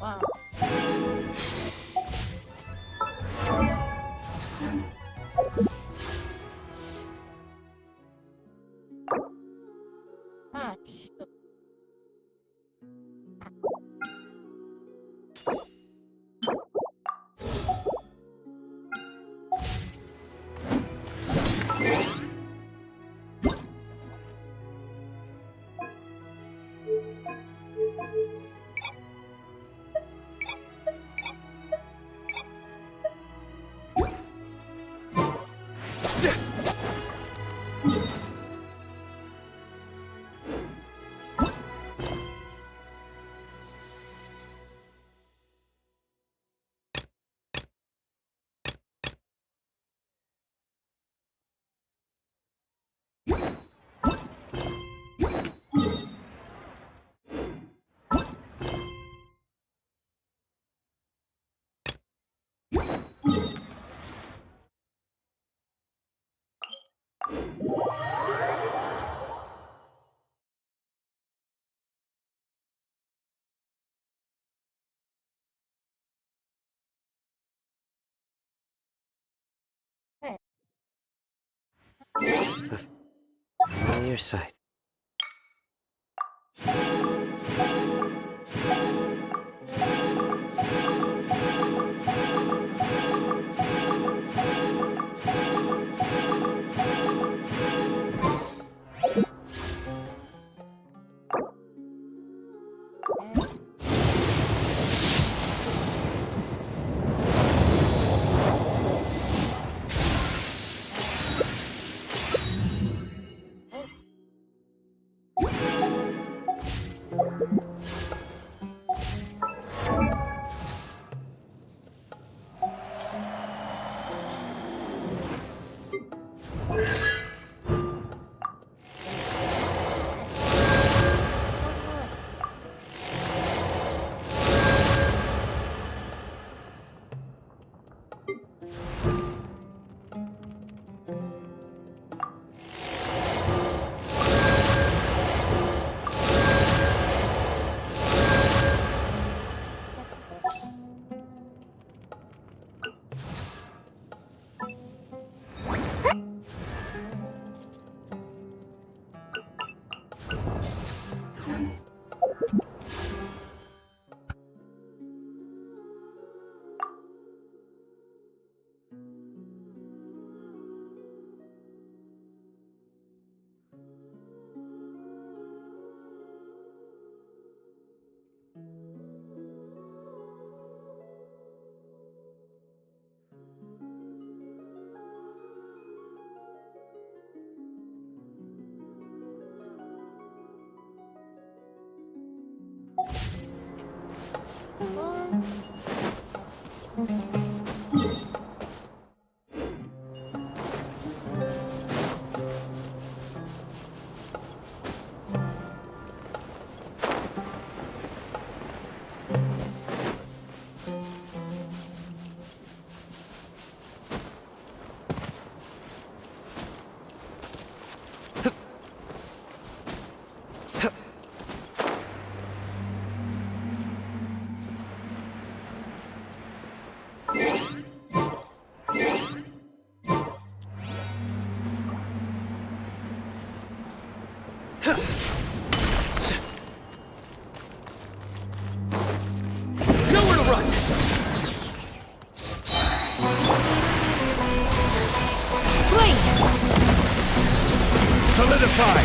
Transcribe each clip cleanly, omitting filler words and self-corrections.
Wow. Ah, shoot. Hey. On your side. Nowhere to run! Flee! Solidify!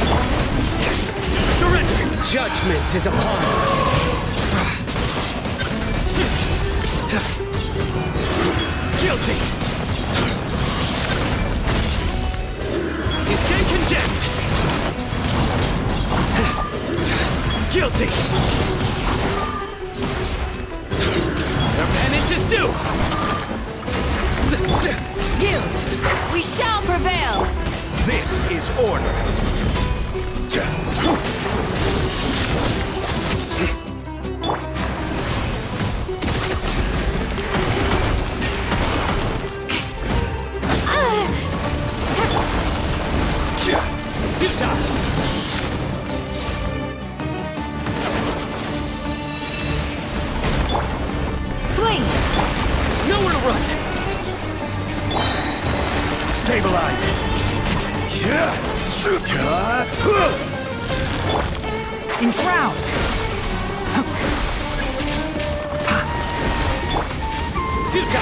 Surrender! Judgment is upon you! Guilty! You stand condemned! Guilty! Their penance is due! Guild! We shall prevail! This is order! Futile! Enshroud! Silka!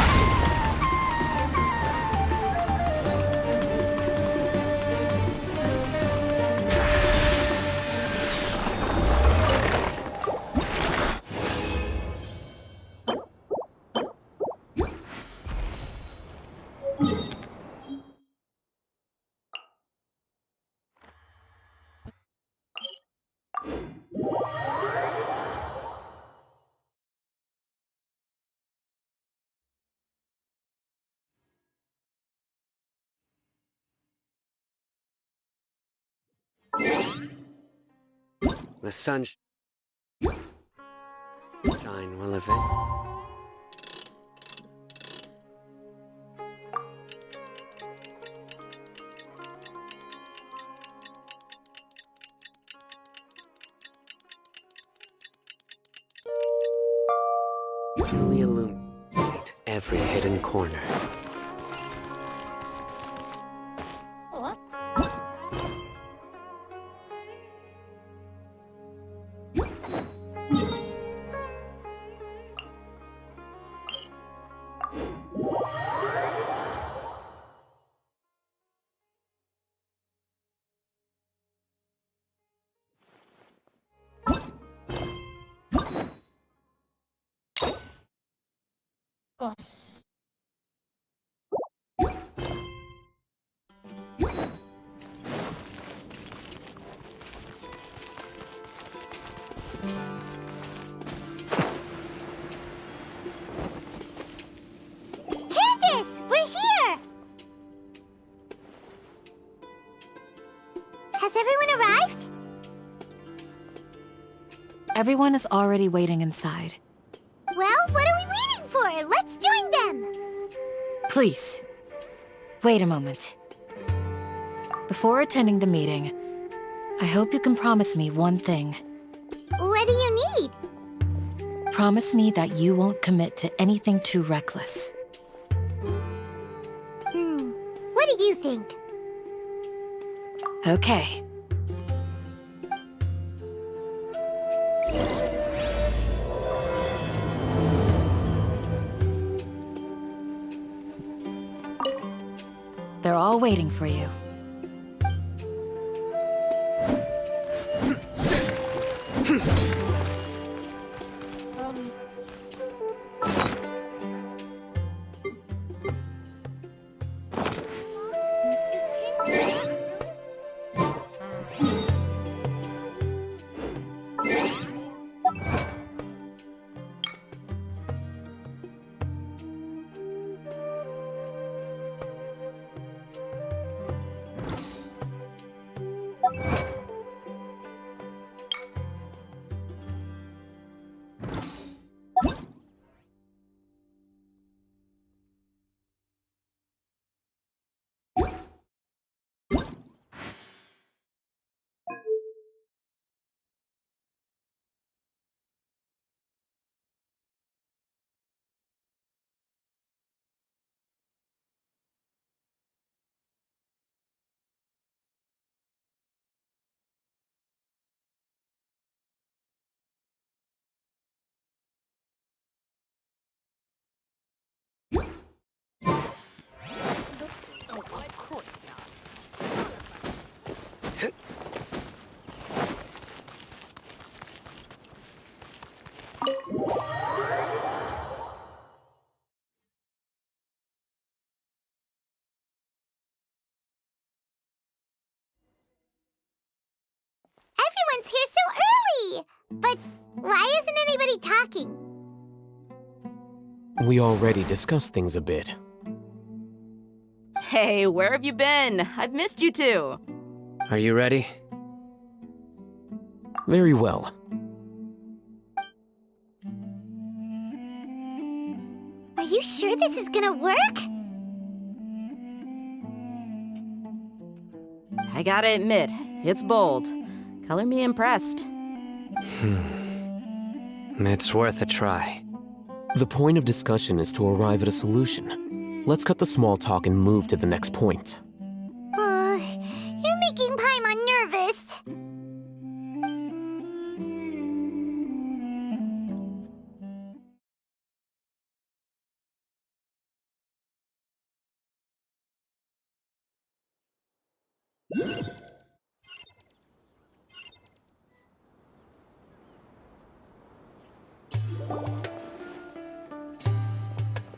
The sunshine will event. Only illuminate every hidden corner. What? Gosh. Candace, we're here! Has everyone arrived? Everyone is already waiting inside. Well, what are we waiting for? Let's join them! Please, wait a moment. Before attending the meeting, I hope you can promise me one thing. What do you need? Promise me that you won't commit to anything too reckless. What do you think? Okay. They're all waiting for you. Everyone's here so early! But why isn't anybody talking? We already discussed things a bit. Hey, where have you been? I've missed you two. Are you ready? Very well. Are you sure this is gonna work? I gotta admit, it's bold. Color me impressed. It's worth a try. The point of discussion is to arrive at a solution. Let's cut the small talk and move to the next point. You're making Paimon nervous.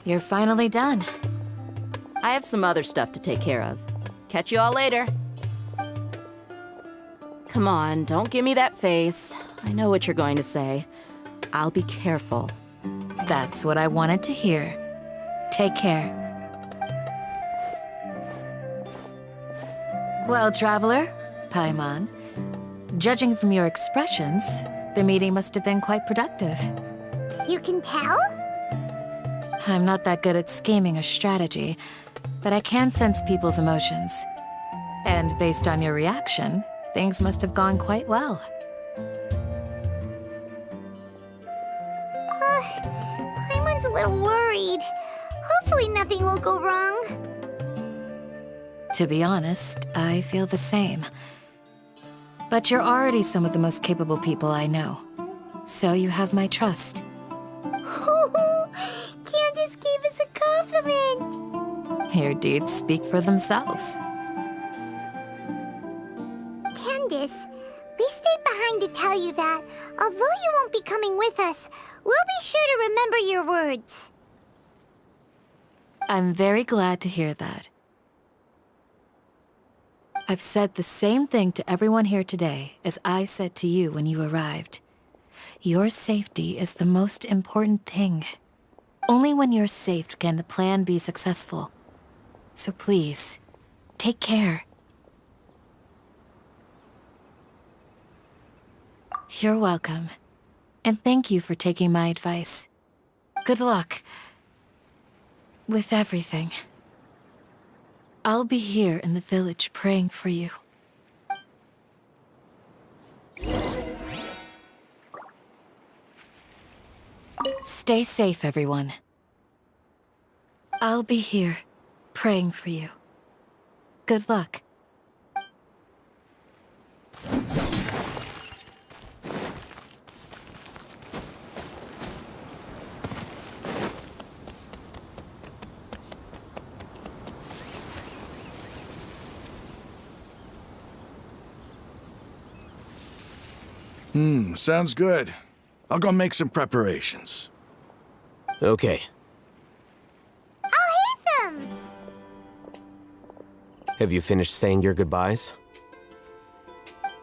You're finally done. I have some other stuff to take care of. Catch you all later. Come on, don't give me that face. I know what you're going to say. I'll be careful. That's what I wanted to hear. Take care. Well, Traveler, Paimon, judging from your expressions, the meeting must have been quite productive. You can tell? I'm not that good at scheming or strategy, but I can sense people's emotions. And based on your reaction, things must have gone quite well. Paimon's a little worried. Hopefully nothing will go wrong. To be honest, I feel the same. But you're already some of the most capable people I know. So you have my trust. Candace gave us a compliment. Your deeds speak for themselves. Candace, we stayed behind to tell you that, although you won't be coming with us, we'll be sure to remember your words. I'm very glad to hear that. I've said the same thing to everyone here today as I said to you when you arrived. Your safety is the most important thing. Only when you're safe can the plan be successful. So please, take care. You're welcome. And thank you for taking my advice. Good luck with everything. I'll be here in the village praying for you. Stay safe, everyone. I'll be here praying for you. Good luck. Sounds good. I'll go make some preparations. Okay. I'll hit them! Have you finished saying your goodbyes?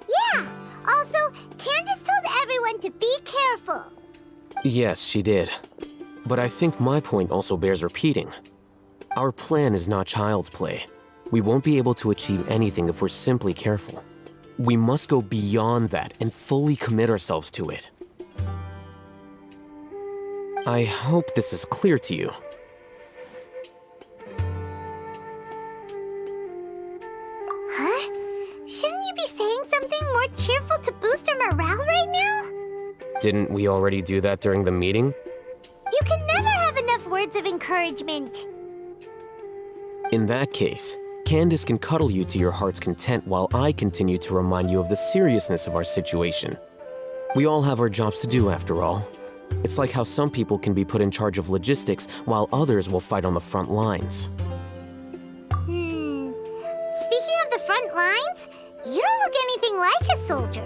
Yeah! Also, Candace told everyone to be careful. Yes, she did. But I think my point also bears repeating. Our plan is not child's play. We won't be able to achieve anything if we're simply careful. We must go beyond that and fully commit ourselves to it. I hope this is clear to you. Huh? Shouldn't you be saying something more cheerful to boost our morale right now? Didn't we already do that during the meeting? You can never have enough words of encouragement. In that case, Candace can cuddle you to your heart's content while I continue to remind you of the seriousness of our situation. We all have our jobs to do after all. It's like how some people can be put in charge of logistics while others will fight on the front lines. Speaking of the front lines, you don't look anything like a soldier.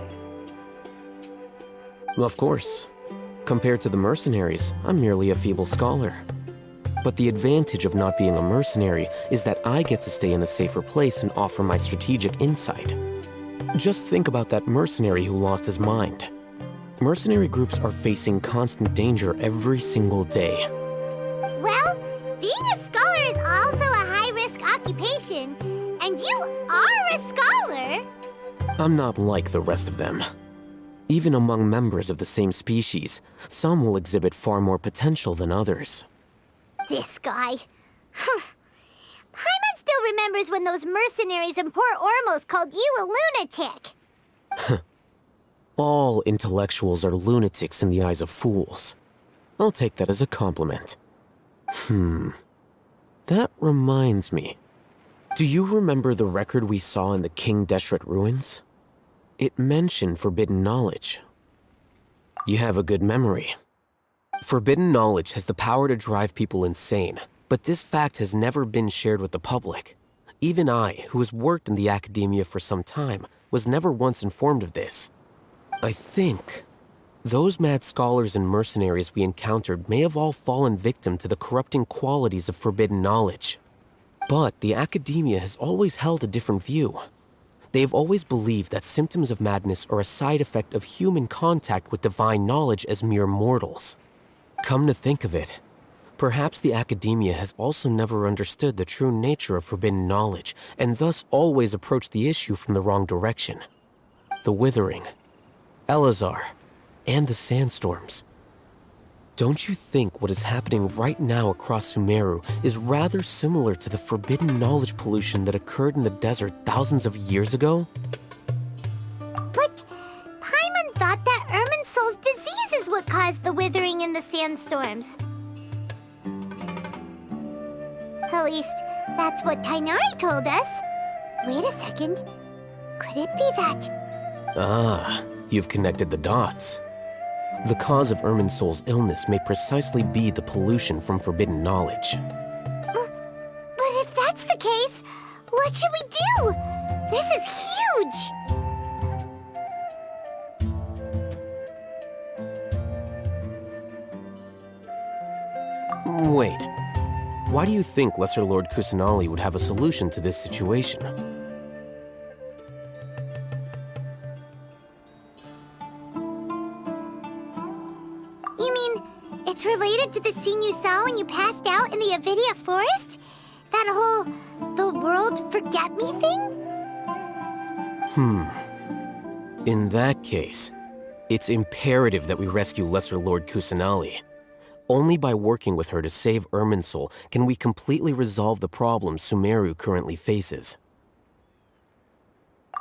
Of course. Compared to the mercenaries, I'm merely a feeble scholar. But the advantage of not being a mercenary is that I get to stay in a safer place and offer my strategic insight. Just think about that mercenary who lost his mind. Mercenary groups are facing constant danger every single day. Well, being a scholar is also a high-risk occupation, and you are a scholar. I'm not like the rest of them. Even among members of the same species, some will exhibit far more potential than others. This guy. Paimon still remembers when those mercenaries in Port Ormos called you a lunatic. All intellectuals are lunatics in the eyes of fools. I'll take that as a compliment. That reminds me. Do you remember the record we saw in the King Deshret ruins? It mentioned forbidden knowledge. You have a good memory. Forbidden knowledge has the power to drive people insane, but this fact has never been shared with the public. Even I, who has worked in the academia for some time, was never once informed of this. I think those mad scholars and mercenaries we encountered may have all fallen victim to the corrupting qualities of forbidden knowledge. But the academia has always held a different view. They have always believed that symptoms of madness are a side effect of human contact with divine knowledge as mere mortals. Come to think of it, perhaps the academia has also never understood the true nature of forbidden knowledge, and thus always approached the issue from the wrong direction. The Withering, Elazar, and the sandstorms. Don't you think what is happening right now across Sumeru is rather similar to the forbidden knowledge pollution that occurred in the desert thousands of years ago? But Paimon thought that Irminsul's disease is what caused the withering and the sandstorms. At least, that's what Tainari told us. Wait a second. Could it be that... Ah, you've connected the dots. The cause of Irminsul's illness may precisely be the pollution from forbidden knowledge. But if that's the case, what should we do? This is huge! Wait. Why do you think Lesser Lord Kusanali would have a solution to this situation? You mean, it's related to the scene you saw when you passed out in the Avidia forest? That whole, the world forget me thing? In that case, it's imperative that we rescue Lesser Lord Kusanali. Only by working with her to save Irminsul can we completely resolve the problems Sumeru currently faces.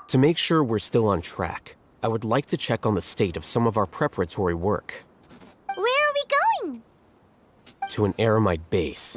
To make sure we're still on track, I would like to check on the state of some of our preparatory work. Where are we going? To an Eremite base.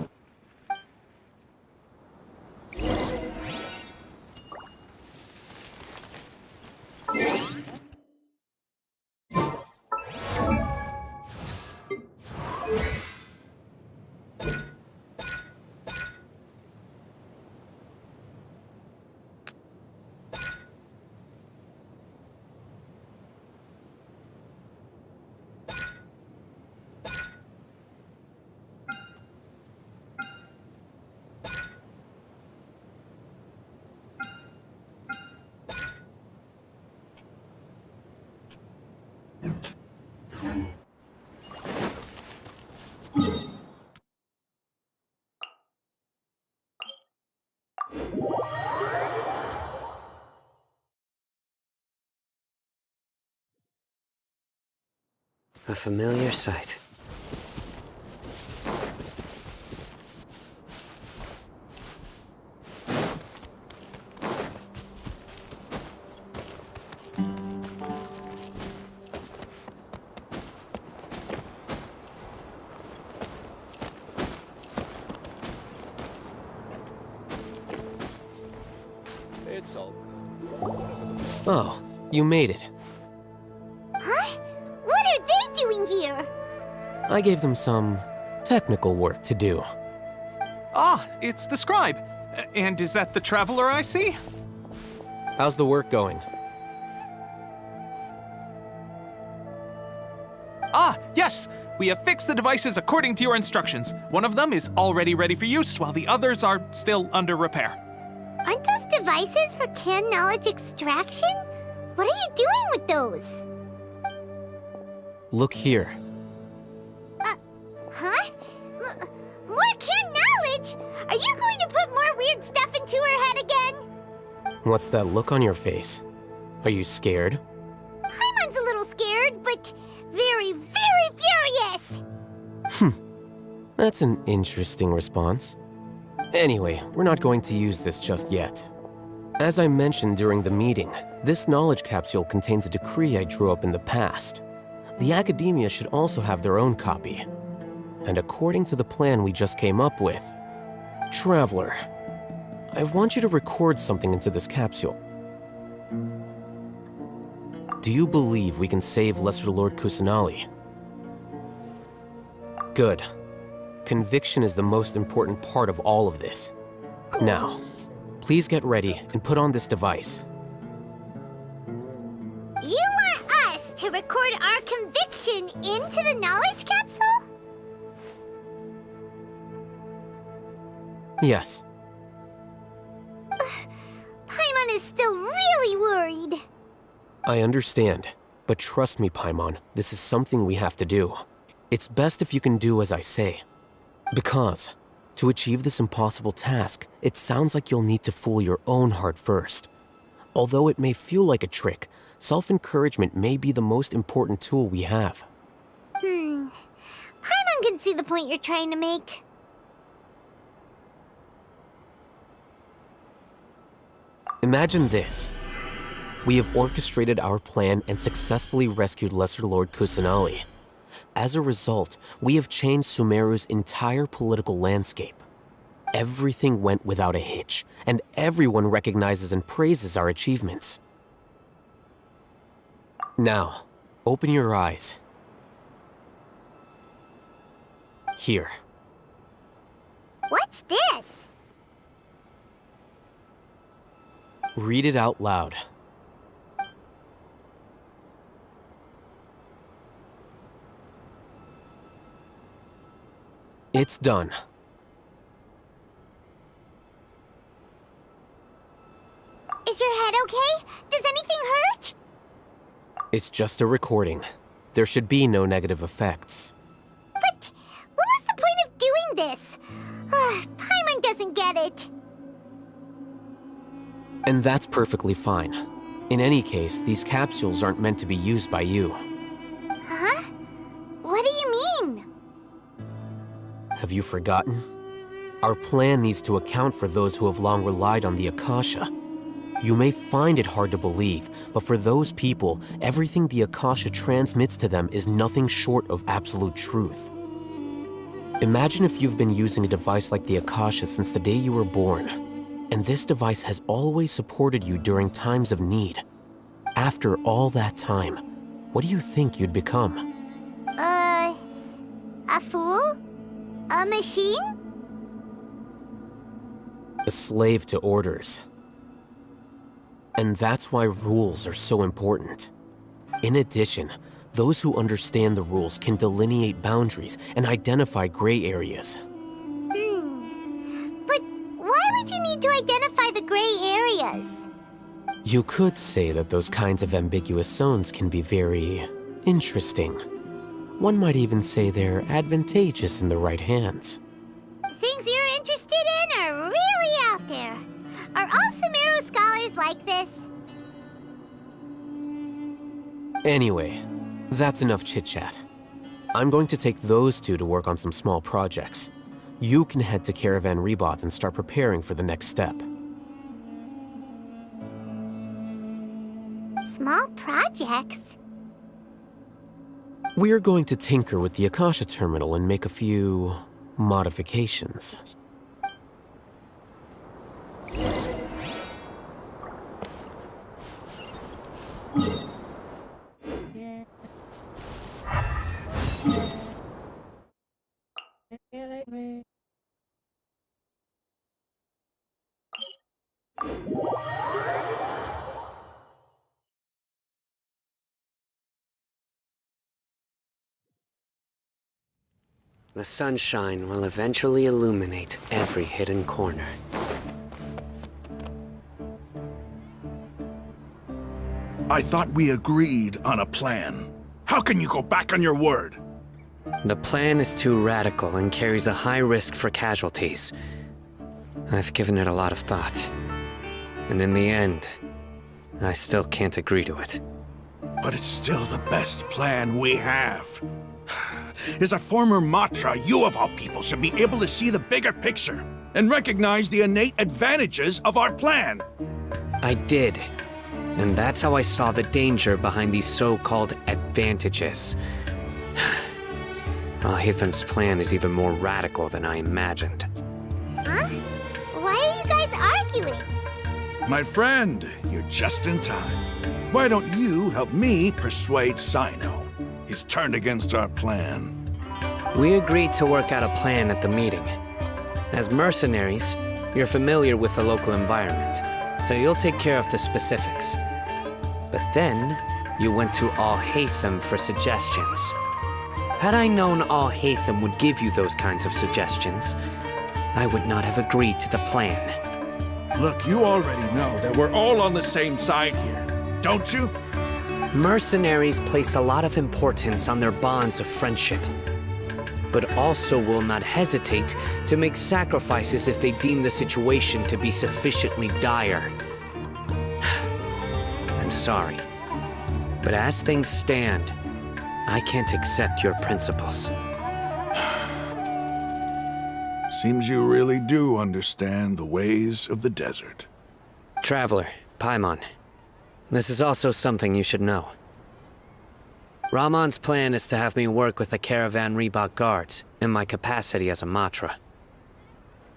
A familiar sight. It's all. Oh, you made it. Huh? What are they doing here? I gave them some technical work to do. Ah, it's the scribe. And is that the traveler I see? How's the work going? Ah, yes! We have fixed the devices according to your instructions. One of them is already ready for use, while the others are still under repair. Aren't those devices for canned knowledge extraction? What are you doing with those? Look here. Huh? More canned knowledge? Are you going to put more weird stuff into her head again? What's that look on your face? Are you scared? Paimon's a little scared, but very, very furious! That's an interesting response. Anyway, we're not going to use this just yet. As I mentioned during the meeting, this knowledge capsule contains a decree I drew up in the past. The academia should also have their own copy. And according to the plan we just came up with, Traveler, I want you to record something into this capsule. Do you believe we can save Lesser Lord Kusanali? Good. Conviction is the most important part of all of this. Now, Please get ready and put on this device. You want us to record our conviction into the knowledge capsule? Yes. Paimon is still really worried. I understand, but trust me, Paimon, this is something we have to do. It's best if you can do as I say. Because, to achieve this impossible task, it sounds like you'll need to fool your own heart first. Although it may feel like a trick, self-encouragement may be the most important tool we have. Paimon can see the point you're trying to make. Imagine this. We have orchestrated our plan and successfully rescued Lesser Lord Kusanali. As a result, we have changed Sumeru's entire political landscape. Everything went without a hitch, and everyone recognizes and praises our achievements. Now, open your eyes. Here. What's this? Read it out loud. It's done. Is your head okay? Does anything hurt? It's just a recording. There should be no negative effects. But what was the point of doing this? Paimon doesn't get it. And that's perfectly fine. In any case, these capsules aren't meant to be used by you. Huh? What do you mean? Have you forgotten? Our plan needs to account for those who have long relied on the Akasha. You may find it hard to believe, but for those people, everything the Akasha transmits to them is nothing short of absolute truth. Imagine if you've been using a device like the Akasha since the day you were born, and this device has always supported you during times of need. After all that time, what do you think you'd become? A fool? A machine? A slave to orders. And that's why rules are so important. In addition, those who understand the rules can delineate boundaries and identify gray areas. But why would you need to identify the gray areas? You could say that those kinds of ambiguous zones can be very interesting. One might even say they're advantageous in the right hands. Things you're interested in are really out there. Are all Sumeru scholars like this? Anyway, that's enough chit-chat. I'm going to take those two to work on some small projects. You can head to Caravan Rebot and start preparing for the next step. Small projects? We're going to tinker with the Akasha terminal and make a few modifications. The sunshine will eventually illuminate every hidden corner. I thought we agreed on a plan. How can you go back on your word? The plan is too radical and carries a high risk for casualties. I've given it a lot of thought. And in the end, I still can't agree to it. But it's still the best plan we have. As a former Matra, you of all people should be able to see the bigger picture and recognize the innate advantages of our plan. I did. And that's how I saw the danger behind these so-called advantages. Hitham's plan is even more radical than I imagined. Huh? Why are you guys arguing? My friend, you're just in time. Why don't you help me persuade Sino? He's turned against our plan. We agreed to work out a plan at the meeting. As mercenaries, You're familiar with the local environment, so you'll take care of the specifics. But then, you went to Al-Haytham for suggestions. Had I known Al-Haytham would give you those kinds of suggestions, I would not have agreed to the plan. Look, you already know that we're all on the same side here, don't you? Mercenaries place a lot of importance on their bonds of friendship, but also will not hesitate to make sacrifices if they deem the situation to be sufficiently dire. I'm sorry, but as things stand, I can't accept your principles. Seems you really do understand the ways of the desert. Traveler, Paimon, this is also something you should know. Ramon's plan is to have me work with the Caravan Reebok guards in my capacity as a Matra.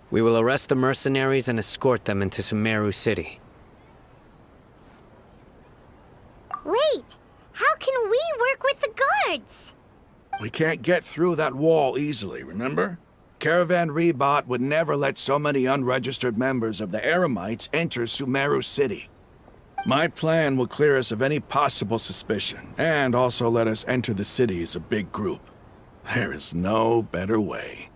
We will arrest the mercenaries and escort them into Sumeru City. Wait, how can we work with the guards? We can't get through that wall easily, remember? Caravan Reebok would never let so many unregistered members of the Eremites enter Sumeru City. My plan will clear us of any possible suspicion, and also let us enter the city as a big group. There is no better way.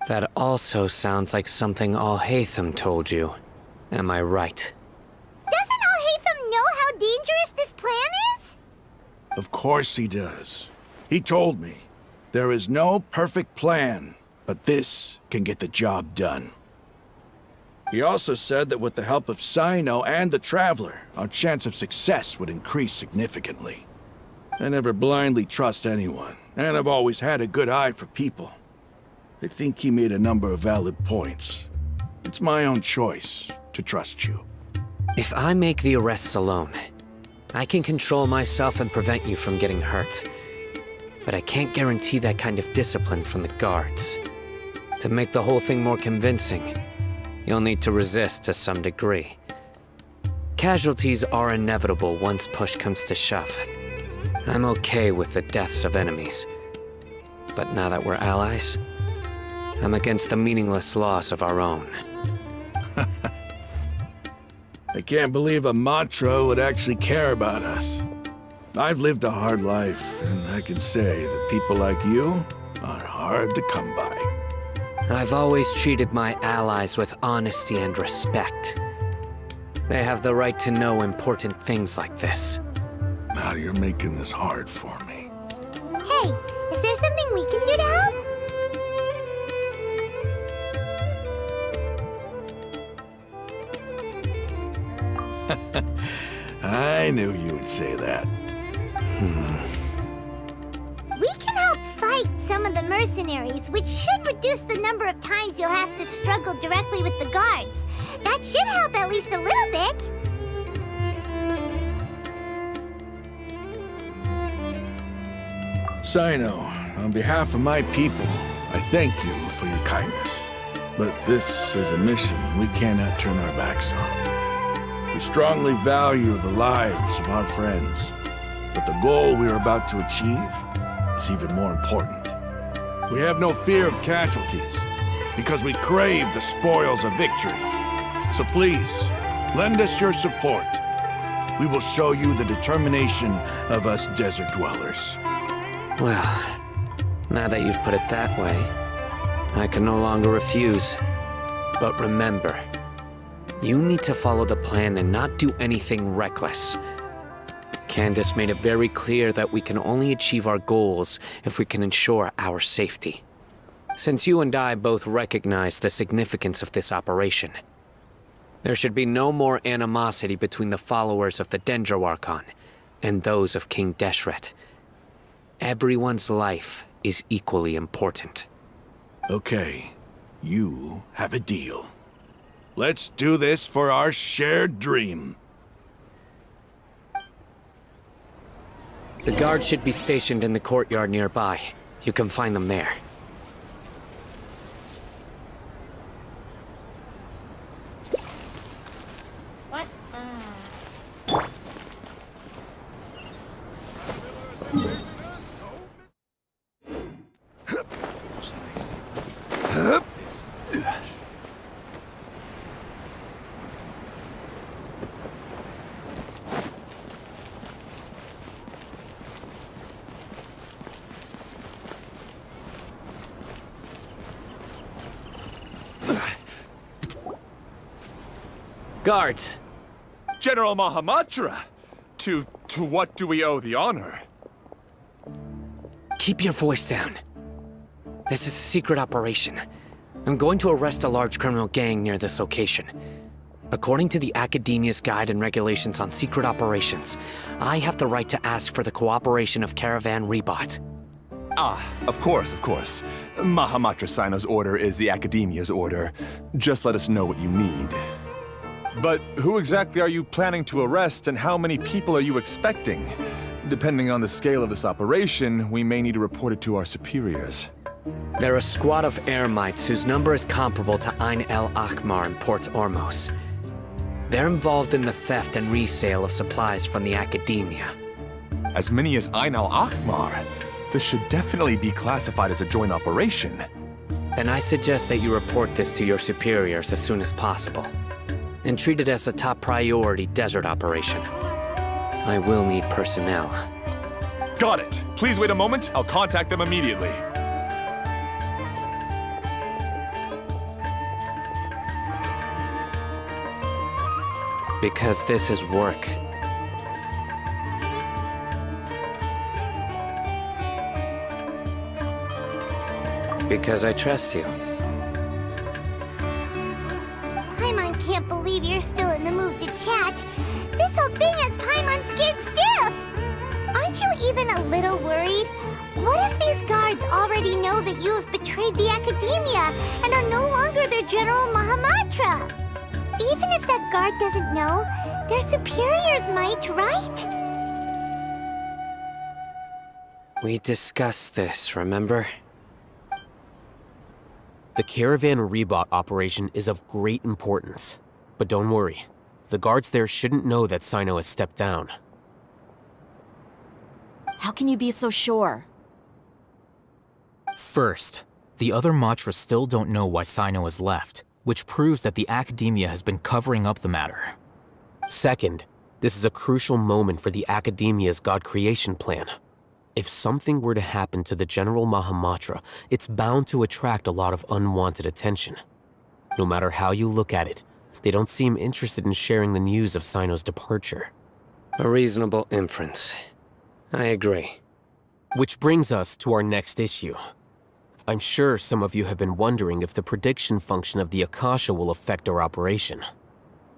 That also sounds like something Al-Haytham told you. Am I right? Doesn't Al-Haytham know how dangerous this plan is? Of course he does. He told me, there is no perfect plan, but this can get the job done. He also said that with the help of Sino and the Traveler, our chance of success would increase significantly. I never blindly trust anyone, and I've always had a good eye for people. I think he made a number of valid points. It's my own choice to trust you. If I make the arrests alone, I can control myself and prevent you from getting hurt. But I can't guarantee that kind of discipline from the guards. To make the whole thing more convincing, you'll need to resist to some degree. Casualties are inevitable once push comes to shove. I'm okay with the deaths of enemies. But now that we're allies, I'm against the meaningless loss of our own. I can't believe a Matra would actually care about us. I've lived a hard life, and I can say that people like you are hard to come by. I've always treated my allies with honesty and respect. They have the right to know important things like this. Now you're making this hard for me. Hey, is there something we can do to help? I knew you would say that. We can help fight some of the mercenaries, which should reduce the number of times you'll have to struggle directly with the guards. That should help at least a little bit. Sino, on behalf of my people, I thank you for your kindness. But this is a mission we cannot turn our backs on. We strongly value the lives of our friends, but the goal we are about to achieve is even more important. We have no fear of casualties, because we crave the spoils of victory. So please, lend us your support. We will show you the determination of us desert dwellers. Well, now that you've put it that way, I can no longer refuse. But remember, you need to follow the plan and not do anything reckless. Candace made it very clear that we can only achieve our goals if we can ensure our safety. Since you and I both recognize the significance of this operation, there should be no more animosity between the followers of the Dendro Archon and those of King Deshret. Everyone's life is equally important. Okay, you have a deal. Let's do this for our shared dream. The guards should be stationed in the courtyard nearby. You can find them there. What? Guards! General Mahamatra! To what do we owe the honor? Keep your voice down. This is a secret operation. I'm going to arrest a large criminal gang near this location. According to the Academia's Guide and Regulations on Secret Operations, I have the right to ask for the cooperation of Caravan Rebot. Ah, of course. Mahamatra Sino's order is the Academia's order. Just let us know what you need. But who exactly are you planning to arrest, and how many people are you expecting? Depending on the scale of this operation, we may need to report it to our superiors. They're a squad of Eremites whose number is comparable to Ain el Akmar in Port Ormos. They're involved in the theft and resale of supplies from the Academia. As many as Ain al Akmar? This should definitely be classified as a joint operation. Then I suggest that you report this to your superiors as soon as possible, and treat it as a top priority desert operation. I will need personnel. Got it. Please wait a moment. I'll contact them immediately. Because this is work. Because I trust you. Paimon can't believe you're still in the mood to chat. This whole thing has Paimon scared stiff! Aren't you even a little worried? What if these guards already know that you have betrayed the Academia and are no longer their General Mahamatra? Even if that guard doesn't know, their superiors might, right? We discussed this, remember? The Caravan Rebot operation is of great importance. But don't worry, the guards there shouldn't know that Sino has stepped down. How can you be so sure? First, the other Matra still don't know why Sino has left, which proves that the Academia has been covering up the matter. Second, this is a crucial moment for the Academia's God creation plan. If something were to happen to the General Mahamatra, it's bound to attract a lot of unwanted attention. No matter how you look at it, they don't seem interested in sharing the news of Sino's departure. A reasonable inference. I agree. Which brings us to our next issue. I'm sure some of you have been wondering if the prediction function of the Akasha will affect our operation.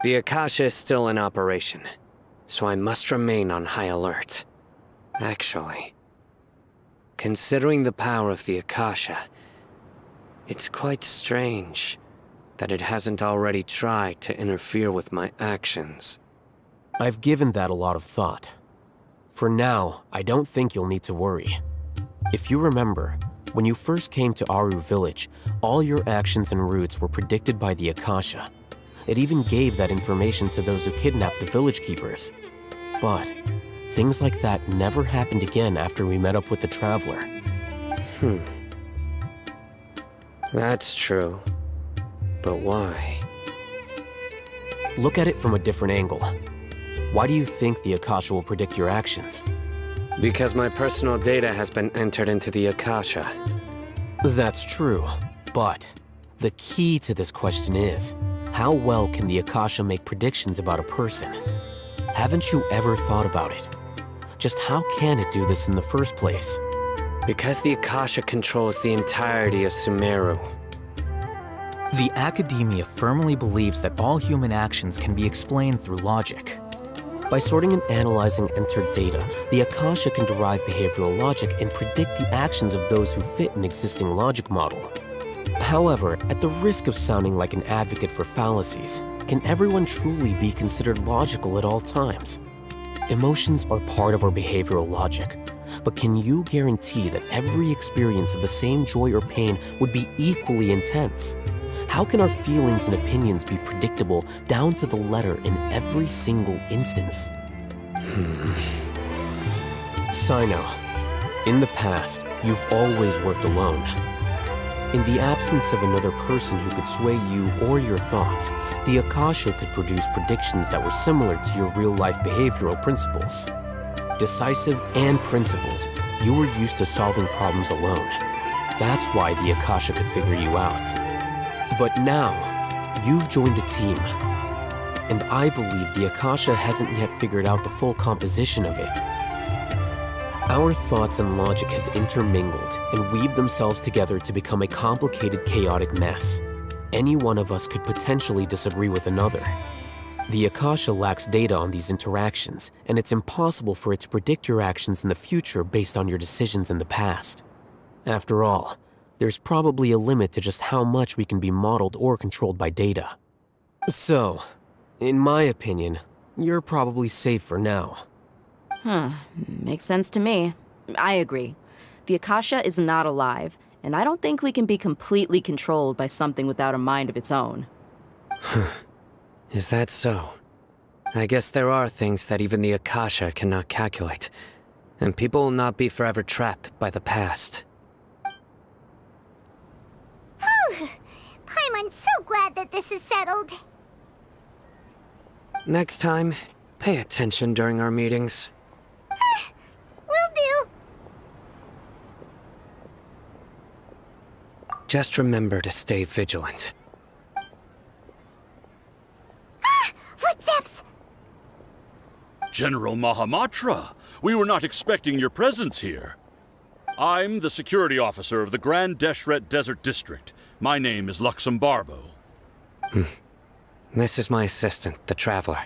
The Akasha is still in operation, so I must remain on high alert. Actually, considering the power of the Akasha, it's quite strange that it hasn't already tried to interfere with my actions. I've given that a lot of thought. For now, I don't think you'll need to worry. If you remember, when you first came to Aru Village, all your actions and routes were predicted by the Akasha. It even gave that information to those who kidnapped the village keepers. But things like that never happened again after we met up with the Traveler. That's true. But why? Look at it from a different angle. Why do you think the Akasha will predict your actions? Because my personal data has been entered into the Akasha. That's true, but the key to this question is, how well can the Akasha make predictions about a person? Haven't you ever thought about it? Just how can it do this in the first place? Because the Akasha controls the entirety of Sumeru. The Academia firmly believes that all human actions can be explained through logic. By sorting and analyzing entered data, the Akasha can derive behavioral logic and predict the actions of those who fit an existing logic model. However, at the risk of sounding like an advocate for fallacies, can everyone truly be considered logical at all times? Emotions are part of our behavioral logic, but can you guarantee that every experience of the same joy or pain would be equally intense? How can our feelings and opinions be predictable down to the letter in every single instance? Sino, in the past, you've always worked alone. In the absence of another person who could sway you or your thoughts, the Akasha could produce predictions that were similar to your real-life behavioral principles. Decisive and principled, you were used to solving problems alone. That's why the Akasha could figure you out. But now, you've joined a team. and I believe the Akasha hasn't yet figured out the full composition of it. Our thoughts and logic have intermingled and weaved themselves together to become a complicated, chaotic mess. Any one of us could potentially disagree with another. The Akasha lacks data on these interactions, and it's impossible for it to predict your actions in the future based on your decisions in the past. After all, there's probably a limit to just how much we can be modeled or controlled by data. So, in my opinion, you're probably safe for now. Makes sense to me. I agree. The Akasha is not alive, and I don't think we can be completely controlled by something without a mind of its own. Is that so? I guess there are things that even the Akasha cannot calculate, and people will not be forever trapped by the past. Paimon's so glad that this is settled. Next time, pay attention during our meetings. Will do. Just remember to stay vigilant. Footsteps! General Mahamatra, we were not expecting your presence here. I'm the security officer of the Grand Deshret Desert District. My name is Luxembarbo. This is my assistant, the Traveler.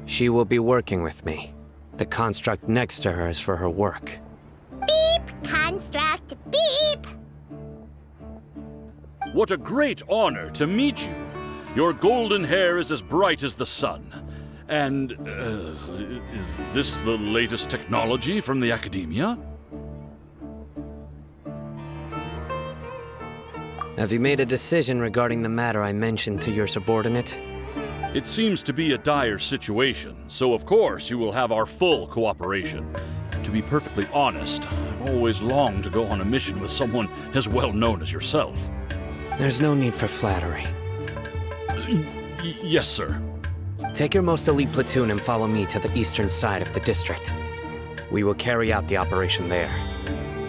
She will be working with me. The construct next to her is for her work. Beep! Construct, beep! What a great honor to meet you. Your golden hair is as bright as the sun. And, is this the latest technology from the Academia? Have you made a decision regarding the matter I mentioned to your subordinate? It seems to be a dire situation, so of course you will have our full cooperation. To be perfectly honest, I've always longed to go on a mission with someone as well known as yourself. There's no need for flattery. Yes, sir. Take your most elite platoon and follow me to the eastern side of the district. We will carry out the operation there.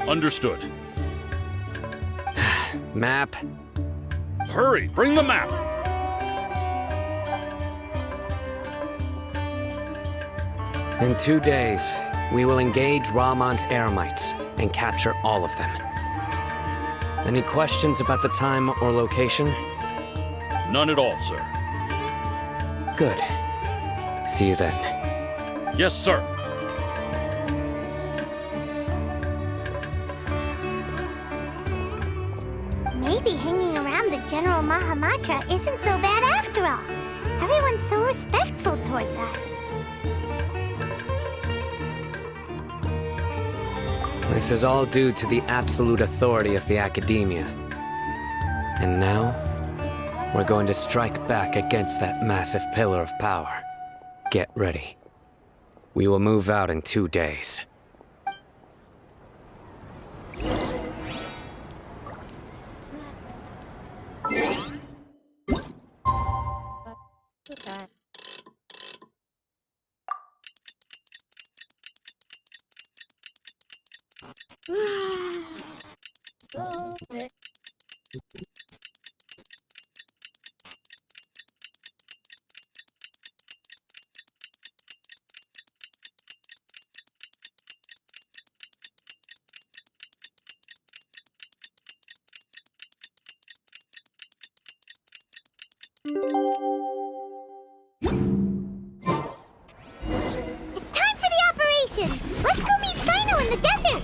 Understood. Map. Hurry, bring the map! In 2 days, we will engage Rahman's Eremites and capture all of them. Any questions about the time or location? None at all, sir. Good. See you then. Yes, sir. Maybe hanging around the General Mahamatra isn't so bad after all. Everyone's so respectful towards us. This is all due to the absolute authority of the Academia. And now, we're going to strike back against that massive pillar of power. Get ready. We will move out in 2 days. It's time for the operation! Let's go meet Sino in the desert!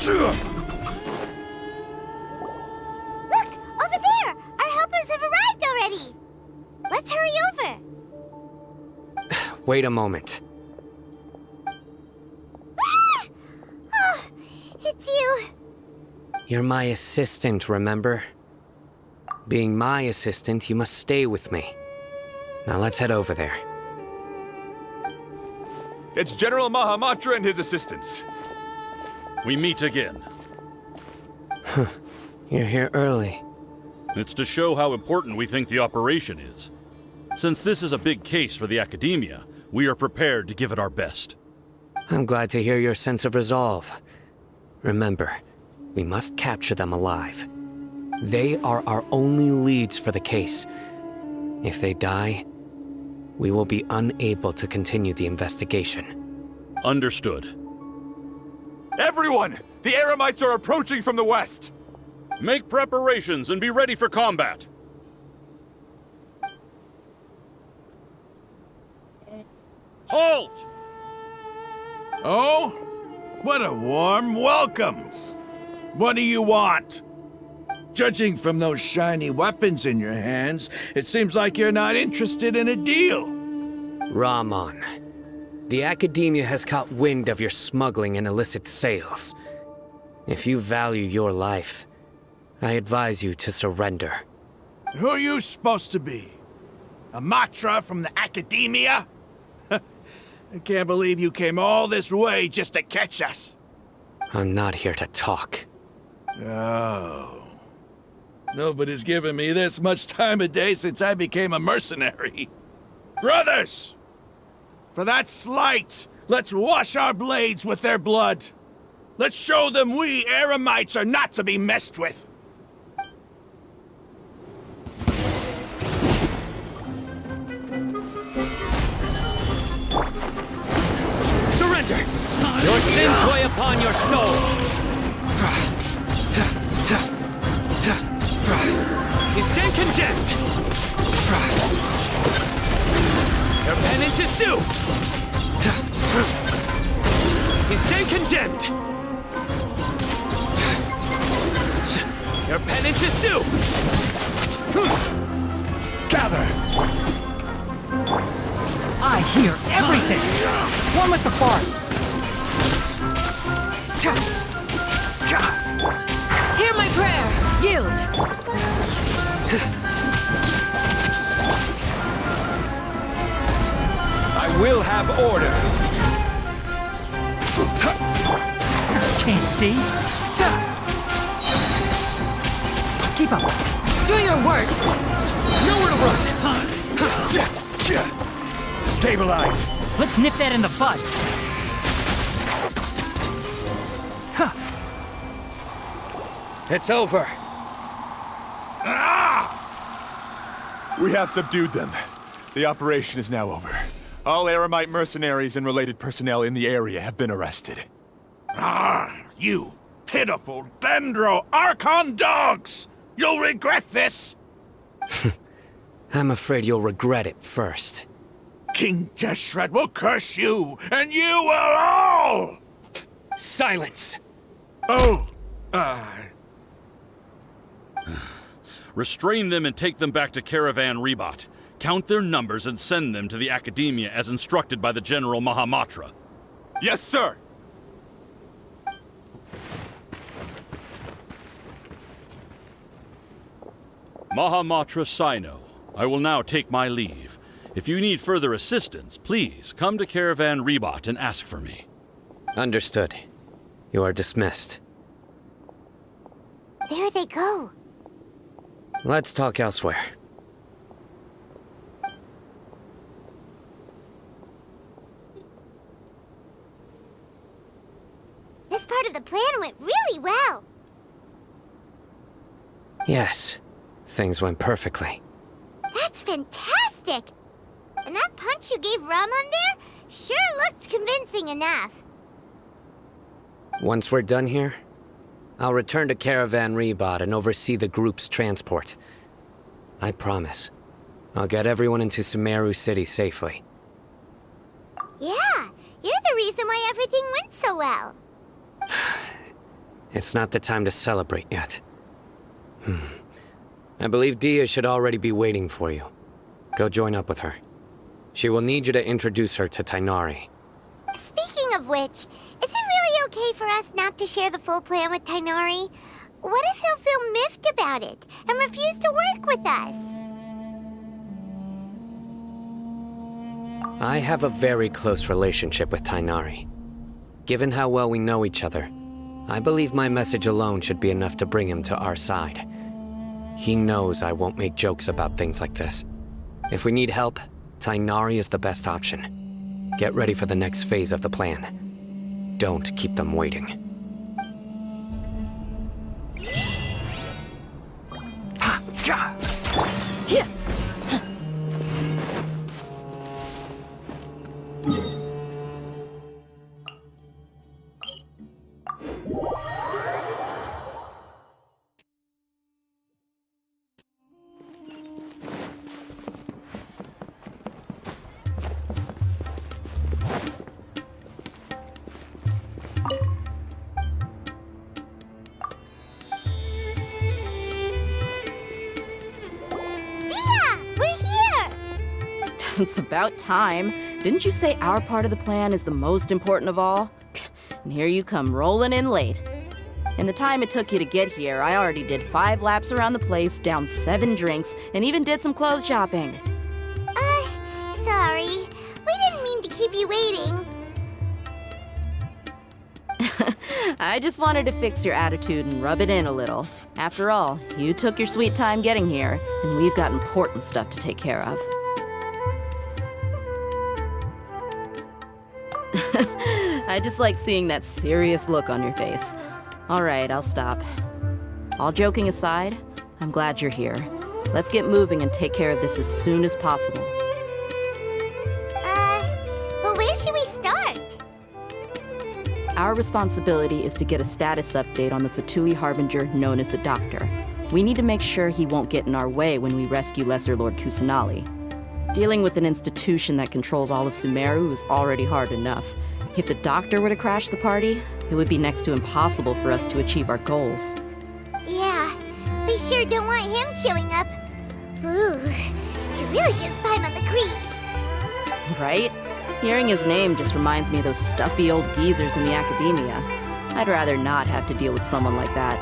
Look! Over there! Our helpers have arrived already! Let's hurry over! Wait a moment. Ah! Oh, it's you! You're my assistant, remember? Being my assistant, you must stay with me. Now let's head over there. It's General Mahamatra and his assistants. We meet again. You're here early. It's to show how important we think the operation is. Since this is a big case for the Academia, we are prepared to give it our best. I'm glad to hear your sense of resolve. Remember, we must capture them alive. They are our only leads for the case. If they die, we will be unable to continue the investigation. Understood. Everyone! The Eremites are approaching from the west! Make preparations and be ready for combat. Halt! Oh? What a warm welcome! What do you want? Judging from those shiny weapons in your hands, it seems like you're not interested in a deal. Rahman, the Academia has caught wind of your smuggling and illicit sales. If you value your life, I advise you to surrender. Who are you supposed to be? A Matra from the Academia? I can't believe you came all this way just to catch us. I'm not here to talk. Oh. Nobody's given me this much time of day since I became a mercenary. Brothers! For that slight, let's wash our blades with their blood. Let's show them we Eremites are not to be messed with. Surrender! Your sins weigh upon your soul! You stand condemned! Your penance is due! You stand condemned! Your penance is due! Gather! I hear everything! One with the forest! Hear my prayer! Yield! I will have order! Can't see? Keep up! Do your worst! Nowhere to run! Stabilize! Let's nip that in the bud! It's over! We have subdued them. The operation is now over. All Eremite mercenaries and related personnel in the area have been arrested. You pitiful Dendro Archon dogs! You'll regret this! I'm afraid you'll regret it first. King Jeshred will curse you, and you will all! Silence! Oh, Restrain them and take them back to Caravan Rebat. Count their numbers and send them to the Academia as instructed by the General Mahamatra. Yes, sir! Mahamatra Sino, I will now take my leave. If you need further assistance, please come to Caravan Rebat and ask for me. Understood. You are dismissed. There they go. Let's talk elsewhere. This part of the plan went really well. Yes, things went perfectly. That's fantastic! And that punch you gave Rahman there sure looked convincing enough. Once we're done here, I'll return to Caravan Rebat and oversee the group's transport. I promise. I'll get everyone into Sumeru City safely. Yeah, you're the reason why everything went so well. It's not the time to celebrate yet. I believe Dia should already be waiting for you. Go join up with her. She will need you to introduce her to Tainari. Speaking of which, is it really okay for us not to share the full plan with Tainari? What if he'll feel miffed about it and refuse to work with us? I have a very close relationship with Tainari. Given how well we know each other, I believe my message alone should be enough to bring him to our side. He knows I won't make jokes about things like this. If we need help, Tainari is the best option. Get ready for the next phase of the plan. Don't keep them waiting. It's about time. Didn't you say our part of the plan is the most important of all? And here you come rolling in late. In the time it took you to get here, I already did 5 laps around the place, downed 7 drinks, and even did some clothes shopping. Sorry. We didn't mean to keep you waiting. I just wanted to fix your attitude and rub it in a little. After all, you took your sweet time getting here, and we've got important stuff to take care of. I just like seeing that serious look on your face. All right, I'll stop. All joking aside, I'm glad you're here. Let's get moving and take care of this as soon as possible. But where should we start? Our responsibility is to get a status update on the Fatui Harbinger known as the Doctor. We need to make sure he won't get in our way when we rescue Lesser Lord Kusanali. Dealing with an institution that controls all of Sumeru is already hard enough. If the Doctor were to crash the party, it would be next to impossible for us to achieve our goals. Yeah, we sure don't want him showing up. Ooh, it really gives Paimon the creeps. Right? Hearing his name just reminds me of those stuffy old geezers in the academia. I'd rather not have to deal with someone like that.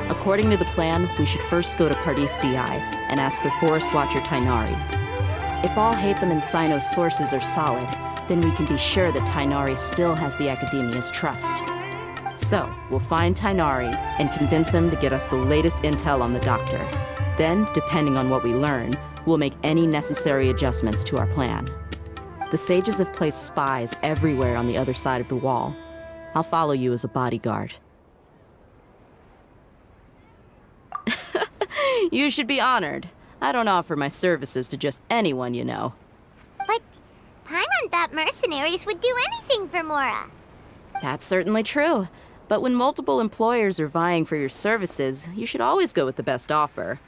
According to the plan, we should first go to Pardis DI and ask for Forest Watcher Tainari. If all Hatham and Sino's sources are solid, then we can be sure that Tainari still has the Academia's trust. So, we'll find Tainari and convince him to get us the latest intel on the Doctor. Then, depending on what we learn, we'll make any necessary adjustments to our plan. The sages have placed spies everywhere on the other side of the wall. I'll follow you as a bodyguard. You should be honored. I don't offer my services to just anyone you know. But Paimon thought mercenaries would do anything for Mora. That's certainly true. But when multiple employers are vying for your services, you should always go with the best offer.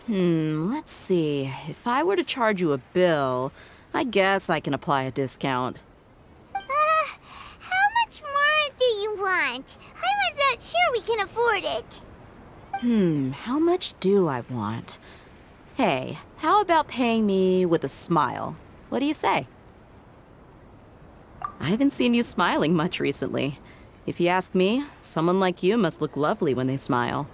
Let's see. If I were to charge you a bill, I guess I can apply a discount. How much more do you want? Paimon's not sure we can afford it. How much do I want? Hey, how about paying me with a smile? What do you say? I haven't seen you smiling much recently. If you ask me, someone like you must look lovely when they smile.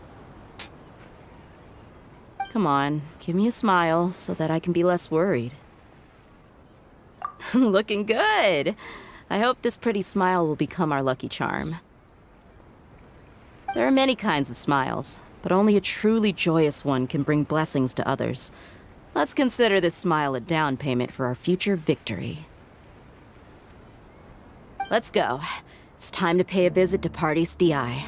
Come on, give me a smile so that I can be less worried. Looking good! I hope this pretty smile will become our lucky charm. There are many kinds of smiles, but only a truly joyous one can bring blessings to others. Let's consider this smile a down payment for our future victory. Let's go. It's time to pay a visit to Pardis DI.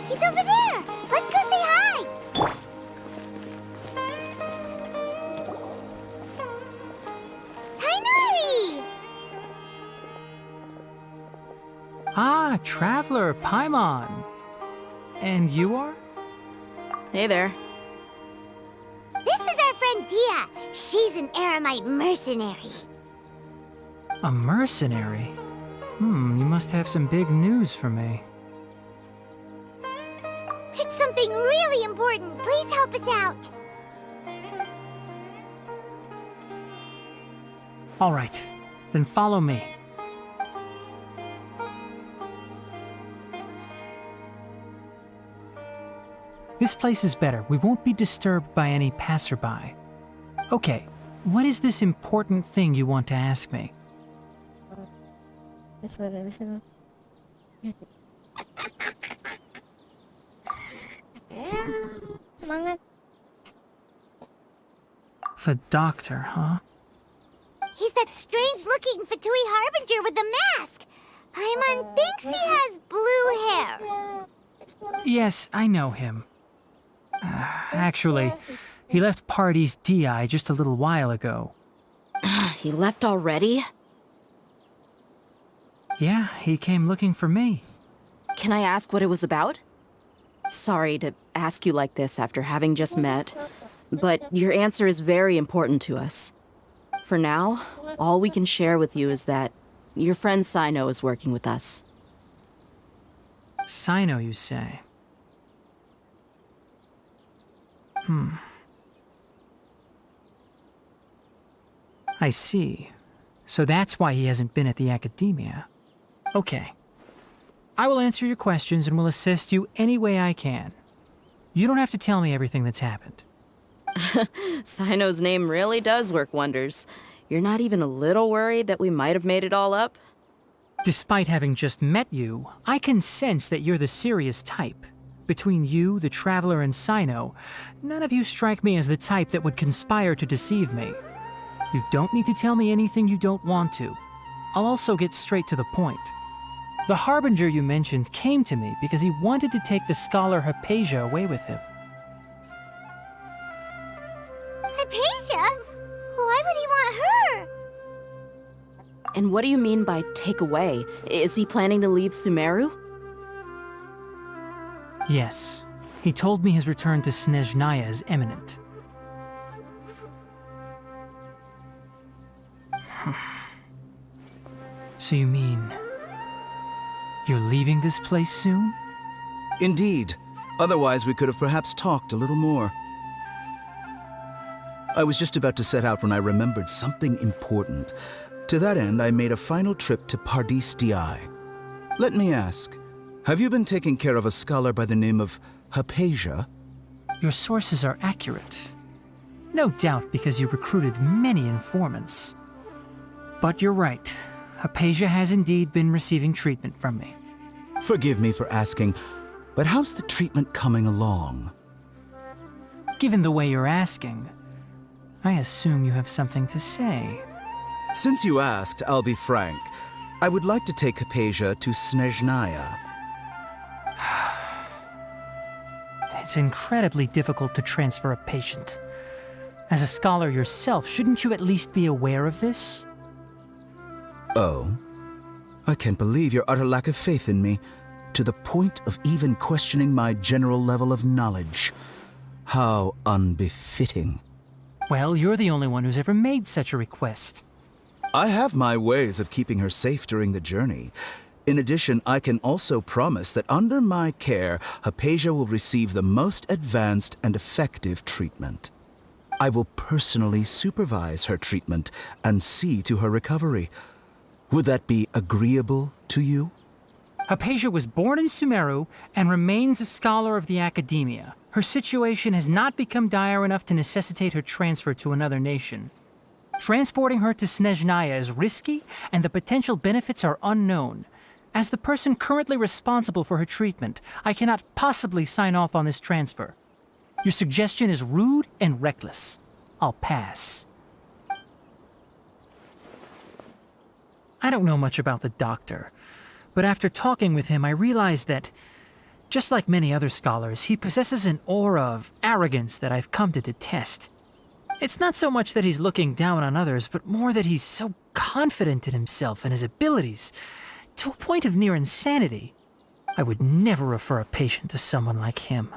He's over there! Let's go say hi! Tainari! Ah, Traveler, Paimon. And you are? Hey there. This is our friend Dia. She's an Aramite mercenary. A mercenary? You must have some big news for me. It's something really important. Please help us out. All right, then follow me. This place is better. We won't be disturbed by any passerby. Okay, what is this important thing you want to ask me? The doctor, huh? He's that strange-looking Fatui Harbinger with the mask. Paimon thinks he has blue hair. Yes, I know him. Actually, he left Party's DI just a little while ago. He left already? Yeah, he came looking for me. Can I ask what it was about? Sorry to ask you like this after having just met, but your answer is very important to us. For now, all we can share with you is that your friend Sino is working with us. Sino, you say? I see. So that's why he hasn't been at the academia. Okay. I will answer your questions and will assist you any way I can. You don't have to tell me everything that's happened. Sino's name really does work wonders. You're not even a little worried that we might have made it all up? Despite having just met you, I can sense that you're the serious type. Between you, the Traveler, and Sino, none of you strike me as the type that would conspire to deceive me. You don't need to tell me anything you don't want to. I'll also get straight to the point. The Harbinger you mentioned came to me because he wanted to take the scholar Hypatia away with him. Hypatia? Why would he want her? And what do you mean by take away? Is he planning to leave Sumeru? Yes. He told me his return to Snezhnaya is imminent. So you mean... you're leaving this place soon? Indeed. Otherwise, we could have perhaps talked a little more. I was just about to set out when I remembered something important. To that end, I made a final trip to Pardis Di. Let me ask, have you been taking care of a scholar by the name of Hypatia? Your sources are accurate. No doubt because you recruited many informants. But you're right. Hypatia has indeed been receiving treatment from me. Forgive me for asking, but how's the treatment coming along? Given the way you're asking, I assume you have something to say. Since you asked, I'll be frank. I would like to take Hypatia to Snezhnaya. It's incredibly difficult to transfer a patient. As a scholar yourself, shouldn't you at least be aware of this? Oh? I can't believe your utter lack of faith in me, to the point of even questioning my general level of knowledge. How unbefitting. Well, you're the only one who's ever made such a request. I have my ways of keeping her safe during the journey. In addition, I can also promise that under my care, Hypatia will receive the most advanced and effective treatment. I will personally supervise her treatment and see to her recovery. Would that be agreeable to you? Hypatia was born in Sumeru and remains a scholar of the academia. Her situation has not become dire enough to necessitate her transfer to another nation. Transporting her to Snezhnaya is risky, and the potential benefits are unknown. As the person currently responsible for her treatment, I cannot possibly sign off on this transfer. Your suggestion is rude and reckless. I'll pass. I don't know much about the doctor, but after talking with him, I realized that, just like many other scholars, he possesses an aura of arrogance that I've come to detest. It's not so much that he's looking down on others, but more that he's so confident in himself and his abilities, to a point of near insanity. I would never refer a patient to someone like him.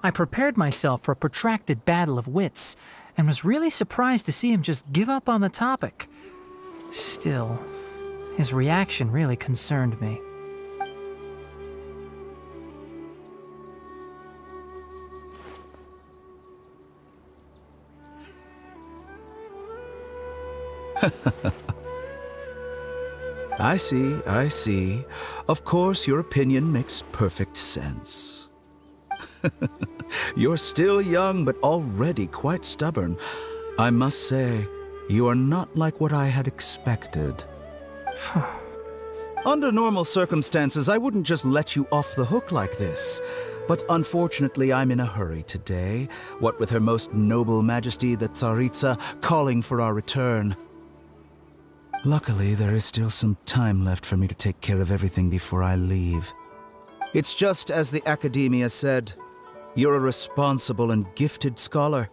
I prepared myself for a protracted battle of wits, and was really surprised to see him just give up on the topic. Still, his reaction really concerned me. I see. Of course, your opinion makes perfect sense. You're still young, but already quite stubborn. I must say, you are not like what I had expected. Under normal circumstances, I wouldn't just let you off the hook like this. But unfortunately, I'm in a hurry today, what with Her Most Noble Majesty the Tsaritsa calling for our return. Luckily, there is still some time left for me to take care of everything before I leave. It's just as the Academia said, you're a responsible and gifted scholar.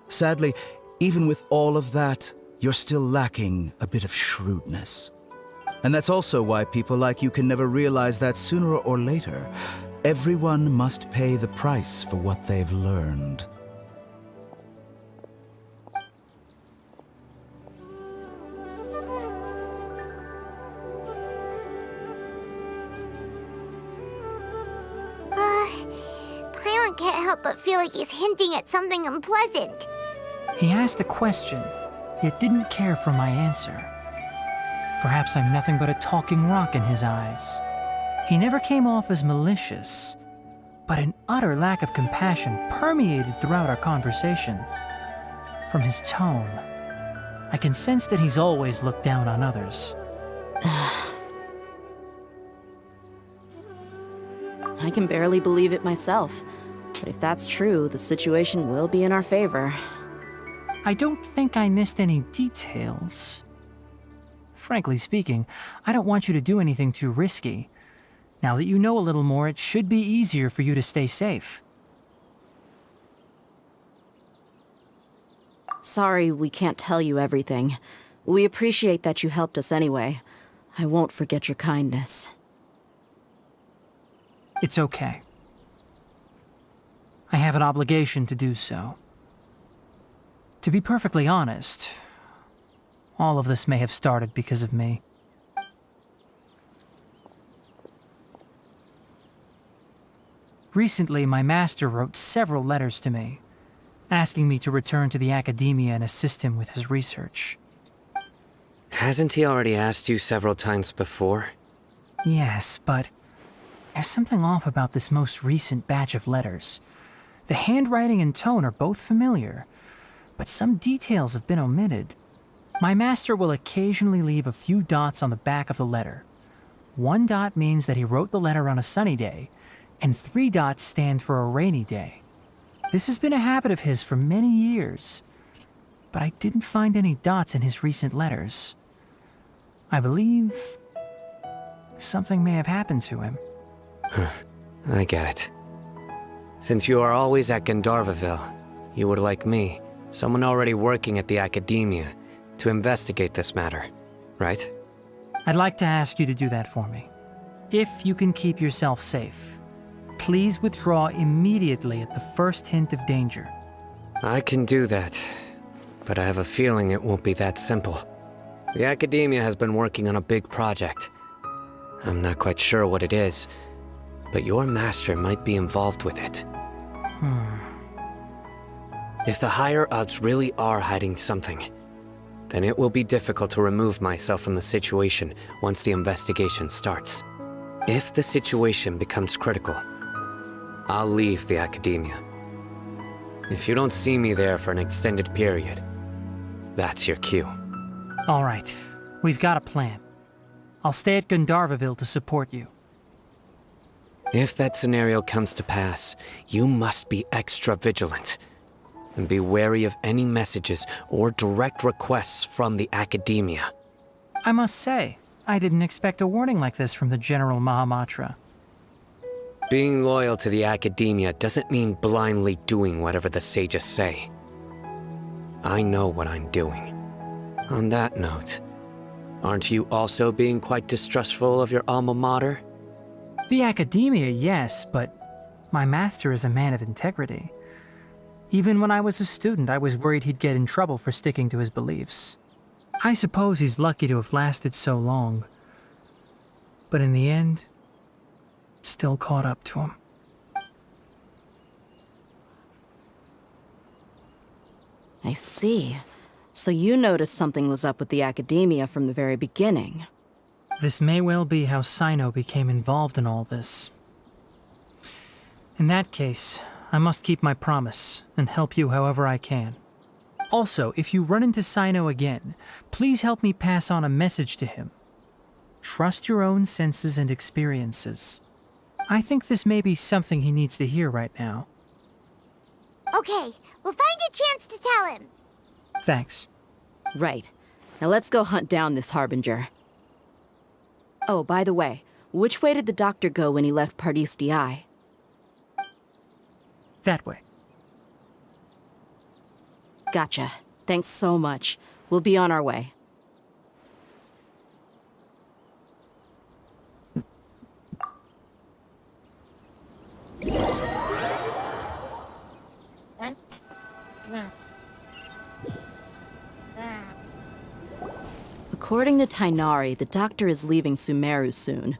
Sadly, even with all of that, you're still lacking a bit of shrewdness. And that's also why people like you can never realize that sooner or later, everyone must pay the price for what they've learned. Paimon can't help but feel like he's hinting at something unpleasant. He asked a question, yet didn't care for my answer. Perhaps I'm nothing but a talking rock in his eyes. He never came off as malicious, but an utter lack of compassion permeated throughout our conversation. From his tone, I can sense that he's always looked down on others. I can barely believe it myself. But if that's true, the situation will be in our favor. I don't think I missed any details. Frankly speaking, I don't want you to do anything too risky. Now that you know a little more, it should be easier for you to stay safe. Sorry we can't tell you everything. We appreciate that you helped us anyway. I won't forget your kindness. It's okay. I have an obligation to do so. To be perfectly honest, all of this may have started because of me. Recently, my master wrote several letters to me, asking me to return to the Academia and assist him with his research. Hasn't he already asked you several times before? Yes, but there's something off about this most recent batch of letters. The handwriting and tone are both familiar, but some details have been omitted. My master will occasionally leave a few dots on the back of the letter. 1 dot means that he wrote the letter on a sunny day, and 3 dots stand for a rainy day. This has been a habit of his for many years, but I didn't find any dots in his recent letters. I believe something may have happened to him. I get it. Since you are always at Gandharvaville, you would like me, someone already working at the Academia, to investigate this matter, right? I'd like to ask you to do that for me. If you can keep yourself safe, please withdraw immediately at the first hint of danger. I can do that, but I have a feeling it won't be that simple. The Academia has been working on a big project. I'm not quite sure what it is, but your master might be involved with it. If the higher-ups really are hiding something, then it will be difficult to remove myself from the situation once the investigation starts. If the situation becomes critical, I'll leave the Academia. If you don't see me there for an extended period, that's your cue. All right, we've got a plan. I'll stay at Gandharvaville to support you. If that scenario comes to pass, you must be extra vigilant. And be wary of any messages or direct requests from the Academia. I must say, I didn't expect a warning like this from the General Mahamatra. Being loyal to the Academia doesn't mean blindly doing whatever the sages say. I know what I'm doing. On that note, aren't you also being quite distrustful of your alma mater? The Academia, yes, but My master is a man of integrity. Even when I was a student, I was worried he'd get in trouble for sticking to his beliefs. I suppose he's lucky to have lasted so long. But in the end, it still caught up to him. I see. So you noticed something was up with the Academia from the very beginning. This may well be how Sino became involved in all this. In that case, I must keep my promise and help you however I can. Also, if you run into Sino again, please help me pass on a message to him. Trust your own senses and experiences. I think this may be something he needs to hear right now. Okay, we'll find a chance to tell him. Thanks. Right. Now let's go hunt down this Harbinger. Oh, by the way, which way did the doctor go when he left Pardis DI? That way. Gotcha. Thanks so much. We'll be on our way. According to Tainari, the doctor is leaving Sumeru soon.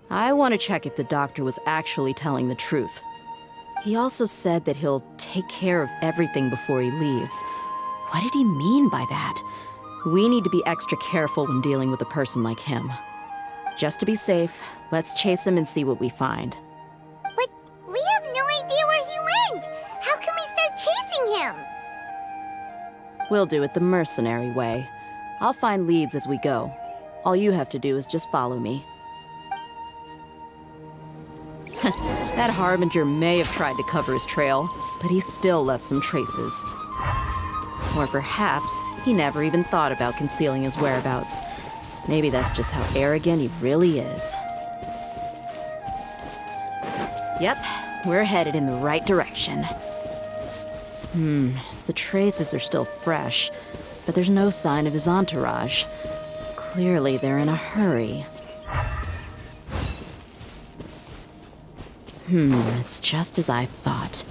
I want to check if the doctor was actually telling the truth. He also said that he'll take care of everything before he leaves. What did he mean by that? We need to be extra careful when dealing with a person like him. Just to be safe, let's chase him and see what we find. But we have no idea where he went! How can we start chasing him? We'll do it the mercenary way. I'll find leads as we go. All you have to do is just follow me. That Harbinger may have tried to cover his trail, but he still left some traces. Or perhaps he never even thought about concealing his whereabouts. Maybe that's just how arrogant he really is. Yep, we're headed in the right direction. The traces are still fresh, but there's no sign of his entourage. Clearly they're in a hurry. It's just as I thought.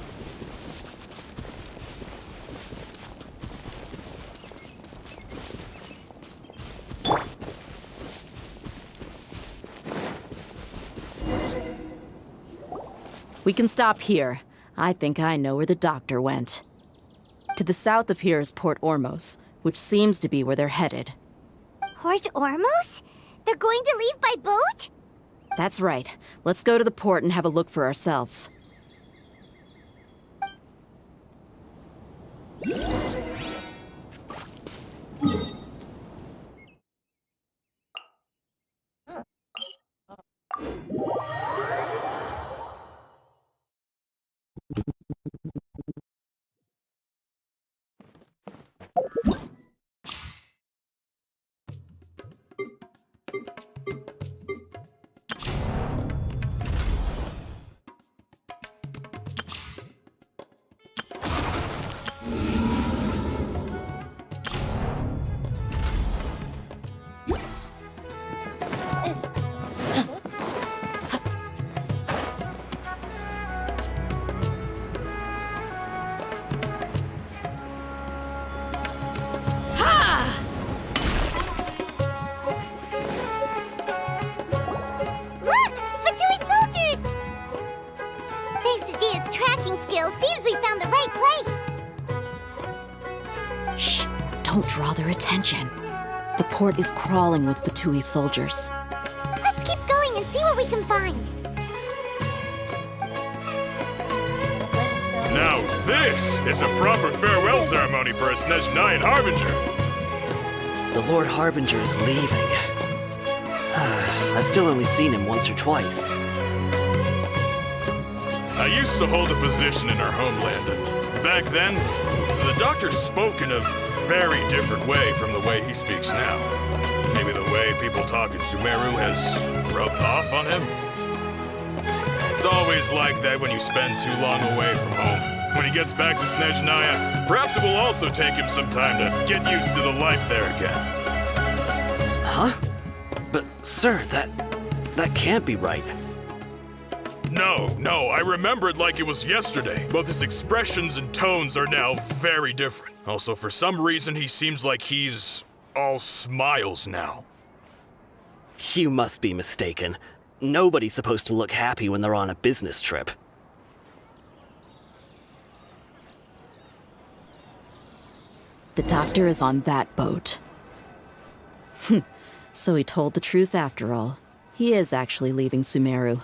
We can stop here. I think I know where the doctor went. To the south of here is Port Ormos, which seems to be where they're headed. Port Ormos? They're going to leave by boat? That's right. Let's go to the port and have a look for ourselves. Don't draw their attention. The port is crawling with Fatui soldiers. Let's keep going and see what we can find. Now this is a proper farewell ceremony for a Snezhnayan Harbinger. The Lord Harbinger is leaving. I've still only seen him once or twice. I used to hold a position in our homeland, and back then, the doctor spoke in a very different way from the way he speaks now. Maybe the way people talk in Sumeru has rubbed off on him? It's always like that when you spend too long away from home. When he gets back to Snezhnaya, perhaps it will also take him some time to get used to the life there again. Huh? But, sir, that can't be right. No, I remembered like it was yesterday. Both his expressions and tones are now very different. Also, for some reason, he seems like he's all smiles now. You must be mistaken. Nobody's supposed to look happy when they're on a business trip. The doctor is on that boat. So he told the truth after all. He is actually leaving Sumeru.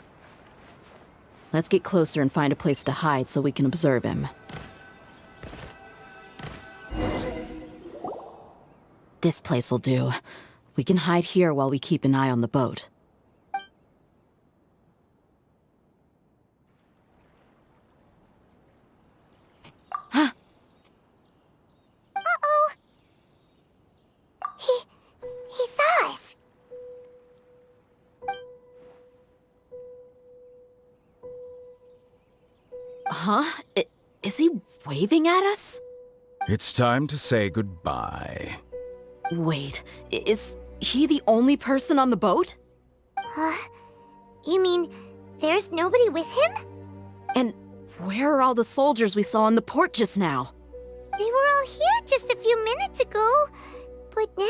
Let's get closer and find a place to hide so we can observe him. This place will do. We can hide here while we keep an eye on the boat. Uh-oh! He saw us! Huh? Is he waving at us? It's time to say goodbye. Wait, is he the only person on the boat? Huh? You mean there's nobody with him? And where are all the soldiers we saw in the port just now? They were all here just a few minutes ago, but now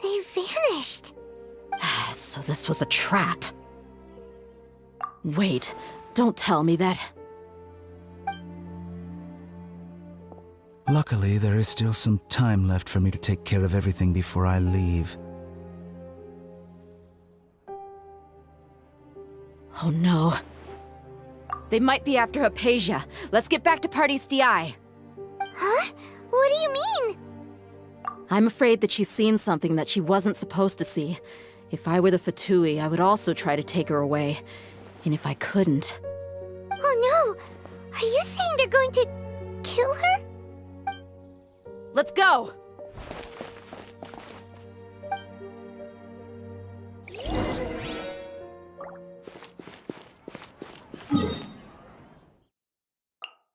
they vanished. So this was a trap. Wait, don't tell me that. Luckily, there is still some time left for me to take care of everything before I leave. Oh no. They might be after Hypatia. Let's get back to Party's DI. Huh? What do you mean? I'm afraid that she's seen something that she wasn't supposed to see. If I were the Fatui, I would also try to take her away. And if I couldn't... Oh no! Are you saying they're going to kill her? Let's go!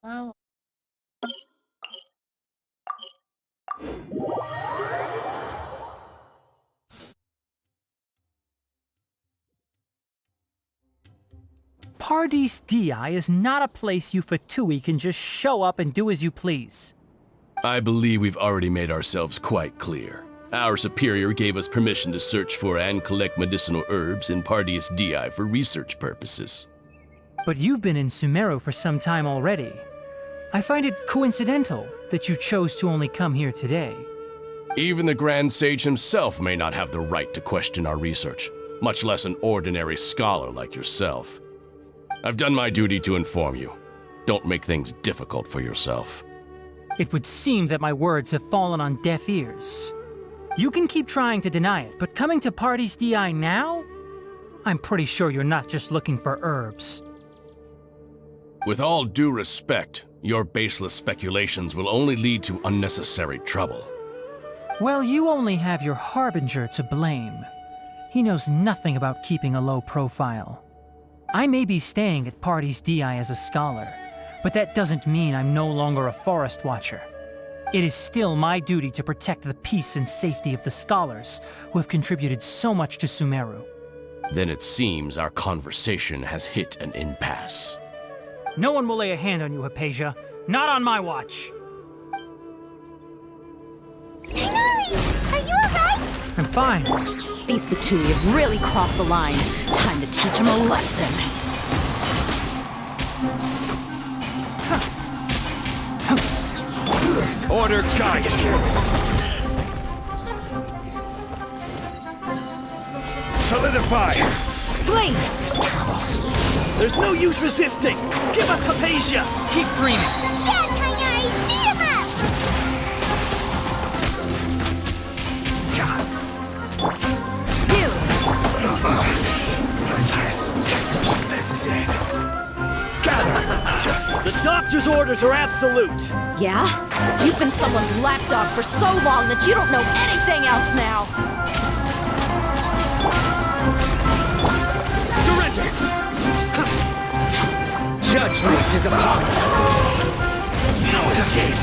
Well... Party's DI is not a place you Fatui can just show up and do as you please. I believe we've already made ourselves quite clear. Our superior gave us permission to search for and collect medicinal herbs in Pardius DI for research purposes. But you've been in Sumeru for some time already. I find it coincidental that you chose to only come here today. Even the Grand Sage himself may not have the right to question our research, much less an ordinary scholar like yourself. I've done my duty to inform you. Don't make things difficult for yourself. It would seem that my words have fallen on deaf ears. You can keep trying to deny it, but coming to Party's DI now? I'm pretty sure you're not just looking for herbs. With all due respect, your baseless speculations will only lead to unnecessary trouble. Well, you only have your Harbinger to blame. He knows nothing about keeping a low profile. I may be staying at Party's DI as a scholar, but that doesn't mean I'm no longer a forest watcher. It is still my duty to protect the peace and safety of the scholars who have contributed so much to Sumeru. Then it seems our conversation has hit an impasse. No one will lay a hand on you, Hypatia. Not on my watch. Tighnari! Are you alright? I'm fine. These Fatui have really crossed the line. Time to teach them a lesson. Order guide you. Solidify. Flames! This is trouble. There's no use resisting. Give us Hypatia. Keep dreaming. Yeah, Tighnari! Beat him up! Healed! This is it. The doctor's orders are absolute. Yeah? You've been someone's lapdog for so long that you don't know anything else now. Surrender. Judgment is upon you. No escape.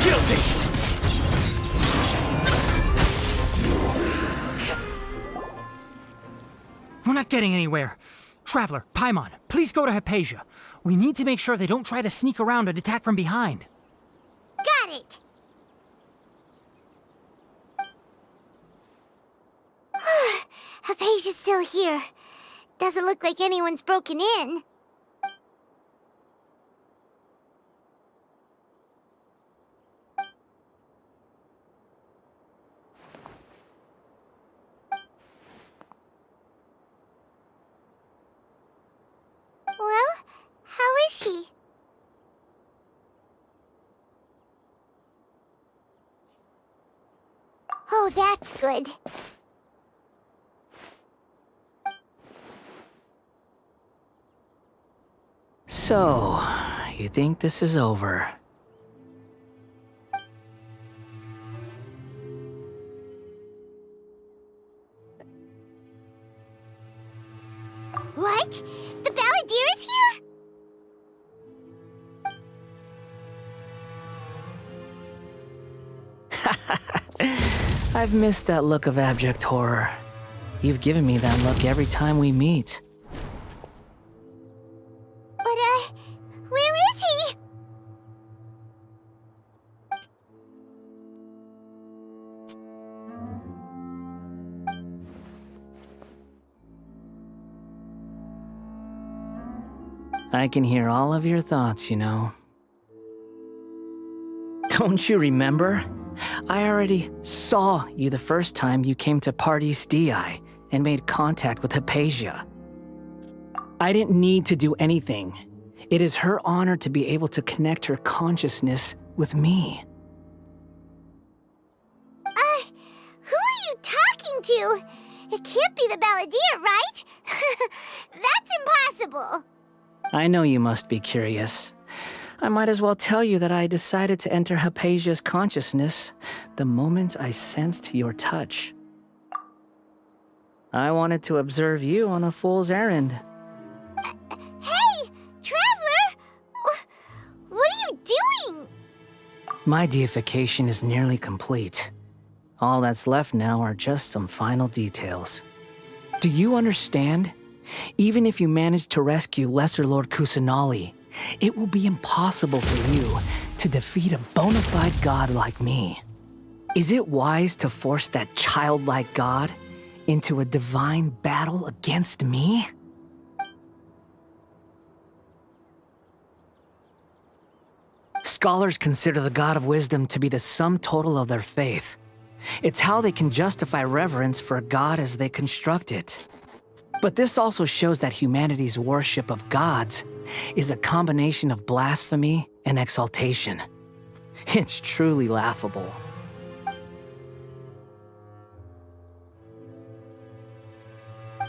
Guilty. We're not getting anywhere. Traveler, Paimon, please go to Hypatia. We need to make sure they don't try to sneak around and attack from behind. Got it! Hypatia's still here. Doesn't look like anyone's broken in. Well, how is she? Oh, that's good. So, you think this is over? What? The Balladeer is here? I've missed that look of abject horror. You've given me that look every time we meet. But, where is he? I can hear all of your thoughts, you know. Don't you remember? I already saw you the first time you came to Parties DI and made contact with Hypatia. I didn't need to do anything. It is her honor to be able to connect her consciousness with me. Who are you talking to? It can't be the Balladeer, right? That's impossible. I know you must be curious. I might as well tell you that I decided to enter Hypatia's consciousness the moment I sensed your touch. I wanted to observe you on a fool's errand. Hey, Traveler! What are you doing? My deification is nearly complete. All that's left now are just some final details. Do you understand? Even if you manage to rescue Lesser Lord Kusanali, it will be impossible for you to defeat a bona fide god like me. Is it wise to force that childlike god into a divine battle against me? Scholars consider the god of wisdom to be the sum total of their faith. It's how they can justify reverence for a god as they construct it. But this also shows that humanity's worship of gods is a combination of blasphemy and exaltation. It's truly laughable.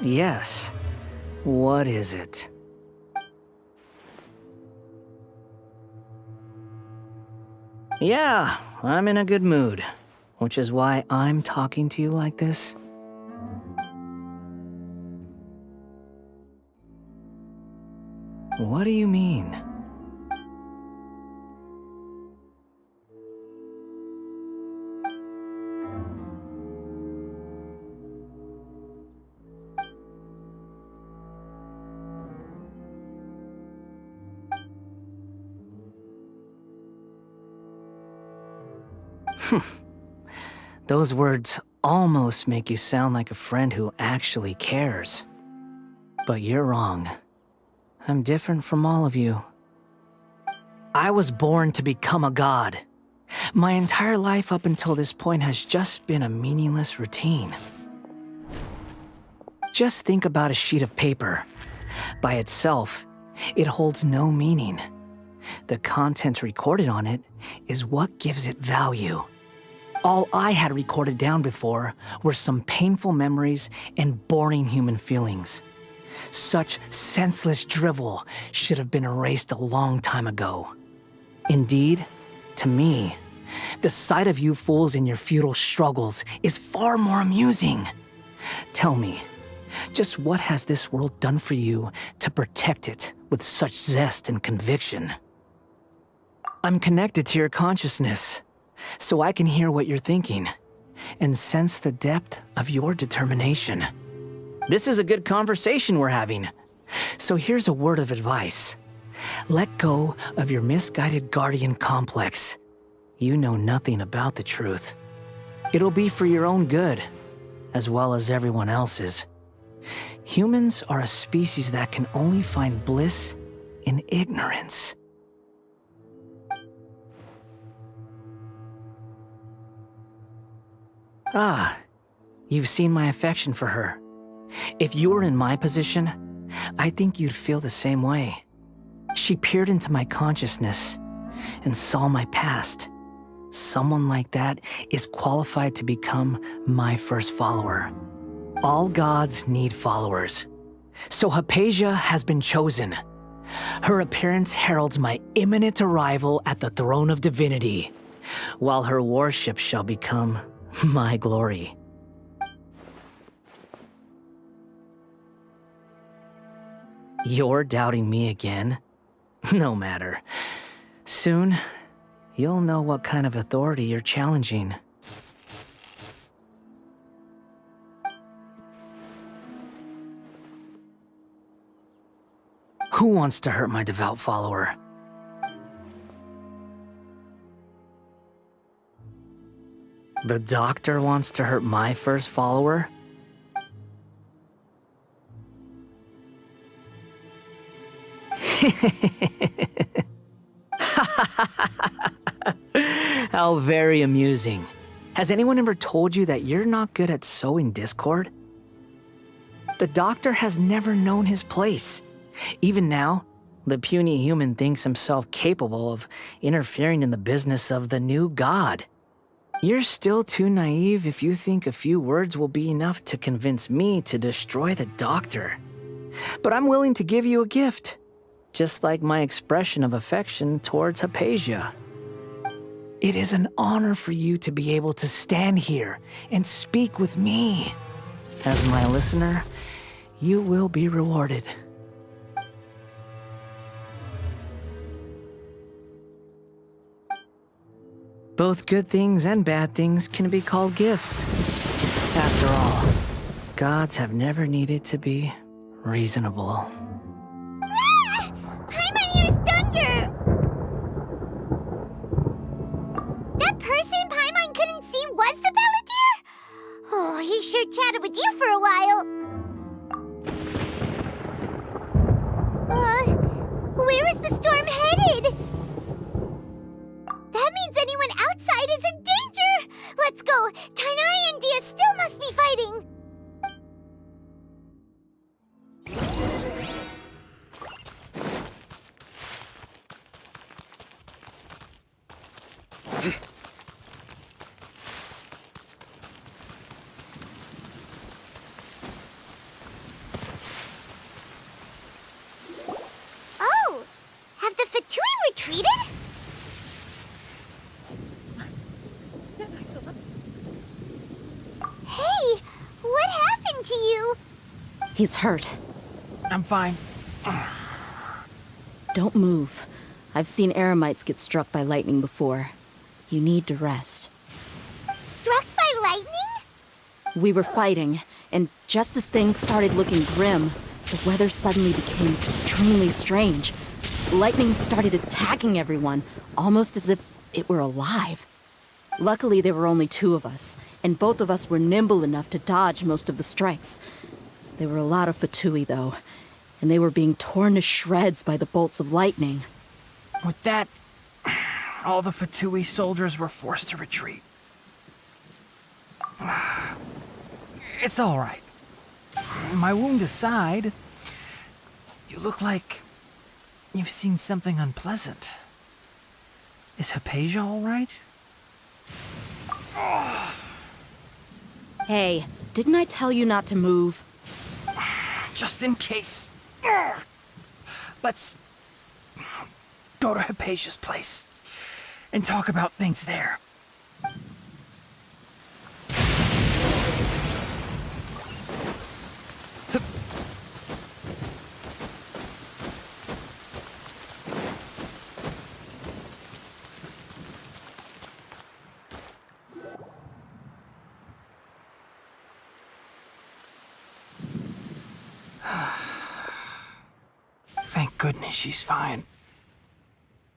Yes. What is it? Yeah, I'm in a good mood, which is why I'm talking to you like this. What do you mean? Those words almost make you sound like a friend who actually cares. But you're wrong. I'm different from all of you. I was born to become a god. My entire life up until this point has just been a meaningless routine. Just think about a sheet of paper. By itself, it holds no meaning. The content recorded on it is what gives it value. All I had recorded down before were some painful memories and boring human feelings. Such senseless drivel should have been erased a long time ago. Indeed, to me, the sight of you fools in your futile struggles is far more amusing. Tell me, just what has this world done for you to protect it with such zest and conviction? I'm connected to your consciousness, so I can hear what you're thinking and sense the depth of your determination. This is a good conversation we're having. So here's a word of advice. Let go of your misguided guardian complex. You know nothing about the truth. It'll be for your own good, as well as everyone else's. Humans are a species that can only find bliss in ignorance. Ah, you've seen my affection for her. If you were in my position, I think you'd feel the same way. She peered into my consciousness and saw my past. Someone like that is qualified to become my first follower. All gods need followers. So Hypatia has been chosen. Her appearance heralds my imminent arrival at the throne of divinity, while her worship shall become my glory. You're doubting me again? No matter. Soon, you'll know what kind of authority you're challenging. Who wants to hurt my devout follower? The doctor wants to hurt my first follower? How very amusing. Has anyone ever told you that you're not good at sowing discord? The doctor has never known his place. Even now, the puny human thinks himself capable of interfering in the business of the new god. You're still too naive if you think a few words will be enough to convince me to destroy the doctor. But I'm willing to give you a gift, just like my expression of affection towards Hypatia. It is an honor for you to be able to stand here and speak with me. As my listener, you will be rewarded. Both good things and bad things can be called gifts. After all, gods have never needed to be reasonable. Ah! Paimon hears thunder! That person Paimon couldn't see was the Palantir? Oh, he sure chatted with you for a while. Where is the storm headed? That means anyone outside is in danger! Let's go! Tighnari and Dia still must be fighting! Oh! Have the Fatui retreated? Hey, what happened to you? He's hurt. I'm fine. Don't move. I've seen eremites get struck by lightning before. You need to rest. Struck by lightning? We were fighting, and just as things started looking grim, the weather suddenly became extremely strange. Lightning started attacking everyone, almost as if it were alive. Luckily, there were only two of us, and both of us were nimble enough to dodge most of the strikes. There were a lot of Fatui, though, and they were being torn to shreds by the bolts of lightning. With that, all the Fatui soldiers were forced to retreat. It's all right. My wound aside, you look like you've seen something unpleasant. Is Hypatia all right? Hey, didn't I tell you not to move? Just in case. Let's go to Hypatia's place and talk about things there. goodness, she's fine.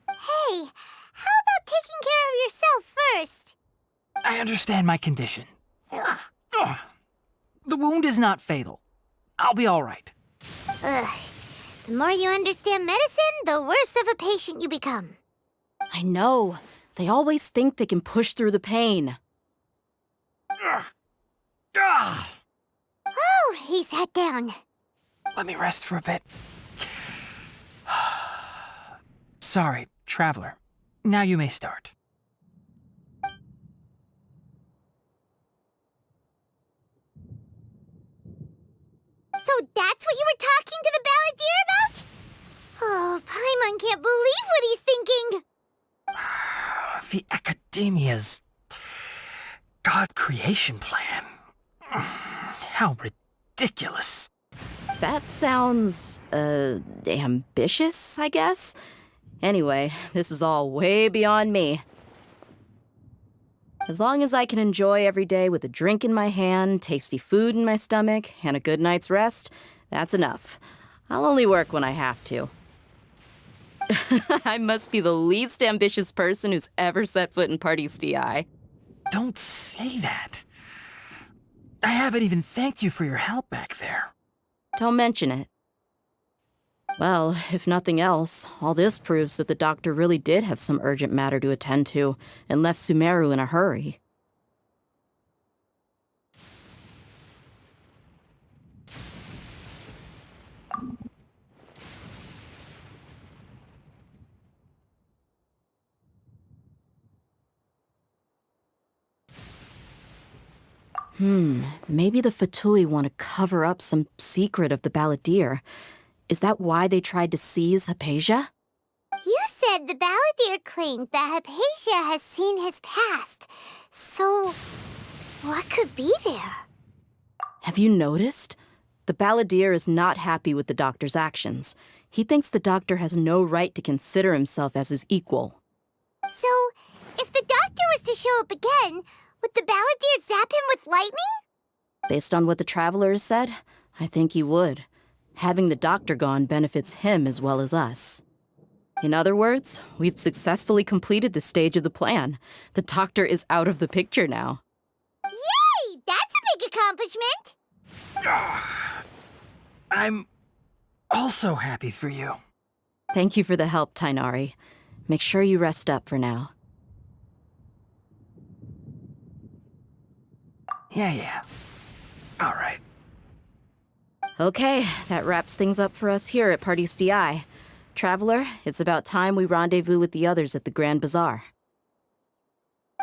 Hey, how about taking care of yourself first? I understand my condition. The wound is not fatal. I'll be all right. Ugh. The more you understand medicine, the worse of a patient you become. I know. They always think they can push through the pain. Oh, he sat down. Let me rest for a bit. Sorry, traveler. Now you may start. So that's what you were talking to the balladeer about? Oh, Paimon can't believe what he's thinking. The Academia's God creation plan. How ridiculous. That sounds, ambitious, I guess? Anyway, this is all way beyond me. As long as I can enjoy every day with a drink in my hand, tasty food in my stomach, and a good night's rest, that's enough. I'll only work when I have to. I must be the least ambitious person who's ever set foot in Party SDI. Don't say that. I haven't even thanked you for your help back there. Don't mention it. Well, if nothing else, all this proves that the doctor really did have some urgent matter to attend to and left Sumeru in a hurry. Maybe the Fatui want to cover up some secret of the balladeer. Is that why they tried to seize Hypatia? You said the balladeer claimed that Hypatia has seen his past. So, what could be there? Have you noticed? The balladeer is not happy with the doctor's actions. He thinks the doctor has no right to consider himself as his equal. So, if the doctor was to show up again, would the balladeer zap him with lightning? Based on what the traveler has said, I think he would. Having the doctor gone benefits him as well as us. In other words, we've successfully completed this stage of the plan. The doctor is out of the picture now. Yay! That's a big accomplishment! I'm also happy for you. Thank you for the help, Tainari. Make sure you rest up for now. Yeah. All right. Okay, that wraps things up for us here at Party's DI. Traveler, it's about time we rendezvous with the others at the Grand Bazaar.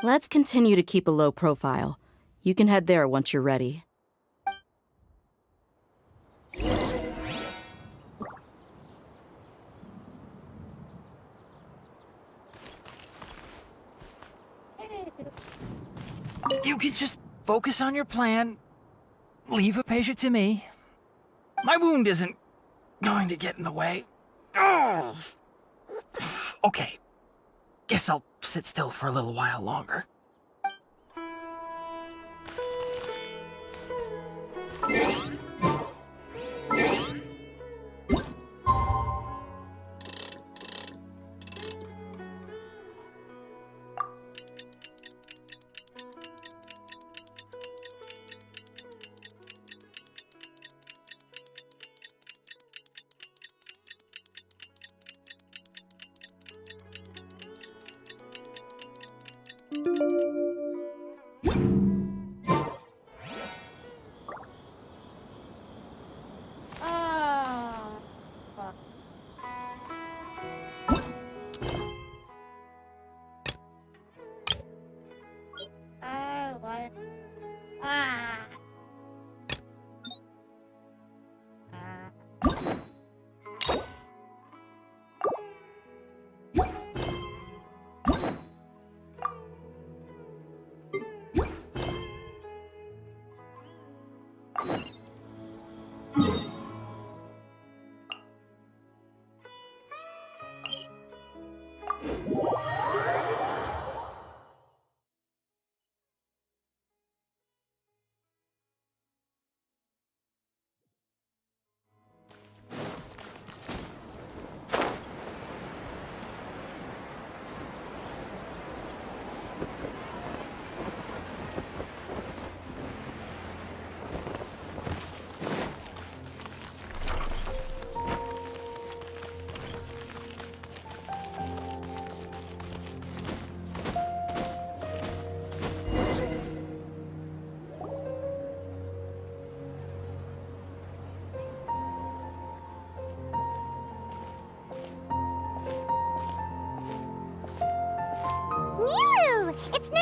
Let's continue to keep a low profile. You can head there once you're ready. You can just focus on your plan. Leave Hypatia to me. My wound isn't going to get in the way. Oh. Okay. Guess I'll sit still for a little while longer.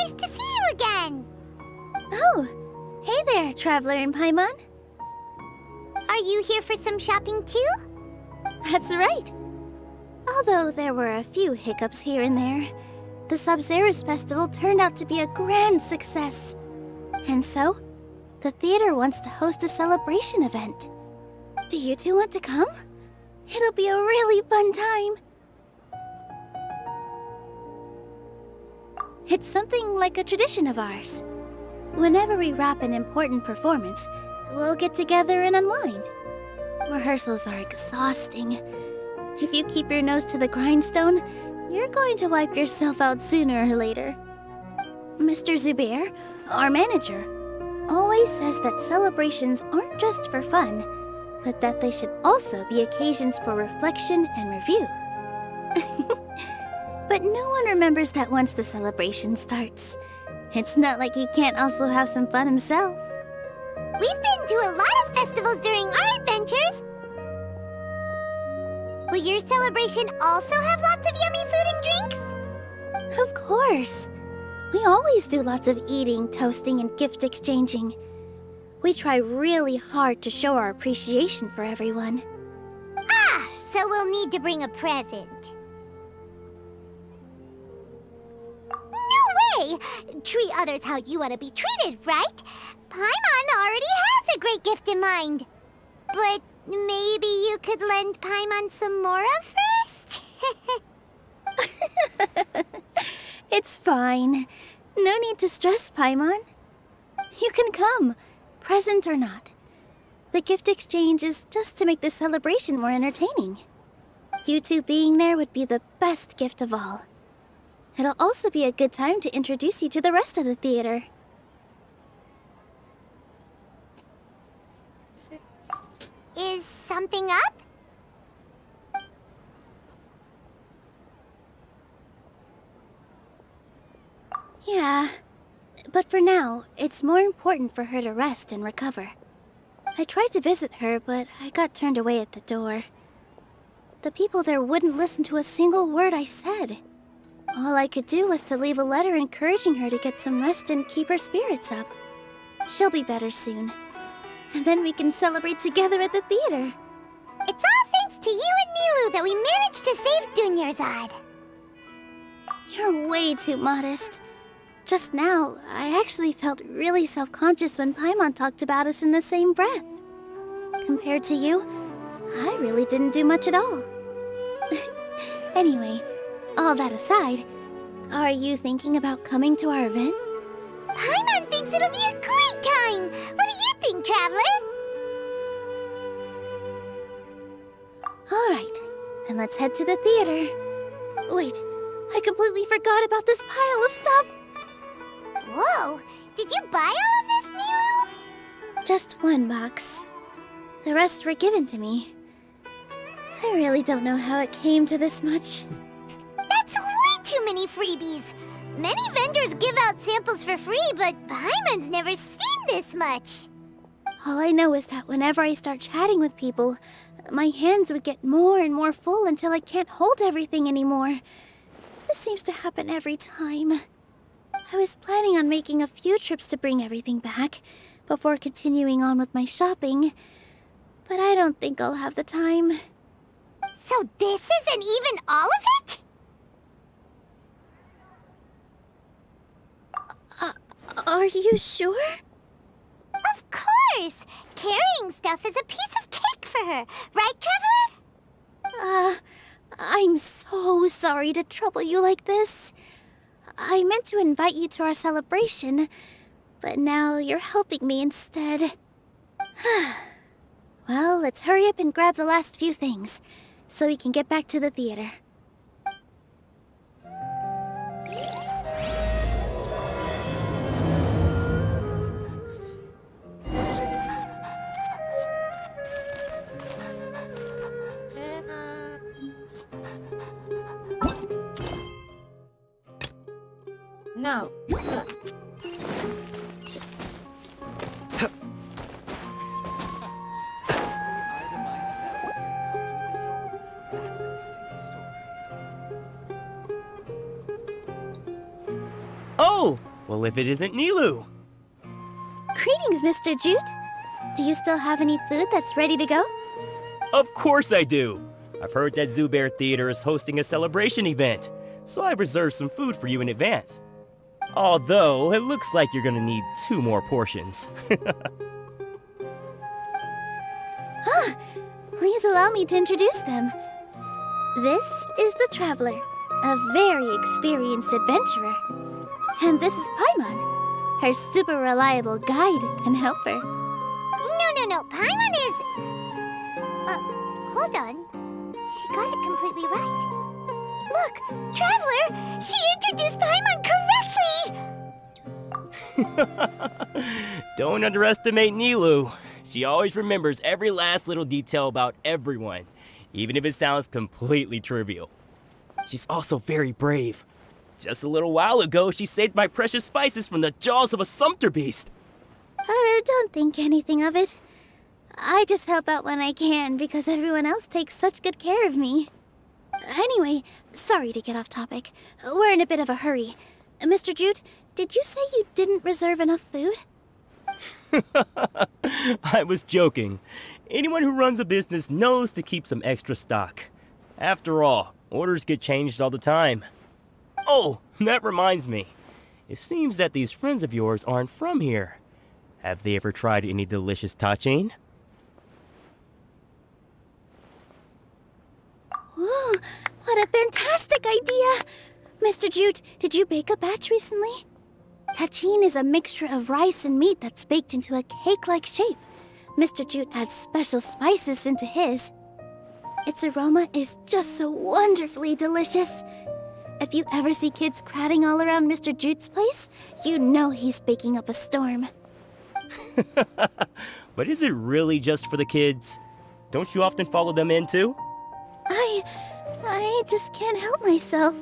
nice to see you again! Oh, hey there, Traveler in Paimon. Are you here for some shopping too? That's right. Although there were a few hiccups here and there, the Sub-Zerus Festival turned out to be a grand success. And so, the theater wants to host a celebration event. Do you two want to come? It'll be a really fun time. It's something like a tradition of ours. Whenever we wrap an important performance, we'll get together and unwind. Rehearsals are exhausting. If you keep your nose to the grindstone, you're going to wipe yourself out sooner or later. Mr. Zubair, our manager, always says that celebrations aren't just for fun, but that they should also be occasions for reflection and review. But no one remembers that once the celebration starts. It's not like he can't also have some fun himself. We've been to a lot of festivals during our adventures. Will your celebration also have lots of yummy food and drinks? Of course. We always do lots of eating, toasting, and gift exchanging. We try really hard to show our appreciation for everyone. Ah, so we'll need to bring a present. No way! Treat others how you want to be treated, right? Paimon already has a great gift in mind. But maybe you could lend Paimon some more of first? It's fine. No need to stress, Paimon. You can come, present or not. The gift exchange is just to make the celebration more entertaining. You two being there would be the best gift of all. It'll also be a good time to introduce you to the rest of the theater. Is something up? Yeah, but for now, it's more important for her to rest and recover. I tried to visit her, but I got turned away at the door. The people there wouldn't listen to a single word I said. All I could do was to leave a letter encouraging her to get some rest and keep her spirits up. She'll be better soon. And then we can celebrate together at the theater. It's all thanks to you and Nilu that we managed to save Dunyarzad. You're way too modest. Just now, I actually felt really self-conscious when Paimon talked about us in the same breath. Compared to you, I really didn't do much at all. Anyway, all that aside, are you thinking about coming to our event? Paimon thinks it'll be a great time! What do you think, Traveler? Alright, then let's head to the theater. Wait, I completely forgot about this pile of stuff! Whoa! Did you buy all of this, Nilu? Just one box. The rest were given to me. I really don't know how it came to this much. That's way too many freebies! Many vendors give out samples for free, but Paimon's never seen this much. All I know is that whenever I start chatting with people, my hands would get more and more full until I can't hold everything anymore. This seems to happen every time. I was planning on making a few trips to bring everything back before continuing on with my shopping, but I don't think I'll have the time. So this isn't even all of it? Are you sure? Of course! Carrying stuff is a piece of cake for her, right, Traveler? I'm so sorry to trouble you like this. I meant to invite you to our celebration, but now you're helping me instead. Well, let's hurry up and grab the last few things, so we can get back to the theater. No. Oh, Well, if it isn't Nilu. Greetings, Mr. Jute. Do you still have any food that's ready to go? Of course I do. I've heard that Zubair Theater is hosting a celebration event, so I reserved some food for you in advance. Although, it looks like you're gonna need 2 more portions. Please allow me to introduce them. This is the Traveler, a very experienced adventurer. And this is Paimon, her super reliable guide and helper. No. Paimon is... hold on. She got it completely right. Look, Traveler! She introduced Paimon correctly! Don't underestimate Nilu. She always remembers every last little detail about everyone, even if it sounds completely trivial. She's also very brave. Just a little while ago, she saved my precious spices from the jaws of a sumpter beast. Don't think anything of it. I just help out when I can because everyone else takes such good care of me. Anyway, sorry to get off topic. We're in a bit of a hurry. Mr. Jute, did you say you didn't reserve enough food? I was joking. Anyone who runs a business knows to keep some extra stock. After all, orders get changed all the time. Oh, that reminds me. It seems that these friends of yours aren't from here. Have they ever tried any delicious tachin? Ooh, what a fantastic idea! Mr. Jute, did you bake a batch recently? Tachin is a mixture of rice and meat that's baked into a cake-like shape. Mr. Jute adds special spices into his. Its aroma is just so wonderfully delicious. If you ever see kids crowding all around Mr. Jute's place, you know he's baking up a storm. But is it really just for the kids? Don't you often follow them in too? I just can't help myself.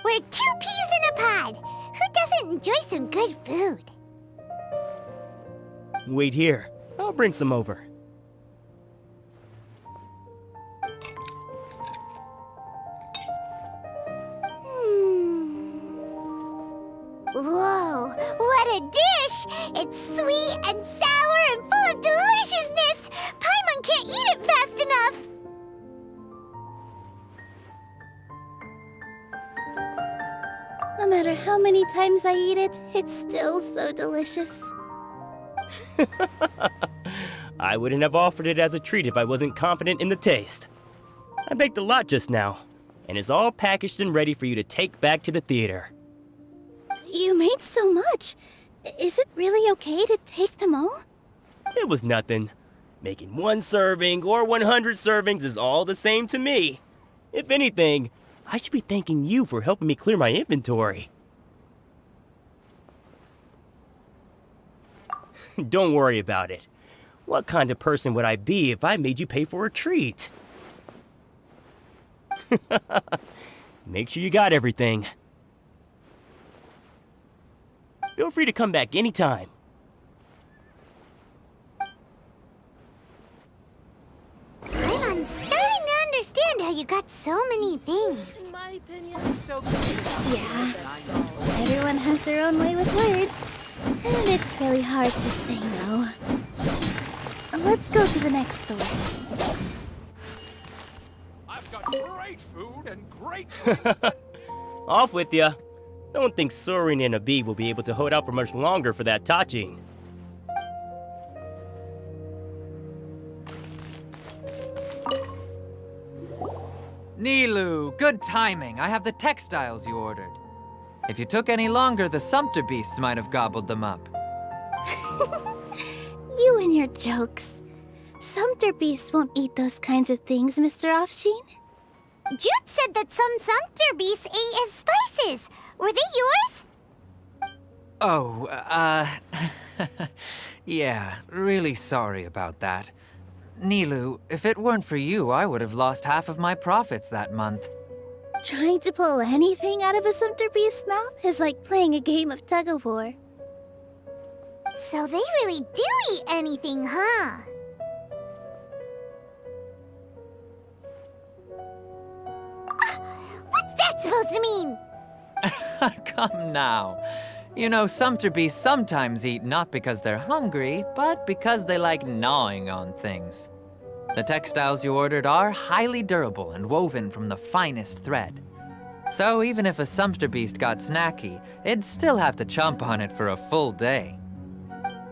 We're 2 peas in a pod! Who doesn't enjoy some good food? Wait here. I'll bring some over. Whoa, what a dish! It's sweet and sour and full of deliciousness! Paimon can't eat it fast enough! No matter how many times I eat it, it's still so delicious. I wouldn't have offered it as a treat if I wasn't confident in the taste. I baked a lot just now, and it's all packaged and ready for you to take back to the theater. You made so much. Is it really okay to take them all? It was nothing. Making 1 serving or 100 servings is all the same to me. If anything, I should be thanking you for helping me clear my inventory. Don't worry about it. What kind of person would I be if I made you pay for a treat? Make sure you got everything. Feel free to come back anytime. I'm starting to understand how you got so many things. In my opinion, it's so Yeah. Everyone has their own way with words, and it's really hard to say no. Let's go to the next store. I've got great food and great drinks. Off with ya. Don't think Sorin and Abi will be able to hold out for much longer for that tachin. Nilu, good timing. I have the textiles you ordered. If you took any longer, the sumpter beasts might have gobbled them up. You and your jokes. Sumpter beasts won't eat those kinds of things, Mr. Offsheen. Jute said that some sumpter beasts ate his spices. Were they yours? Oh, yeah, really sorry about that. Nilu, if it weren't for you, I would have lost half of my profits that month. Trying to pull anything out of a sumpter beast's mouth is like playing a game of tug-of-war. So they really do eat anything, huh? What's that supposed to mean? Come now. You know, sumpter beasts sometimes eat not because they're hungry, but because they like gnawing on things. The textiles you ordered are highly durable and woven from the finest thread. So even if a sumpter beast got snacky, it'd still have to chomp on it for a full day.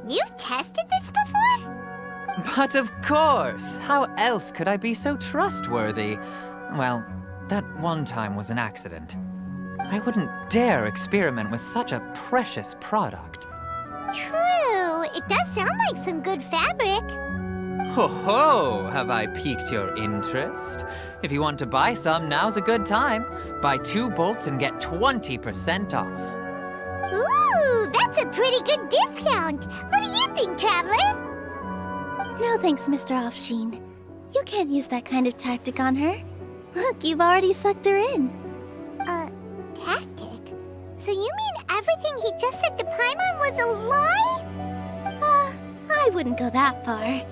You've tested this before? But of course! How else could I be so trustworthy? Well, that one time was an accident. I wouldn't dare experiment with such a precious product. True. It does sound like some good fabric. Ho ho! Have I piqued your interest? If you want to buy some, now's a good time. Buy 2 bolts and get 20% off. Ooh, that's a pretty good discount. What do you think, Traveler? No thanks, Mr. Offsheen. You can't use that kind of tactic on her. Look, you've already sucked her in. Tactic? So you mean everything he just said to Paimon was a lie? I wouldn't go that far.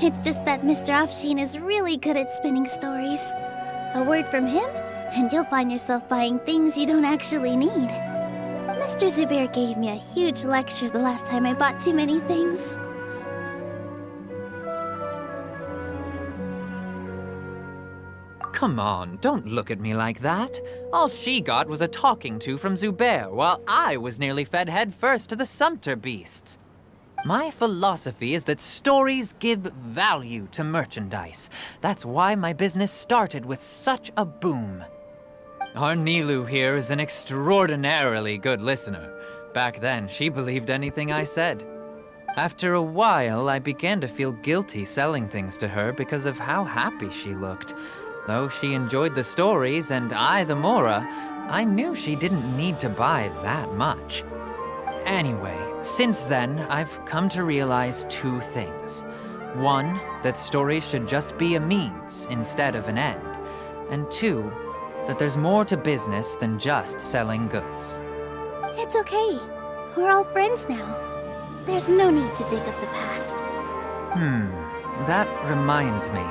It's just that Mr. Offsheen is really good at spinning stories. A word from him, and you'll find yourself buying things you don't actually need. Mr. Zubair gave me a huge lecture the last time I bought too many things. Come on, don't look at me like that. All she got was a talking to from Zubair, while I was nearly fed headfirst to the sumpter beasts. My philosophy is that stories give value to merchandise. That's why my business started with such a boom. Our Nilou here is an extraordinarily good listener. Back then, she believed anything I said. After a while, I began to feel guilty selling things to her because of how happy she looked. Though she enjoyed the stories and I the Mora, I knew she didn't need to buy that much. Anyway, since then, I've come to realize 2 things. 1, that stories should just be a means instead of an end. And 2, that there's more to business than just selling goods. It's okay. We're all friends now. There's no need to dig up the past. That reminds me.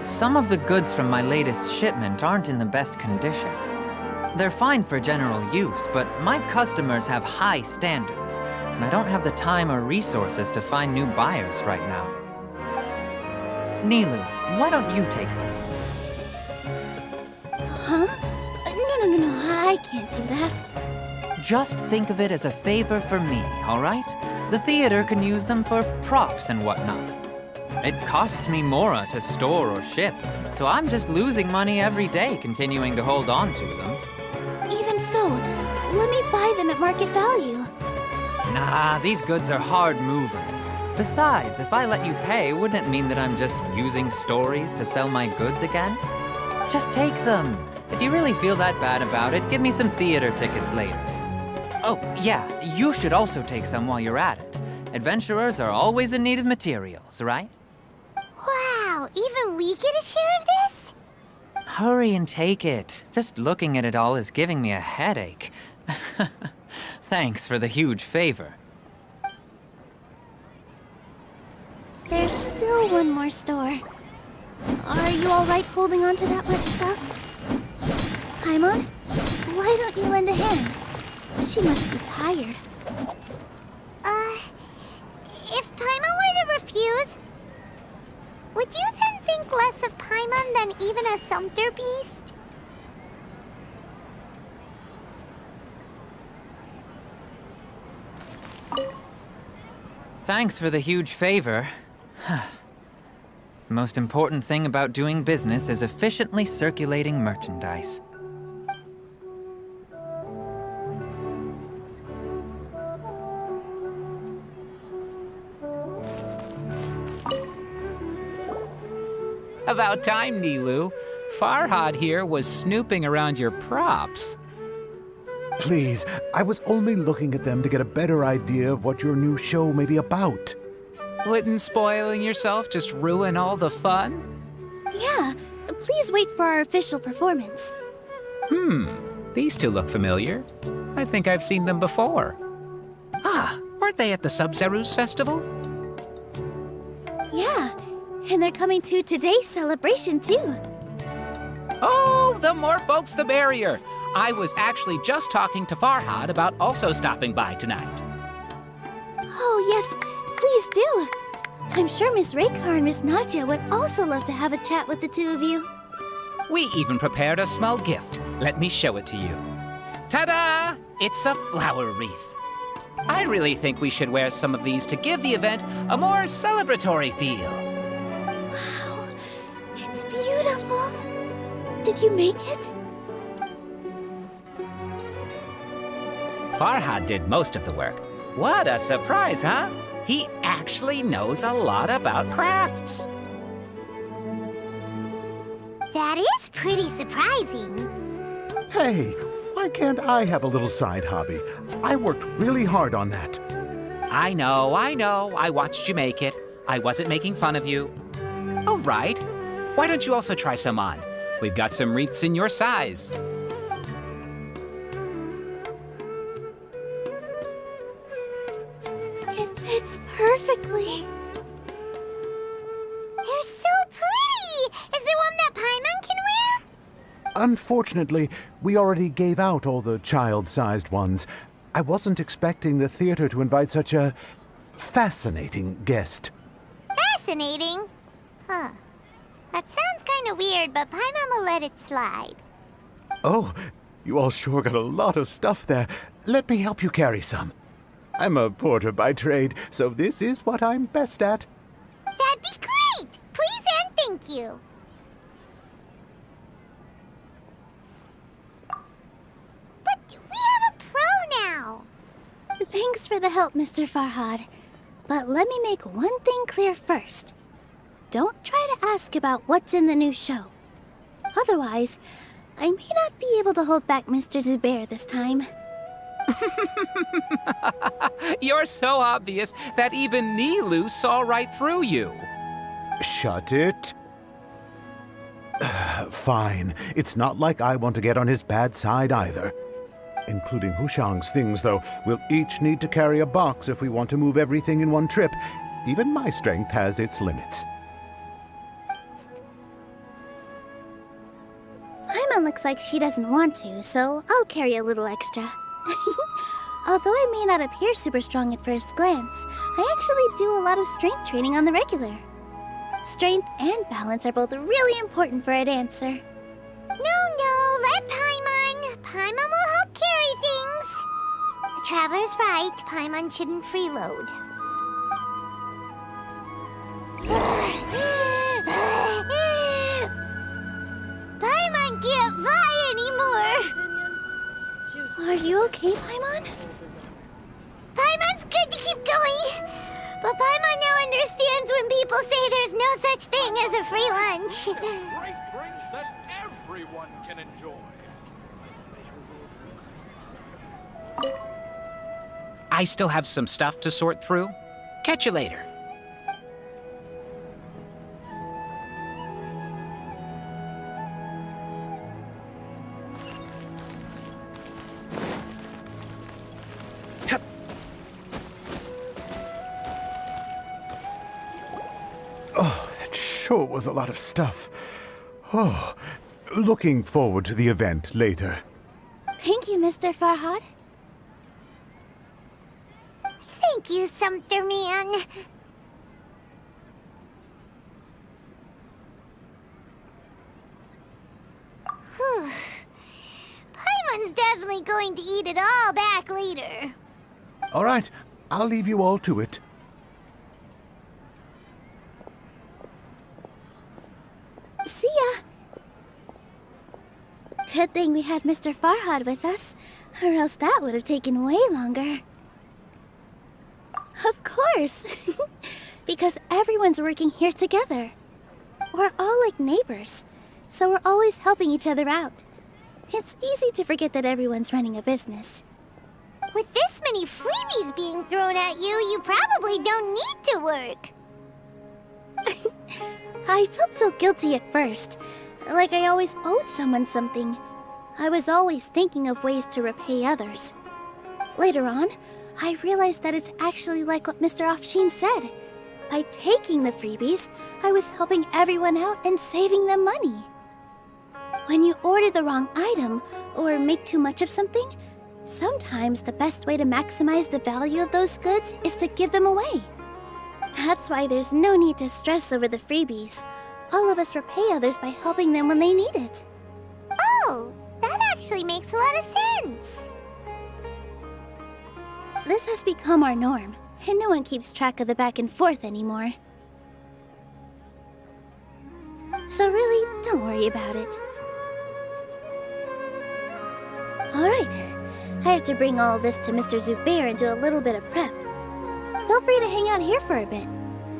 Some of the goods from my latest shipment aren't in the best condition. They're fine for general use, but my customers have high standards, and I don't have the time or resources to find new buyers right now. Nilou, why don't you take them? Huh? No, I can't do that. Just think of it as a favor for me, all right? The theater can use them for props and whatnot. It costs me Mora to store or ship, so I'm just losing money every day continuing to hold on to them. Even so, let me buy them at market value. Nah, these goods are hard movers. Besides, if I let you pay, wouldn't it mean that I'm just using stories to sell my goods again? Just take them. If you really feel that bad about it, give me some theater tickets later. Oh, yeah, you should also take some while you're at it. Adventurers are always in need of materials, right? Wow, even we get a share of this? Hurry and take it. Just looking at it all is giving me a headache. Thanks for the huge favor. There's still one more store. Are you all right holding on to that much stuff? Paimon, why don't you lend a hand? She must be tired. If Paimon were to refuse, would you then think less of Paimon than even a sumpter beast? Thanks for the huge favor. The most important thing about doing business is efficiently circulating merchandise. About time, Nilou. Farhad here was snooping around your props. Please, I was only looking at them to get a better idea of what your new show may be about. Wouldn't spoiling yourself just ruin all the fun? Yeah, please wait for our official performance. These two look familiar. I think I've seen them before. Ah, weren't they at the Sub-Zerus festival? Yeah, and they're coming to today's celebration too. Oh, the more folks, the merrier. I was actually just talking to Farhad about also stopping by tonight. Oh, yes, please do. I'm sure Miss Raykar and Miss Nadja would also love to have a chat with the two of you. We even prepared a small gift. Let me show it to you. Ta-da! It's a flower wreath. I really think we should wear some of these to give the event a more celebratory feel. Wow, it's beautiful. Did you make it? Farhad did most of the work. What a surprise, huh? He actually knows a lot about crafts. That is pretty surprising. Hey, why can't I have a little side hobby? I worked really hard on that. I know. I watched you make it. I wasn't making fun of you. Oh, right. Why don't you also try some on? We've got some wreaths in your size. It fits perfectly. They're so pretty! Is there one that Paimon can wear? Unfortunately, we already gave out all the child-sized ones. I wasn't expecting the theater to invite such a fascinating guest. Fascinating? Huh. That sounds kind of weird, but Paimon will let it slide. Oh, you all sure got a lot of stuff there. Let me help you carry some. I'm a porter by trade, so this is what I'm best at. That'd be great! Please and thank you. But we have a pro now. Thanks for the help, Mr. Farhad. But let me make one thing clear first. Don't try to ask about what's in the new show. Otherwise, I may not be able to hold back Mr. Zubair this time. You're so obvious that even Nilu saw right through you. Shut it. Fine. It's not like I want to get on his bad side either. Including Hushang's things, though. We'll each need to carry a box if we want to move everything in one trip. Even my strength has its limits. Paimon looks like she doesn't want to, so I'll carry a little extra. Although I may not appear super strong at first glance, I actually do a lot of strength training on the regular. Strength and balance are both really important for a dancer. No, let Paimon. Paimon will help carry things. The Traveler's right. Paimon shouldn't freeload. Paimon can't fly anymore. Are you okay, Paimon? Paimon's good to keep going. But Paimon now understands when people say there's no such thing as a free lunch. Great drinks that everyone can enjoy. I still have some stuff to sort through. Catch you later. Oh, that sure was a lot of stuff. Oh, looking forward to the event later. Thank you, Mr. Farhad. Thank you, Sumpter Man. Whew. Paimon's definitely going to eat it all back later. All right, I'll leave you all to it. See ya. Good thing we had Mr. Farhad with us, or else that would have taken way longer. Of course. Because everyone's working here together. We're all like neighbors, so we're always helping each other out. It's easy to forget that everyone's running a business. With this many freebies being thrown at you, you probably don't need to work. I felt so guilty at first, like I always owed someone something. I was always thinking of ways to repay others. Later on, I realized that it's actually like what Mr. Afshin said. By taking the freebies, I was helping everyone out and saving them money. When you order the wrong item or make too much of something, sometimes the best way to maximize the value of those goods is to give them away. That's why there's no need to stress over the freebies. All of us repay others by helping them when they need it. Oh, that actually makes a lot of sense. This has become our norm, and no one keeps track of the back and forth anymore. So really, don't worry about it. Alright, I have to bring all this to Mr. Zubair and do a little bit of prep. Feel free to hang out here for a bit.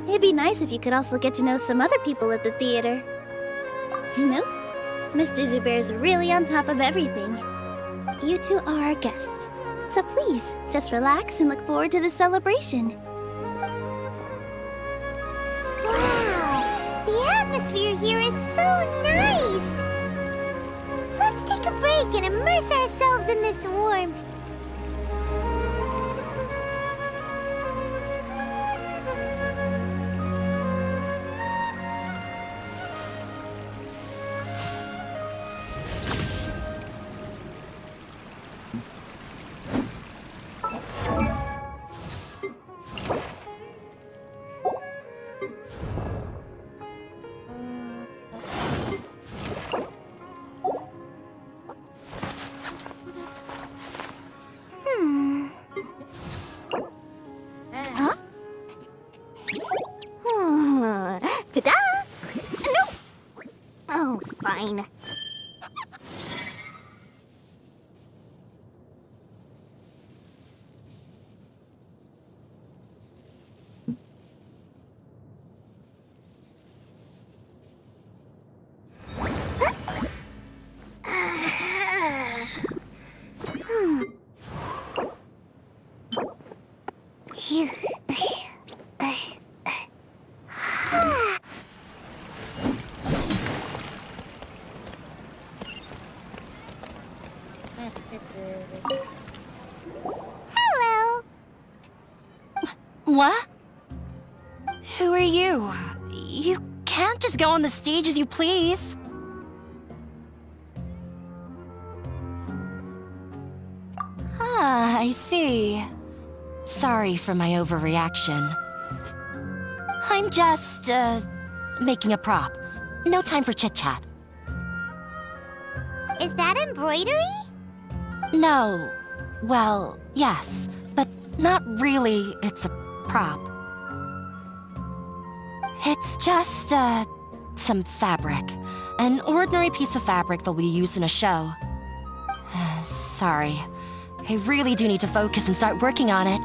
It'd be nice if you could also get to know some other people at the theater. Nope. Mr. Zubair's really on top of everything. You two are our guests, so please, just relax and look forward to the celebration. Wow, the atmosphere here is so nice! Let's take a break and immerse ourselves in this warmth. Ta-da! No! Oh, fine. Hello! What? Who are you? You can't just go on the stage as you please. Ah, I see. Sorry for my overreaction. I'm just, making a prop. No time for chit-chat. Is that embroidery? No. Well, yes, but not really. It's a prop. It's just, some fabric. An ordinary piece of fabric that we use in a show. Sorry. I really do need to focus and start working on it.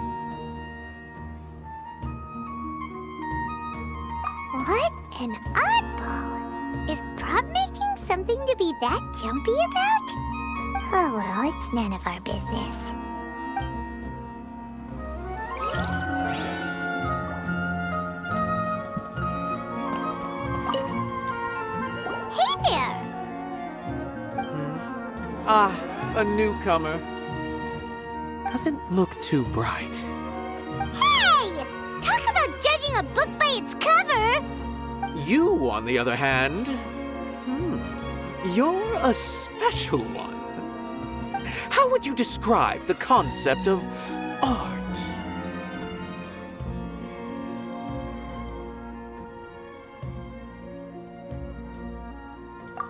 What an oddball! Is prop making something to be that jumpy about? Oh well, it's none of our business. Hey there! Ah, a newcomer. Doesn't look too bright. Hey! Talk about judging a book by its cover! You, on the other hand, you're a special one. How would you describe the concept of art?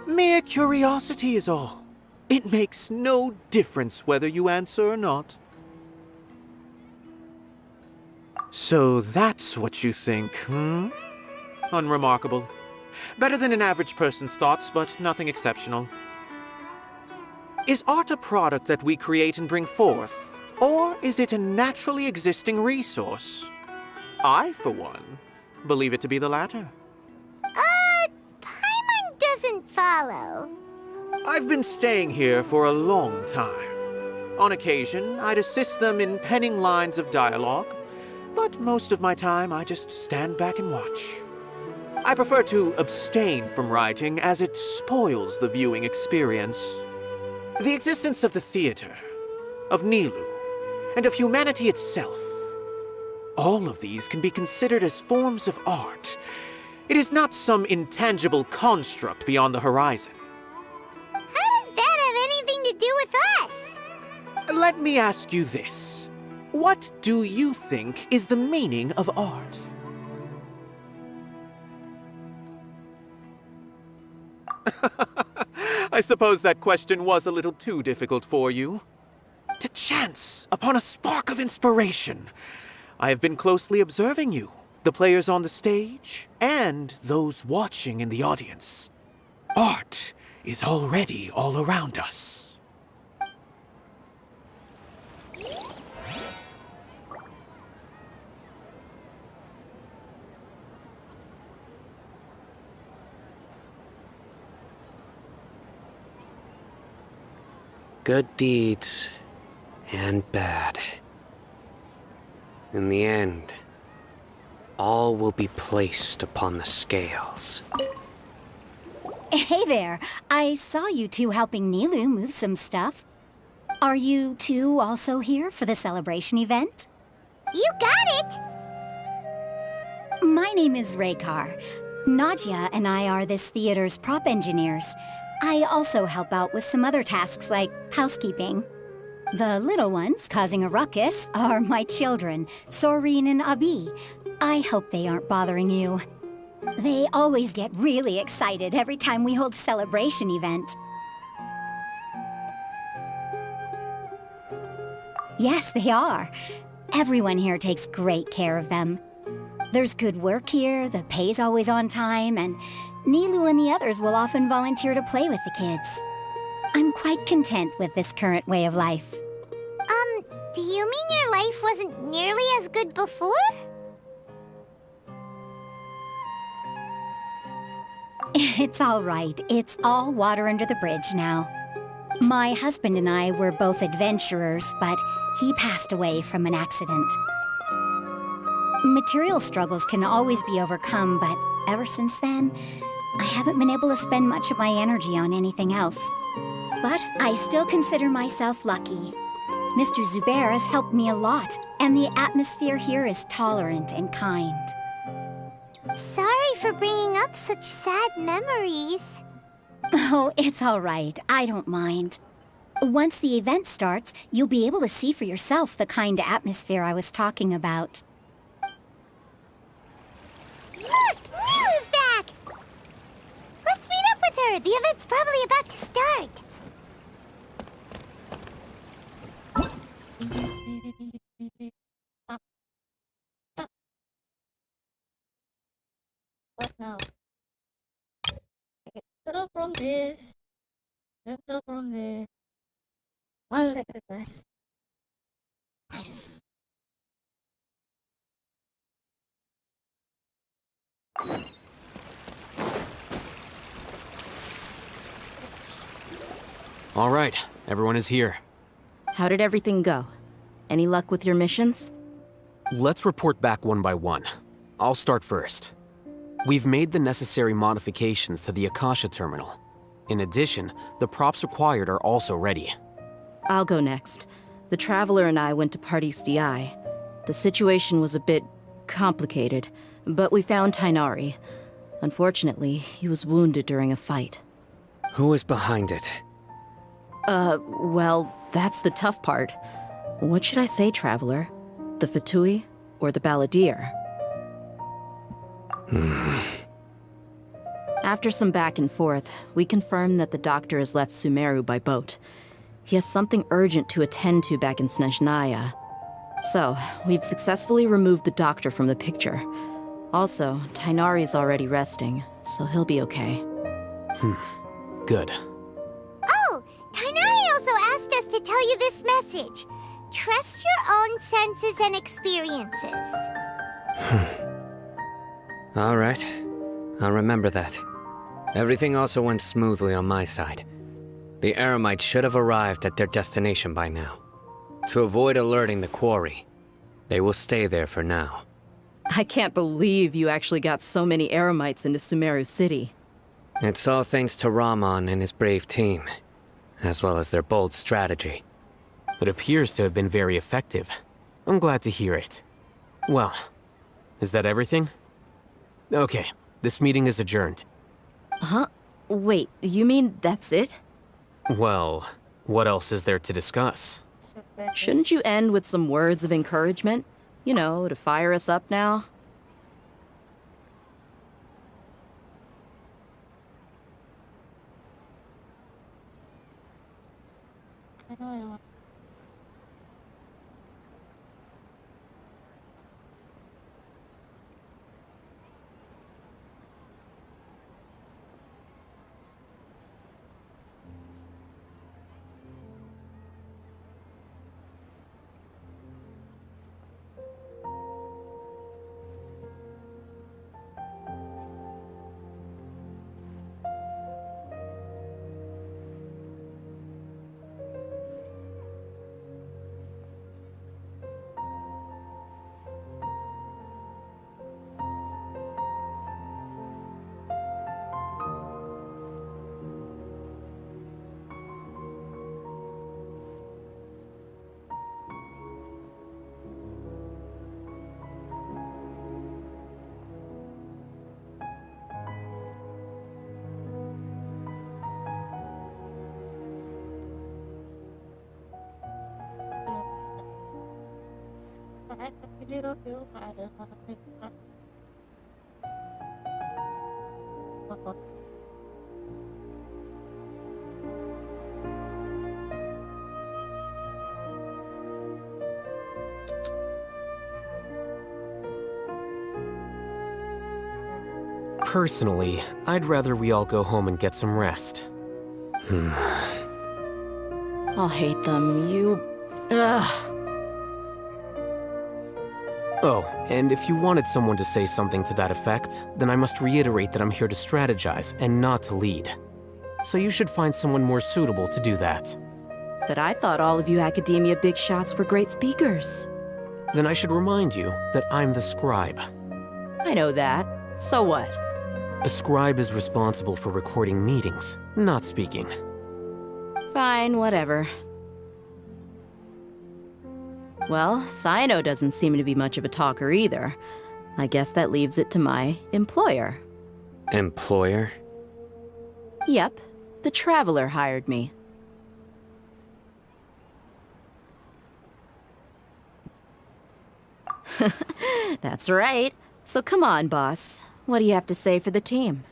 Mere curiosity is all. It makes no difference whether you answer or not. So that's what you think, Unremarkable. Better than an average person's thoughts, but nothing exceptional. Is art a product that we create and bring forth? Or is it a naturally existing resource? I, for one, believe it to be the latter. Paimon doesn't follow. I've been staying here for a long time. On occasion, I'd assist them in penning lines of dialogue, but most of my time I just stand back and watch. I prefer to abstain from writing as it spoils the viewing experience. The existence of the theater, of Nilu, and of humanity itself. All of these can be considered as forms of art. It is not some intangible construct beyond the horizon. Let me ask you this. What do you think is the meaning of art? I suppose that question was a little too difficult for you. To chance upon a spark of inspiration. I have been closely observing you, the players on the stage, and those watching in the audience. Art is already all around us. Good deeds and bad. In the end, all will be placed upon the scales. Hey there. I saw you two helping Nilu move some stuff. Are you two also here for the celebration event? You got it! My name is Raykar. Nadia and I are this theater's prop engineers. I also help out with some other tasks like housekeeping. The little ones causing a ruckus are my children, Soreen and Abi. I hope they aren't bothering you. They always get really excited every time we hold a celebration event. Yes, they are. Everyone here takes great care of them. There's good work here, the pay's always on time, and Nilu and the others will often volunteer to play with the kids. I'm quite content with this current way of life. Do you mean your life wasn't nearly as good before? It's all right. It's all water under the bridge now. My husband and I were both adventurers, but he passed away from an accident. Material struggles can always be overcome, but ever since then, I haven't been able to spend much of my energy on anything else. But I still consider myself lucky. Mr. Zubair has helped me a lot, and the atmosphere here is tolerant and kind. Sorry for bringing up such sad memories. Oh, it's all right. I don't mind. Once the event starts, you'll be able to see for yourself the kind of atmosphere I was talking about. Look! Nilu's back! Let's meet up with her. The event's probably about to start. What now? Get up from this. Get up from there. One little less. Nice. All right, everyone is here. How did everything go? Any luck with your missions? Let's report back one by one. I'll start first. We've made the necessary modifications to the Akasha terminal. In addition, the props required are also ready. I'll go next. The Traveler and I went to Party's DI. The situation was a bit complicated, but we found Tainari. Unfortunately, he was wounded during a fight. Who is behind it? Well, that's the tough part. What should I say, Traveler? The Fatui or the Balladeer? After some back and forth, we confirmed that the doctor has left Sumeru by boat. He has something urgent to attend to back in Snezhnaya. So, we've successfully removed the doctor from the picture. Also, Tainari's already resting, so he'll be okay. Good. Oh, Tainari also asked us to tell you this message. Trust your own senses and experiences. All right. I'll remember that. Everything also went smoothly on my side. The Eremites should have arrived at their destination by now. To avoid alerting the quarry, they will stay there for now. I can't believe you actually got so many Eremites into Sumeru City. It's all thanks to Rahman and his brave team, as well as their bold strategy. It appears to have been very effective. I'm glad to hear it. Well, is that everything? Okay, this meeting is adjourned. Huh? Wait, you mean that's it? Well, what else is there to discuss? Shouldn't you end with some words of encouragement? You know, to fire us up now? Personally, I'd rather we all go home and get some rest. I'll hate them. Ugh. Oh, and if you wanted someone to say something to that effect, then I must reiterate that I'm here to strategize and not to lead. So you should find someone more suitable to do that. But I thought all of you academia big shots were great speakers. Then I should remind you that I'm the scribe. I know that. So what? A scribe is responsible for recording meetings, not speaking. Fine, whatever. Well, Sino doesn't seem to be much of a talker either. I guess that leaves it to my employer. Employer? Yep, the Traveler hired me. That's right. So come on, boss. What do you have to say for the team?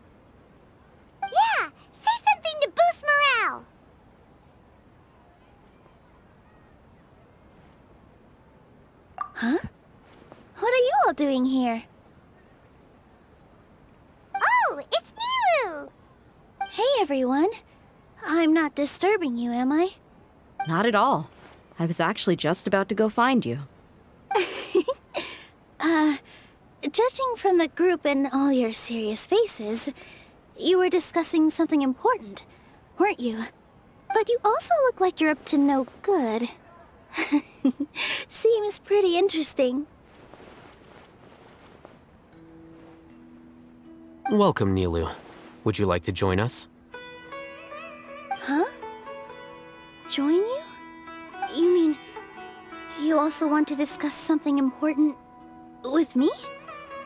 Yeah! Say something to boost morale! Huh? What are you all doing here? Oh, it's Nilu! Hey, everyone. I'm not disturbing you, am I? Not at all. I was actually just about to go find you. Judging from the group and all your serious faces, you were discussing something important, weren't you? But you also look like you're up to no good. Seems pretty interesting. Welcome, Nilu. Would you like to join us? Huh? Join you? You mean you also want to discuss something important with me?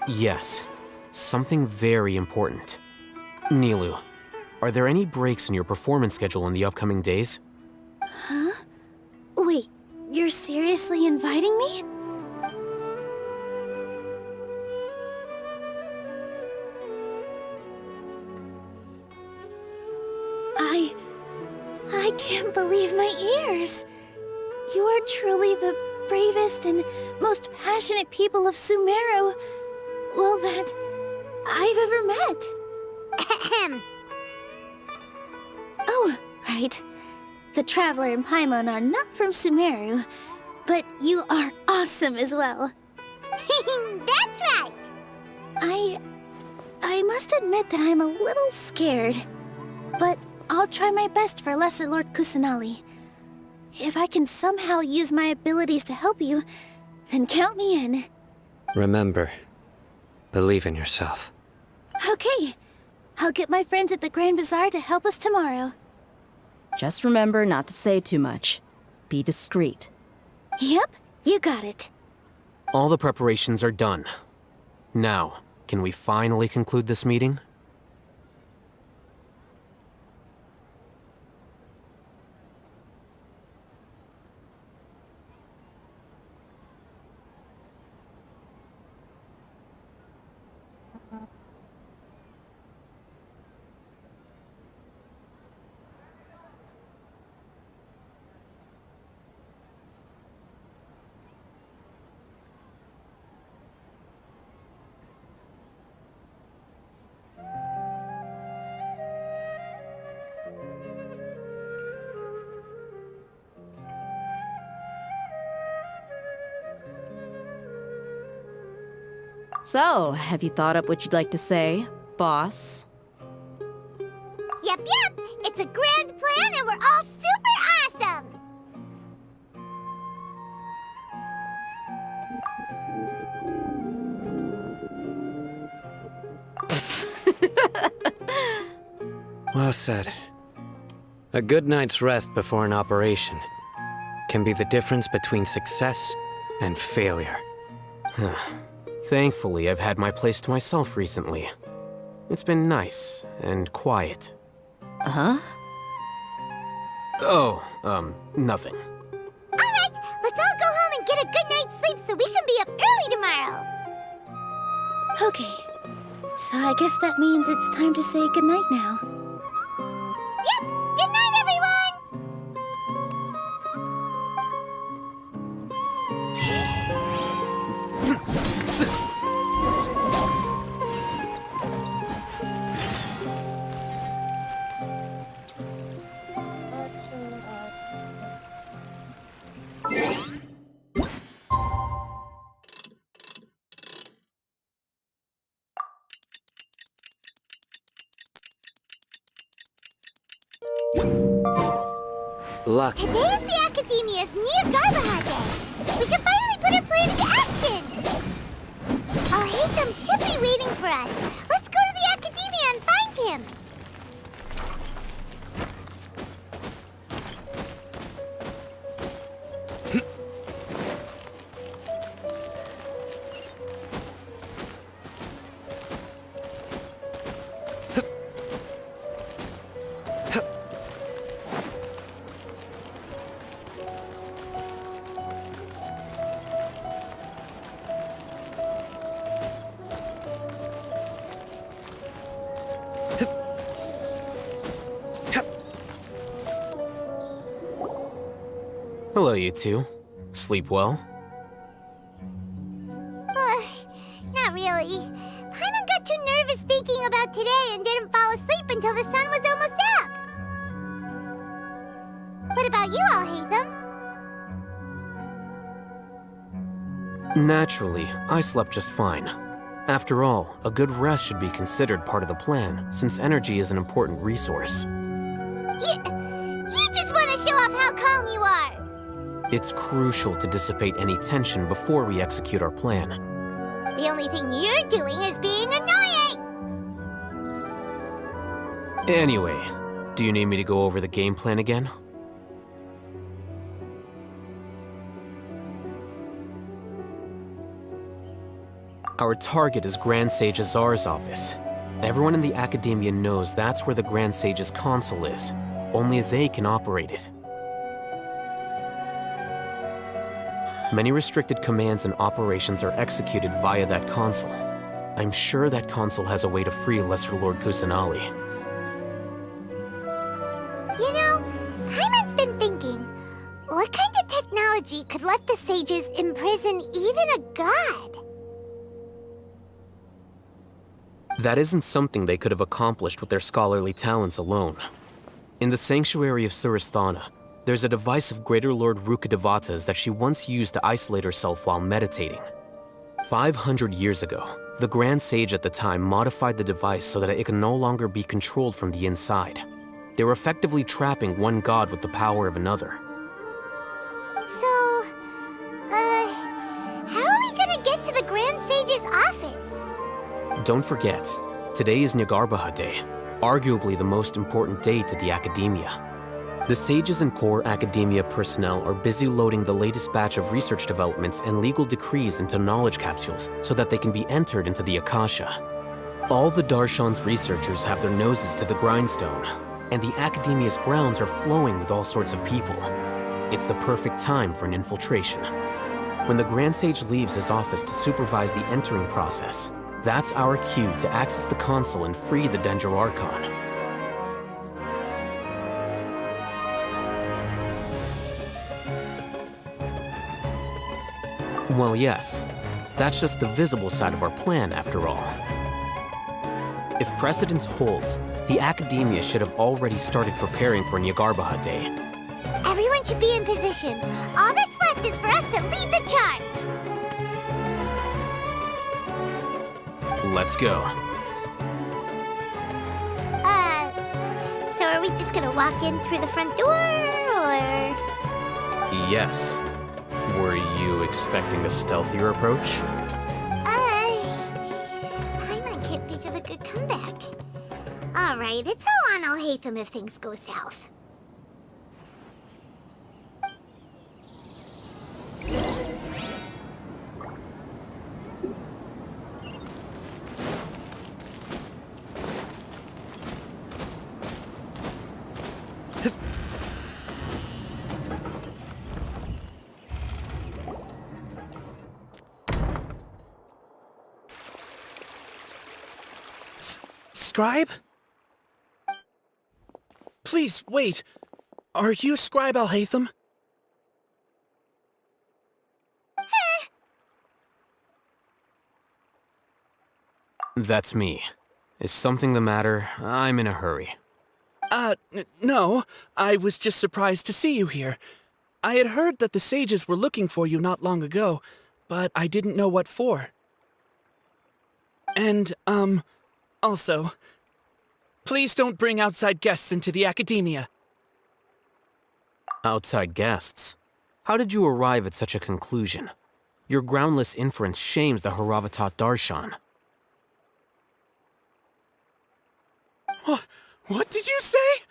Yes. Something very important. Nilu, are there any breaks in your performance schedule in the upcoming days? Huh? Wait, you're seriously inviting me? I can't believe my ears. You are truly the bravest and most passionate people of Sumeru, well, that I've ever met. Ahem. Oh, right. The Traveler and Paimon are not from Sumeru, but you are awesome as well. That's right! I must admit that I'm a little scared, but I'll try my best for Lesser Lord Kusanali. If I can somehow use my abilities to help you, then count me in. Remember, believe in yourself. Okay. I'll get my friends at the Grand Bazaar to help us tomorrow. Just remember not to say too much. Be discreet. Yep, you got it. All the preparations are done. Now, can we finally conclude this meeting? So, have you thought up what you'd like to say, boss? Yep. It's a grand plan and we're all super awesome! Well said. A good night's rest before an operation can be the difference between success and failure. Thankfully, I've had my place to myself recently. It's been nice and quiet. Huh? Oh, nothing. Alright, let's all go home and get a good night's sleep so we can be up early tomorrow! Okay. So I guess that means it's time to say goodnight now. Yep! Good night, everyone! Luck. Today is the Academia's Nahida Day! We can finally put our plan into action! I'll hate them should be waiting for us! Let's go to the Academia and find him! Hello, you two. Sleep well? Not really. Paimon got too nervous thinking about today and didn't fall asleep until the sun was almost up. What about you all, Hatham? Naturally, I slept just fine. After all, a good rest should be considered part of the plan, since energy is an important resource. You just want to show off how calm you are! It's crucial to dissipate any tension before we execute our plan. The only thing you're doing is being annoying! Anyway, do you need me to go over the game plan again? Our target is Grand Sage Azar's office. Everyone in the Academia knows that's where the Grand Sage's console is. Only they can operate it. Many restricted commands and operations are executed via that console. I'm sure that console has a way to free Lesser Lord Kusanali. You know, Paimon's been thinking, what kind of technology could let the sages imprison even a god? That isn't something they could have accomplished with their scholarly talents alone. In the Sanctuary of Surasthana, there's a device of Greater Lord Rukkhadevata's that she once used to isolate herself while meditating. 500 years ago, the Grand Sage at the time modified the device so that it could no longer be controlled from the inside. They were effectively trapping one god with the power of another. So, how are we gonna get to the Grand Sage's office? Don't forget, today is Nyagarbha Day, arguably the most important day to the Academia. The sages and core Academia personnel are busy loading the latest batch of research developments and legal decrees into knowledge capsules so that they can be entered into the Akasha. All the Darshan's researchers have their noses to the grindstone, and the Academia's grounds are flowing with all sorts of people. It's the perfect time for an infiltration. When the Grand Sage leaves his office to supervise the entering process, that's our cue to access the console and free the Dendro Archon. Well, yes. That's just the visible side of our plan, after all. If precedence holds, the Academia should have already started preparing for Nyagarbha Day. Everyone should be in position. All that's left is for us to lead the charge. Let's go. So are we just gonna walk in through the front door, or...? Yes. Were you expecting a stealthier approach? Paimon can't think of a good comeback. Alright, it's all on Alhaitham if things go south. Scribe? Please, wait. Are you Scribe Alhaitham? That's me. Is something the matter? I'm in a hurry. No. I was just surprised to see you here. I had heard that the sages were looking for you not long ago, but I didn't know what for. And, also, please don't bring outside guests into the academia. Outside guests? How did you arrive at such a conclusion? Your groundless inference shames the Haravatat Darshan. What did you say?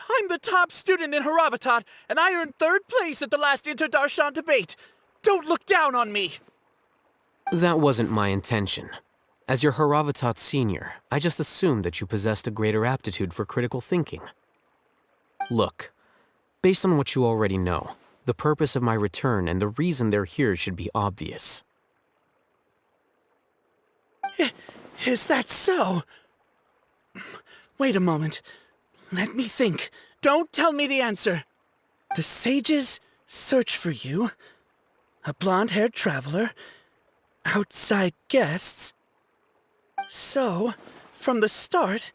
I'm the top student in Haravatat, and I earned 3rd place at the last Inter-Darshan debate. Don't look down on me! That wasn't my intention. As your Haravatat senior, I just assumed that you possessed a greater aptitude for critical thinking. Look, based on what you already know, the purpose of my return and the reason they're here should be obvious. Is that so? Wait a moment. Let me think. Don't tell me the answer. The sages search for you. A blonde-haired traveler. Outside guests. So, from the start,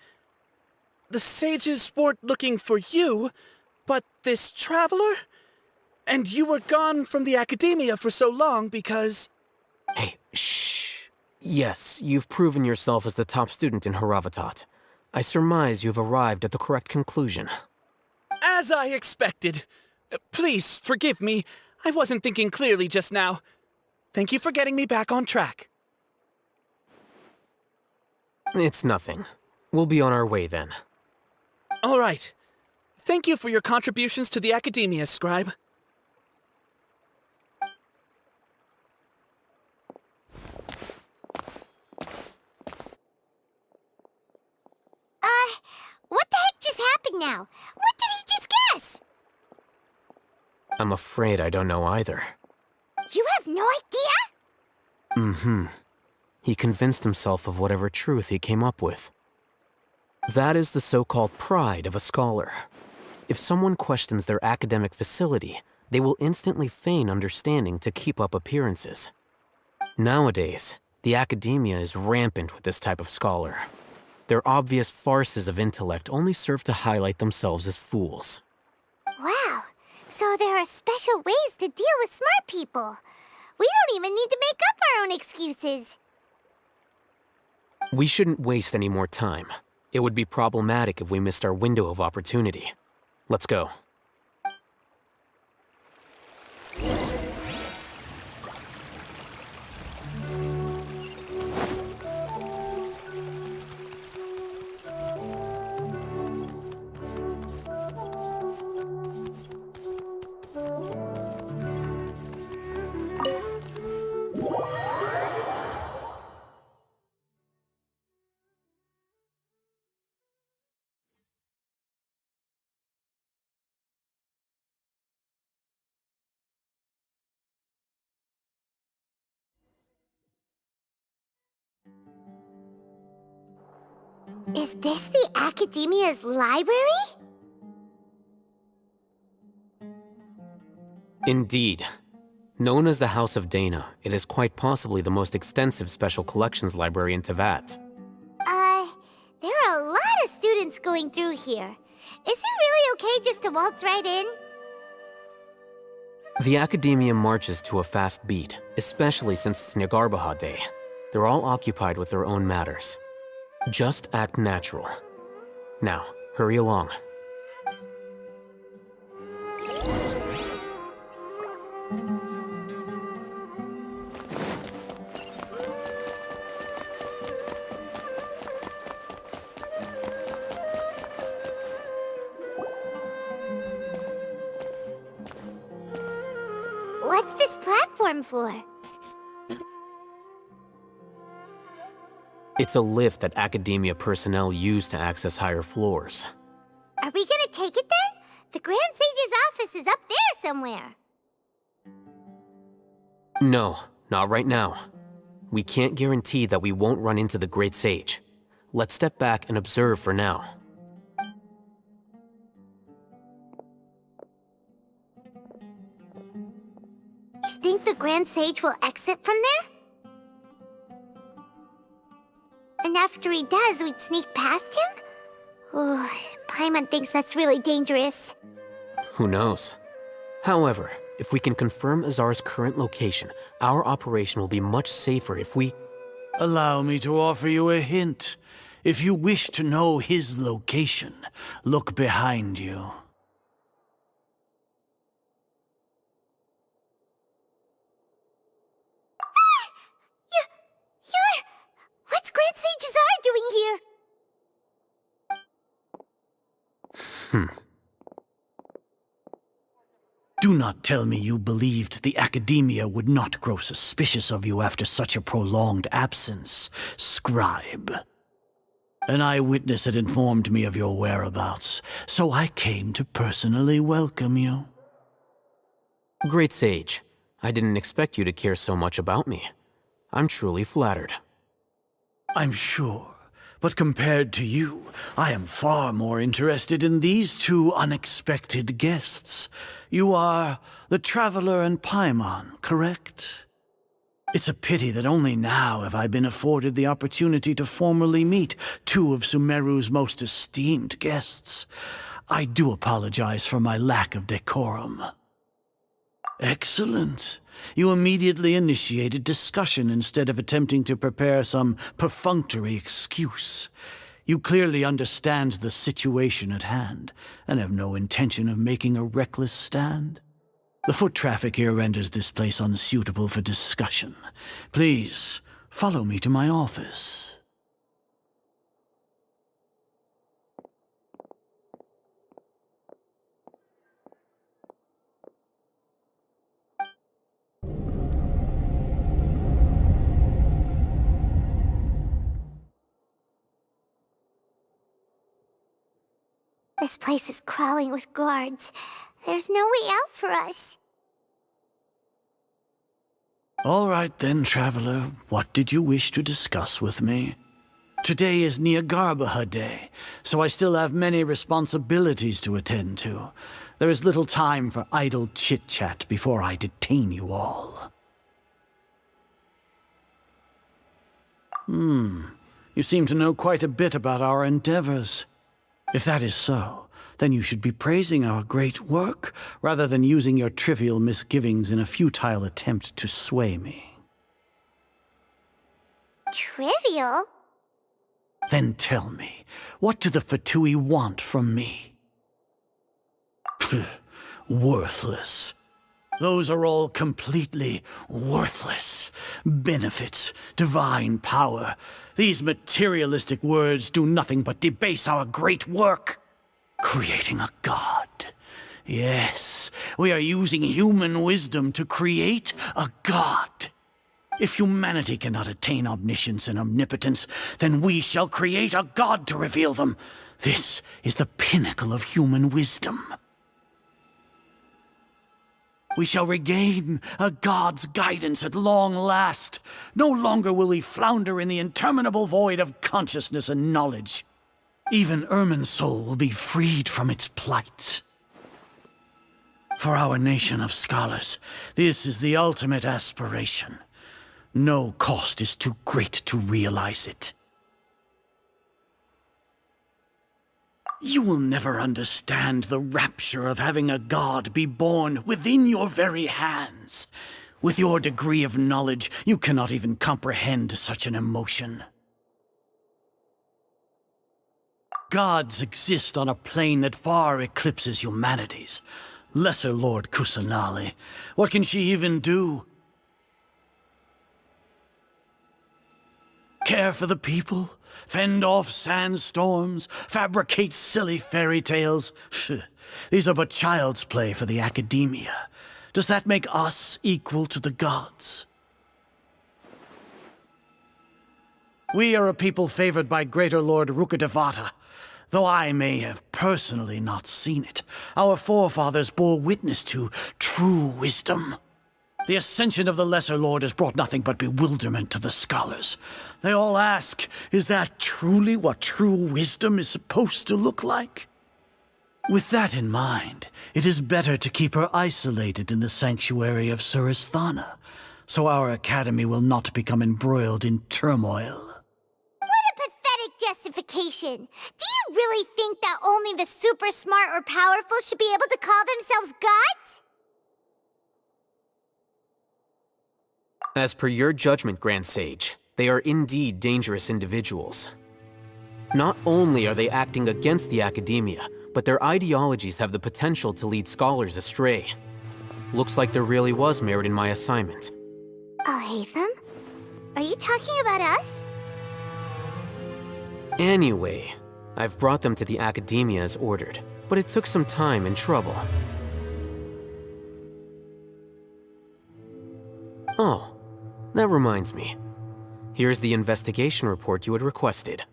the sages weren't looking for you, but this traveler? And you were gone from the academia for so long because... Hey, shh. Yes, you've proven yourself as the top student in Haravatat. I surmise you've arrived at the correct conclusion. As I expected. Please, forgive me. I wasn't thinking clearly just now. Thank you for getting me back on track. It's nothing. We'll be on our way then. All right. Thank you for your contributions to the academia, Scribe. What the heck just happened now? What did he just guess? I'm afraid I don't know either. You have no idea? Mm-hmm. He convinced himself of whatever truth he came up with. That is the so-called pride of a scholar. If someone questions their academic facility, they will instantly feign understanding to keep up appearances. Nowadays, the academia is rampant with this type of scholar. Their obvious farces of intellect only serve to highlight themselves as fools. Wow, so there are special ways to deal with smart people. We don't even need to make up our own excuses. We shouldn't waste any more time. It would be problematic if we missed our window of opportunity. Let's go. Is this the Academia's library? Indeed. Known as the House of Dana, it is quite possibly the most extensive special collections library in Teyvat. There are a lot of students going through here. Is it really okay just to waltz right in? The Academia marches to a fast beat, especially since it's Nagarbaha Day. They're all occupied with their own matters. Just act natural. Now, hurry along. What's this platform for? It's a lift that Academia personnel use to access higher floors. Are we gonna take it then? The Grand Sage's office is up there somewhere. No, not right now. We can't guarantee that we won't run into the Great Sage. Let's step back and observe for now. You think the Grand Sage will exit from there? And after he does, we'd sneak past him? Oh, Paimon thinks that's really dangerous. Who knows? However, if we can confirm Azar's current location, our operation will be much safer if we... Allow me to offer you a hint. If you wish to know his location, look behind you. What's Grand Sage Azar doing here? Do not tell me you believed the Academia would not grow suspicious of you after such a prolonged absence, scribe. An eyewitness had informed me of your whereabouts, so I came to personally welcome you. Great Sage, I didn't expect you to care so much about me. I'm truly flattered. I'm sure, but compared to you, I am far more interested in these two unexpected guests. You are the Traveler and Paimon, correct? It's a pity that only now have I been afforded the opportunity to formally meet two of Sumeru's most esteemed guests. I do apologize for my lack of decorum. Excellent. You immediately initiated discussion instead of attempting to prepare some perfunctory excuse. You clearly understand the situation at hand, and have no intention of making a reckless stand. The foot traffic here renders this place unsuitable for discussion. Please, follow me to my office. This place is crawling with guards. There's no way out for us. All right then, Traveler. What did you wish to discuss with me? Today is Nahida Day, so I still have many responsibilities to attend to. There is little time for idle chit-chat before I detain you all. You seem to know quite a bit about our endeavors. If that is so, then you should be praising our great work, rather than using your trivial misgivings in a futile attempt to sway me. Trivial? Then tell me, what do the Fatui want from me? Worthless. Those are all completely worthless. Benefits, divine power. These materialistic words do nothing but debase our great work. Creating a god. Yes, we are using human wisdom to create a god. If humanity cannot attain omniscience and omnipotence, then we shall create a god to reveal them. This is the pinnacle of human wisdom. We shall regain a god's guidance at long last. No longer will we flounder in the interminable void of consciousness and knowledge. Even Irminsul will be freed from its plight. For our nation of scholars, this is the ultimate aspiration. No cost is too great to realize it. You will never understand the rapture of having a god be born within your very hands. With your degree of knowledge, you cannot even comprehend such an emotion. Gods exist on a plane that far eclipses humanity's. Lesser Lord Kusanali, what can she even do? Care for the people? Fend off sandstorms? Fabricate silly fairy tales? These are but child's play for the academia. Does that make us equal to the gods? We are a people favored by Greater Lord Rukadevata. Though I may have personally not seen it, our forefathers bore witness to true wisdom. The ascension of the Lesser Lord has brought nothing but bewilderment to the scholars. They all ask, is that truly what true wisdom is supposed to look like? With that in mind, it is better to keep her isolated in the sanctuary of Suristhana, so our academy will not become embroiled in turmoil. What a pathetic justification! Do you really think that only the super smart or powerful should be able to call themselves gods? As per your judgment, Grand Sage, they are indeed dangerous individuals. Not only are they acting against the academia, but their ideologies have the potential to lead scholars astray. Looks like there really was merit in my assignment. Oh, Hatham? Are you talking about us? Anyway, I've brought them to the academia as ordered, but it took some time and trouble. Oh, that reminds me. Here's the investigation report you had requested.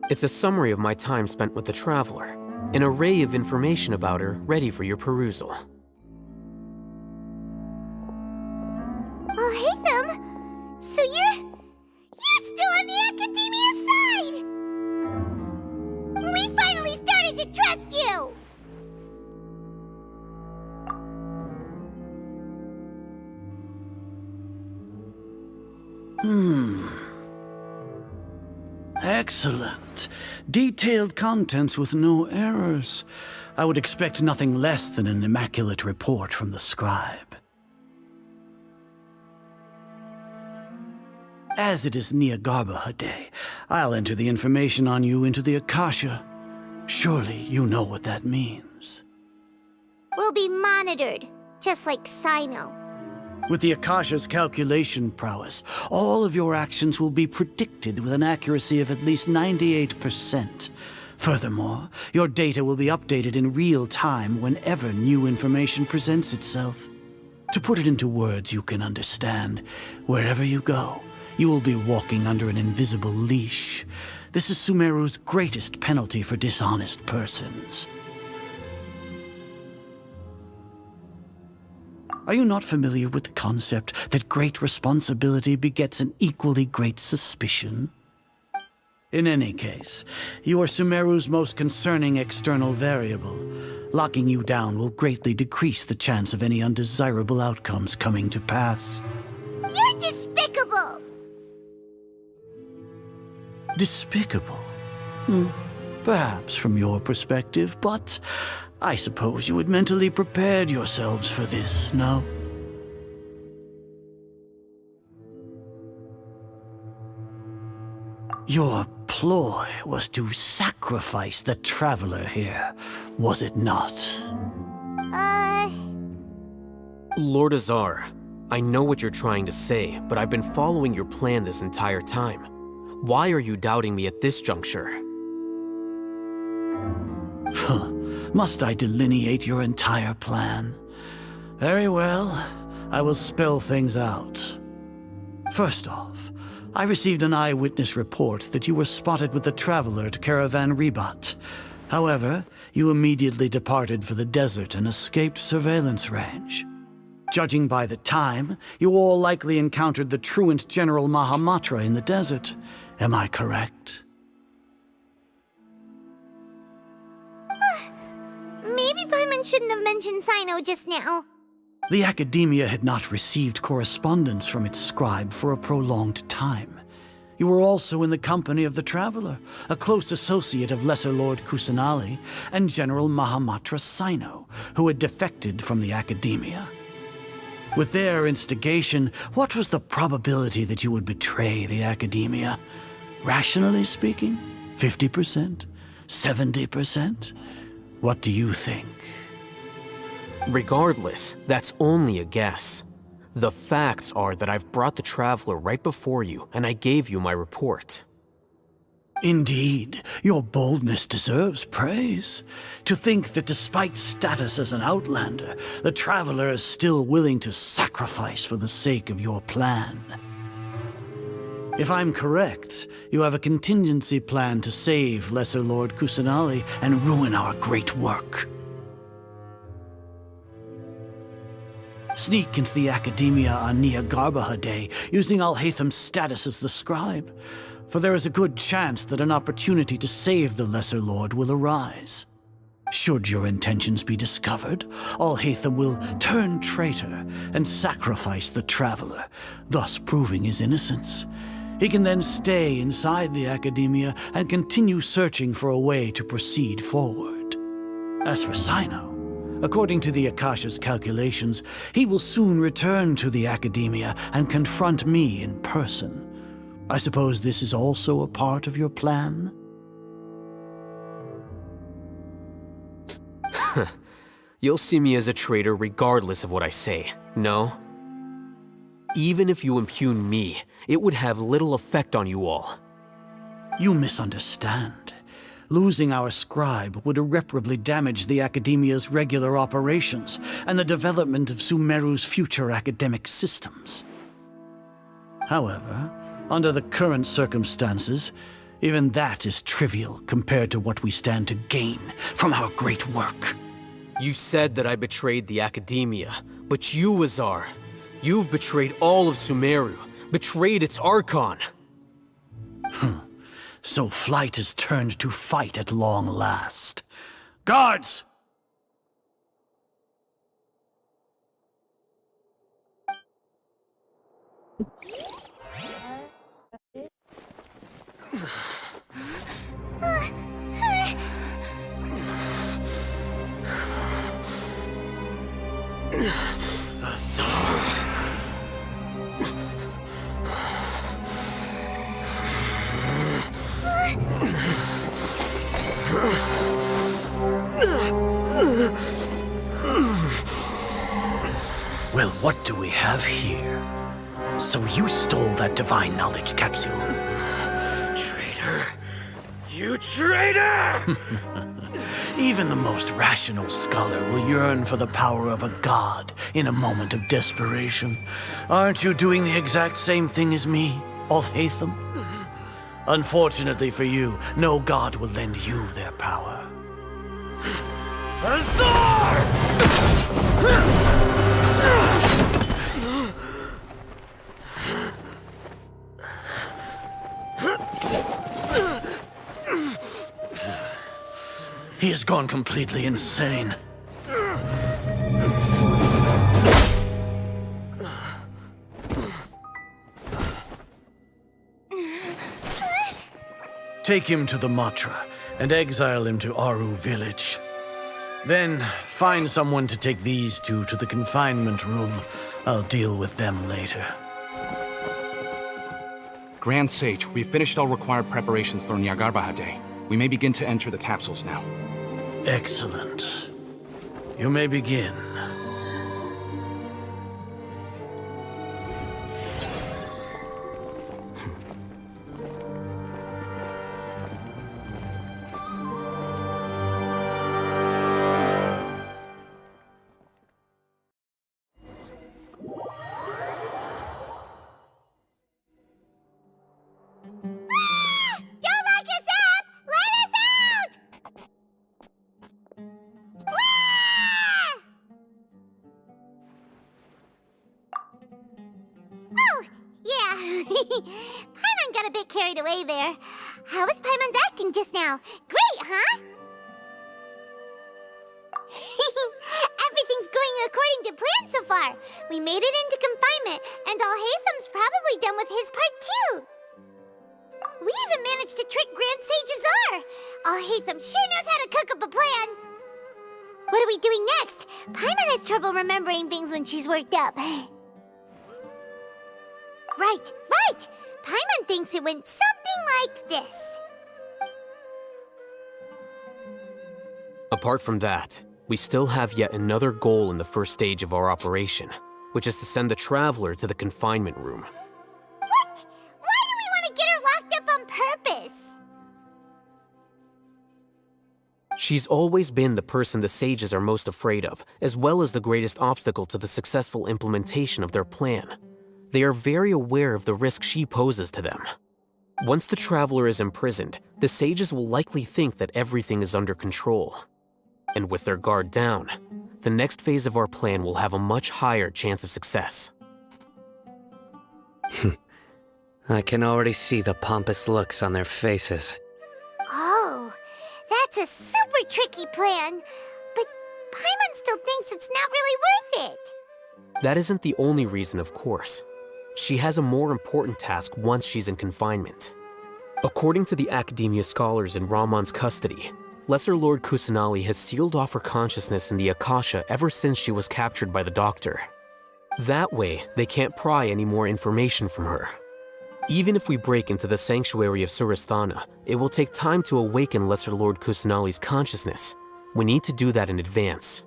It's a summary of my time spent with the Traveler, an array of information about her ready for your perusal. Oh, Hatham! So you're still on the academia side! We finally started to trust you! Excellent. Detailed contents with no errors. I would expect nothing less than an immaculate report from the scribe. As it is Niagarbaha Day, I'll enter the information on you into the Akasha. Surely you know what that means. We'll be monitored, just like Sino. With the Akasha's calculation prowess, all of your actions will be predicted with an accuracy of at least 98%. Furthermore, your data will be updated in real time whenever new information presents itself. To put it into words you can understand, wherever you go, you will be walking under an invisible leash. This is Sumeru's greatest penalty for dishonest persons. Are you not familiar with the concept that great responsibility begets an equally great suspicion? In any case, you are Sumeru's most concerning external variable. Locking you down will greatly decrease the chance of any undesirable outcomes coming to pass. You're despicable! Despicable? Perhaps from your perspective, but I suppose you had mentally prepared yourselves for this, no? Your ploy was to sacrifice the Traveler here, was it not? Lord Azar, I know what you're trying to say, but I've been following your plan this entire time. Why are you doubting me at this juncture? Must I delineate your entire plan? Very well, I will spell things out. First off, I received an eyewitness report that you were spotted with the Traveler to Caravan Ribat. However, you immediately departed for the desert and escaped surveillance range. Judging by the time, you all likely encountered the truant General Mahamatra in the desert. Am I correct? Maybe Paimon shouldn't have mentioned Sino just now. The Academia had not received correspondence from its scribe for a prolonged time. You were also in the company of the Traveler, a close associate of Lesser Lord Kusanali and General Mahamatra Sino, who had defected from the Academia. With their instigation, what was the probability that you would betray the Academia? Rationally speaking, 50%? 70%? What do you think? Regardless, that's only a guess. The facts are that I've brought the Traveler right before you, and I gave you my report. Indeed, your boldness deserves praise. To think that despite status as an outlander, the Traveler is still willing to sacrifice for the sake of your plan. If I'm correct, you have a contingency plan to save Lesser Lord Kusanali and ruin our great work. Sneak into the Academia on Niagarbaha Day, using Alhaitham's status as the scribe, for there is a good chance that an opportunity to save the Lesser Lord will arise. Should your intentions be discovered, Alhaitham will turn traitor and sacrifice the Traveler, thus proving his innocence. He can then stay inside the Academia and continue searching for a way to proceed forward. As for Sino, according to the Akasha's calculations, he will soon return to the Academia and confront me in person. I suppose this is also a part of your plan? You'll see me as a traitor regardless of what I say, no? Even if you impugn me, it would have little effect on you all. You misunderstand. Losing our scribe would irreparably damage the Academia's regular operations and the development of Sumeru's future academic systems. However, under the current circumstances, even that is trivial compared to what we stand to gain from our great work. You said that I betrayed the Academia, but you, Azar, you've betrayed all of Sumeru, betrayed its Archon. So flight has turned to fight at long last. Guards! Well, what do we have here? So you stole that divine knowledge capsule. Traitor! You traitor! Even the most rational scholar will yearn for the power of a god in a moment of desperation. Aren't you doing the exact same thing as me, Alhaitham? Unfortunately for you, no god will lend you their power. Azar! He has gone completely insane. Take him to the Matra and exile him to Aru village. Then find someone to take these two to the confinement room. I'll deal with them later. Grand Sage, we've finished all required preparations for Niagarbaha Day. We may begin to enter the capsules now. Excellent. You may begin. Paimon got a bit carried away there. How was Paimon's acting just now? Great, huh? Everything's going according to plan so far. We made it into confinement, and Alhaitham's probably done with his part too. We even managed to trick Grand Sage Azar. Alhaitham sure knows how to cook up a plan. What are we doing next? Paimon has trouble remembering things when she's worked up. Right. Paimon thinks it went something like this. Apart from that, we still have yet another goal in the first stage of our operation, which is to send the Traveler to the confinement room. What? Why do we want to get her locked up on purpose? She's always been the person the Sages are most afraid of, as well as the greatest obstacle to the successful implementation of their plan. They are very aware of the risk she poses to them. Once the Traveler is imprisoned, the Sages will likely think that everything is under control. And with their guard down, the next phase of our plan will have a much higher chance of success. I can already see the pompous looks on their faces. Oh, that's a super tricky plan. But Paimon still thinks it's not really worth it. That isn't the only reason, of course. She has a more important task once she's in confinement. According to the Academia scholars in Ramon's custody, Lesser Lord Kusanali has sealed off her consciousness in the Akasha ever since she was captured by the Doctor. That way, they can't pry any more information from her. Even if we break into the sanctuary of Surasthana, it will take time to awaken Lesser Lord Kusanali's consciousness. We need to do that in advance.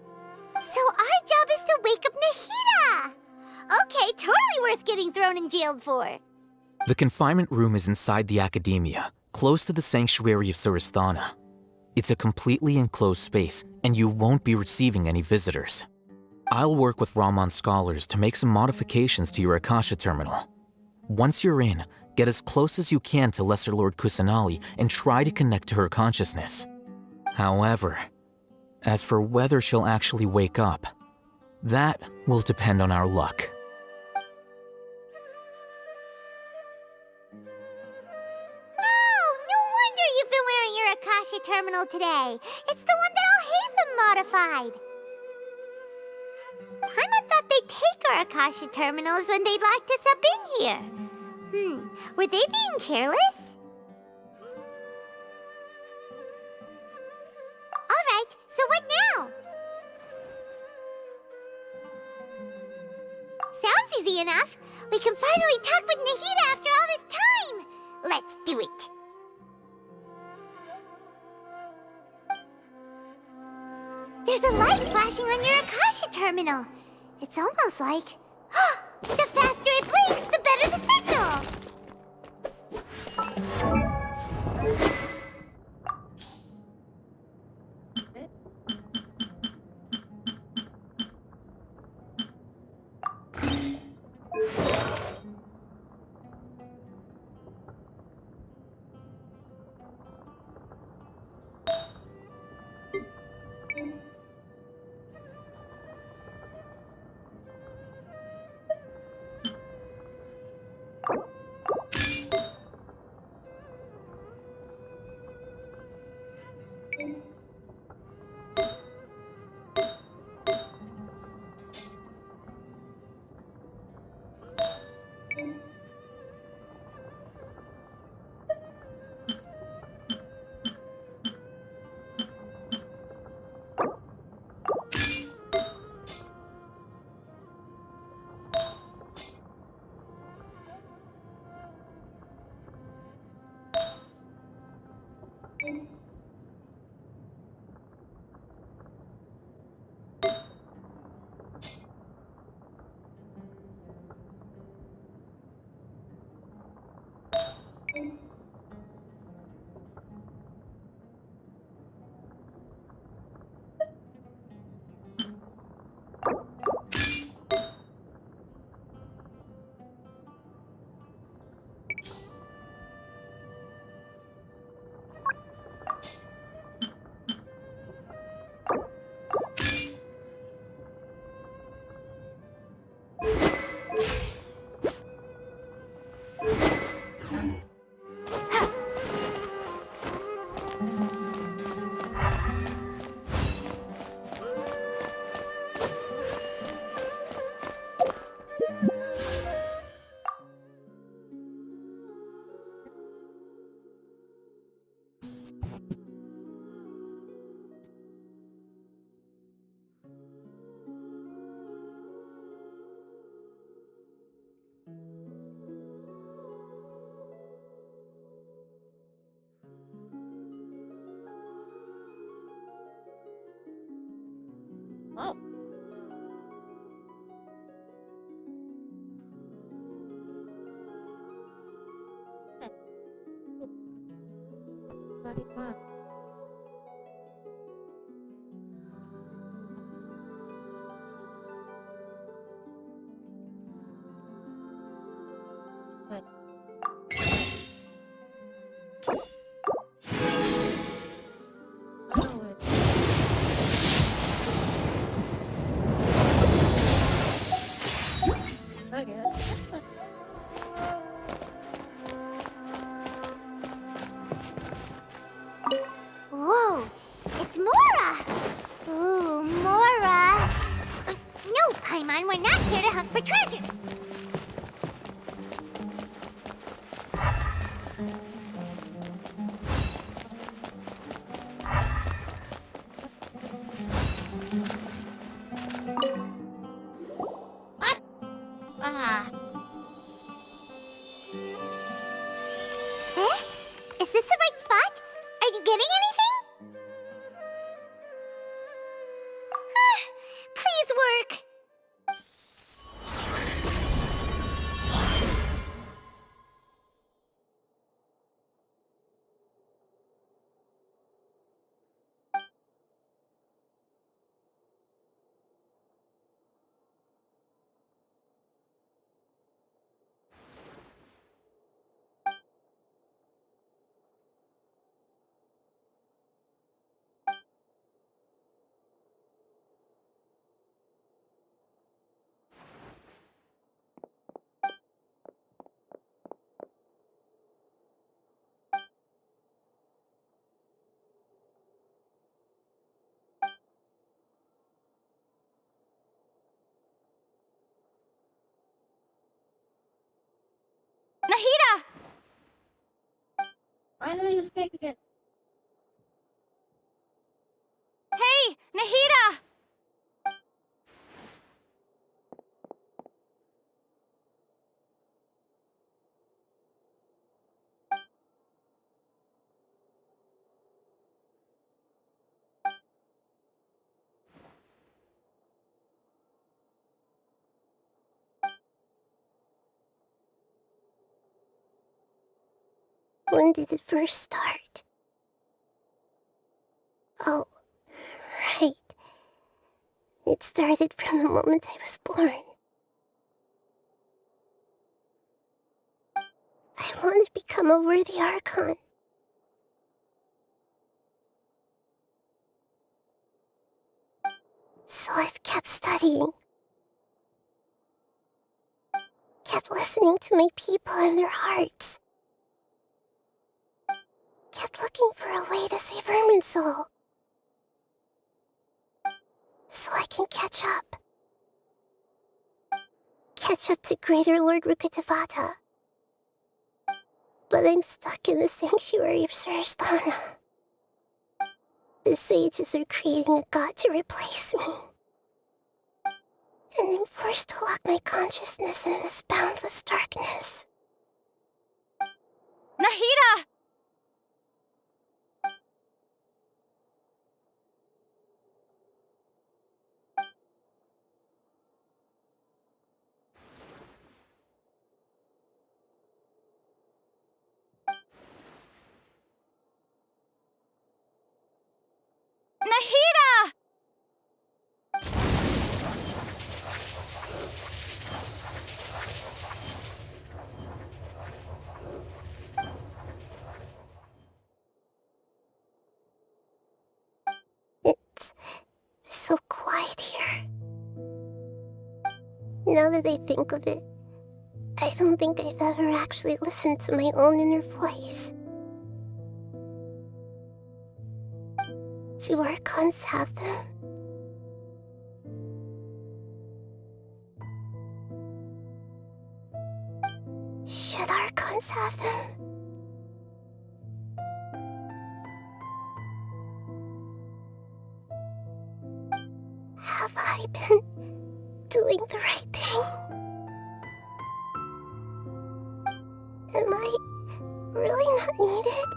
So our job is to wake up Nahida! Okay, totally worth getting thrown in jail for. The confinement room is inside the Academia, close to the sanctuary of Surasthana. It's a completely enclosed space, and you won't be receiving any visitors. I'll work with Ramon's scholars to make some modifications to your Akasha terminal. Once you're in, get as close as you can to Lesser Lord Kusanali and try to connect to her consciousness. However, as for whether she'll actually wake up, that will depend on our luck. You've been wearing your Akasha terminal today. It's the one that Al-Haytham modified. Paimon thought they'd take our Akasha terminals when they locked us up in here. Were they being careless? Alright, so what now? Sounds easy enough. We can finally talk with Nahida after all this time. Let's do it. There's a light flashing on your Akasha terminal. It's almost like... the faster it blinks, the better the signal! Fatima. Right. Oh, wait. Okay. Whoa! It's Mora! Ooh, Mora! No, Paimon, we're not here to hunt for treasure! What? Ah. Eh? Is this the right spot? Are you getting anything? Please work! Nahida! Finally, you speak again. Hey, Nahida! When did it first start? Oh, right. It started from the moment I was born. I want to become a worthy Archon. So I've kept studying. Kept listening to my people and their hearts. Kept looking for a way to save Irminsul. So I can catch up. Catch up to Greater Lord Rukkhadevata. But I'm stuck in the sanctuary of Surasthana. The sages are creating a god to replace me. And I'm forced to lock my consciousness in this boundless darkness. Nahida! Nahida! It's so quiet here. Now that I think of it, I don't think I've ever actually listened to my own inner voice. Do Archons have them? Should Archons have them? Have I been doing the right thing? Am I really not needed?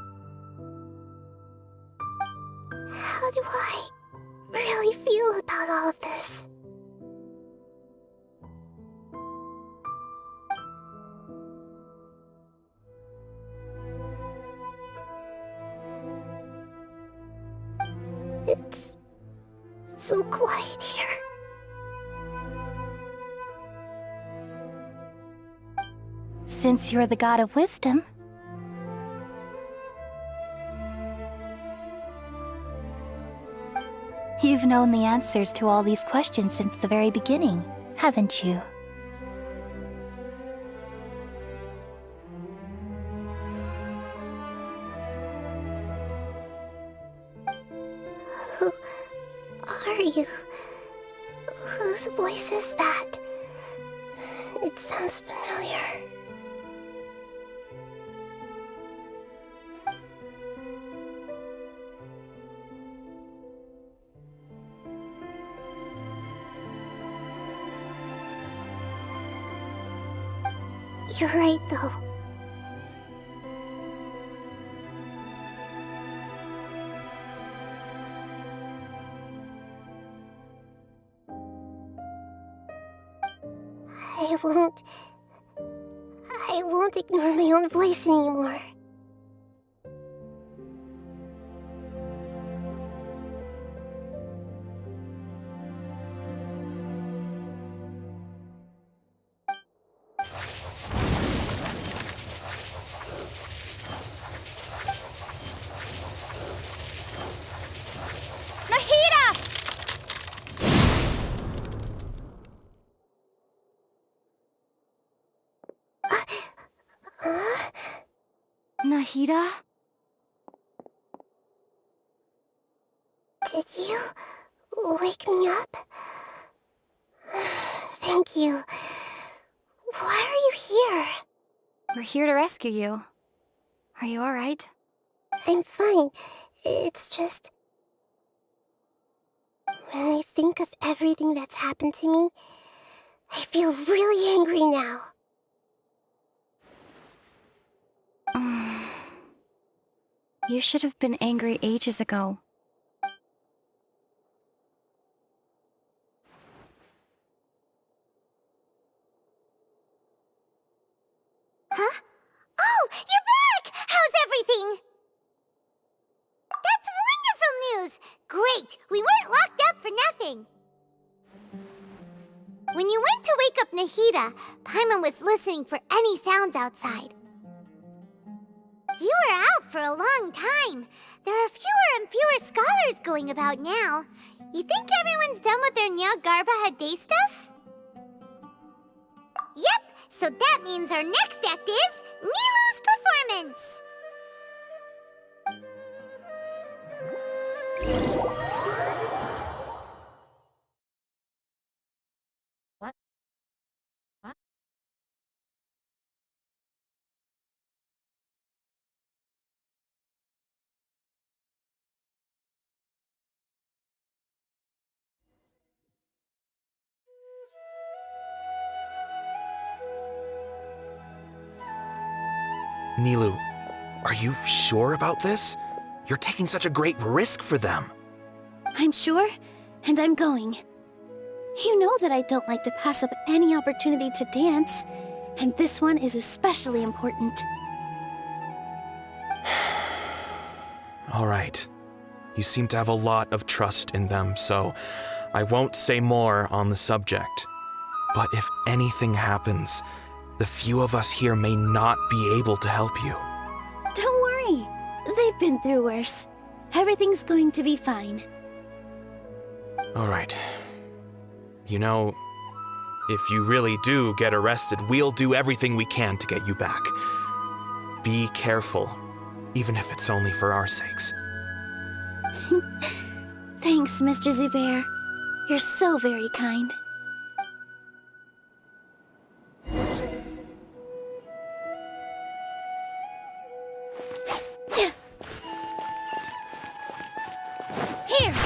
How do I really feel about all of this? It's so quiet here. Since you're the god of wisdom, you've known the answers to all these questions since the very beginning, haven't you? Who are you? Whose voice is that? It sounds familiar. You're right, though. I won't ignore my own voice anymore. Nahida! Nahida? Did you wake me up? Thank you. Why are you here? We're here to rescue you. Are you alright? I'm fine. It's just... when I think of everything that's happened to me, I feel really angry now. You should have been angry ages ago. Huh? Oh, you're back! How's everything? That's wonderful news! Great! We weren't locked up for nothing! When you went to wake up Nahida, Paimon was listening for any sounds outside. You were out for a long time. There are fewer and fewer scholars going about now. You think everyone's done with their Nyagarba Day stuff? Yep, so that means our next act is Nilu's performance! What? What? Nilu, are you sure about this? You're taking such a great risk for them. I'm sure, and I'm going. You know that I don't like to pass up any opportunity to dance, and this one is especially important. All right. You seem to have a lot of trust in them, so I won't say more on the subject. But if anything happens, the few of us here may not be able to help you. Don't worry. They've been through worse. Everything's going to be fine. All right. You know, if you really do get arrested, we'll do everything we can to get you back. Be careful, even if it's only for our sakes. Thanks, Mr. Zubair. You're so very kind. Here!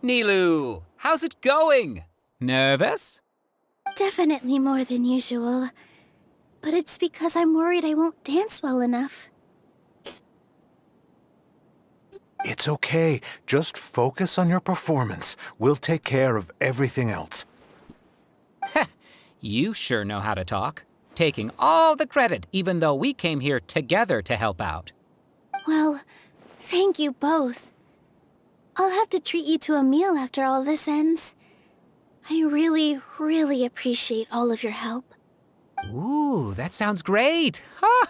Nilu! How's it going? Nervous? Definitely more than usual. But it's because I'm worried I won't dance well enough. It's okay. Just focus on your performance. We'll take care of everything else. You sure know how to talk. Taking all the credit, even though we came here together to help out. Well, thank you both. I'll have to treat you to a meal after all this ends. I really, really appreciate all of your help. Ooh, that sounds great. Huh?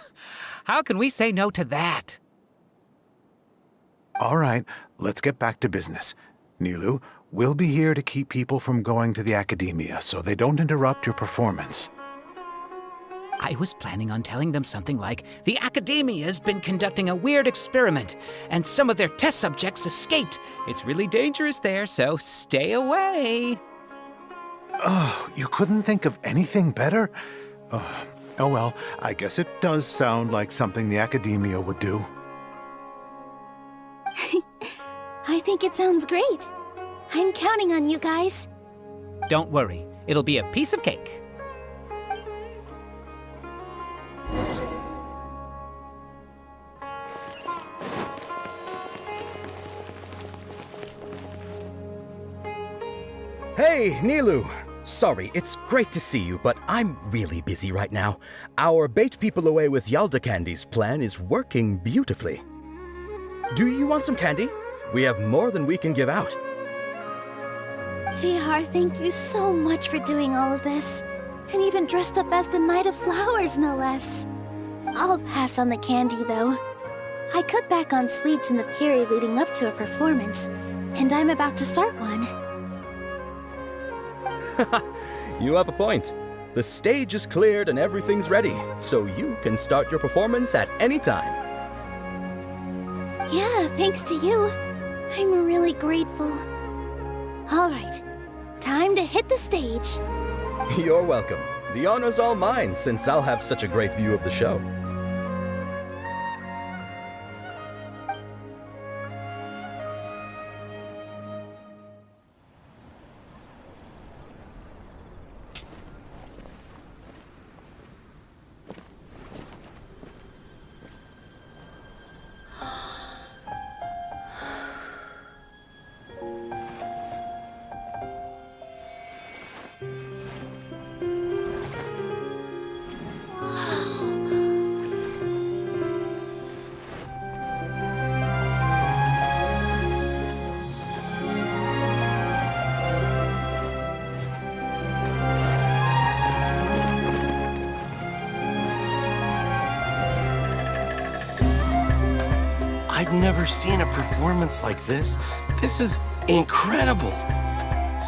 How can we say no to that? All right, let's get back to business. Nilu, we'll be here to keep people from going to the academia so they don't interrupt your performance. I was planning on telling them something like, the Academia's been conducting a weird experiment, and some of their test subjects escaped. It's really dangerous there, so stay away. Oh, you couldn't think of anything better? Oh well, I guess it does sound like something the Academia would do. I think it sounds great. I'm counting on you guys. Don't worry, it'll be a piece of cake. Hey, Nilu! Sorry, it's great to see you, but I'm really busy right now. Our Bait People Away with Yalda Candies plan is working beautifully. Do you want some candy? We have more than we can give out. Vihar, thank you so much for doing all of this. And even dressed up as the Knight of Flowers, no less. I'll pass on the candy, though. I cut back on sweets in the period leading up to a performance, and I'm about to start one. You have a point. The stage is cleared and everything's ready, so you can start your performance at any time. Yeah, thanks to you. I'm really grateful. All right, time to hit the stage. You're welcome. The honor's all mine, since I'll have such a great view of the show. I've never seen a performance like this. This is incredible.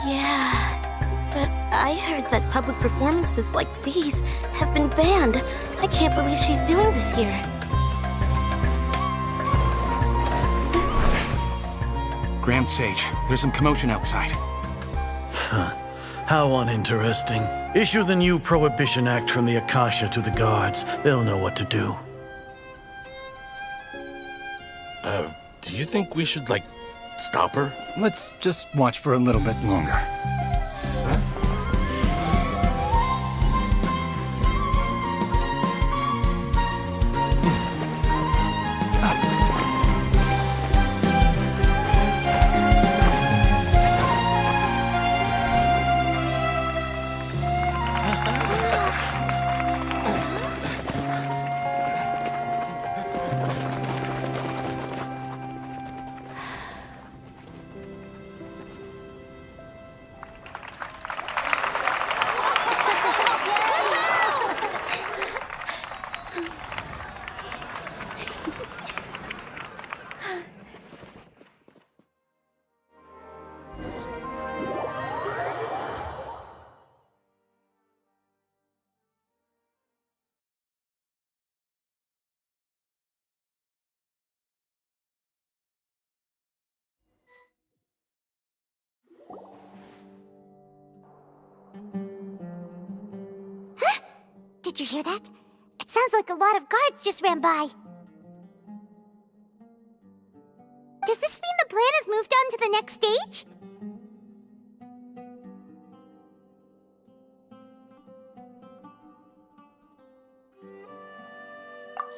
Yeah, but I heard that public performances like these have been banned. I can't believe she's doing this here. Grand Sage, there's some commotion outside. Huh. How uninteresting. Issue the new Prohibition Act from the Akasha to the guards. They'll know what to do. Do you think we should, stop her? Let's just watch for a little bit longer. Did you hear that? It sounds like a lot of guards just ran by. Does this mean the plan has moved on to the next stage?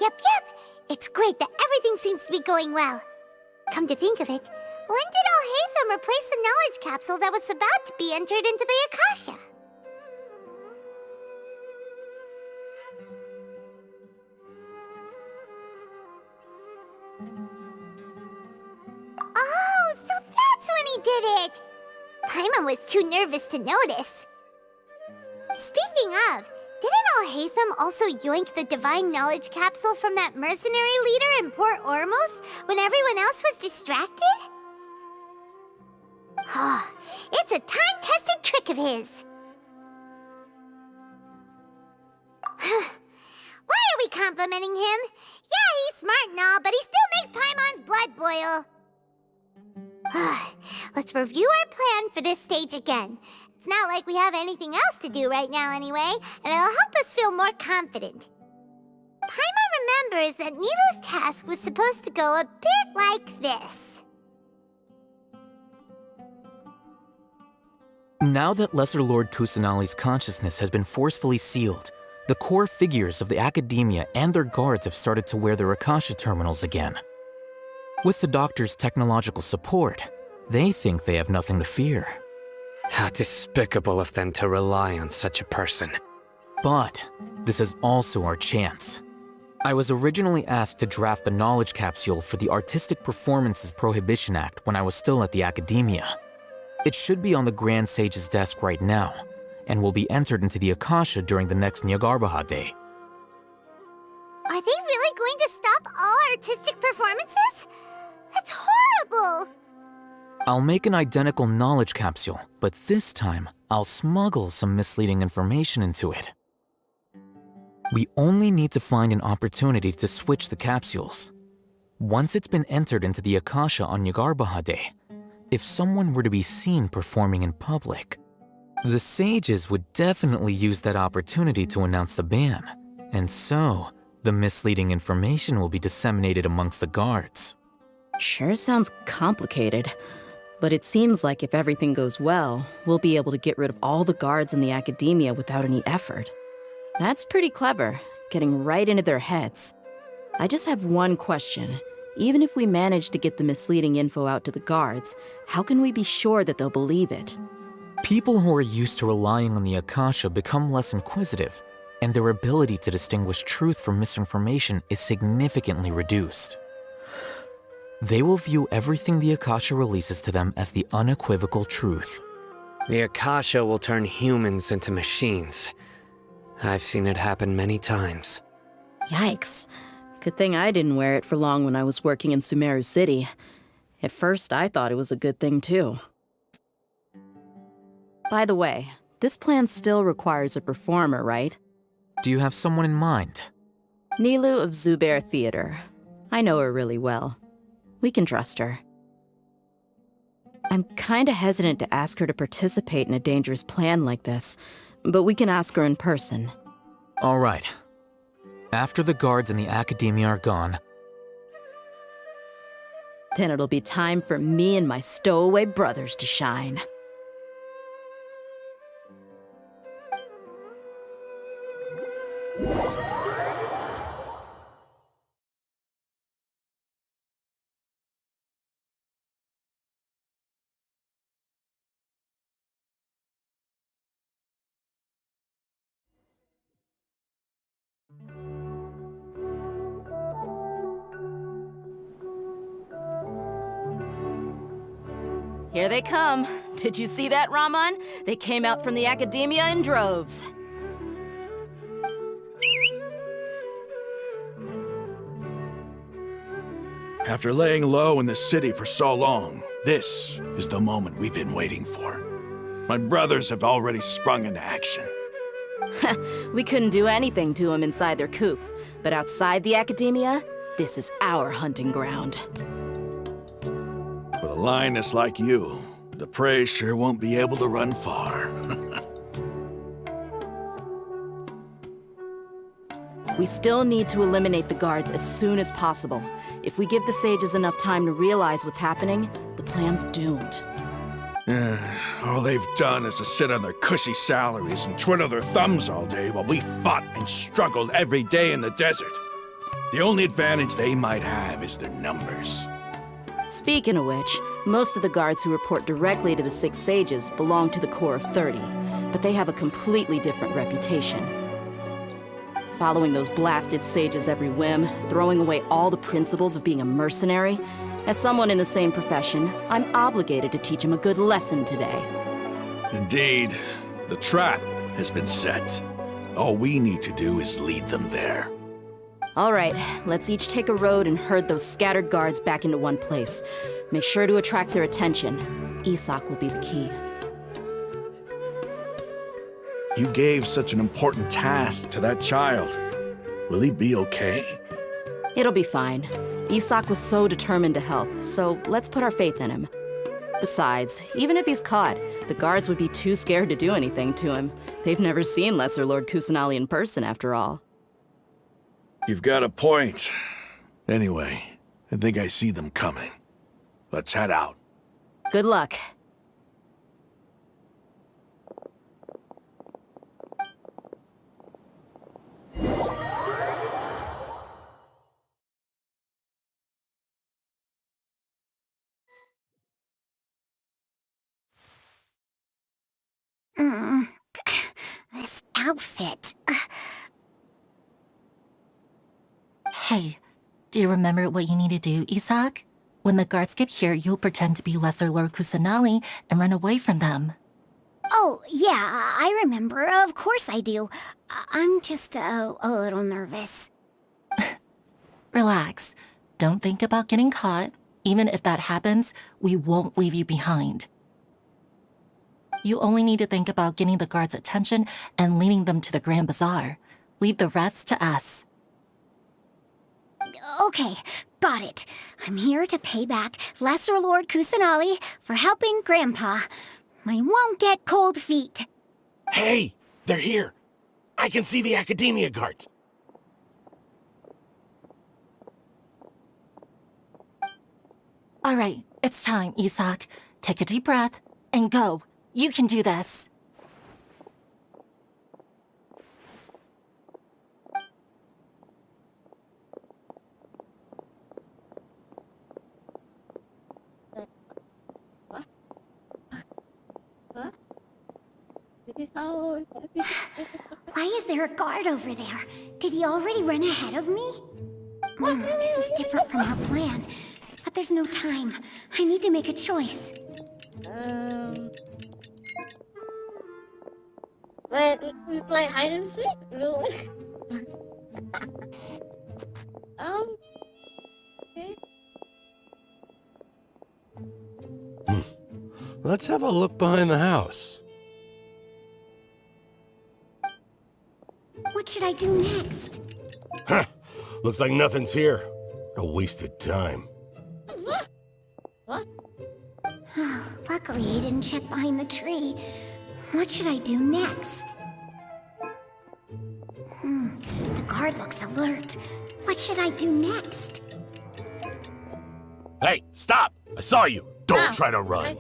Yep. It's great that everything seems to be going well. Come to think of it, when did Alhaitham replace the knowledge capsule that was about to be entered into the Akasha? Oh, so that's when he did it! Paimon was too nervous to notice. Speaking of, didn't Alhaitham also yoink the divine knowledge capsule from that mercenary leader in Port Ormos when everyone else was distracted? Oh, it's a time-tested trick of his. Why are we complimenting him? Yeah, he's smart and all, but he still makes Paimon's blood boil. Let's review our plan for this stage again. It's not like we have anything else to do right now anyway, and it'll help us feel more confident. Paimon remembers that Nilou's task was supposed to go a bit like this. Now that Lesser Lord Kusanali's consciousness has been forcefully sealed, the core figures of the Academia and their guards have started to wear their Akasha terminals again. With the Doctor's technological support, they think they have nothing to fear. How despicable of them to rely on such a person. But this is also our chance. I was originally asked to draft the knowledge capsule for the Artistic Performances Prohibition Act when I was still at the Academia. It should be on the Grand Sage's desk right now, and will be entered into the Akasha during the next Nyagarbaha Day. Are they really going to stop all artistic performances? That's horrible! I'll make an identical knowledge capsule, but this time, I'll smuggle some misleading information into it. We only need to find an opportunity to switch the capsules. Once it's been entered into the Akasha on Nyagarbaha Day, if someone were to be seen performing in public, the sages would definitely use that opportunity to announce the ban, and so, the misleading information will be disseminated amongst the guards. Sure sounds complicated, but it seems like if everything goes well, we'll be able to get rid of all the guards in the Academia without any effort. That's pretty clever, getting right into their heads. I just have one question. Even if we manage to get the misleading info out to the guards, how can we be sure that they'll believe it? People who are used to relying on the Akasha become less inquisitive, and their ability to distinguish truth from misinformation is significantly reduced. They will view everything the Akasha releases to them as the unequivocal truth. The Akasha will turn humans into machines. I've seen it happen many times. Yikes. Good thing I didn't wear it for long when I was working in Sumeru City. At first, I thought it was a good thing too. By the way, this plan still requires a performer, right? Do you have someone in mind? Nilou of Zubair Theater. I know her really well. We can trust her. I'm kinda hesitant to ask her to participate in a dangerous plan like this, but we can ask her in person. All right. After the guards and the Academia are gone, then it'll be time for me and my stowaway brothers to shine. Here they come. Did you see that, Raman? They came out from the Academia in droves. After laying low in the city for so long, this is the moment we've been waiting for. My brothers have already sprung into action. We couldn't do anything to them inside their coop, but outside the Academia, this is our hunting ground. With a lioness like you, the prey sure won't be able to run far. We still need to eliminate the guards as soon as possible. If we give the sages enough time to realize what's happening, the plan's doomed. All they've done is to sit on their cushy salaries and twiddle their thumbs all day while we fought and struggled every day in the desert. The only advantage they might have is their numbers. Speaking of which, most of the guards who report directly to the Six Sages belong to the Corps of 30, but they have a completely different reputation. Following those blasted sages every whim, throwing away all the principles of being a mercenary. As someone in the same profession, I'm obligated to teach them a good lesson today. Indeed, the trap has been set. All we need to do is lead them there. All right, let's each take a road and herd those scattered guards back into one place. Make sure to attract their attention. Isak will be the key. You gave such an important task to that child. Will he be okay? It'll be fine. Isak was so determined to help, so let's put our faith in him. Besides, even if he's caught, the guards would be too scared to do anything to him. They've never seen Lesser Lord Kusanali in person, after all. You've got a point. Anyway, I think I see them coming. Let's head out. Good luck. This outfit. Hey, do you remember what you need to do, Isak? When the guards get here, you'll pretend to be Lesser Lord Kusanali and run away from them. Oh, yeah, I remember. Of course I do. I'm just a little nervous. Relax. Don't think about getting caught. Even if that happens, we won't leave you behind. You only need to think about getting the guards' attention and leading them to the Grand Bazaar. Leave the rest to us. Okay, got it. I'm here to pay back Lesser Lord Kusanali for helping Grandpa. I won't get cold feet. Hey, they're here. I can see the Academia guards. All right, it's time, Isak. Take a deep breath and go. You can do this. Why is there a guard over there? Did he already run ahead of me? This is different from our plan. But there's no time. I need to make a choice. Wait, we play hide and seek? Really? Okay. Let's have a look behind the house. What should I do next? Huh. Looks like nothing's here. A wasted time. What? Luckily, he didn't check behind the tree. What should I do next? The guard looks alert. What should I do next? Hey, stop! I saw you. Don't try to run.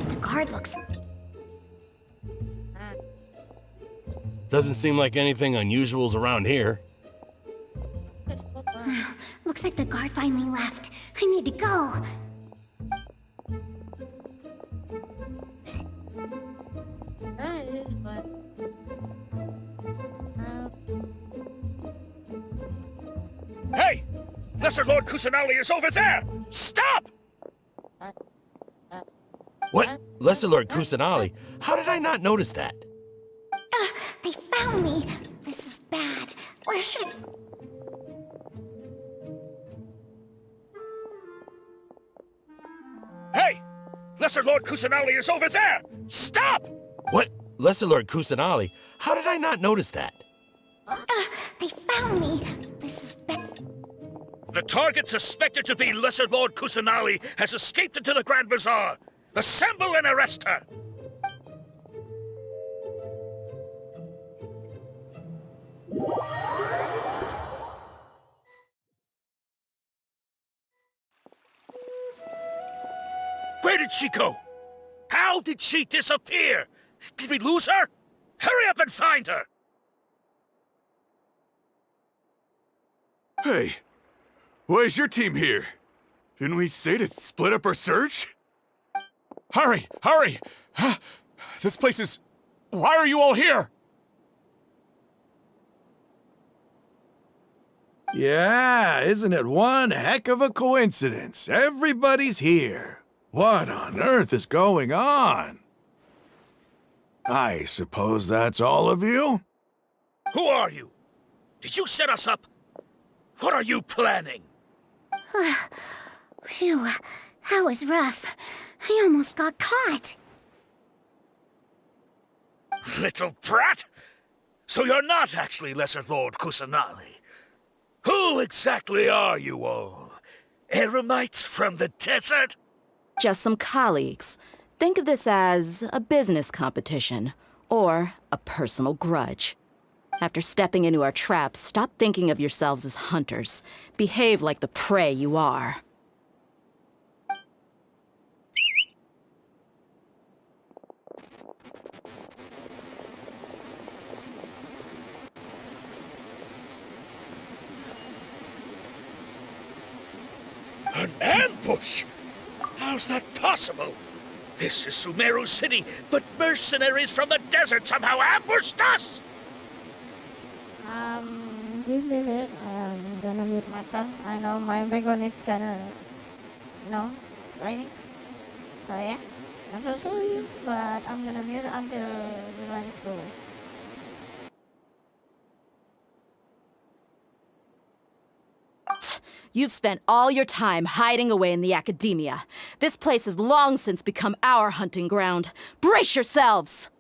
The guard looks... Doesn't seem like anything unusual's around here. Looks like the guard finally left. I need to go. That is fun. Hey! Lesser Lord Kusanali is over there! Stop! What? Lesser Lord Kusanali? How did I not notice that? They found me. This is bad. Where should I... Hey! Lesser Lord Kusanali is over there! Stop! What? Lesser Lord Kusanali? How did I not notice that? They found me. This is bad. The target suspected to be Lesser Lord Kusanali has escaped into the Grand Bazaar. Assemble and arrest her! Where did she go? How did she disappear? Did we lose her? Hurry up and find her! Hey, why is your team here? Didn't we say to split up our search? Hurry! Hurry! This place is... Why are you all here? Yeah, isn't it one heck of a coincidence? Everybody's here. What on earth is going on? I suppose that's all of you? Who are you? Did you set us up? What are you planning? Phew, that was rough. I almost got caught. Little brat! So you're not actually Lesser Lord Kusanali. Who exactly are you all? Eremites from the desert? Just some colleagues. Think of this as a business competition, or a personal grudge. After stepping into our traps, stop thinking of yourselves as hunters. Behave like the prey you are. An ambush? How's that possible? This is Sumeru City, but mercenaries from the desert somehow ambushed us! Give me a minute. I'm gonna mute myself. I know my background is kinda, raining. So yeah, I'm so sorry, but I'm gonna mute until the line is cool. You've spent all your time hiding away in the academia. This place has long since become our hunting ground. Brace yourselves!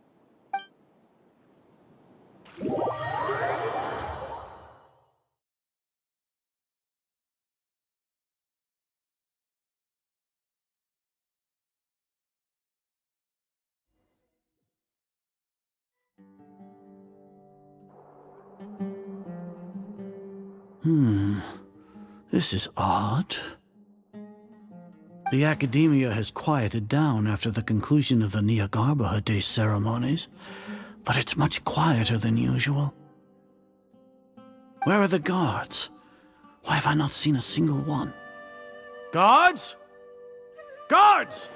This is odd. The academia has quieted down after the conclusion of the Nahida Day ceremonies, but it's much quieter than usual. Where are the guards? Why have I not seen a single one? Guards? Guards!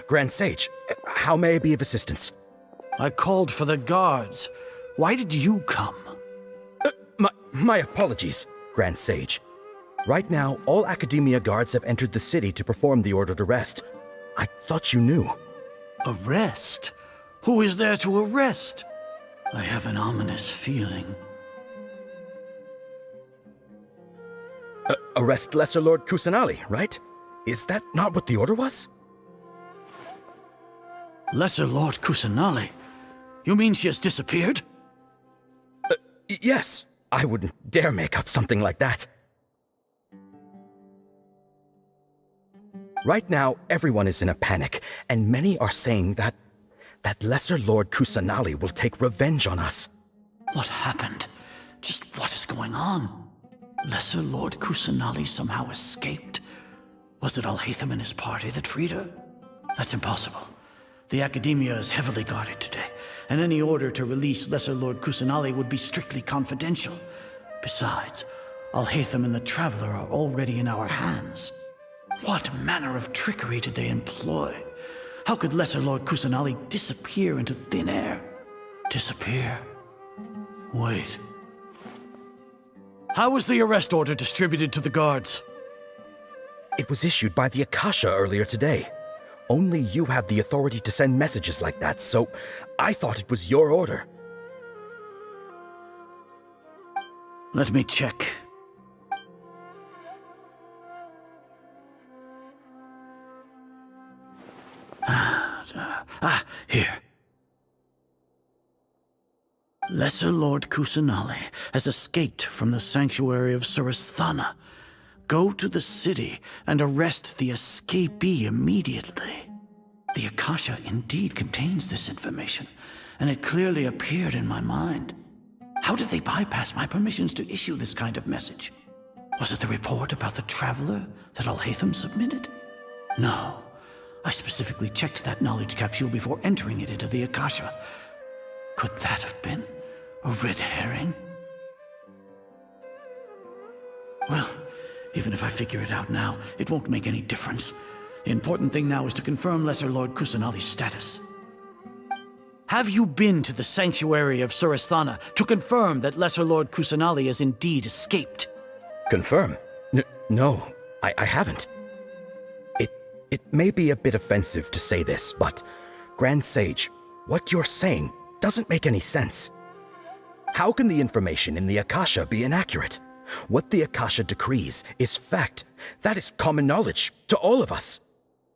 Grand Sage, how may I be of assistance? I called for the guards. Why did you come? My apologies, Grand Sage. Right now, all Academia guards have entered the city to perform the ordered arrest. I thought you knew. Arrest? Who is there to arrest? I have an ominous feeling. Arrest Lesser Lord Kusanali, right? Is that not what the order was? Lesser Lord Kusanali? You mean she has disappeared? Yes. I wouldn't dare make up something like that. Right now, everyone is in a panic, and many are saying that Lesser Lord Kusanali will take revenge on us. What happened? Just what is going on? Lesser Lord Kusanali somehow escaped? Was it Alhaitham and his party that freed her? That's impossible. The Academia is heavily guarded today, and any order to release Lesser Lord Kusanali would be strictly confidential. Besides, Alhaitham and the Traveler are already in our hands. What manner of trickery did they employ? How could Lesser Lord Kusanali disappear into thin air? Disappear? Wait. How was the arrest order distributed to the guards? It was issued by the Akasha earlier today. Only you have the authority to send messages like that, so I thought it was your order. Let me check. Here. Lesser Lord Kusanali has escaped from the sanctuary of Surasthana. Go to the city and arrest the escapee immediately. The Akasha indeed contains this information, and it clearly appeared in my mind. How did they bypass my permissions to issue this kind of message? Was it the report about the Traveler that Alhaitham submitted? No, I specifically checked that knowledge capsule before entering it into the Akasha. Could that have been a red herring? Well, even if I figure it out now, it won't make any difference. The important thing now is to confirm Lesser Lord Kusanali's status. Have you been to the sanctuary of Suristhana to confirm that Lesser Lord Kusanali has indeed escaped? Confirm? No, I haven't. It may be a bit offensive to say this, but Grand Sage, what you're saying doesn't make any sense. How can the information in the Akasha be inaccurate? What the Akasha decrees is fact. That is common knowledge to all of us.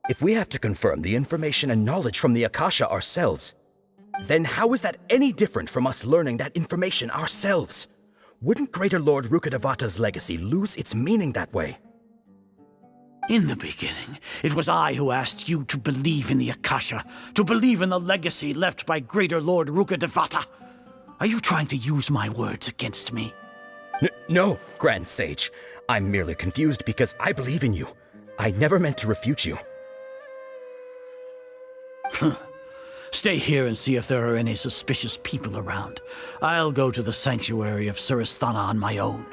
If we have to confirm the information and knowledge from the Akasha ourselves, then how is that any different from us learning that information ourselves? Wouldn't Greater Lord Rukkhadevata's legacy lose its meaning that way? In the beginning, it was I who asked you to believe in the Akasha, to believe in the legacy left by Greater Lord Rukkhadevata. Are you trying to use my words against me? No, Grand Sage. I'm merely confused because I believe in you. I never meant to refute you. Stay here and see if there are any suspicious people around. I'll go to the sanctuary of Suristhana on my own.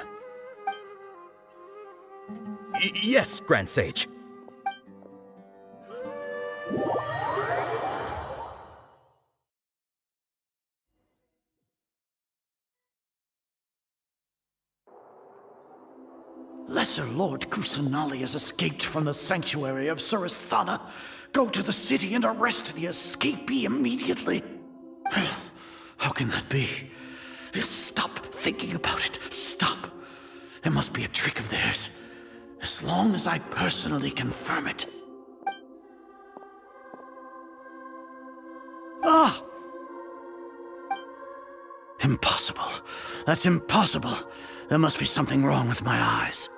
Yes, Grand Sage. Lesser Lord Kusanali has escaped from the sanctuary of Suristhana. Go to the city and arrest the escapee immediately. How can that be? Stop thinking about it. Stop. It must be a trick of theirs. As long as I personally confirm it. Ah! Impossible. That's impossible. There must be something wrong with my eyes.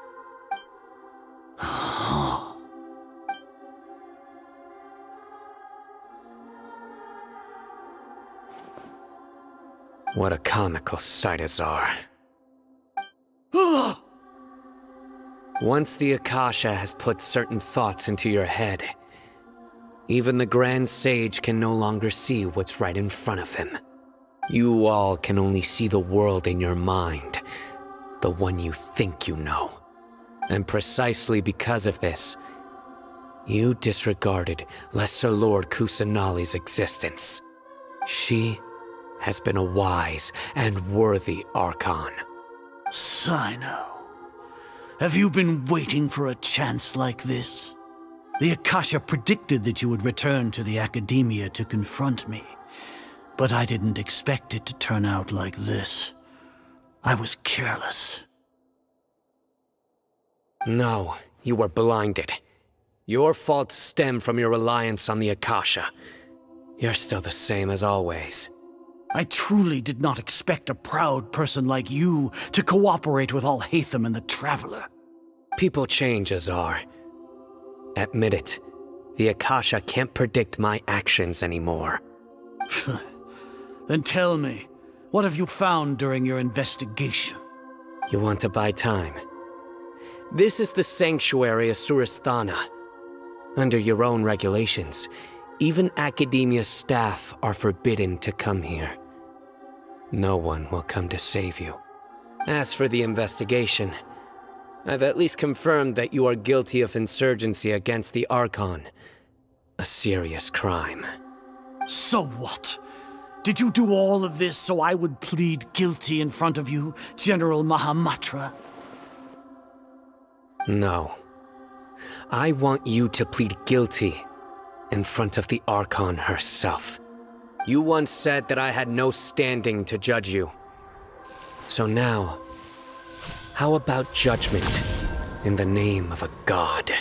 What a comical sight, Azar. Once the Akasha has put certain thoughts into your head, even the Grand Sage can no longer see what's right in front of him. You all can only see the world in your mind, the one you think you know. And precisely because of this, you disregarded Lesser Lord Kusanali's existence. She has been a wise and worthy Archon. Sino, have you been waiting for a chance like this? The Akasha predicted that you would return to the Academia to confront me, but I didn't expect it to turn out like this. I was careless. No, you were blinded. Your faults stem from your reliance on the Akasha. You're still the same as always. I truly did not expect a proud person like you to cooperate with Alhaitham and the Traveler. People change, Azar. Admit it. The Akasha can't predict my actions anymore. Then tell me, what have you found during your investigation? You want to buy time? This is the sanctuary of Suristhana. Under your own regulations, even Academia staff are forbidden to come here. No one will come to save you. As for the investigation, I've at least confirmed that you are guilty of insurgency against the Archon. A serious crime. So what? Did you do all of this so I would plead guilty in front of you, General Mahamatra? No. I want you to plead guilty in front of the Archon herself. You once said that I had no standing to judge you. So now, how about judgment in the name of a god?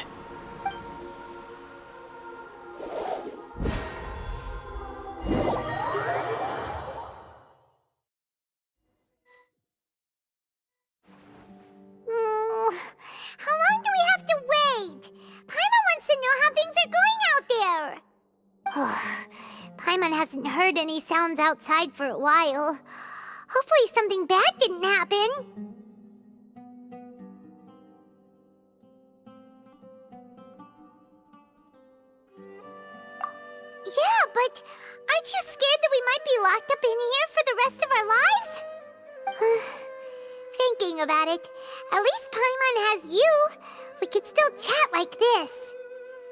How long do we have to wait? Paimon wants to know how things are going out there. Paimon hasn't heard any sounds outside for a while. Hopefully something bad didn't happen. What? Aren't you scared that we might be locked up in here for the rest of our lives? Thinking about it, at least Paimon has you. We could still chat like this.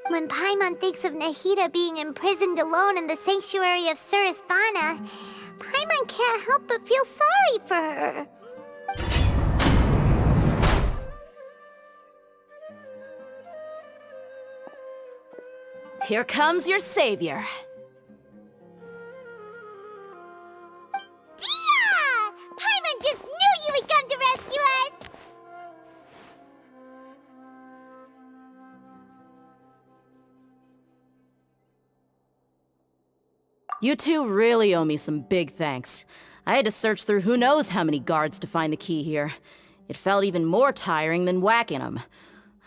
When Paimon thinks of Nahida being imprisoned alone in the sanctuary of Surasthana, Paimon can't help but feel sorry for her. Here comes your savior. Dia! Paimon just knew you would come to rescue us! You two really owe me some big thanks. I had to search through who knows how many guards to find the key here. It felt even more tiring than whacking them.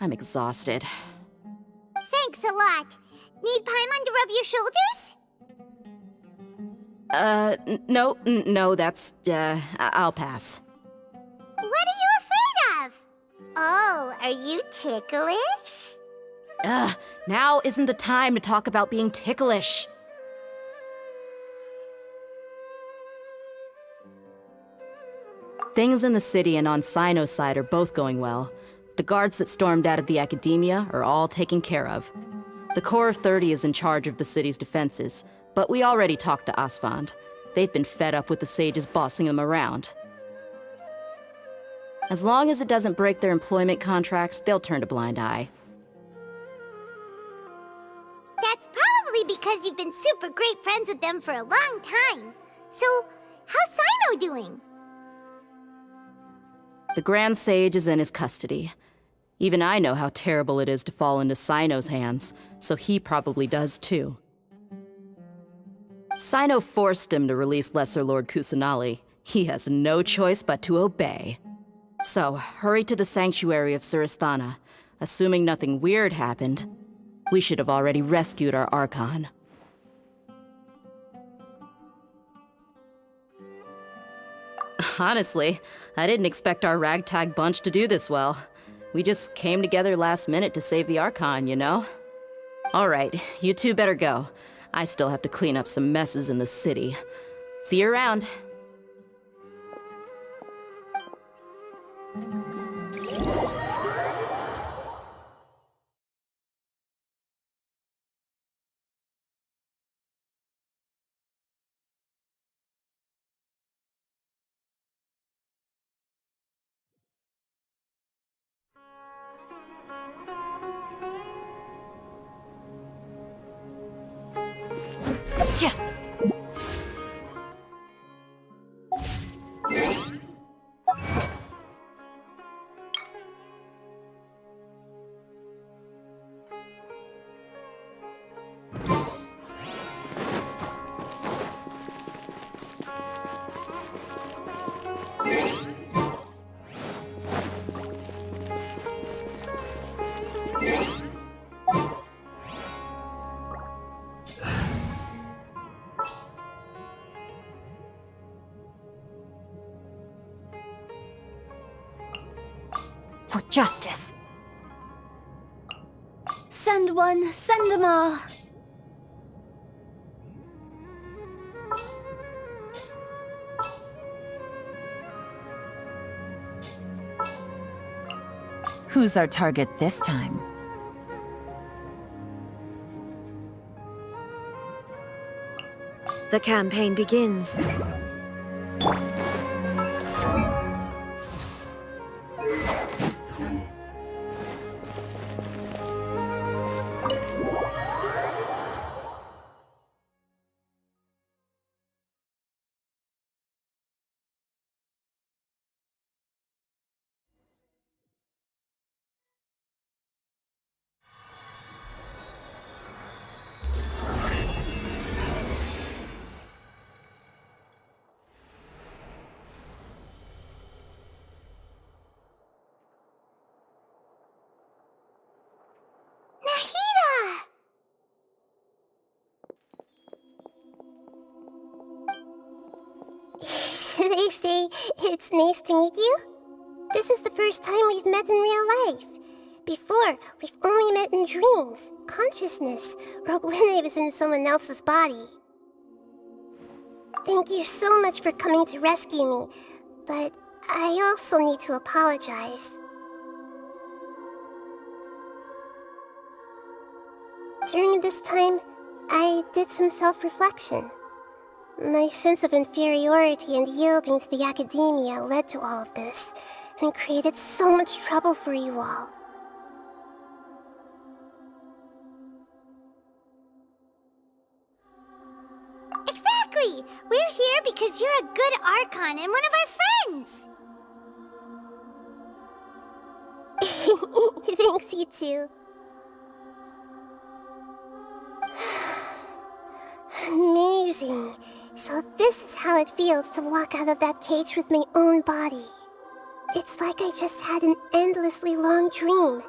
I'm exhausted. Thanks a lot. Need Paimon to rub your shoulders? No, that's, I'll pass. What are you afraid of? Oh, are you ticklish? Now isn't the time to talk about being ticklish. Things in the city and on Sino's side are both going well. The guards that stormed out of the academia are all taken care of. The Corps of 30 is in charge of the city's defenses, but we already talked to Asfand. They've been fed up with the sages bossing them around. As long as it doesn't break their employment contracts, they'll turn a blind eye. That's probably because you've been super great friends with them for a long time. So, how's Sino doing? The Grand Sage is in his custody. Even I know how terrible it is to fall into Sino's hands, so he probably does too. Sino forced him to release Lesser Lord Kusanali. He has no choice but to obey. So, hurry to the sanctuary of Surasthana. Assuming nothing weird happened, we should have already rescued our Archon. Honestly, I didn't expect our ragtag bunch to do this well. We just came together last minute to save the Archon, you know? Alright, you two better go. I still have to clean up some messes in the city. See you around. For justice. Send one, send them all. Who's our target this time? The campaign begins. They say it's nice to meet you. This is the first time we've met in real life. Before, we've only met in dreams, consciousness, or when I was in someone else's body. Thank you so much for coming to rescue me, but I also need to apologize. During this time, I did some self-reflection. My sense of inferiority and yielding to the academia led to all of this, and created so much trouble for you all. Exactly! We're here because you're a good Archon and one of our friends! Thanks, you too. Amazing. So this is how it feels to walk out of that cage with my own body. It's like I just had an endlessly long dream.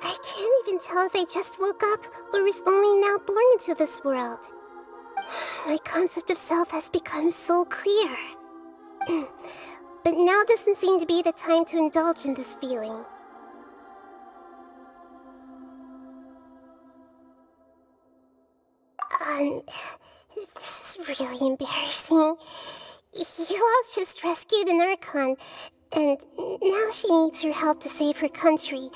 I can't even tell if I just woke up or was only now born into this world. My concept of self has become so clear. But now doesn't seem to be the time to indulge in this feeling. This is really embarrassing. You all just rescued an Archon, and now she needs your help to save her country,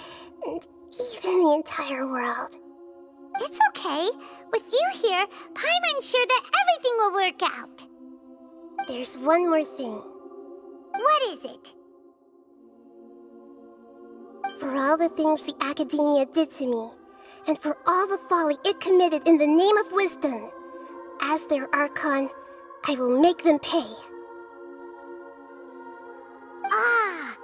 and even the entire world. It's okay. With you here, Paimon's sure that everything will work out. There's one more thing. What is it? For all the things the Academia did to me, and for all the folly it committed in the name of wisdom, as their Archon, I will make them pay. Ah!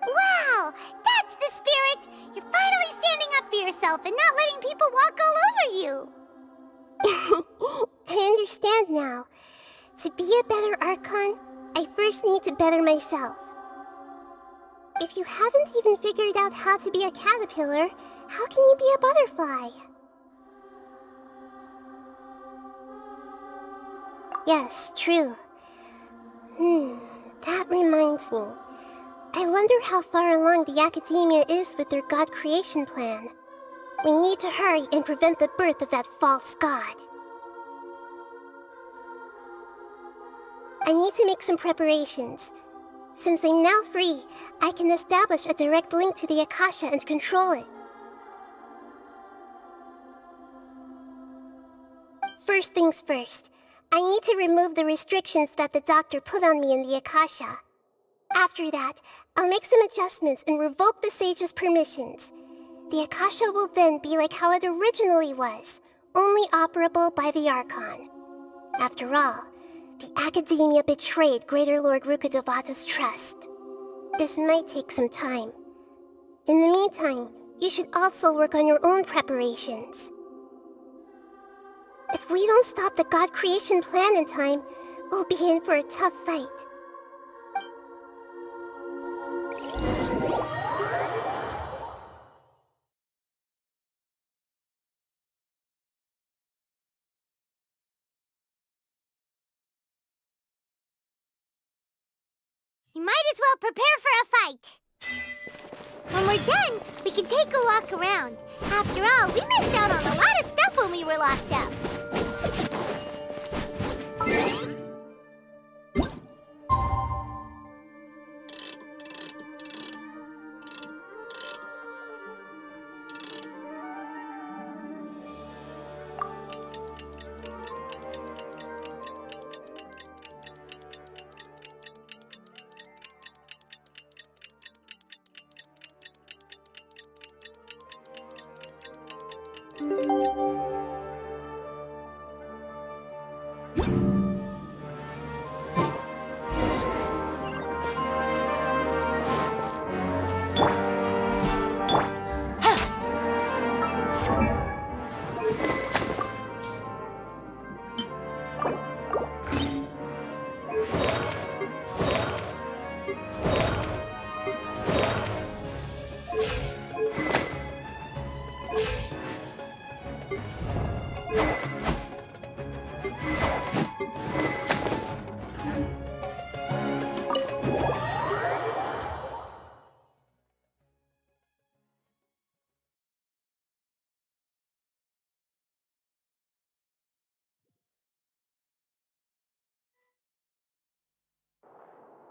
Wow! That's the spirit! You're finally standing up for yourself and not letting people walk all over you! I understand now. To be a better Archon, I first need to better myself. If you haven't even figured out how to be a caterpillar, how can you be a butterfly? Yes, true. That reminds me. I wonder how far along the Academia is with their god creation plan. We need to hurry and prevent the birth of that false god. I need to make some preparations. Since I'm now free, I can establish a direct link to the Akasha and control it. First things first, I need to remove the restrictions that the doctor put on me in the Akasha. After that, I'll make some adjustments and revoke the sage's permissions. The Akasha will then be like how it originally was, only operable by the Archon. After all, the Academia betrayed Greater Lord Rukkhadevata's trust. This might take some time. In the meantime, you should also work on your own preparations. If we don't stop the god creation plan in time, we'll be in for a tough fight. You might as well prepare for a fight. When we're done, we can take a walk around. After all, we missed out on a lot of stuff when we were locked up.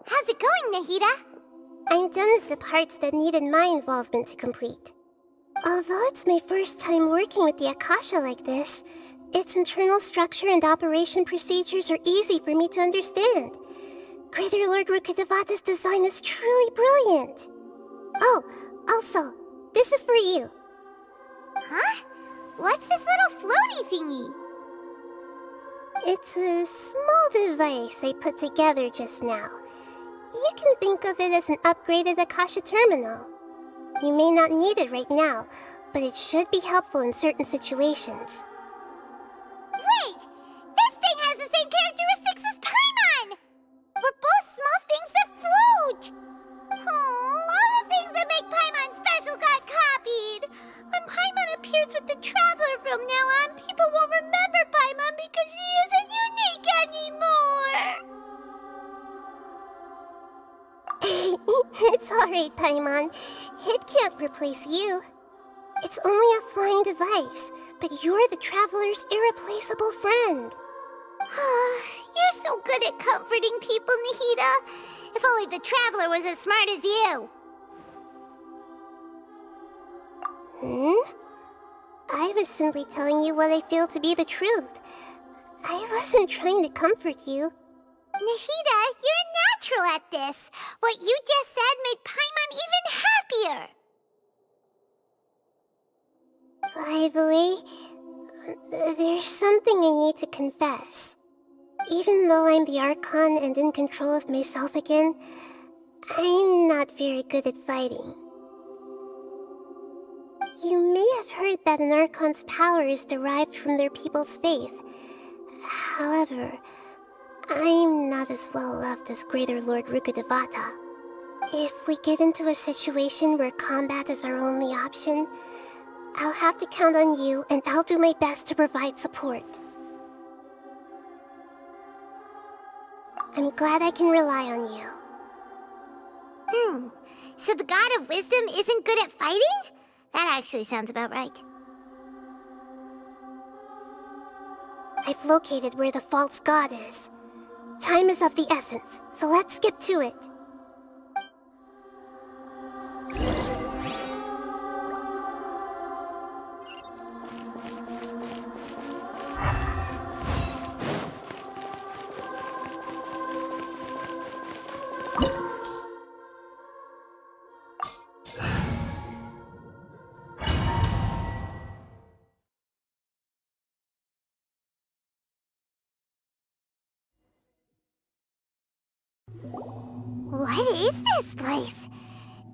How's it going, Nahida? I'm done with the parts that needed my involvement to complete. Although it's my first time working with the Akasha like this, its internal structure and operation procedures are easy for me to understand. Greater Lord Rukkhadevata's design is truly brilliant. Oh, also, this is for you. Huh? What's this little floaty thingy? It's a small device I put together just now. You can think of it as an upgraded Akasha terminal. You may not need it right now, but it should be helpful in certain situations. Wait! This thing has the same characteristics as Paimon! We're both small things that float! Oh, all the things that make Paimon special got copied! When Paimon appears with the Traveler from now on, people won't remember Paimon because she isn't unique anymore! It's alright, Paimon. It can't replace you. It's only a flying device, but you're the Traveler's irreplaceable friend. You're so good at comforting people, Nahida. If only the Traveler was as smart as you. I was simply telling you what I feel to be the truth. I wasn't trying to comfort you. Nahida, you're natural at this. What you just said made Paimon even happier. By the way, there's something I need to confess. Even though I'm the Archon and in control of myself again, I'm not very good at fighting. You may have heard that an Archon's power is derived from their people's faith. However, I'm not as well loved as Greater Lord Rukkhadevata. If we get into a situation where combat is our only option, I'll have to count on you, and I'll do my best to provide support. I'm glad I can rely on you. So the God of Wisdom isn't good at fighting? That actually sounds about right. I've located where the false god is. Time is of the essence, so let's skip to it. What is this place?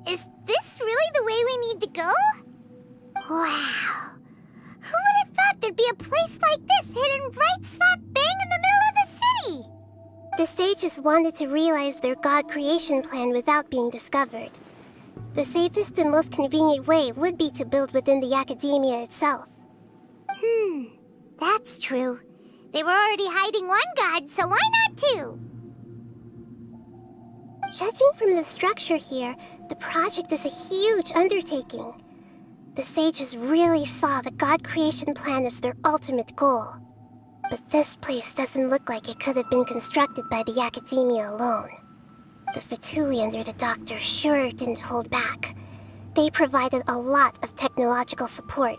Is this really the way we need to go? Wow. Who would have thought there'd be a place like this hidden right slap bang in the middle of the city? The sages wanted to realize their god creation plan without being discovered. The safest and most convenient way would be to build within the academia itself. That's true. They were already hiding one god, so why not two? Judging from the structure here, the project is a huge undertaking. The sages really saw the god creation plan as their ultimate goal. But this place doesn't look like it could have been constructed by the academia alone. The Fatui under the Doctor sure didn't hold back. They provided a lot of technological support.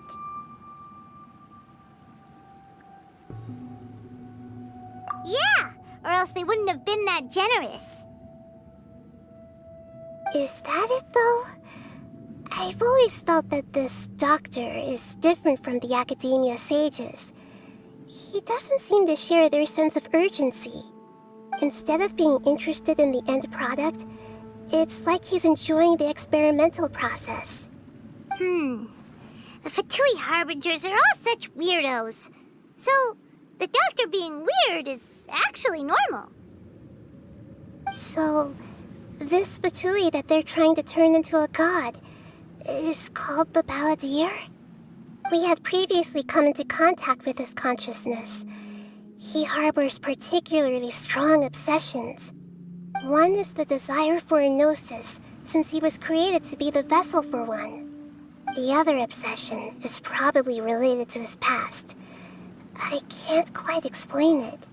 Yeah, or else they wouldn't have been that generous. Is that it, though? I've always felt that this doctor is different from the academia sages. He doesn't seem to share their sense of urgency. Instead of being interested in the end product, it's like he's enjoying the experimental process. The Fatui Harbingers are all such weirdos. So, the doctor being weird is actually normal. So, this Fatui that they're trying to turn into a god is called the Balladeer? We had previously come into contact with his consciousness. He harbors particularly strong obsessions. One is the desire for a gnosis, since he was created to be the vessel for one. The other obsession is probably related to his past. I can't quite explain it.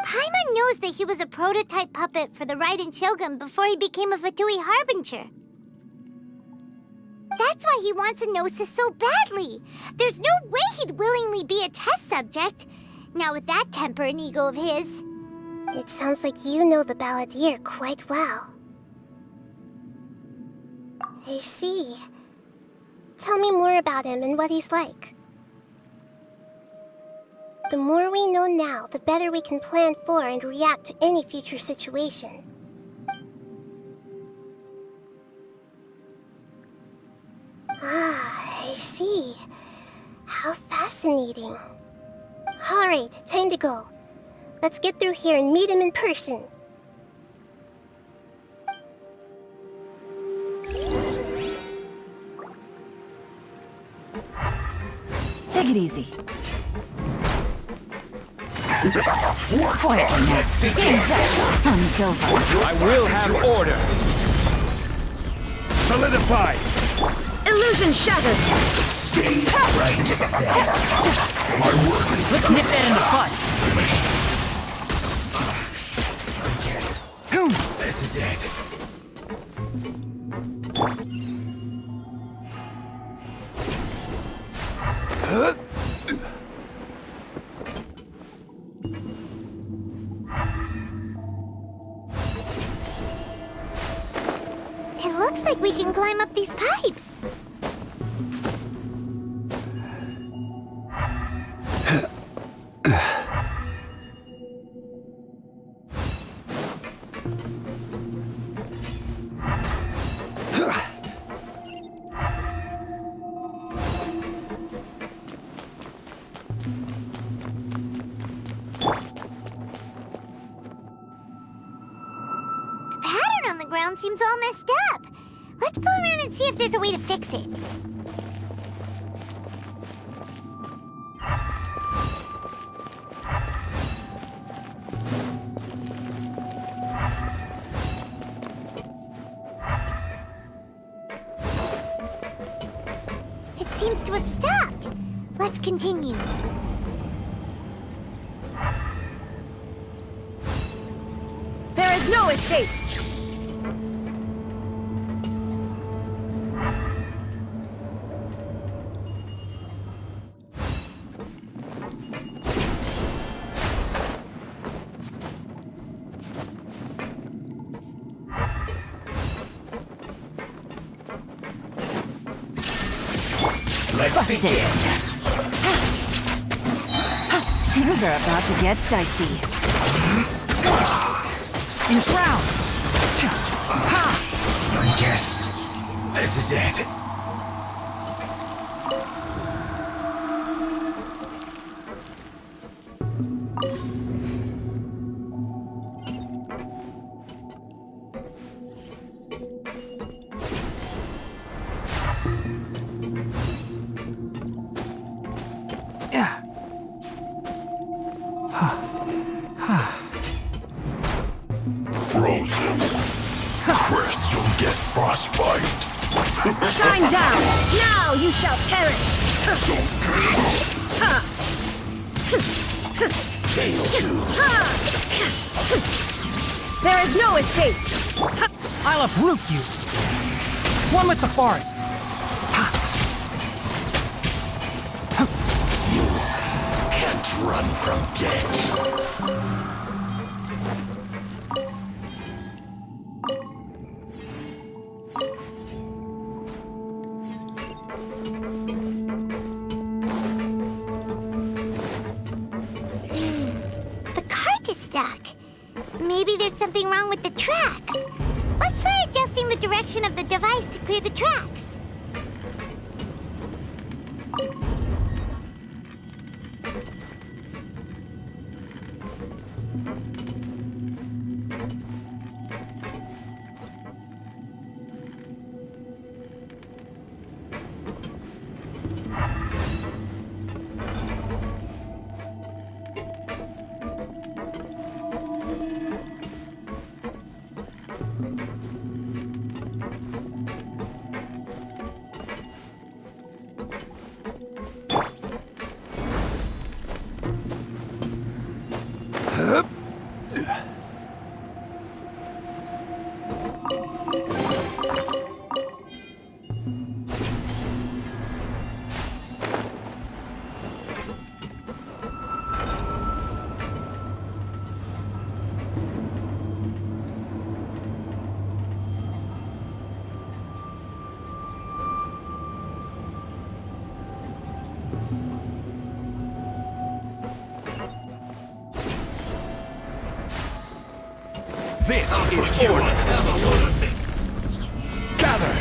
Paimon knows that he was a prototype puppet for the Raiden Shogun before he became a Fatui Harbinger. That's why he wants Enosis so badly. There's no way he'd willingly be a test subject, not with that temper and ego of his. It sounds like you know the Balladeer quite well. I see. Tell me more about him and what he's like. The more we know now, the better we can plan for and react to any future situation. Ah, I see. How fascinating. Alright, time to go. Let's get through here and meet him in person. Take it easy. Quiet now. I will have order. Solidify. Illusion shattered. Stay right there. My work. Let's nip that in the bud. This is it. It looks like we can climb up these pipes. Seems all messed up. Let's go around and see if there's a way to fix it. It seems to have stopped. Let's continue. There is no escape. Let's begin. Things are about to get dicey. Enshroud! I guess this is it. Frozen. Crest, you'll get frostbite. Shine down! Now you shall perish! There is no escape! I'll uproot you! One with the forest! You can't run from death. Maybe there's something wrong with the tracks. Let's try adjusting the direction of the device to clear the tracks. This is order. Gather!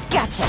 Gotcha!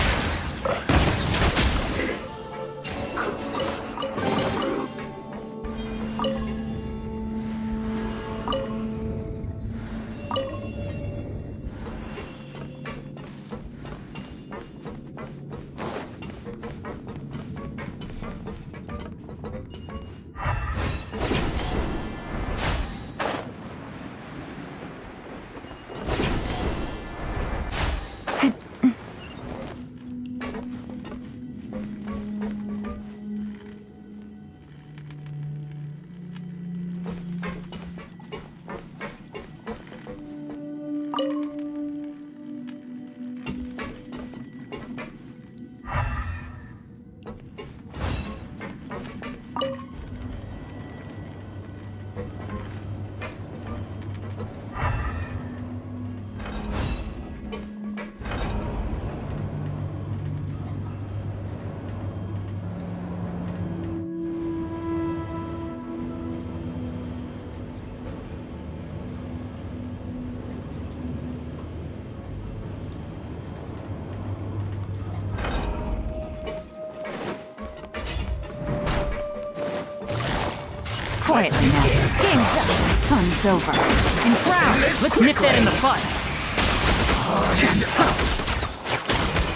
Quietly now. Game's up. Fun's over. And Crown, let's nip that in the bud.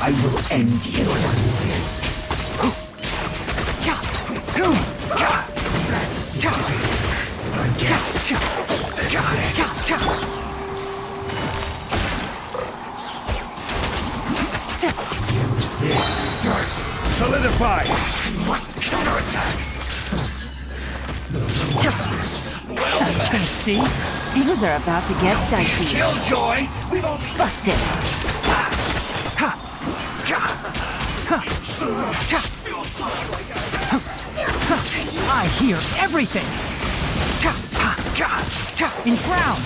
I will end you. I guess this is it. Use this first. Solidify! I must counterattack. See? Things are about to get dicey. Killjoy! We've all busted. I hear everything! Enshroud!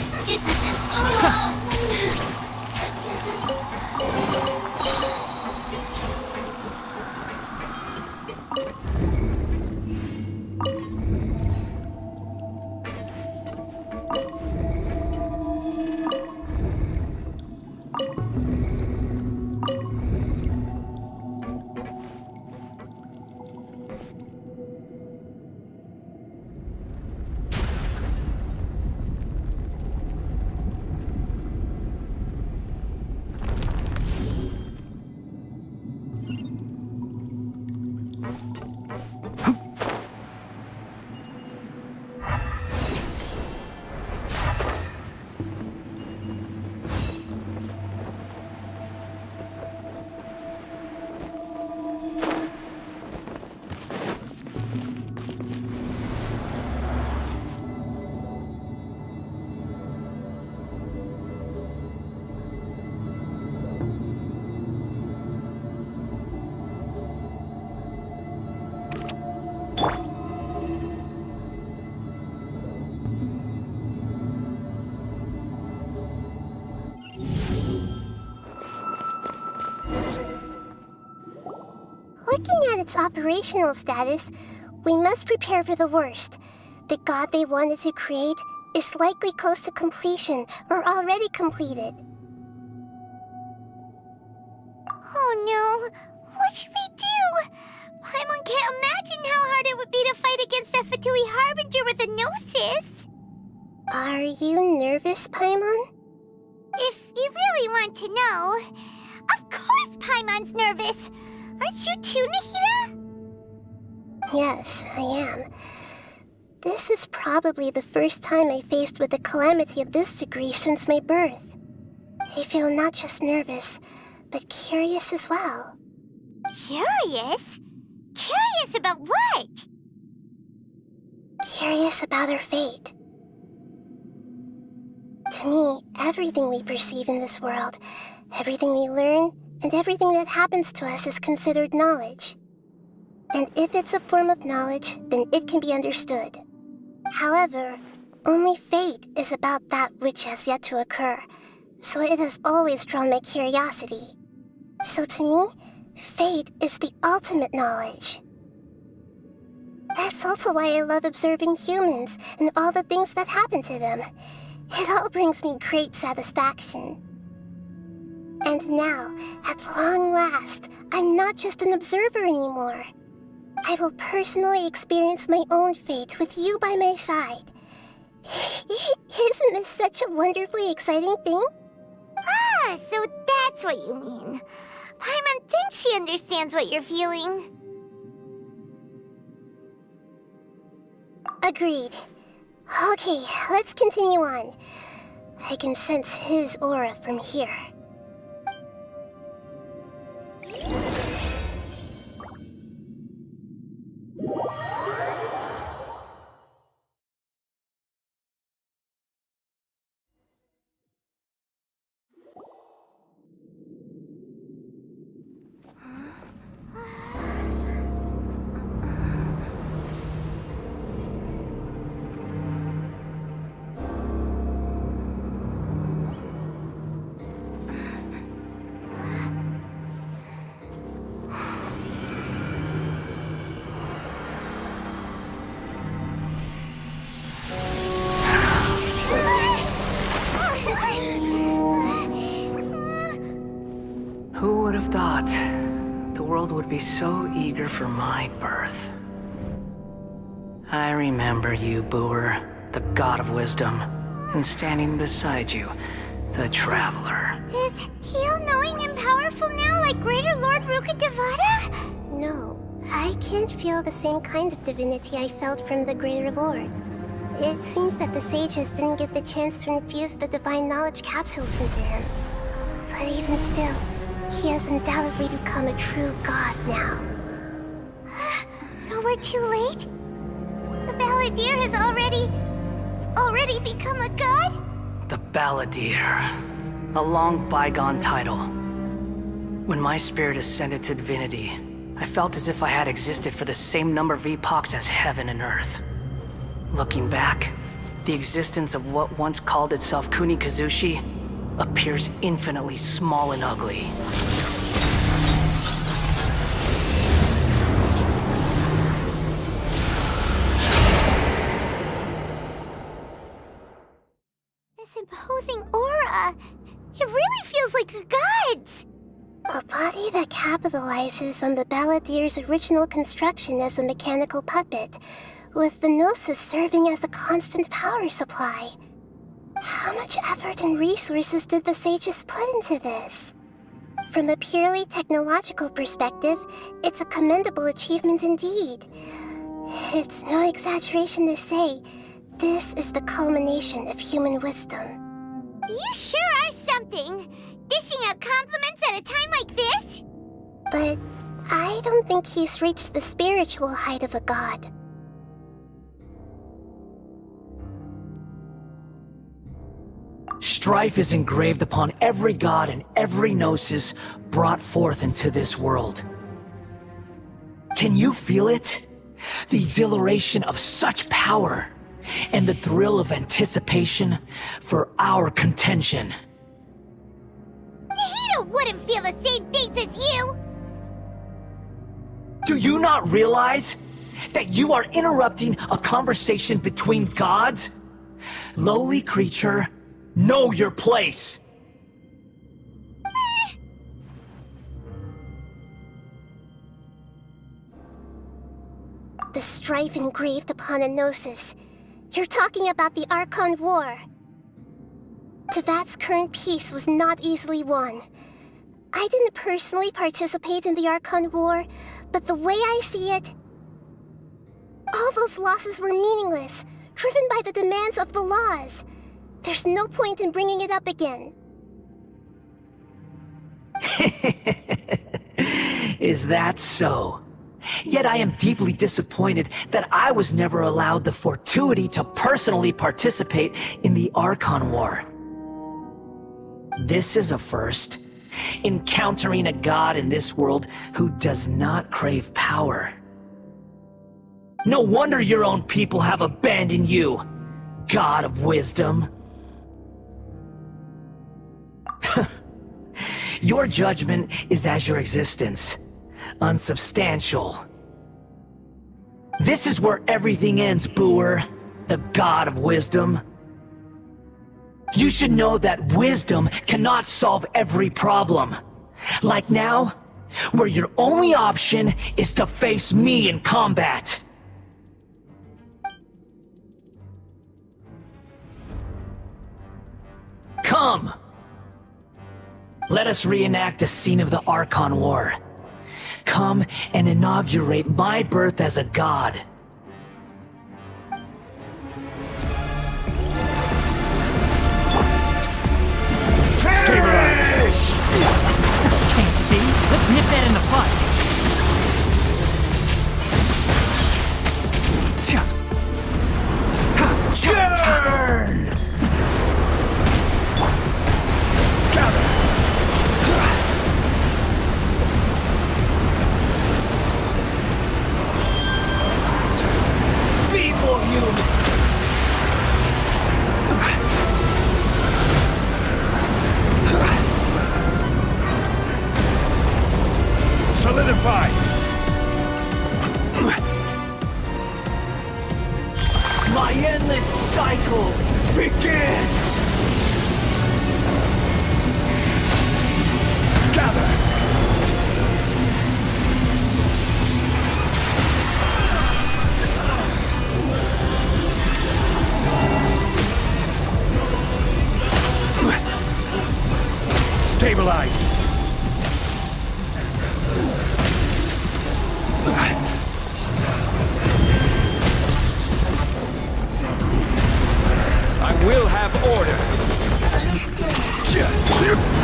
Looking at its operational status, we must prepare for the worst. The god they wanted to create is likely close to completion or already completed. Oh no! What should we do? Paimon can't imagine how hard it would be to fight against a Fatui Harbinger with a Gnosis! Are you nervous, Paimon? If you really want to know, of course Paimon's nervous! Aren't you too, Nahida? Yes, I am. This is probably the first time I faced with a calamity of this degree since my birth. I feel not just nervous, but curious as well. Curious? Curious about what? Curious about her fate. To me, everything we perceive in this world, everything we learn, and everything that happens to us is considered knowledge. And if it's a form of knowledge, then it can be understood. However, only fate is about that which has yet to occur, so it has always drawn my curiosity. So to me, fate is the ultimate knowledge. That's also why I love observing humans and all the things that happen to them. It all brings me great satisfaction. And now, at long last, I'm not just an observer anymore. I will personally experience my own fate with you by my side. Isn't this such a wonderfully exciting thing? Ah, so that's what you mean. Paimon thinks she understands what you're feeling. Agreed. Okay, let's continue on. I can sense his aura from here. Who would have thought the world would be so eager for my birth? I remember you, Booer, the god of wisdom, and standing beside you, the traveler. Is he all-knowing and powerful now like Greater Lord Rukkhadevata? No, I can't feel the same kind of divinity I felt from the Greater Lord. It seems that the sages didn't get the chance to infuse the divine knowledge capsules into him. But even still, he has undoubtedly become a true god now. So we're too late? The Balladeer has already become a god? The Balladeer. A long bygone title. When my spirit ascended to divinity, I felt as if I had existed for the same number of epochs as heaven and earth. Looking back, the existence of what once called itself Kunikazushi appears infinitely small and ugly. This imposing aura, it really feels like a god's. A body that capitalizes on the Balladeer's original construction as a mechanical puppet, with the Gnosis serving as a constant power supply. How much effort and resources did the sages put into this? From a purely technological perspective, it's a commendable achievement indeed. It's no exaggeration to say, this is the culmination of human wisdom. You sure are something! Dishing out compliments at a time like this? But I don't think he's reached the spiritual height of a god. Strife is engraved upon every god and every gnosis brought forth into this world. Can you feel it? The exhilaration of such power, and the thrill of anticipation for our contention. Nahida wouldn't feel the same things as you! Do you not realize that you are interrupting a conversation between gods? Lowly creature, know your place! The strife engraved upon a gnosis. You're talking about the Archon War. Tevat's current peace was not easily won. I didn't personally participate in the Archon War, but the way I see it, all those losses were meaningless, driven by the demands of the laws. There's no point in bringing it up again. Is that so? Yet I am deeply disappointed that I was never allowed the fortuity to personally participate in the Archon War. This is a first. Encountering a god in this world who does not crave power. No wonder your own people have abandoned you, god of wisdom. Your judgment is as your existence, unsubstantial. This is where everything ends, Booer, the god of wisdom. You should know that wisdom cannot solve every problem. Like now, where your only option is to face me in combat. Come! Let us reenact a scene of the Archon War. Come and inaugurate my birth as a god. Stabilize! Can't see? Let's nip that in the bud. Churn! Feeble human! Solidify! My endless cycle begins! Gather! Stabilize! I will have order!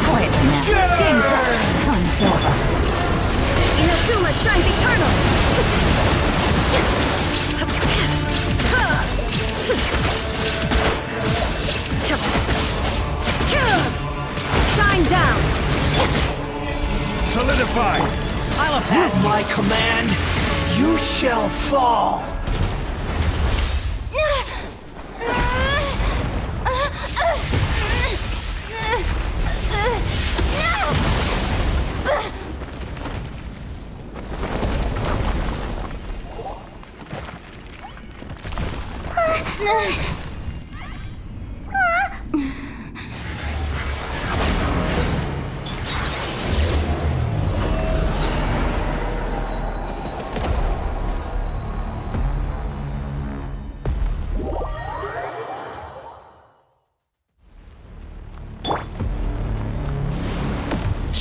Quiet now. Game's up. Fun's over. Inazuma shines eternal! Shine down! Solidify! At my command, you shall fall!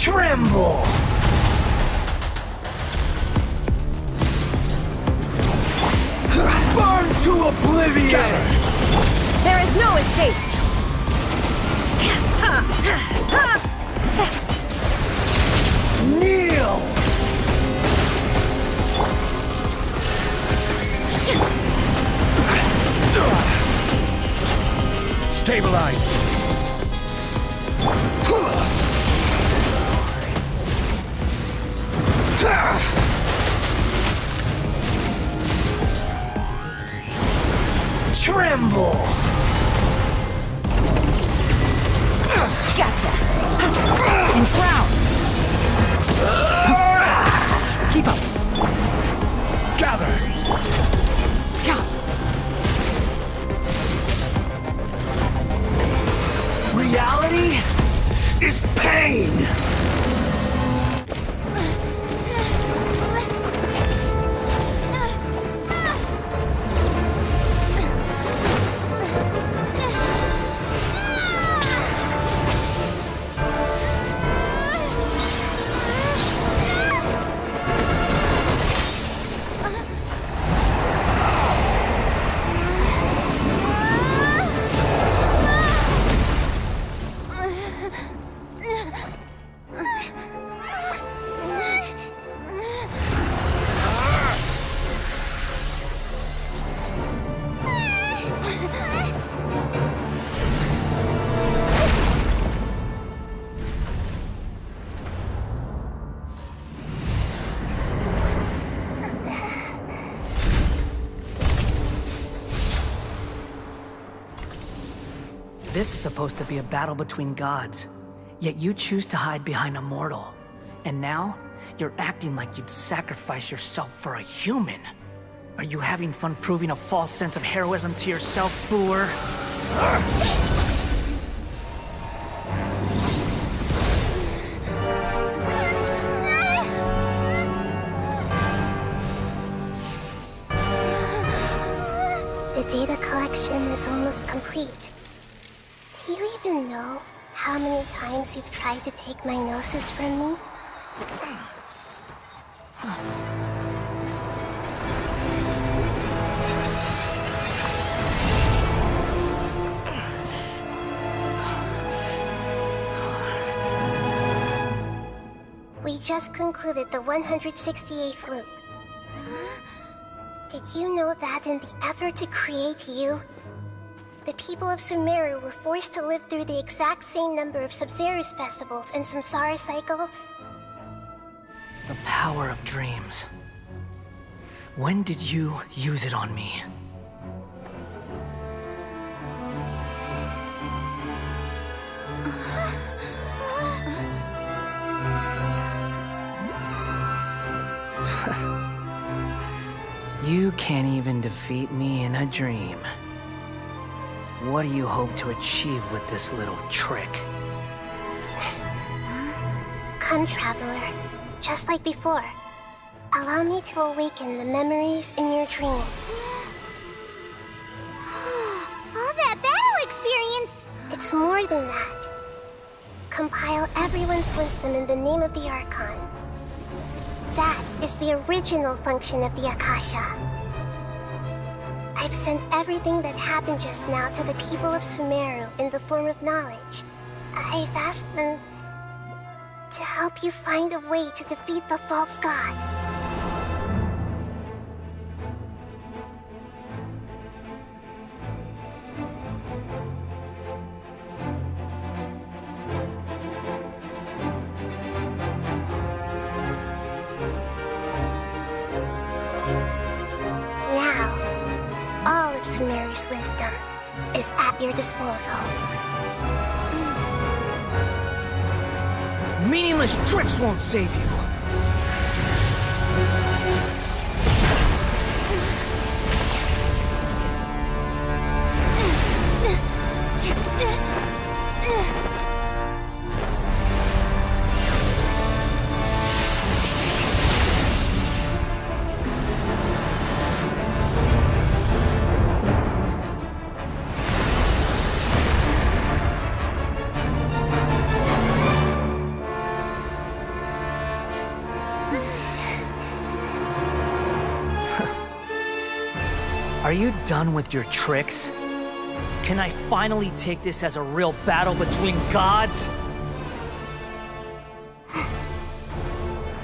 Tremble! Burn to oblivion! There is no escape! Kneel! Stabilize! Tremble! Gotcha! Enshroud! Keep up! Gather! Reality is pain! This is supposed to be a battle between gods, yet you choose to hide behind a mortal. And now, you're acting like you'd sacrifice yourself for a human. Are you having fun proving a false sense of heroism to yourself, Boor? collection is almost complete. Do you even know how many times you've tried to take my gnosis from me? We just concluded the 168th loop. Did you know that in the effort to create you, the people of Sumeru were forced to live through the exact same number of Sabzeruz festivals and samsara cycles? The power of dreams. When did you use it on me? You can't even defeat me in a dream. What do you hope to achieve with this little trick? Come, Traveler. Just like before. Allow me to awaken the memories in your dreams. All that battle experience! It's more than that. Compile everyone's wisdom in the name of the Archon. That is the original function of the Akasha. I've sent everything that happened just now to the people of Sumeru in the form of knowledge. I've asked them to help you find a way to defeat the false god. Sumeru's wisdom is at your disposal. Meaningless tricks won't save you. Are you done with your tricks? Can I finally take this as a real battle between gods?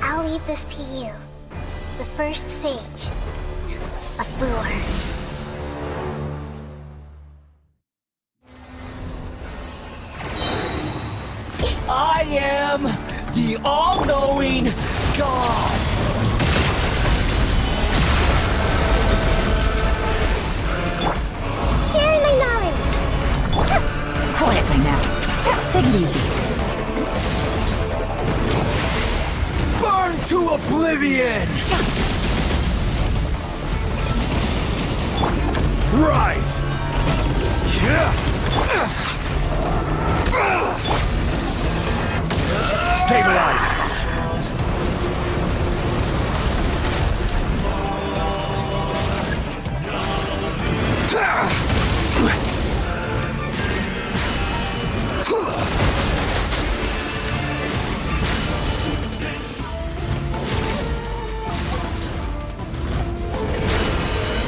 I'll leave this to you, the first sage of Bur. I am the all-knowing God! Sharing my knowledge! Quietly now. Take it easy. Burn to oblivion! Rise! Stabilize!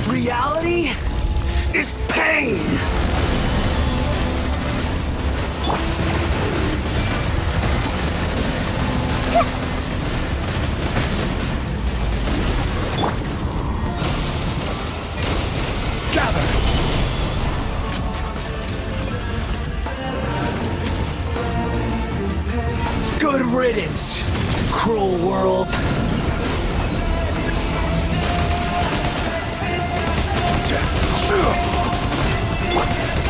Reality is pain! Gather! Good riddance, cruel world.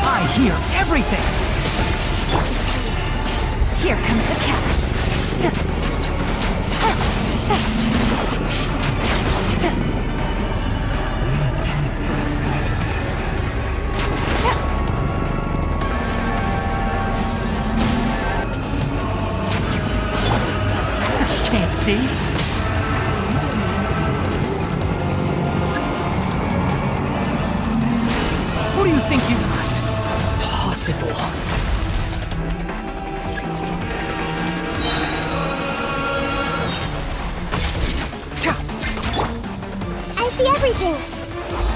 I hear everything! Here comes the catch. Can't see? Who do you everything!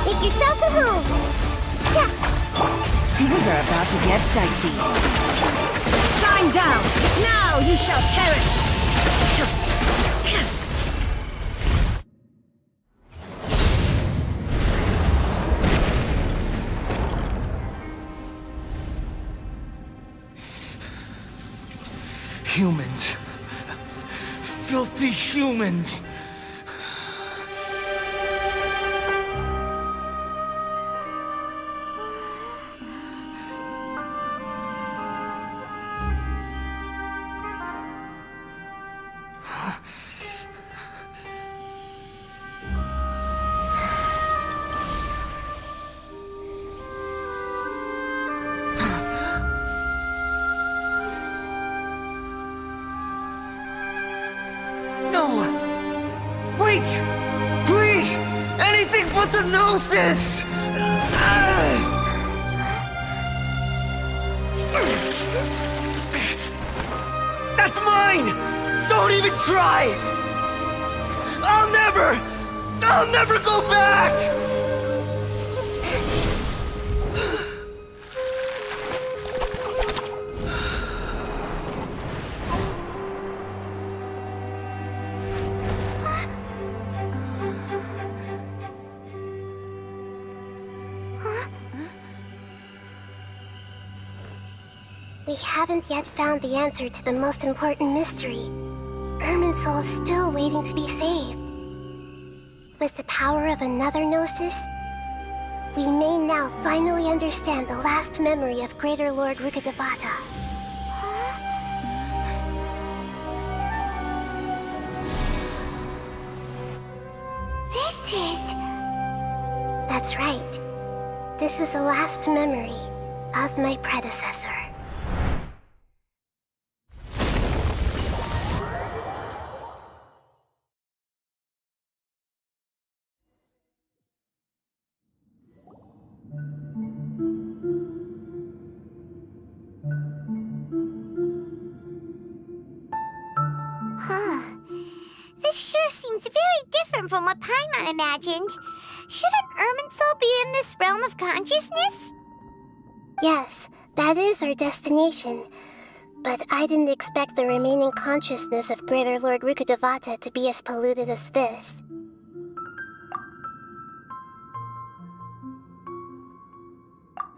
Make yourselves at home! Ta! Things are about to get dicey. Shine down! Now you shall perish! Humans. Filthy humans. Wait! Please! Anything but the Gnosis! That's mine! Don't even try! I'll never go back! We haven't yet found the answer to the most important mystery. Irminsul is still waiting to be saved. With the power of another Gnosis, we may now finally understand the last memory of Greater Lord Rukkhadevata. This is... That's right. This is the last memory of my predecessor. Huh. This sure seems very different from what Paimon imagined. Shouldn't Irminsul be in this realm of consciousness? Yes, that is our destination. But I didn't expect the remaining consciousness of Greater Lord Rukkhadevata to be as polluted as this.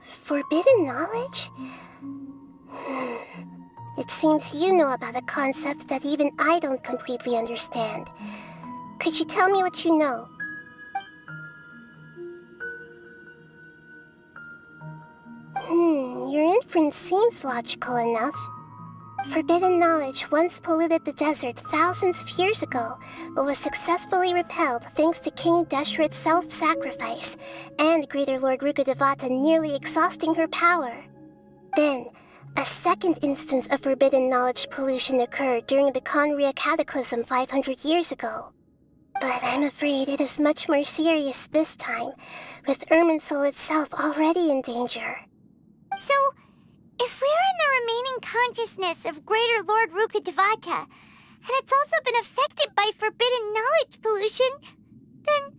Forbidden knowledge? It seems you know about a concept that even I don't completely understand. Could you tell me what you know? Your inference seems logical enough. Forbidden knowledge once polluted the desert thousands of years ago, but was successfully repelled thanks to King Deshret's self-sacrifice, and Greater Lord Rukkhadevata nearly exhausting her power. Then, a second instance of forbidden knowledge pollution occurred during the Conria Cataclysm 500 years ago. But I'm afraid it is much more serious this time, with Irminsul itself already in danger. So, if we're in the remaining consciousness of Greater Lord Rukkhadevata, and it's also been affected by forbidden knowledge pollution, then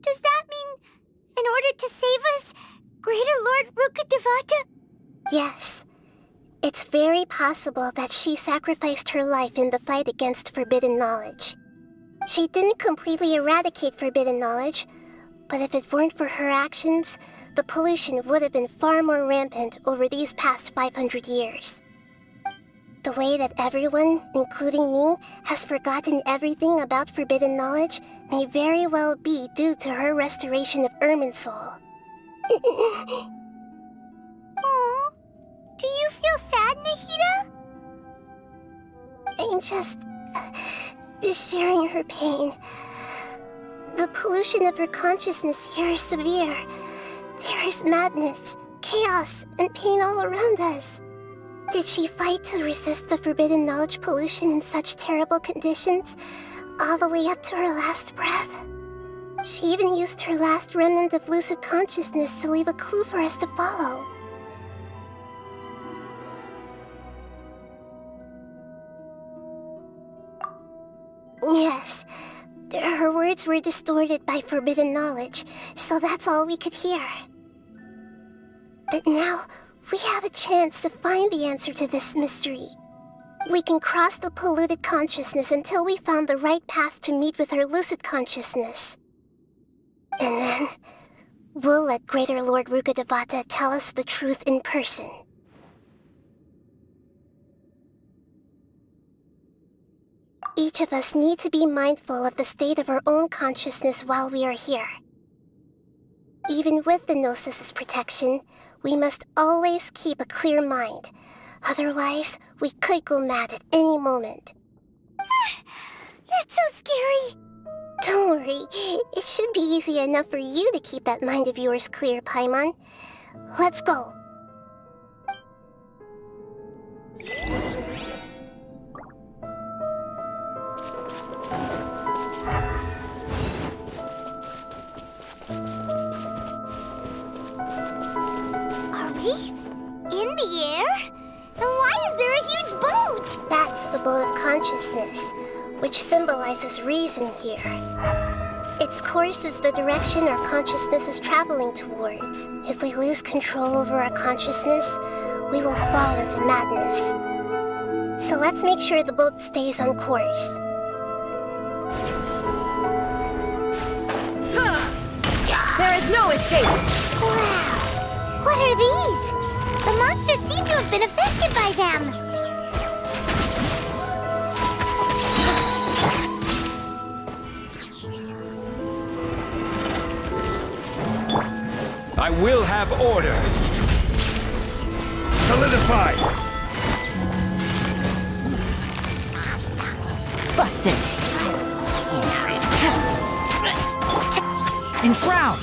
does that mean, in order to save us, Greater Lord Rukkhadevata? Yes. It's very possible that she sacrificed her life in the fight against forbidden knowledge. She didn't completely eradicate forbidden knowledge, but if it weren't for her actions, the pollution would have been far more rampant over these past 500 years. The way that everyone, including me, has forgotten everything about forbidden knowledge may very well be due to her restoration of Irminsul. Aww. Do you feel sad, Nahida? I'm just sharing her pain. The pollution of her consciousness here is severe. There is madness, chaos, and pain all around us. Did she fight to resist the forbidden knowledge pollution in such terrible conditions, all the way up to her last breath? She even used her last remnant of lucid consciousness to leave a clue for us to follow. Yes, her Her words were distorted by forbidden knowledge, so that's all we could hear. But now, we have a chance to find the answer to this mystery. We can cross the polluted consciousness until we found the right path to meet with our lucid consciousness. And then, we'll let Greater Lord Rukkhadevata tell us the truth in person. Each of us need to be mindful of the state of our own consciousness while we are here. Even with the Gnosis' protection, we must always keep a clear mind. Otherwise, we could go mad at any moment. That's so scary. Don't worry, it should be easy enough for you to keep that mind of yours clear, Paimon. Let's go. Are we in the air? And why is there a huge boat? That's the boat of consciousness, which symbolizes reason here. Its course is the direction our consciousness is traveling towards. If we lose control over our consciousness, we will fall into madness. So let's make sure the boat stays on course. There is no escape! Wow! What are these? The monsters seem to have been affected by them. I will have order. Solidify. Busted. Enshroud.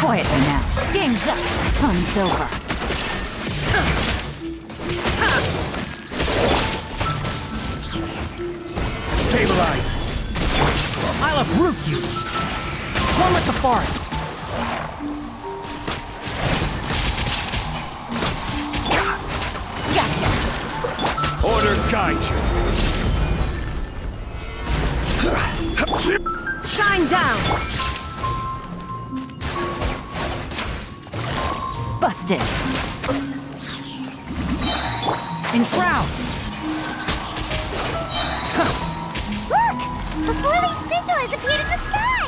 Quietly now. Game's up. Fun's over. Stabilize. I'll uproot you. One with the forest. Gotcha. Order guide you. Shine down! Busted. Enshroud. Look! A four-leaf sigil has appeared in the sky!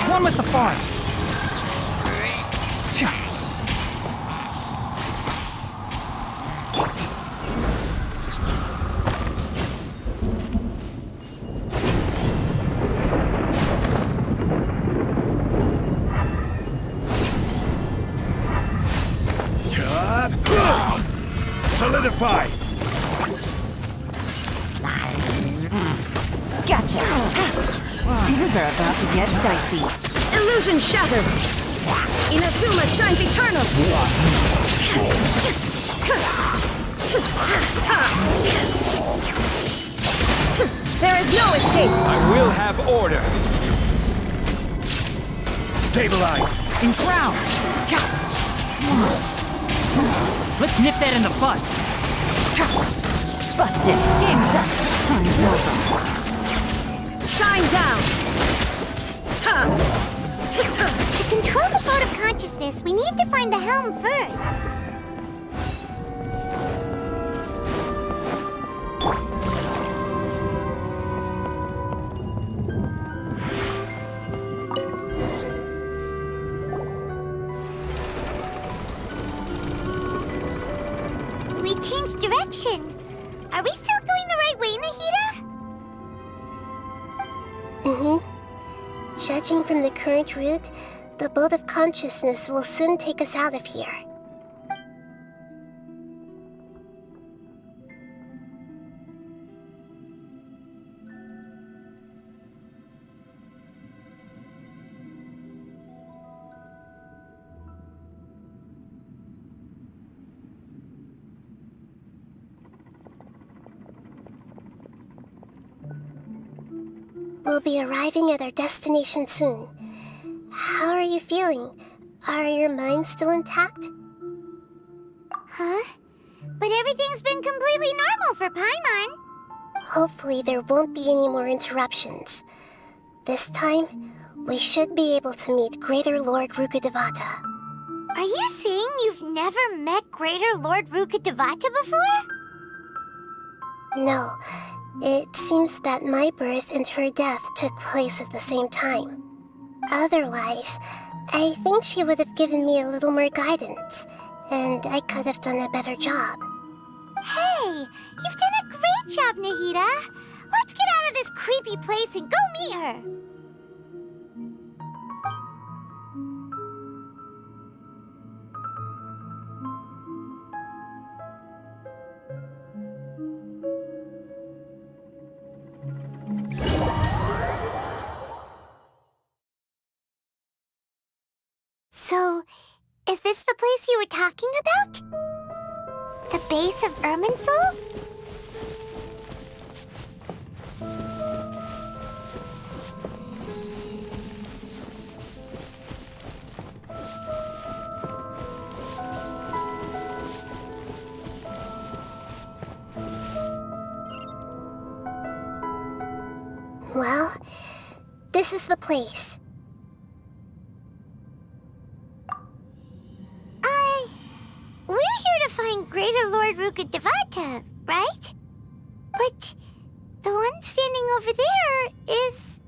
One with the forest. Solidify. Gotcha! Things are about to get dicey. Illusion shattered! Inazuma shines eternal! There is no escape! I will have order. Stabilize. Enshroud. Let's nip that in the bud. Busted! Game's up! Fun's over! Shine down! To control the boat of consciousness, we need to find the helm first. We changed direction. Are we still going the right way, Nahida? Judging from the current route, the boat of consciousness will soon take us out of here. We'll be arriving at our destination soon. How are you feeling? Are your minds still intact? Huh? But everything's been completely normal for Paimon. Hopefully there won't be any more interruptions. This time, we should be able to meet Greater Lord Rukkhadevata. Are you saying you've never met Greater Lord Rukkhadevata before? No. It seems that my birth and her death took place at the same time. Otherwise, I think she would have given me a little more guidance, and I could have done a better job. Hey, you've done a great job, Nahida. Let's get out of this creepy place and go meet her. So, is this the place you were talking about? The base of Irminsul? Well, this is the place. We're here to find Greater Lord Rukkhadevata, right? But the one standing over there is...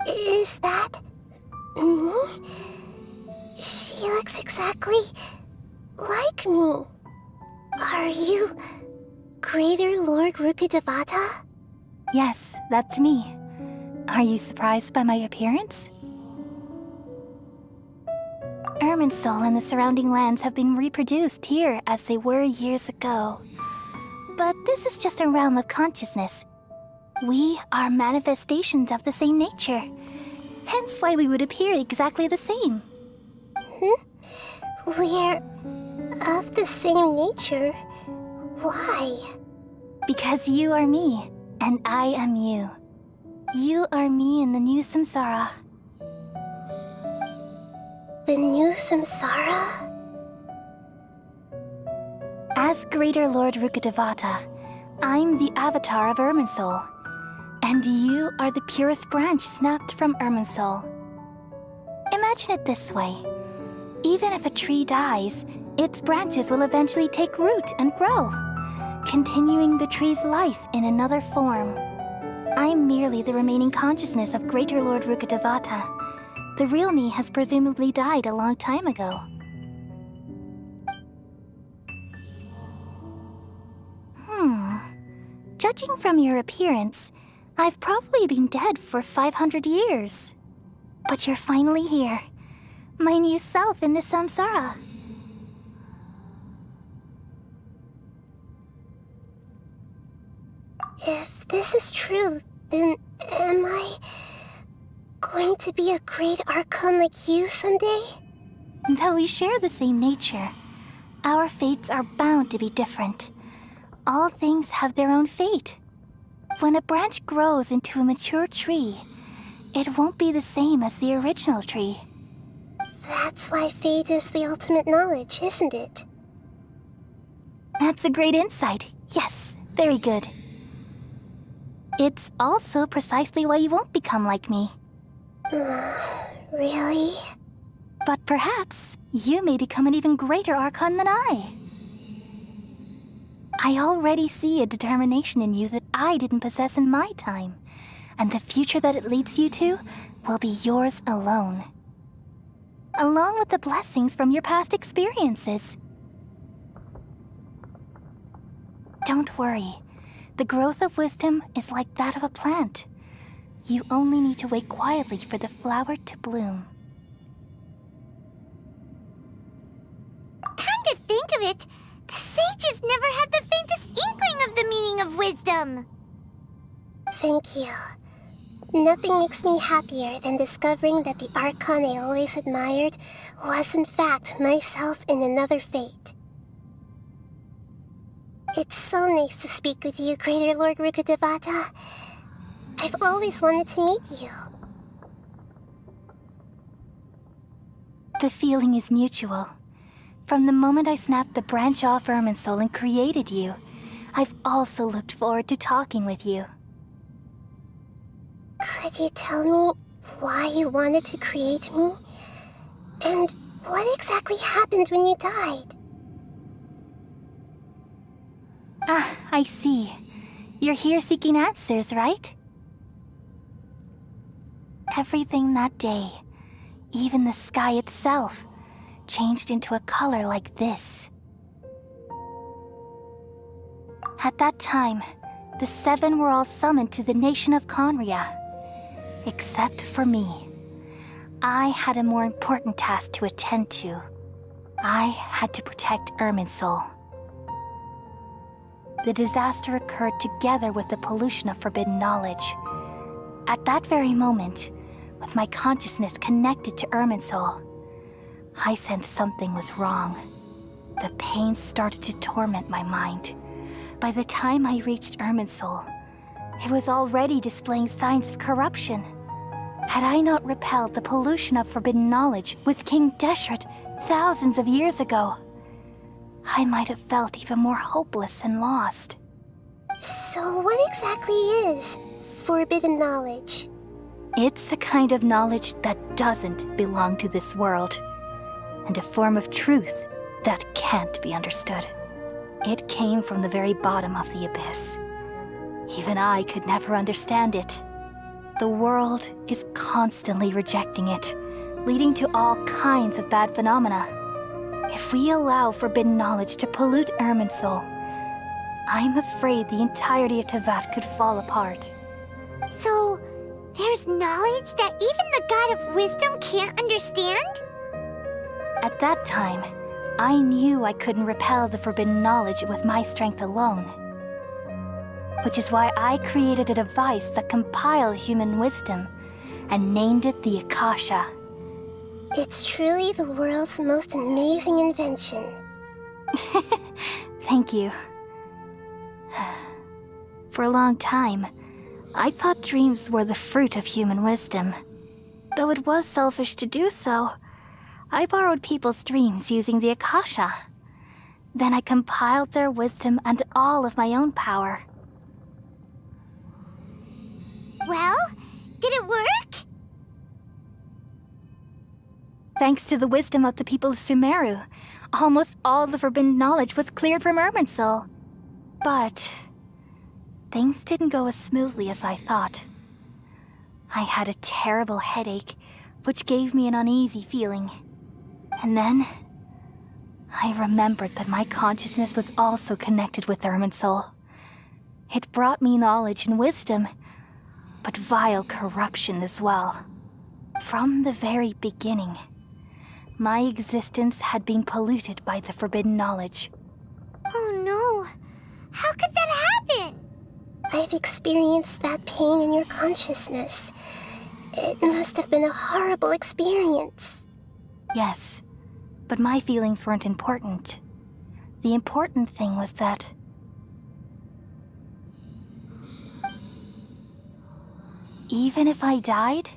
Is that... me? She looks exactly like me. Are you Greater Lord Rukkhadevata? Yes, that's me. Are you surprised by my appearance? Irminsul and the surrounding lands have been reproduced here as they were years ago. But this is just a realm of consciousness. We are manifestations of the same nature. Hence why we would appear exactly the same. We're of the same nature? Why? Because you are me, and I am you. You are me in the new samsara. The new samsara? As Greater Lord Rukkhadevata, I'm the avatar of Irminsul, and you are the purest branch snapped from Irminsul. Imagine it this way. Even if a tree dies, its branches will eventually take root and grow, continuing the tree's life in another form. I'm merely the remaining consciousness of Greater Lord Rukkhadevata. The real me has presumably died a long time ago. Judging from your appearance, I've probably been dead for 500 years. But you're finally here. My new self in the samsara. If this is true, then am I going to be a great Archon like you someday? Though we share the same nature, our fates are bound to be different. All things have their own fate. When a branch grows into a mature tree, it won't be the same as the original tree. That's why fate is the ultimate knowledge, isn't it? That's a great insight. Yes, very good. It's also precisely why you won't become like me. Really? But perhaps you may become an even greater Archon than I. I already see a determination in you that I didn't possess in my time, and the future that it leads you to will be yours alone. Along with the blessings from your past experiences. Don't worry. The growth of wisdom is like that of a plant. You only need to wait quietly for the flower to bloom. Come to think of it, the sages never had the faintest inkling of the meaning of wisdom. Thank you. Nothing makes me happier than discovering that the Archon I always admired was in fact myself in another fate. It's so nice to speak with you, Greater Lord Rukkhadevata. I've always wanted to meet you. The feeling is mutual. From the moment I snapped the branch off Irminsul and created you, I've also looked forward to talking with you. Could you tell me why you wanted to create me? And what exactly happened when you died? Ah, I see. You're here seeking answers, right? Everything that day, even the sky itself, changed into a color like this. At that time, the seven were all summoned to the nation of Conria. Except for me. I had a more important task to attend to. I had to protect Irminsul. The disaster occurred together with the pollution of forbidden knowledge. At that very moment, with my consciousness connected to Irminsul, I sensed something was wrong. The pain started to torment my mind. By the time I reached Irminsul, it was already displaying signs of corruption. Had I not repelled the pollution of forbidden knowledge with King Deshret thousands of years ago, I might have felt even more hopeless and lost. So what exactly is forbidden knowledge? It's a kind of knowledge that doesn't belong to this world, and a form of truth that can't be understood. It came from the very bottom of the abyss. Even I could never understand it. The world is constantly rejecting it, leading to all kinds of bad phenomena. If we allow forbidden knowledge to pollute Irminsul, I'm afraid the entirety of Tevat could fall apart. So, there's knowledge that even the God of Wisdom can't understand? At that time, I knew I couldn't repel the forbidden knowledge with my strength alone. Which is why I created a device that compiled human wisdom and named it the Akasha. It's truly the world's most amazing invention. Thank you. For a long time, I thought dreams were the fruit of human wisdom. Though it was selfish to do so, I borrowed people's dreams using the Akasha. Then I compiled their wisdom and all of my own power. Well, did it work? Thanks to the wisdom of the people of Sumeru, almost all the forbidden knowledge was cleared from Irminsul. But things didn't go as smoothly as I thought. I had a terrible headache, which gave me an uneasy feeling. And then I remembered that my consciousness was also connected with Irminsul. It brought me knowledge and wisdom, but vile corruption as well. From the very beginning, my existence had been polluted by the forbidden knowledge. Oh no! How could that happen? I've experienced that pain in your consciousness. It must have been a horrible experience. Yes, but my feelings weren't important. The important thing was that even if I died,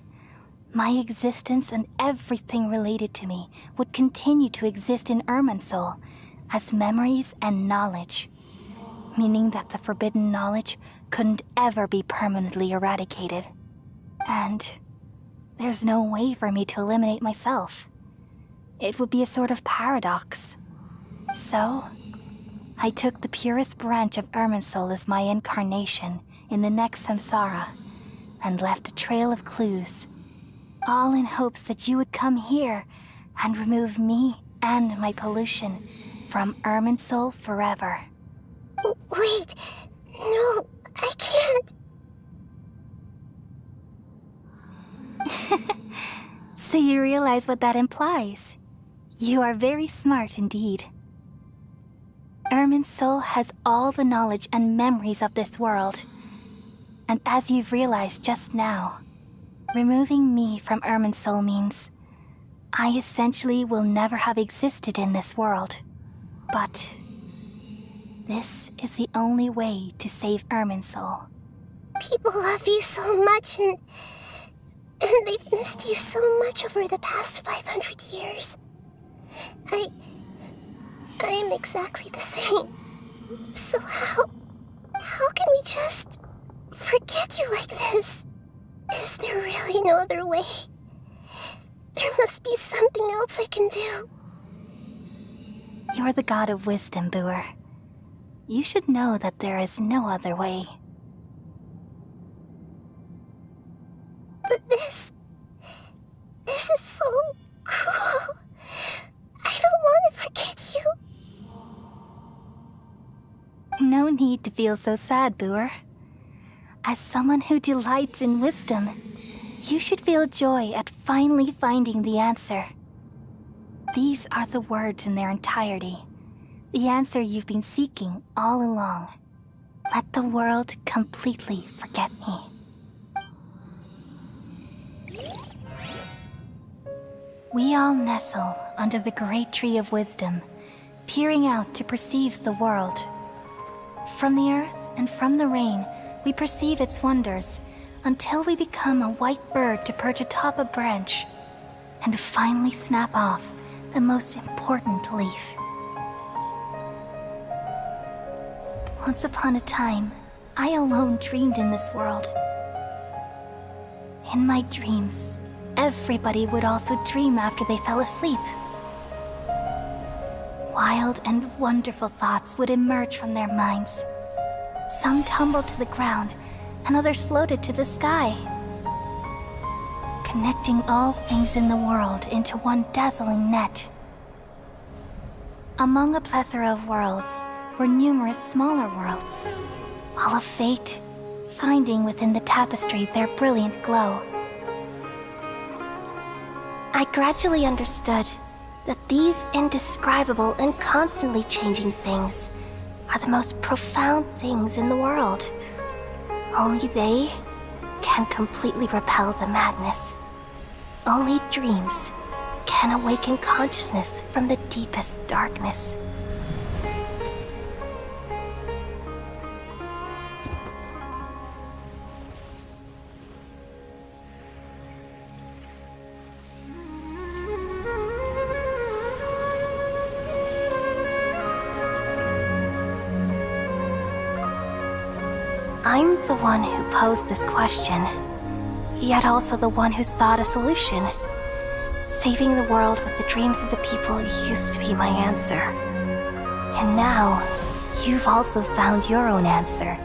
my existence and everything related to me would continue to exist in Irminsul as memories and knowledge, meaning that the forbidden knowledge couldn't ever be permanently eradicated. And there's no way for me to eliminate myself. It would be a sort of paradox. So, I took the purest branch of Irminsul as my incarnation in the next samsara, and left a trail of clues, all in hopes that you would come here and remove me and my pollution from Irminsul forever. Wait, no, I can't. So you realize what that implies? You are very smart indeed. Irminsul has all the knowledge and memories of this world. And as you've realized just now, removing me from Irminsul means I essentially will never have existed in this world. But this is the only way to save Irminsul. People love you so much, and they've missed you so much over the past 500 years. I am exactly the same. So how can we just forget you like this? Is there really no other way? There must be something else I can do. You're the god of wisdom, Booer. You should know that there is no other way. But this is so cruel. I don't want to forget you. No need to feel so sad, Booer. As someone who delights in wisdom, you should feel joy at finally finding the answer. These are the words in their entirety. The answer you've been seeking all along. Let the world completely forget me. We all nestle under the great tree of wisdom, peering out to perceive the world. From the earth and from the rain, we perceive its wonders, until we become a white bird to perch atop a branch, and finally snap off the most important leaf. Once upon a time, I alone dreamed in this world. In my dreams, everybody would also dream after they fell asleep. Wild and wonderful thoughts would emerge from their minds. Some tumbled to the ground, and others floated to the sky, connecting all things in the world into one dazzling net. Among a plethora of worlds were numerous smaller worlds, all of fate, finding within the tapestry their brilliant glow. I gradually understood that these indescribable and constantly changing things are the most profound things in the world. Only they can completely repel the madness. Only dreams can awaken consciousness from the deepest darkness. I'm the one who posed this question, yet also the one who sought a solution. Saving the world with the dreams of the people used to be my answer. And now, you've also found your own answer,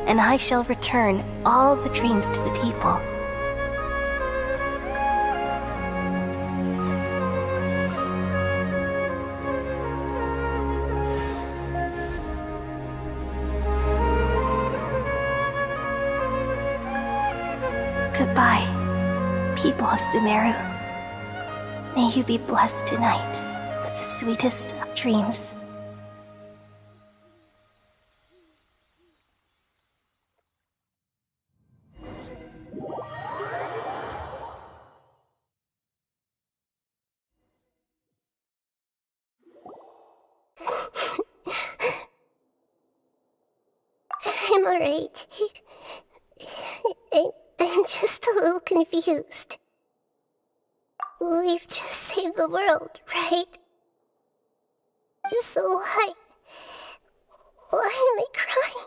and I shall return all the dreams to the people. Goodbye, people of Sumeru. May you be blessed tonight with the sweetest of dreams. I'm alright. I'm just a little confused. We've just saved the world, right? So why am I crying?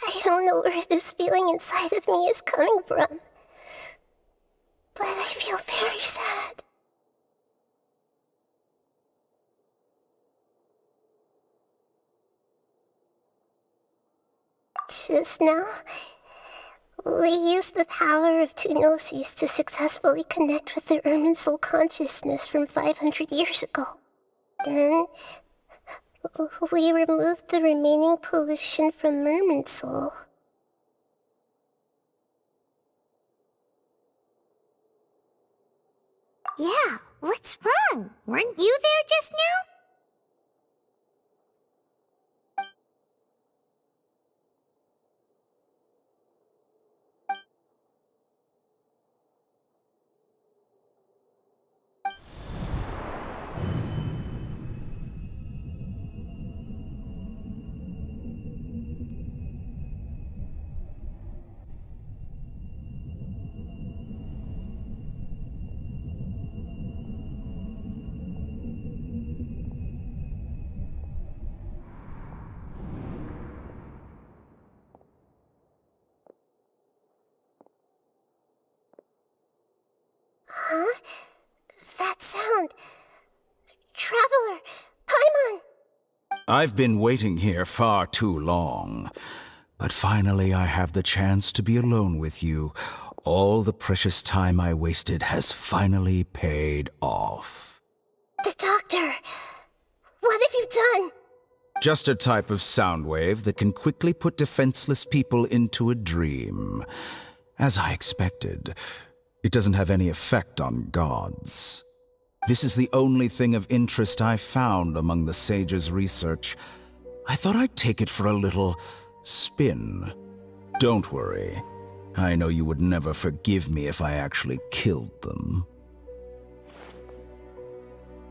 I don't know where this feeling inside of me is coming from, but I feel very sad. Just now, we used the power of two gnosis to successfully connect with the Irminsul consciousness from 500 years ago. Then, we removed the remaining pollution from Irminsul. Yeah, what's wrong? Weren't you there just now? I've been waiting here far too long. But finally I have the chance to be alone with you. All the precious time I wasted has finally paid off. The doctor! What have you done? Just a type of sound wave that can quickly put defenseless people into a dream. As I expected, it doesn't have any effect on gods. This is the only thing of interest I found among the sage's research. I thought I'd take it for a little spin. Don't worry. I know you would never forgive me if I actually killed them.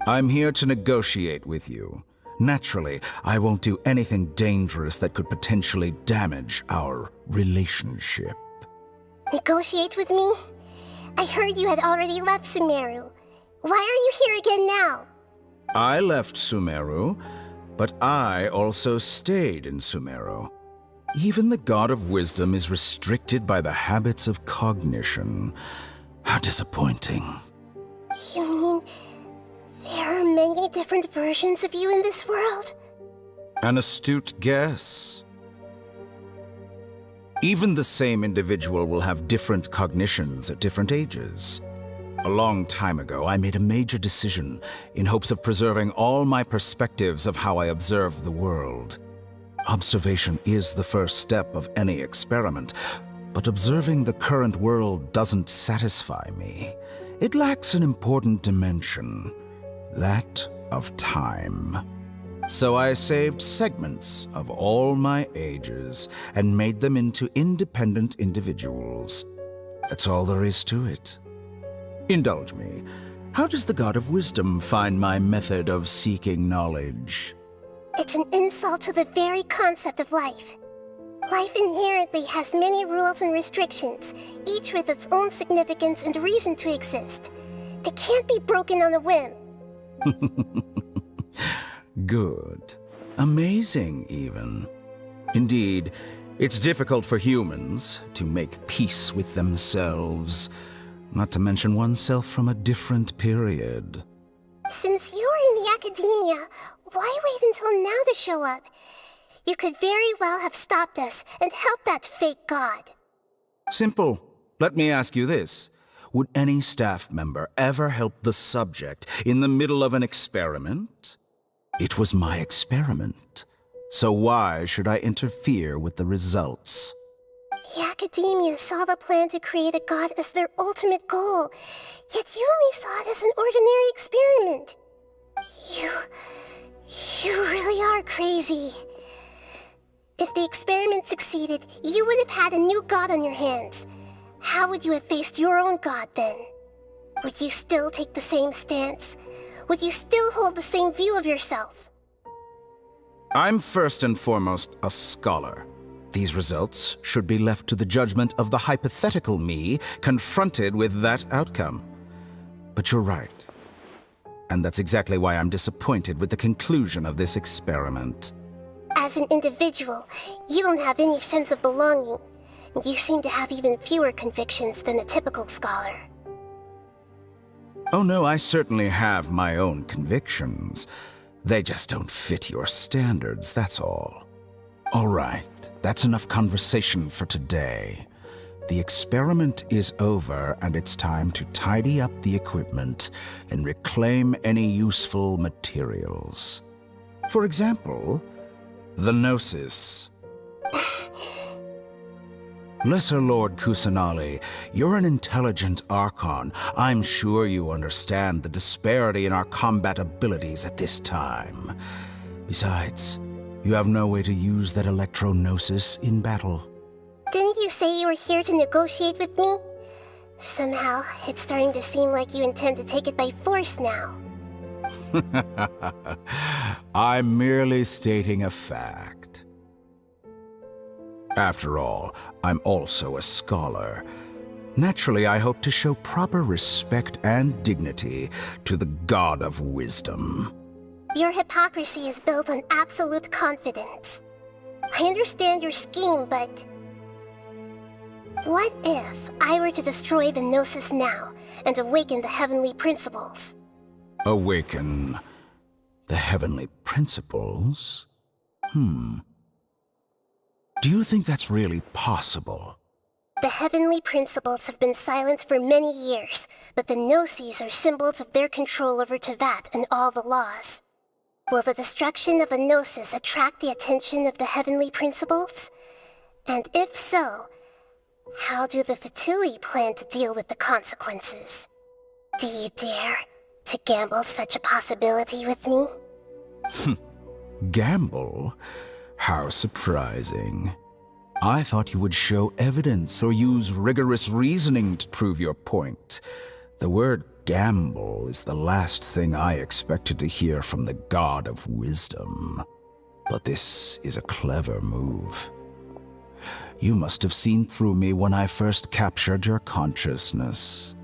I'm here to negotiate with you. Naturally, I won't do anything dangerous that could potentially damage our relationship. Negotiate with me? I heard you had already left Sumeru. Why are you here again now? I left Sumeru, but I also stayed in Sumeru. Even the God of Wisdom is restricted by the habits of cognition. How disappointing. You mean there are many different versions of you in this world? An astute guess. Even the same individual will have different cognitions at different ages. A long time ago, I made a major decision in hopes of preserving all my perspectives of how I observed the world. Observation is the first step of any experiment, but observing the current world doesn't satisfy me. It lacks an important dimension, that of time. So I saved segments of all my ages and made them into independent individuals. That's all there is to it. Indulge me. How does the God of Wisdom find my method of seeking knowledge? It's an insult to the very concept of life. Life inherently has many rules and restrictions, each with its own significance and reason to exist. They can't be broken on a whim. Good. Amazing, even. Indeed, it's difficult for humans to make peace with themselves, not to mention oneself from a different period. Since you're in the academia, why wait until now to show up? You could very well have stopped us and helped that fake god. Simple. Let me ask you this. Would any staff member ever help the subject in the middle of an experiment? It was my experiment. So why should I interfere with the results? The academia saw the plan to create a god as their ultimate goal, yet you only saw it as an ordinary experiment. You really are crazy. If the experiment succeeded, you would have had a new god on your hands. How would you have faced your own god then? Would you still take the same stance? Would you still hold the same view of yourself? I'm first and foremost a scholar. These results should be left to the judgment of the hypothetical me confronted with that outcome. But you're right. And that's exactly why I'm disappointed with the conclusion of this experiment. As an individual, you don't have any sense of belonging. You seem to have even fewer convictions than a typical scholar. Oh no, I certainly have my own convictions. They just don't fit your standards, that's all. All right, that's enough conversation for today. The experiment is over, and it's time to tidy up the equipment and reclaim any useful materials. For example, the Gnosis. Lesser Lord Kusanali, you're an intelligent Archon. I'm sure you understand the disparity in our combat abilities at this time. Besides, you have no way to use that Electro-Gnosis in battle. Didn't you say you were here to negotiate with me? Somehow, it's starting to seem like you intend to take it by force now. I'm merely stating a fact. After all, I'm also a scholar. Naturally, I hope to show proper respect and dignity to the God of Wisdom. Your hypocrisy is built on absolute confidence. I understand your scheme, but... what if I were to destroy the Gnosis now and awaken the heavenly principles? Awaken the heavenly principles. principles? Do you think that's really possible? The heavenly principles have been silent for many years, but the Gnosis are symbols of their control over Tevat and all the laws. Will the destruction of a Gnosis attract the attention of the heavenly principles? And if so, how do the Fatui plan to deal with the consequences? Do you dare to gamble such a possibility with me? Gamble? How surprising. I thought you would show evidence or use rigorous reasoning to prove your point. The word gamble is the last thing I expected to hear from the god of wisdom. But this is a clever move. You must have seen through me when I first captured your consciousness.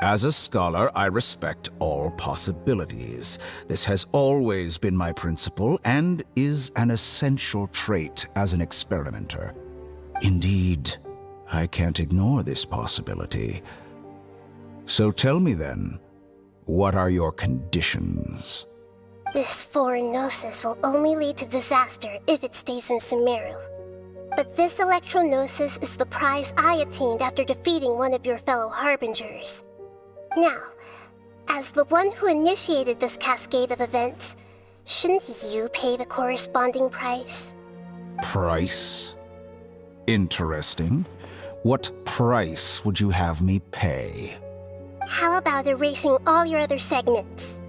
As a scholar, I respect all possibilities. This has always been my principle and is an essential trait as an experimenter. Indeed, I can't ignore this possibility. So tell me then, what are your conditions? This foreign Gnosis will only lead to disaster if it stays in Sumeru. But this Electro-Gnosis is the prize I obtained after defeating one of your fellow Harbingers. Now, as the one who initiated this cascade of events, shouldn't you pay the corresponding price? Price? Interesting. What price would you have me pay? How about erasing all your other segments?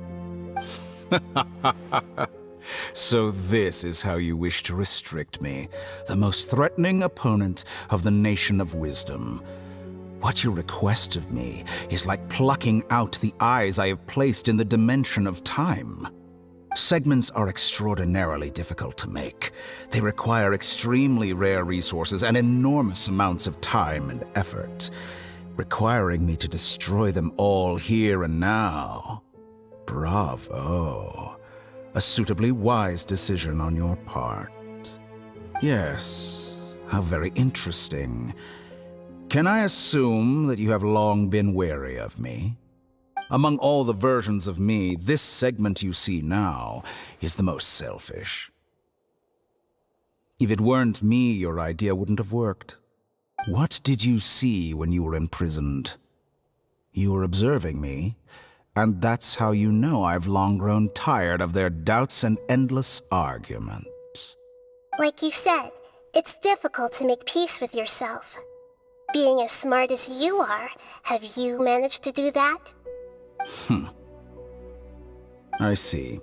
So this is how you wish to restrict me, the most threatening opponent of the Nation of Wisdom. What you request of me is like plucking out the eyes I have placed in the dimension of time. Segments are extraordinarily difficult to make. They require extremely rare resources and enormous amounts of time and effort, requiring me to destroy them all here and now. Bravo. A suitably wise decision on your part. Yes, how very interesting. Can I assume that you have long been wary of me? Among all the versions of me, this segment you see now is the most selfish. If it weren't me, your idea wouldn't have worked. What did you see when you were imprisoned? You were observing me, and that's how you know I've long grown tired of their doubts and endless arguments. Like you said, it's difficult to make peace with yourself. Being as smart as you are, have you managed to do that? I see.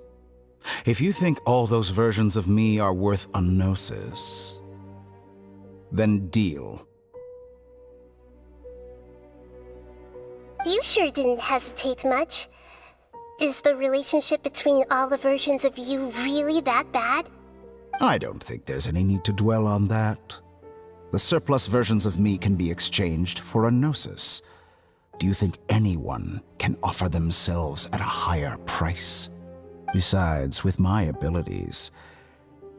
If you think all those versions of me are worth a gnosis, then deal. You sure didn't hesitate much. Is the relationship between all the versions of you really that bad? I don't think there's any need to dwell on that. The surplus versions of me can be exchanged for a gnosis. Do you think anyone can offer themselves at a higher price? Besides, with my abilities,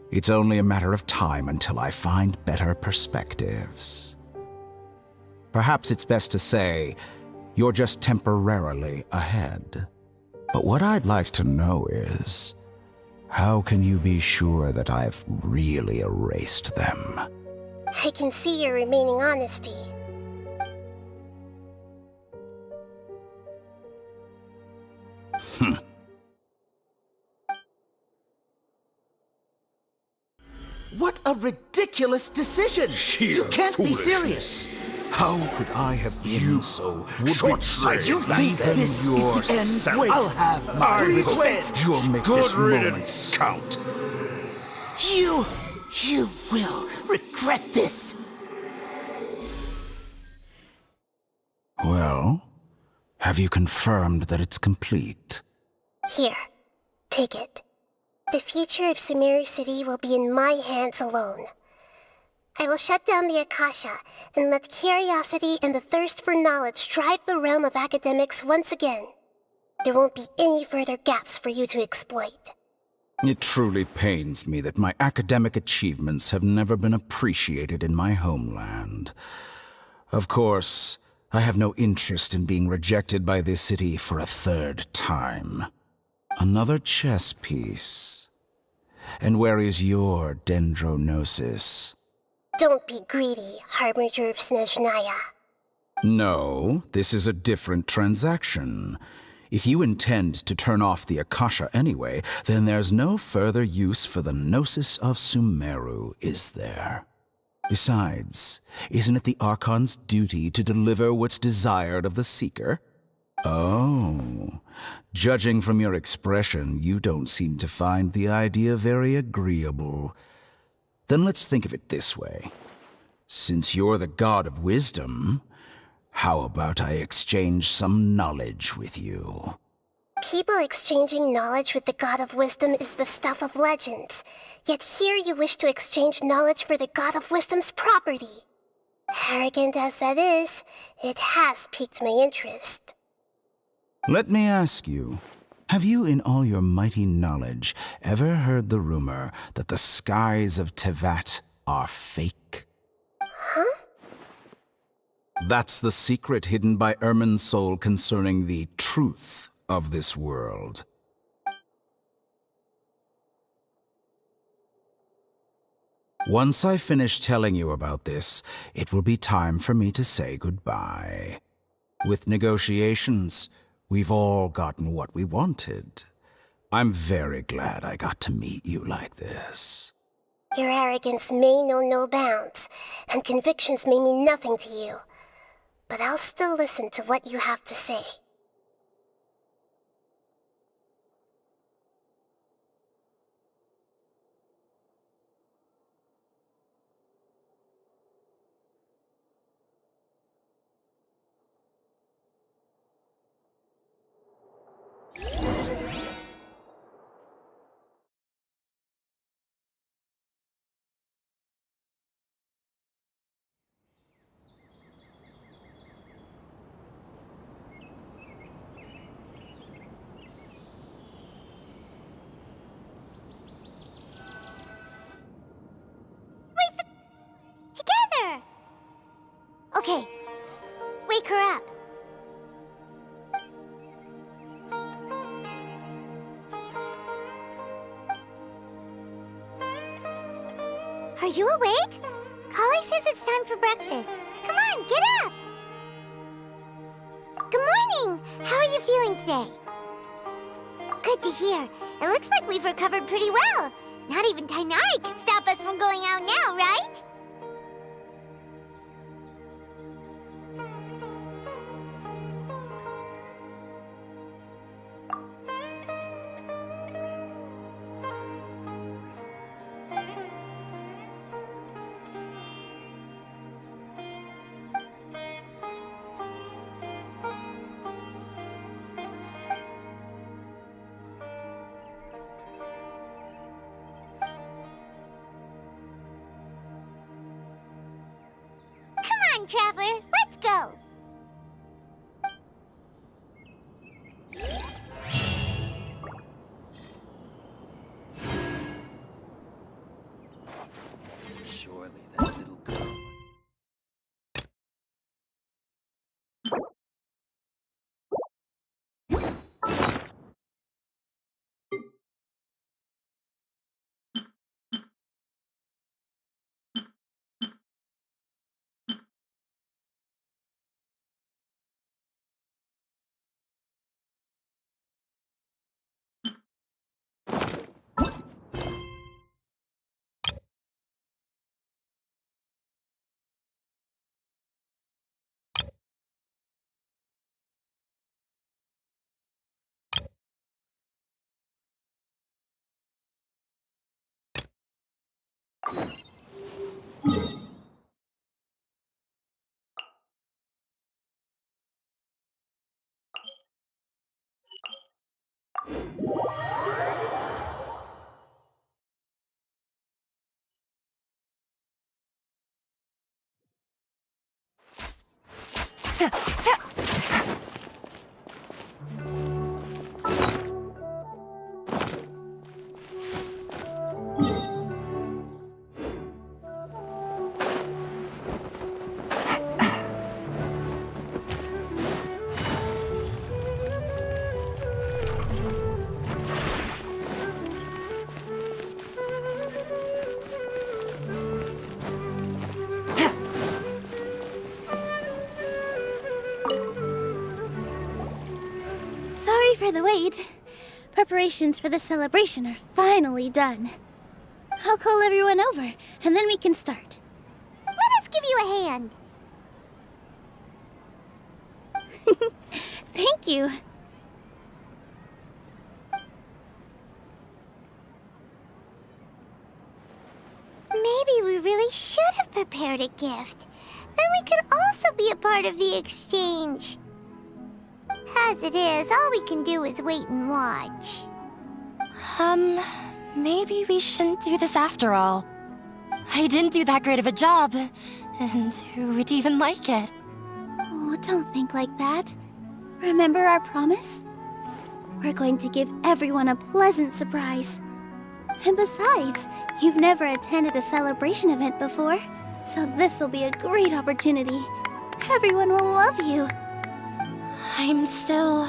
it's only a matter of time until I find better perspectives. Perhaps it's best to say, you're just temporarily ahead. But what I'd like to know is, how can you be sure that I've really erased them? I can see your remaining honesty. What a ridiculous decision! You can't be serious! How could I have been so short-sighted? You think this is the end? Wait, I'll have my revenge! You'll make this moment count. You will regret this! Well, have you confirmed that it's complete? Here, take it. The future of Sumeru City will be in my hands alone. I will shut down the Akasha and let curiosity and the thirst for knowledge drive the realm of academics once again. There won't be any further gaps for you to exploit. It truly pains me that my academic achievements have never been appreciated in my homeland. Of course, I have no interest in being rejected by this city for a third time. Another chess piece. And where is your dendronosis? Don't be greedy, Harbinger of Snezhnaya. No, this is a different transaction. If you intend to turn off the Akasha anyway, then there's no further use for the Gnosis of Sumeru, is there? Besides, isn't it the Archon's duty to deliver what's desired of the Seeker? Oh, judging from your expression, you don't seem to find the idea very agreeable. Then let's think of it this way. Since you're the god of wisdom, how about I exchange some knowledge with you? People exchanging knowledge with the god of wisdom is the stuff of legends. Yet here you wish to exchange knowledge for the god of wisdom's property. Arrogant as that is, it has piqued my interest. Let me ask you, have you in all your mighty knowledge ever heard the rumor that the skies of Tevat are fake? Huh? That's the secret hidden by Irminsul concerning the truth of this world. Once I finish telling you about this, it will be time for me to say goodbye. With negotiations, we've all gotten what we wanted. I'm very glad I got to meet you like this. Your arrogance may know no bounds, and convictions may mean nothing to you. But I'll still listen to what you have to say. Okay, wake her up. Are you awake? Kali says it's time for breakfast. Come on, get up! Good morning! How are you feeling today? Good to hear. It looks like we've recovered pretty well. Not even Tainari can stop us from going out now, right? Traveler, let's go! Surely that little girl. Sorry for the wait. Preparations for the celebration are finally done. I'll call everyone over, and then we can start. Let us give you a hand. Thank you. Maybe we really should have prepared a gift. Then we could also be a part of the exchange. As it is, all we can do is wait and watch. Maybe we shouldn't do this after all. I didn't do that great of a job, and who would even like it? Oh, don't think like that. Remember our promise? We're going to give everyone a pleasant surprise. And besides, you've never attended a celebration event before, so this will be a great opportunity. Everyone will love you. I'm still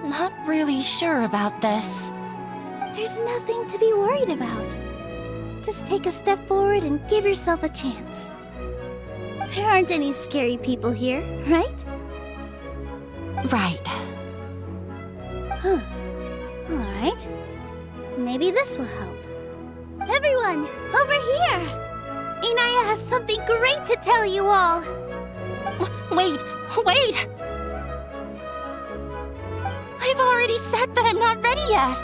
not really sure about this. There's nothing to be worried about. Just take a step forward and give yourself a chance. There aren't any scary people here, right? Right. Huh. Alright. Maybe this will help. Everyone, over here! Inaya has something great to tell you all! Wait! I've already said that I'm not ready yet!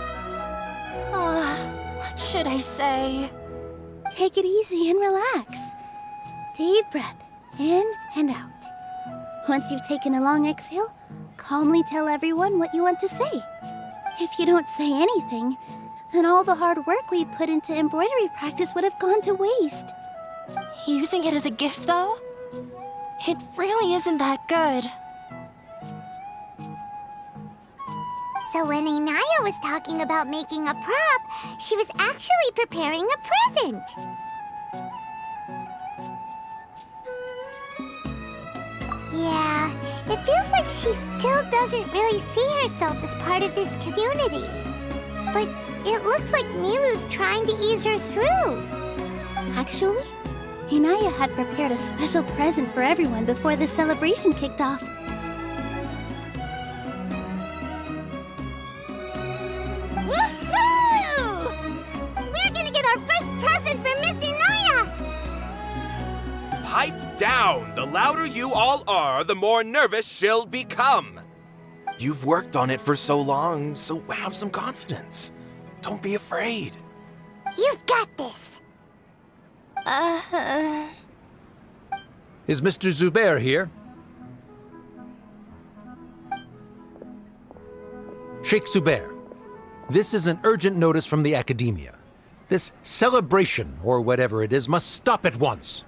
What should I say? Take it easy and relax. Deep breath, in and out. Once you've taken a long exhale, calmly tell everyone what you want to say. If you don't say anything, then all the hard work we put into embroidery practice would have gone to waste. Using it as a gift, though? It really isn't that good. So when Inaya was talking about making a prop, she was actually preparing a present. Yeah, it feels like she still doesn't really see herself as part of this community. But it looks like Nilu's trying to ease her through. Actually, Inaya had prepared a special present for everyone before the celebration kicked off. Woohoo! We're gonna get our first present for Miss Inaya! Pipe down! The louder you all are, the more nervous she'll become. You've worked on it for so long, so have some confidence. Don't be afraid. You've got this. Is Mr. Zubair here? Sheikh Zubair, this is an urgent notice from the Academia. This celebration, or whatever it is, must stop at once.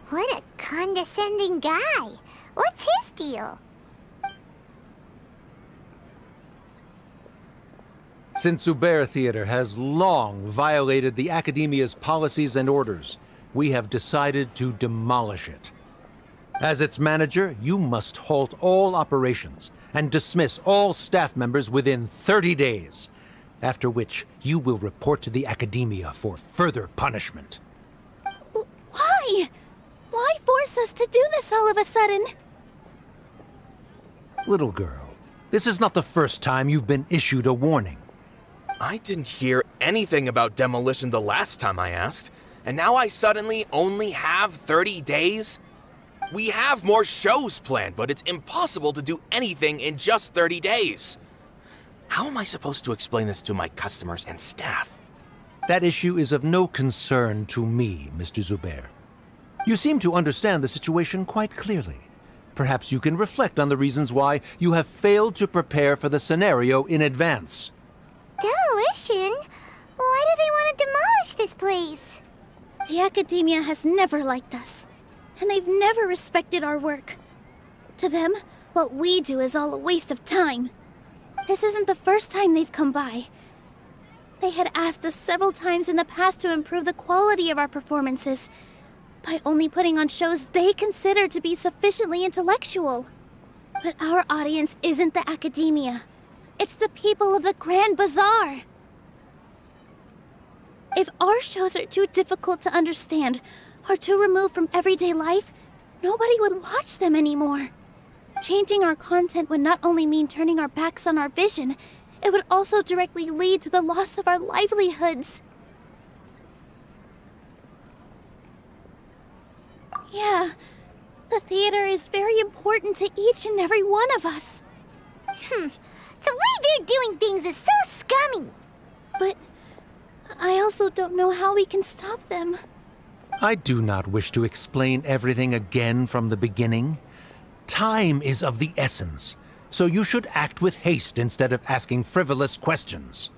What a condescending guy. What's his deal? Since Zubair Theater has long violated the Academia's policies and orders, we have decided to demolish it. As its manager, you must halt all operations and dismiss all staff members within 30 days, after which you will report to the Academia for further punishment. Why? Why force us to do this all of a sudden? Little girl, this is not the first time you've been issued a warning. I didn't hear anything about demolition the last time I asked, and now I suddenly only have 30 days? We have more shows planned, but it's impossible to do anything in just 30 days. How am I supposed to explain this to my customers and staff? That issue is of no concern to me, Mr. Zubair. You seem to understand the situation quite clearly. Perhaps you can reflect on the reasons why you have failed to prepare for the scenario in advance. Demolition? Why do they want to demolish this place? The Academia has never liked us, and they've never respected our work. To them, what we do is all a waste of time. This isn't the first time they've come by. They had asked us several times in the past to improve the quality of our performances by only putting on shows they consider to be sufficiently intellectual. But our audience isn't the Academia. It's the people of the Grand Bazaar. If our shows are too difficult to understand or too removed from everyday life, nobody would watch them anymore. Changing our content would not only mean turning our backs on our vision, it would also directly lead to the loss of our livelihoods. Yeah, the theater is very important to each and every one of us. The way they're doing things is so scummy. But I also don't know how we can stop them. I do not wish to explain everything again from the beginning. Time is of the essence, so you should act with haste instead of asking frivolous questions.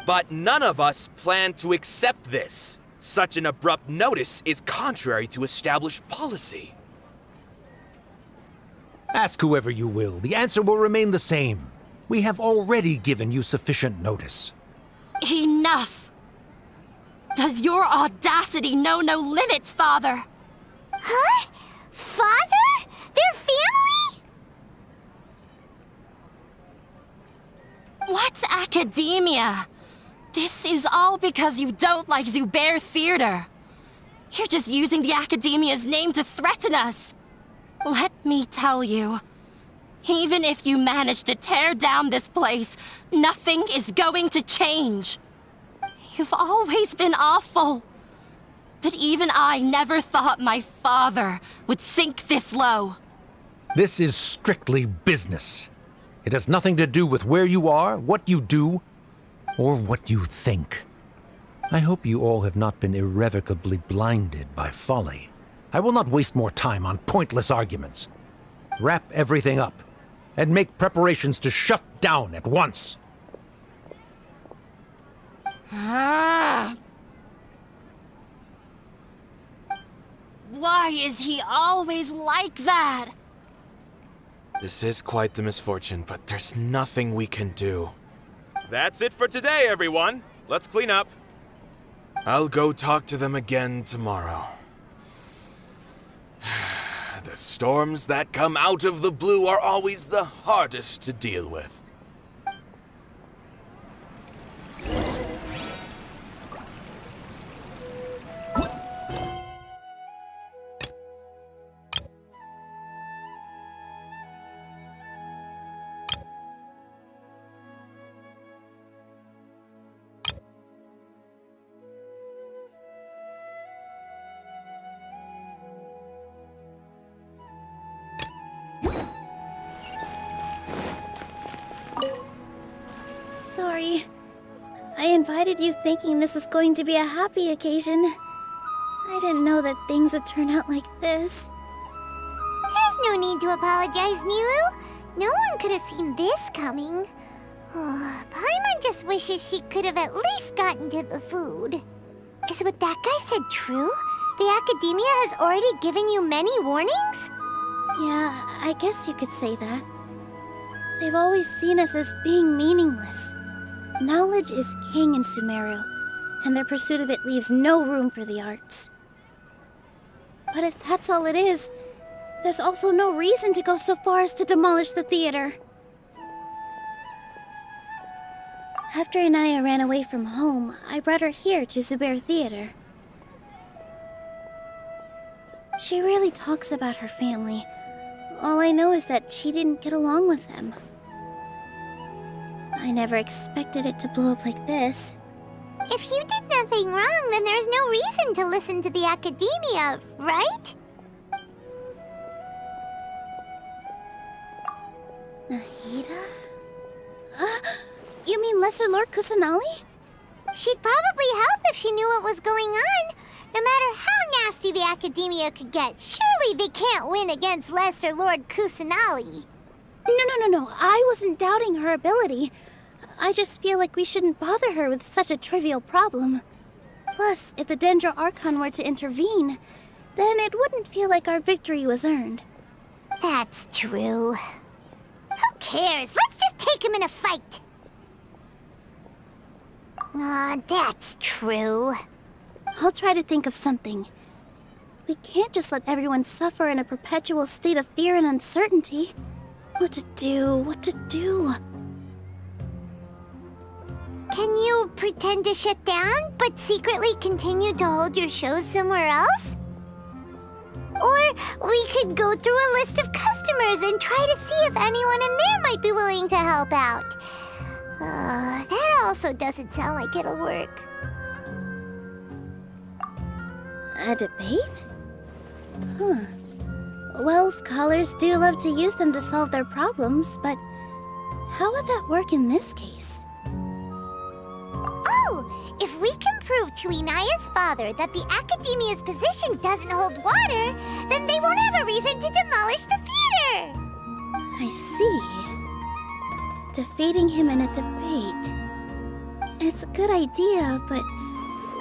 But none of us plan to accept this. Such an abrupt notice is contrary to established policy. Ask whoever you will, the answer will remain the same. We have already given you sufficient notice. Enough! Does your audacity know no limits, Father? Huh? Father? Their family? What academia? This is all because you don't like Zubair Theater. You're just using the academia's name to threaten us. Let me tell you, even if you manage to tear down this place, nothing is going to change. You've always been awful. But even I never thought my father would sink this low. This is strictly business. It has nothing to do with where you are, what you do, or what you think. I hope you all have not been irrevocably blinded by folly. I will not waste more time on pointless arguments. Wrap everything up, and make preparations to shut down at once. Why is he always like that? This is quite the misfortune, but there's nothing we can do. That's it for today, everyone. Let's clean up. I'll go talk to them again tomorrow. The storms that come out of the blue are always the hardest to deal with. Sorry. I invited you thinking this was going to be a happy occasion. I didn't know that things would turn out like this. There's no need to apologize, Nilu. No one could have seen this coming. Oh, Paimon just wishes she could have at least gotten to the food. Is what that guy said true? The Academia has already given you many warnings? Yeah, I guess you could say that. They've always seen us as being meaningless. Knowledge is king in Sumeru, and their pursuit of it leaves no room for the arts. But if that's all it is, there's also no reason to go so far as to demolish the theater. After Inaya ran away from home, I brought her here to Zubair Theater. She rarely talks about her family. All I know is that she didn't get along with them. I never expected it to blow up like this. If you did nothing wrong, then there's no reason to listen to the Academia, right? Nahida? You mean Lesser Lord Kusanali? She'd probably help if she knew what was going on. No matter how nasty the Academia could get, surely they can't win against Lesser Lord Kusanali. No. I wasn't doubting her ability. I just feel like we shouldn't bother her with such a trivial problem. Plus, if the Dendro Archon were to intervene, then it wouldn't feel like our victory was earned. That's true. Who cares? Let's just take him in a fight. That's true. I'll try to think of something. We can't just let everyone suffer in a perpetual state of fear and uncertainty. What to do? Can you pretend to shut down, but secretly continue to hold your shows somewhere else? Or we could go through a list of customers and try to see if anyone in there might be willing to help out. That also doesn't sound like it'll work. A debate? Huh. Well, scholars do love to use them to solve their problems, but how would that work in this case? Oh, if we can prove to Inaya's father that the Academia's position doesn't hold water, then they won't have a reason to demolish the theater! I see. Defeating him in a debate. It's a good idea, but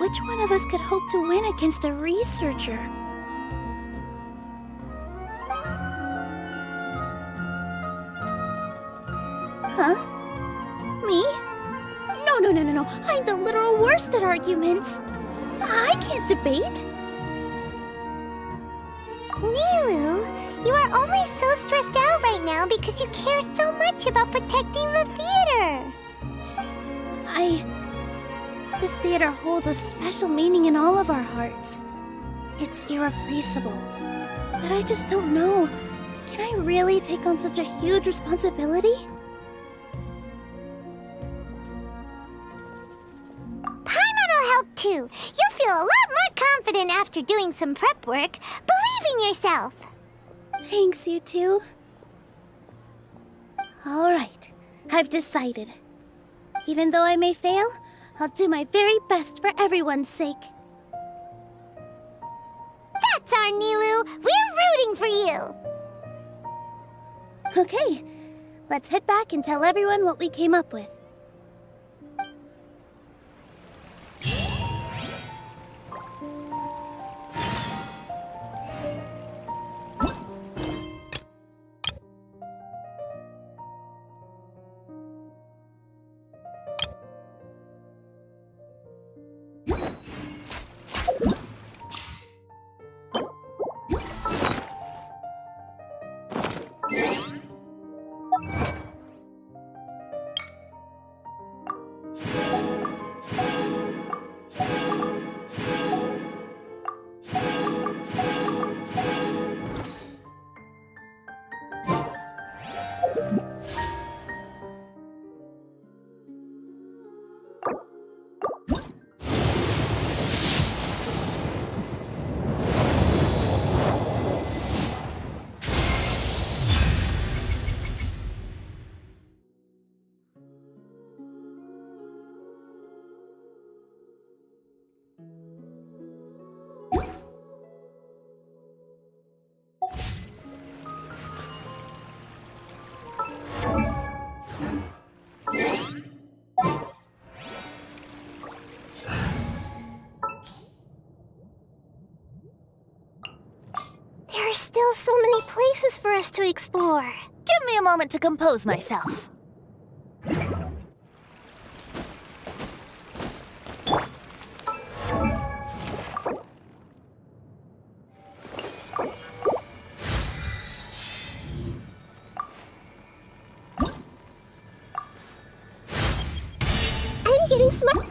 which one of us could hope to win against a researcher? Huh? Me? No. I'm the literal worst at arguments. I can't debate. Nilu, you are only so stressed out right now because you care so much about protecting the theater. This theater holds a special meaning in all of our hearts. It's irreplaceable. But I just don't know. Can I really take on such a huge responsibility? Paimon will help too. You'll feel a lot more confident after doing some prep work. Believe in yourself. Thanks, you two. All right, I've decided. Even though I may fail, I'll do my very best for everyone's sake. That's our Nilu! We're rooting for you! Okay, let's head back and tell everyone what we came up with. There are still so many places for us to explore. Give me a moment to compose myself. I'm getting smart.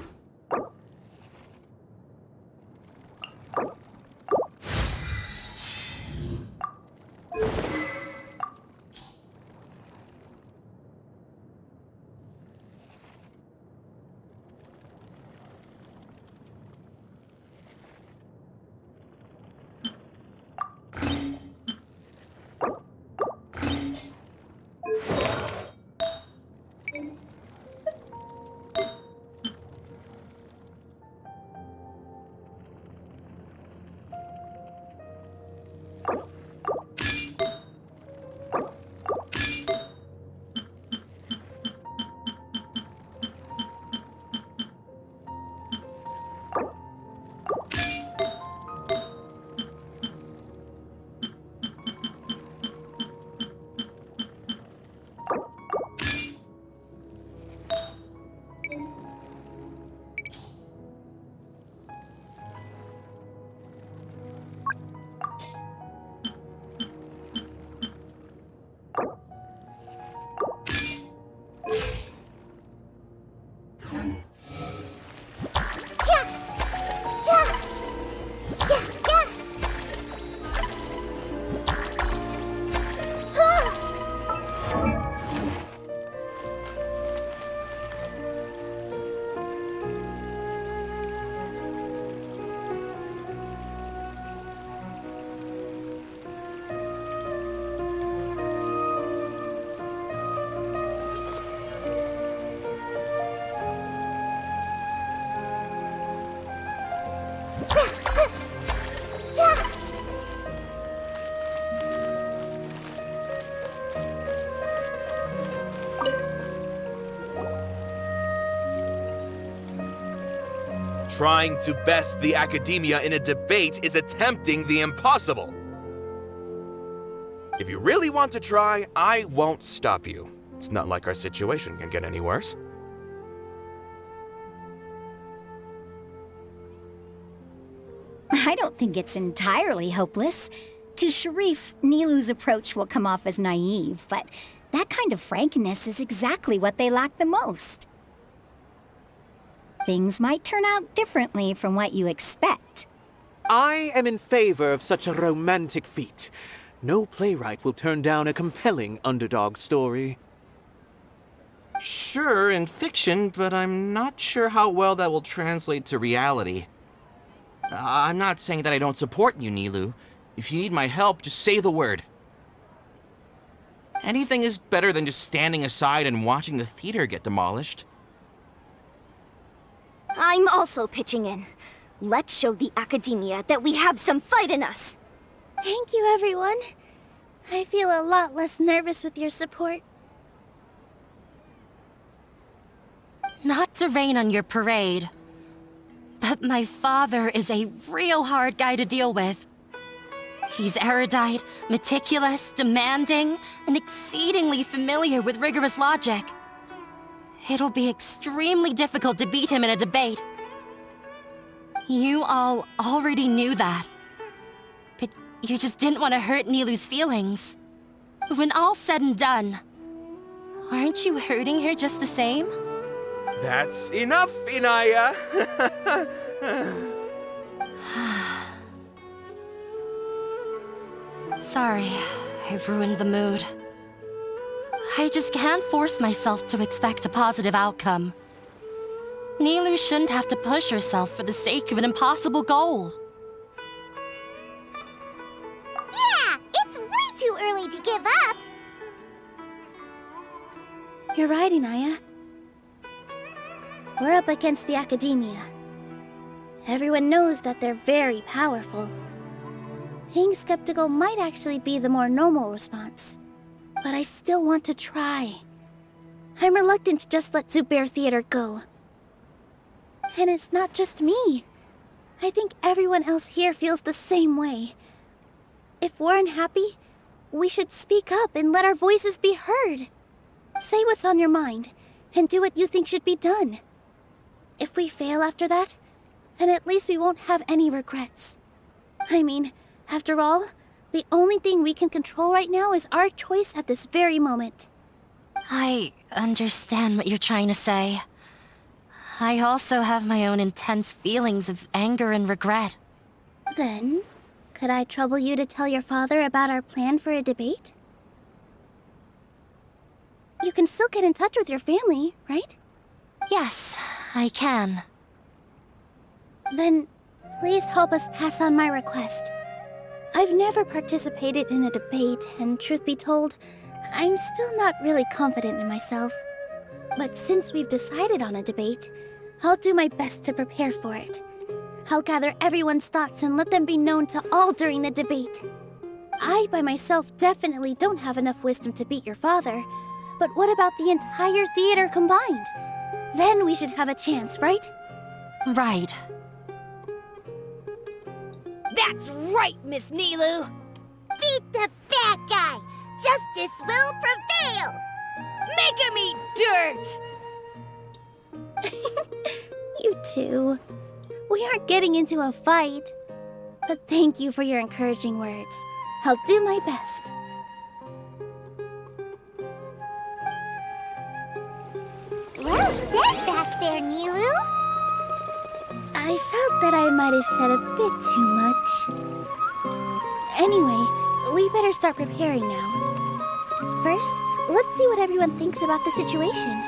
Trying to best the academia in a debate is attempting the impossible. If you really want to try, I won't stop you. It's not like our situation can get any worse. I don't think it's entirely hopeless. To Sharif, Nilu's approach will come off as naive, but that kind of frankness is exactly what they lack the most. Things might turn out differently from what you expect. I am in favor of such a romantic feat. No playwright will turn down a compelling underdog story. Sure, in fiction, but I'm not sure how well that will translate to reality. I'm not saying that I don't support you, Nilu. If you need my help, just say the word. Anything is better than just standing aside and watching the theater get demolished. I'm also pitching in. Let's show the academia that we have some fight in us. Thank you, everyone. I feel a lot less nervous with your support. Not to rain on your parade, but my father is a real hard guy to deal with. He's erudite, meticulous, demanding, and exceedingly familiar with rigorous logic. It'll be extremely difficult to beat him in a debate. You all already knew that. But you just didn't want to hurt Nilu's feelings. But when all's said and done, aren't you hurting her just the same? That's enough, Inaya! Sorry, I've ruined the mood. I just can't force myself to expect a positive outcome. Nilu shouldn't have to push herself for the sake of an impossible goal. Yeah, it's way too early to give up. You're right, Inaya. We're up against the academia. Everyone knows that they're very powerful. Being skeptical might actually be the more normal response. But I still want to try. I'm reluctant to just let Zubair Theater go. And it's not just me. I think everyone else here feels the same way. If we're unhappy, we should speak up and let our voices be heard. Say what's on your mind, and do what you think should be done. If we fail after that, then at least we won't have any regrets. I mean, after all, the only thing we can control right now is our choice at this very moment. I understand what you're trying to say. I also have my own intense feelings of anger and regret. Then, could I trouble you to tell your father about our plan for a debate? You can still get in touch with your family, right? Yes, I can. Then, please help us pass on my request. I've never participated in a debate, and truth be told, I'm still not really confident in myself. But since we've decided on a debate, I'll do my best to prepare for it. I'll gather everyone's thoughts and let them be known to all during the debate. I, by myself, definitely don't have enough wisdom to beat your father, but what about the entire theater combined? Then we should have a chance, right? Right. That's right, Miss Nilu. Beat the bad guy. Justice will prevail. Make him eat dirt. You too. We aren't getting into a fight. But thank you for your encouraging words. I'll do my best. Well said back there, Nilu. I felt that I might have said a bit too much. Anyway, we better start preparing now. First, let's see what everyone thinks about the situation.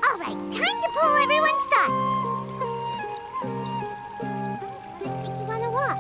All right, time to pull everyone's thoughts. Let's take you on a walk.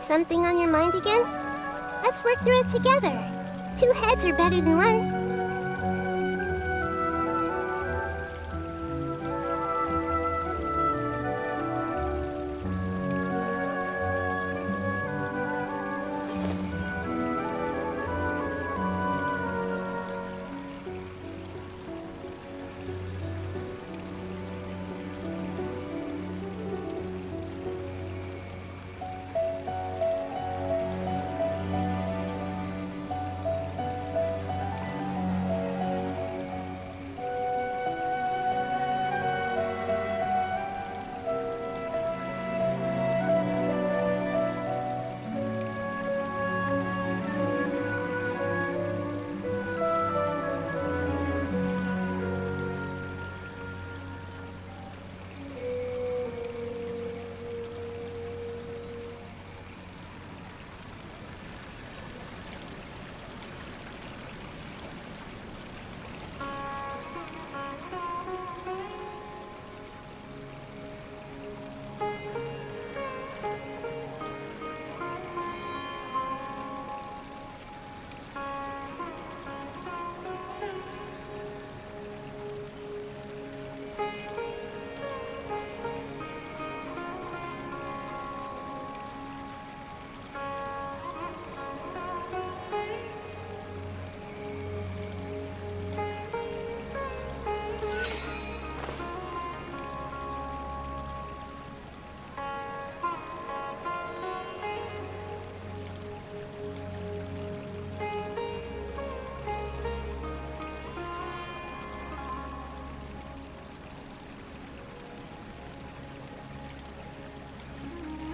Something on your mind again? Let's work through it together. 2 heads are better than 1.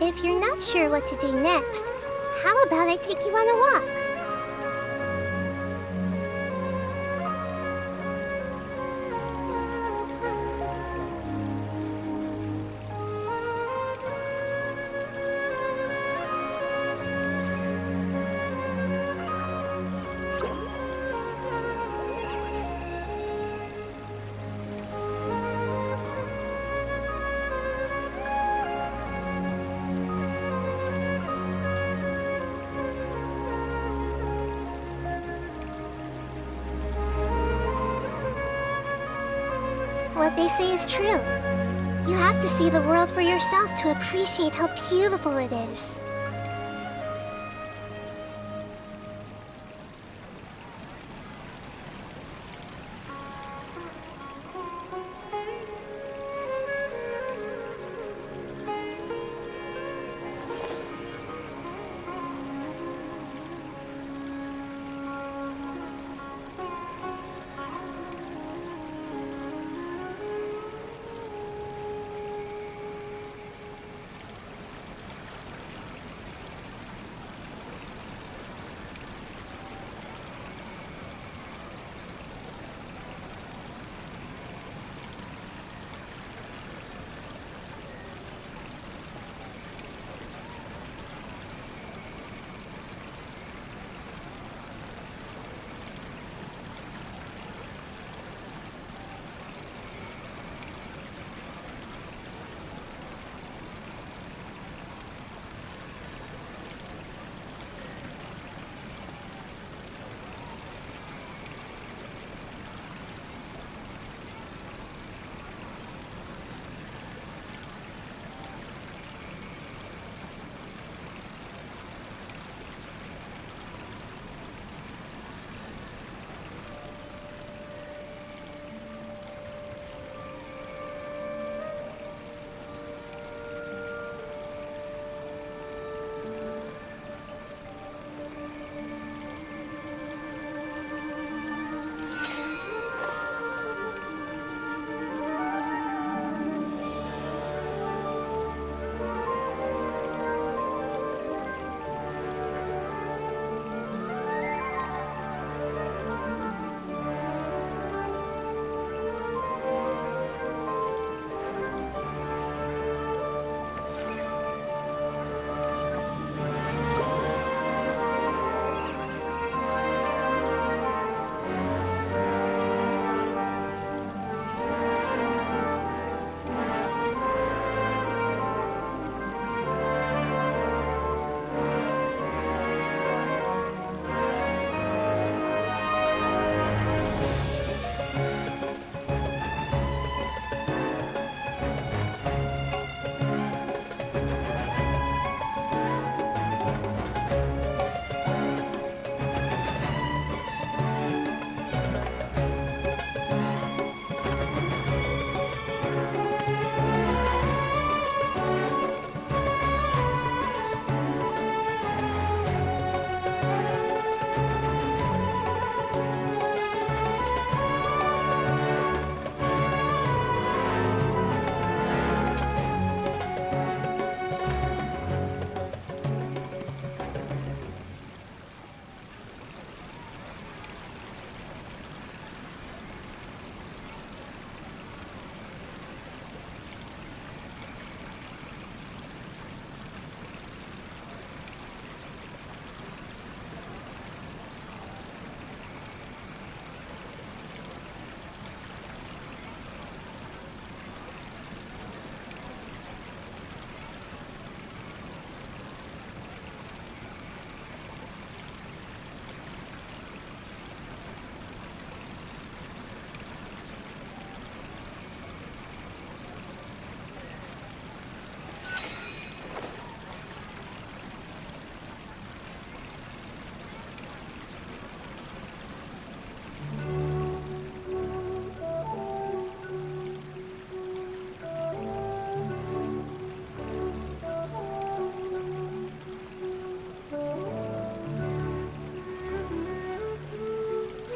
If you're not sure what to do next, how about I take you on a walk? What they say is true. You have to see the world for yourself to appreciate how beautiful it is.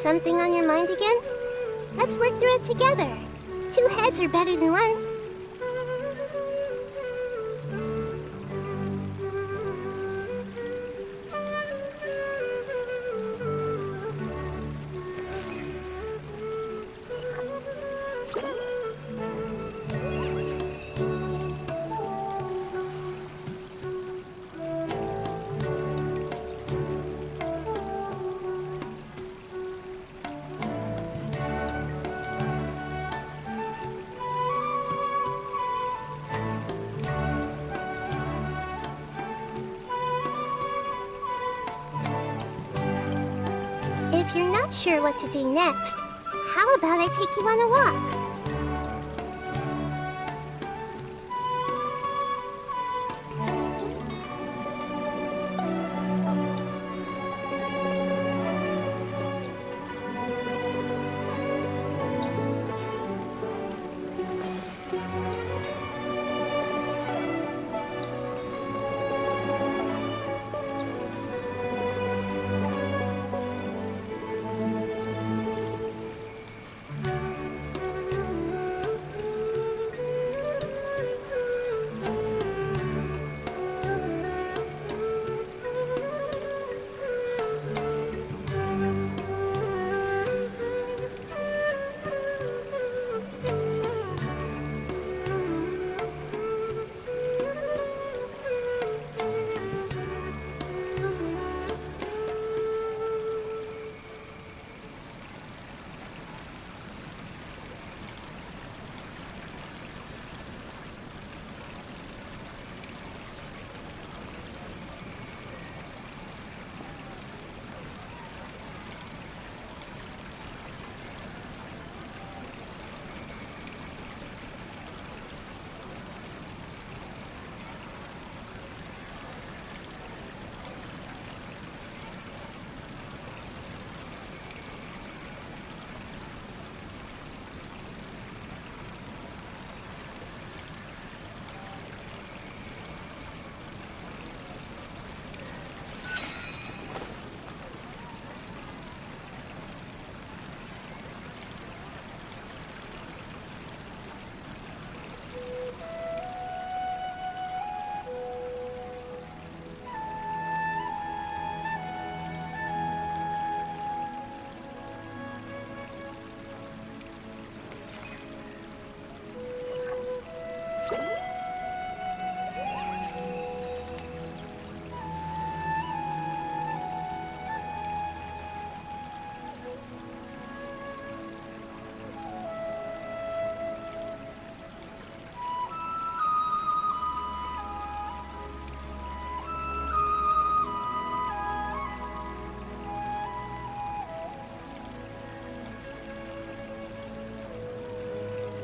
something on your mind again? Let's work through it together. 2 heads are better than 1. If you're not sure what to do next, how about I take you on a walk?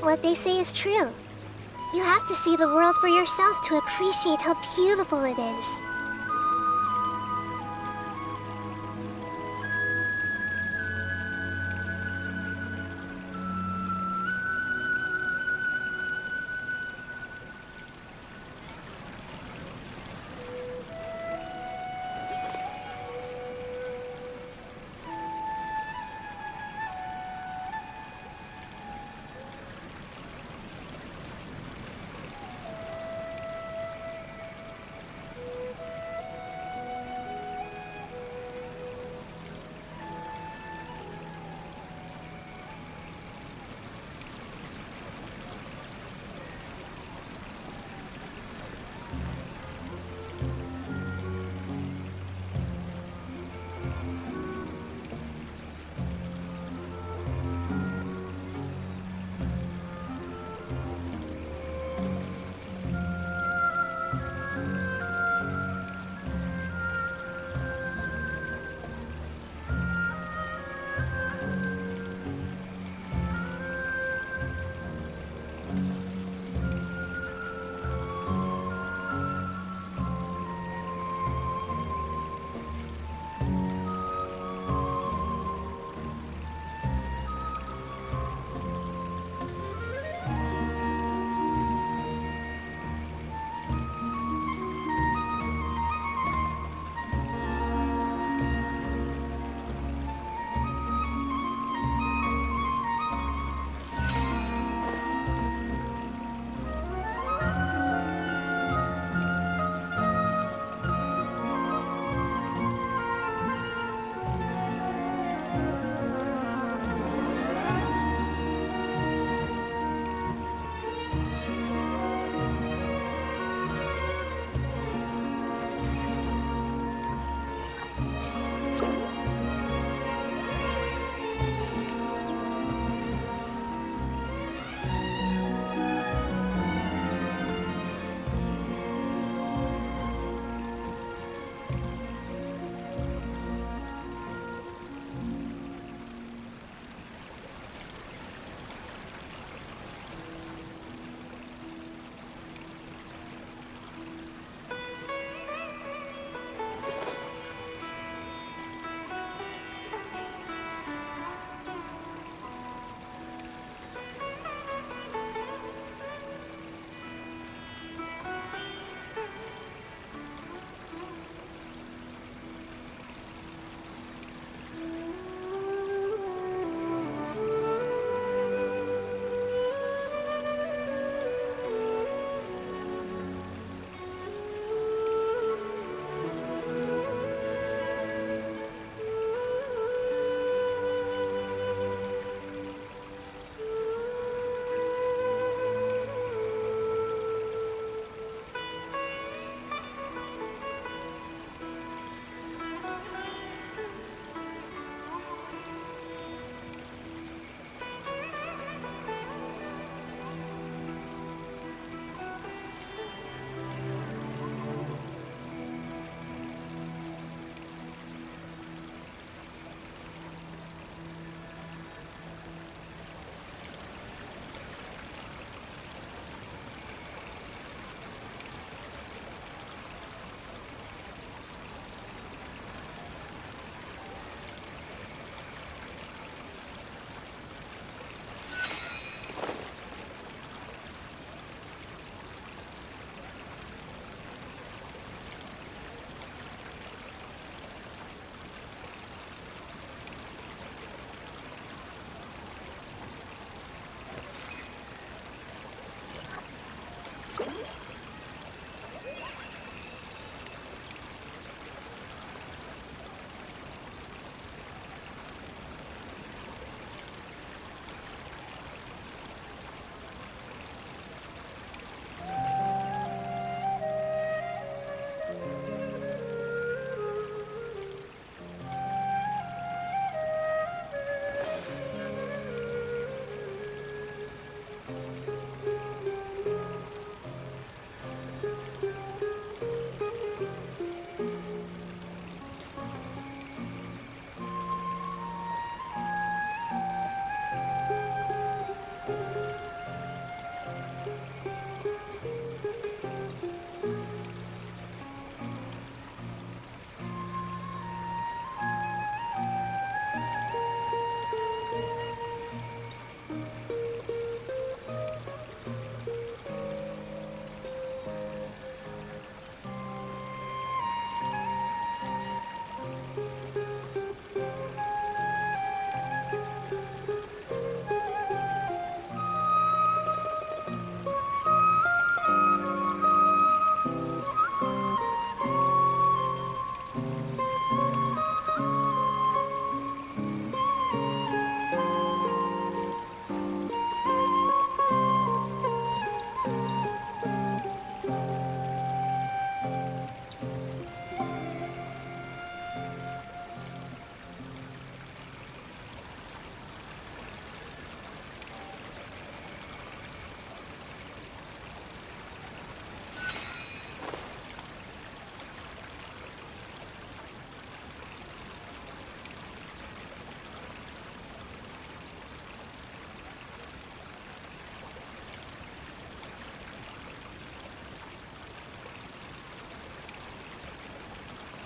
What they say is true. You have to see the world for yourself to appreciate how beautiful it is.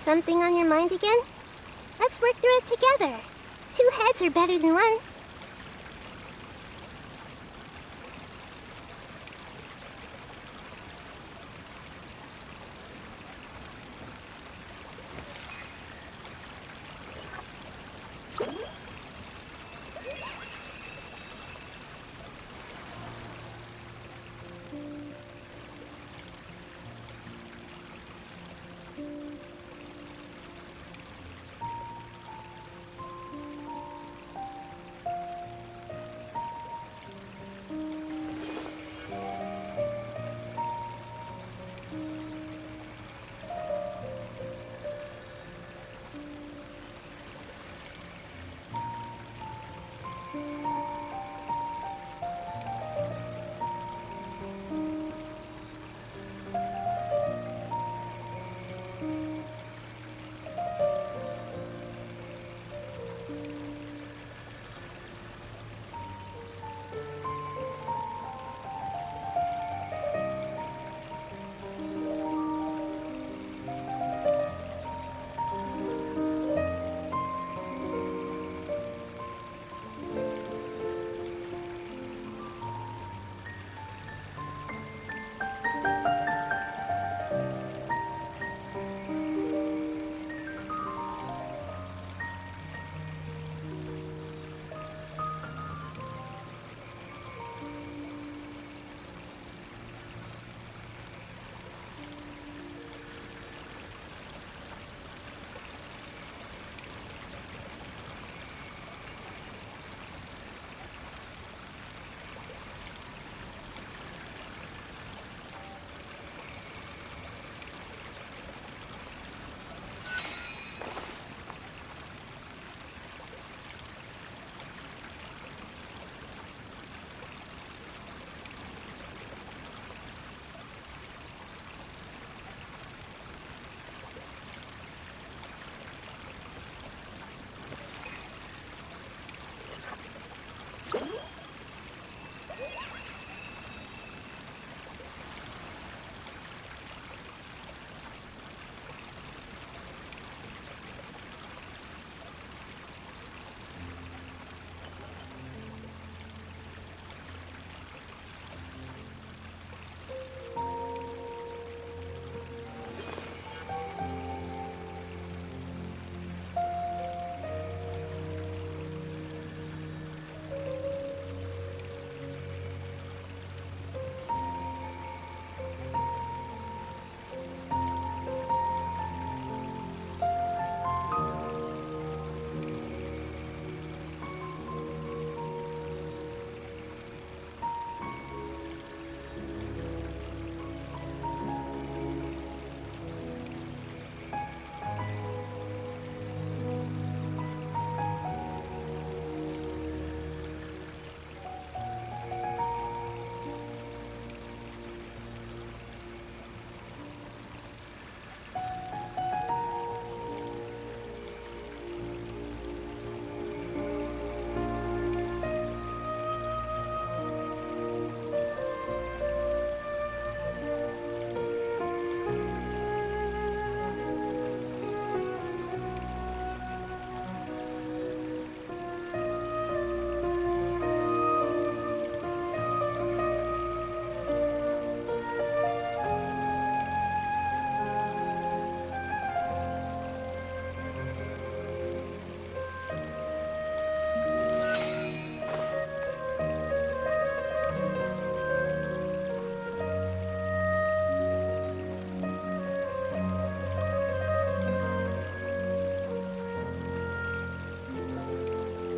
something on your mind again? Let's work through it together. 2 heads are better than 1.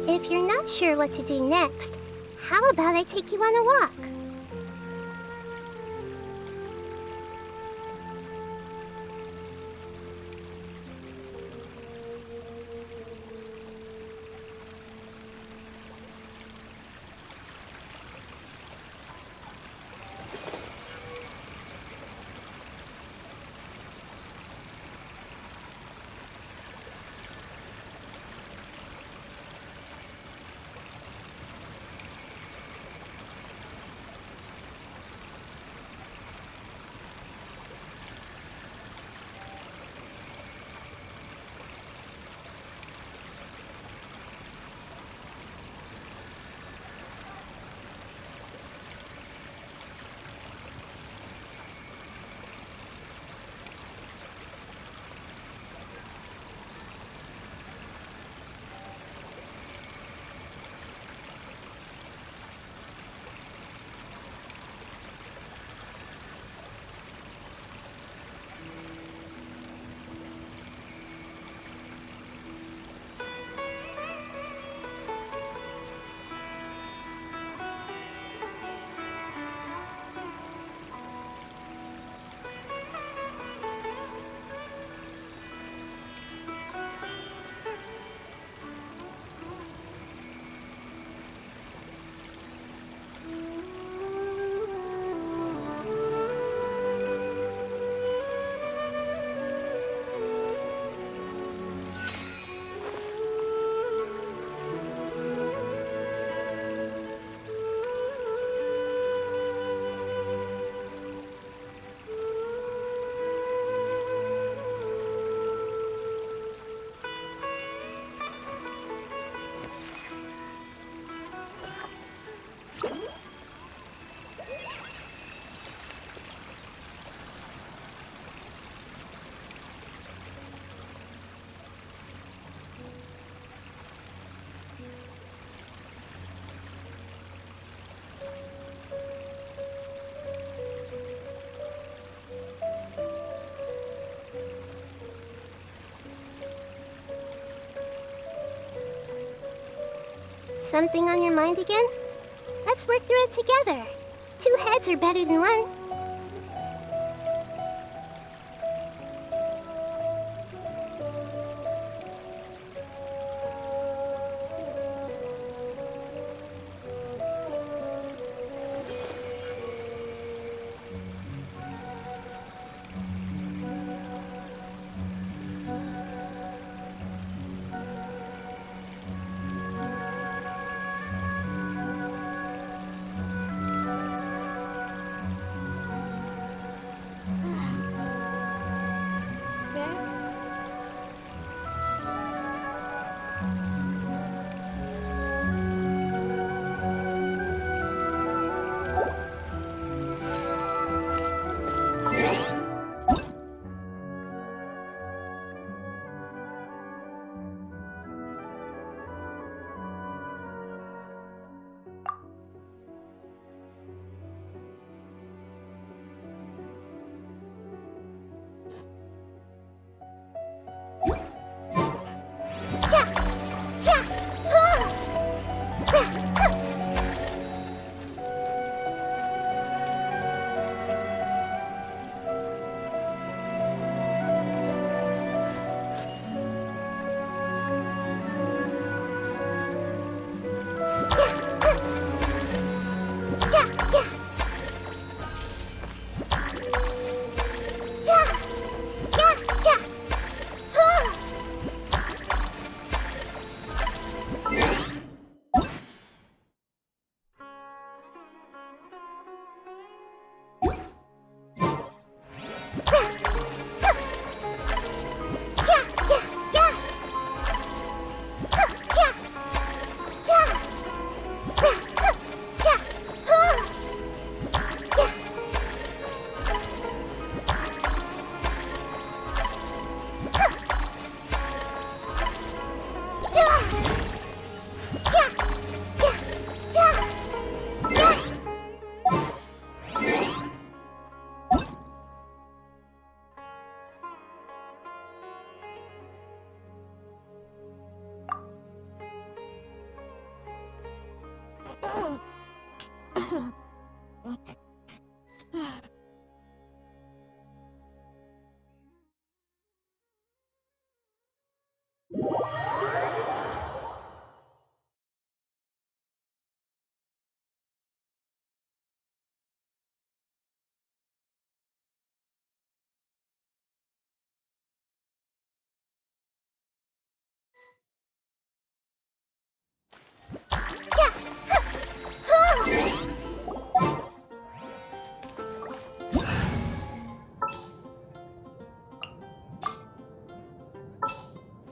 If you're not sure what to do next, how about I take you on a walk? Something on your mind again? Let's work through it together. 2 heads are better than 1.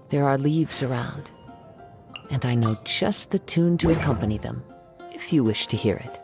There are leaves around, and I know just the tune to accompany them, if you wish to hear it.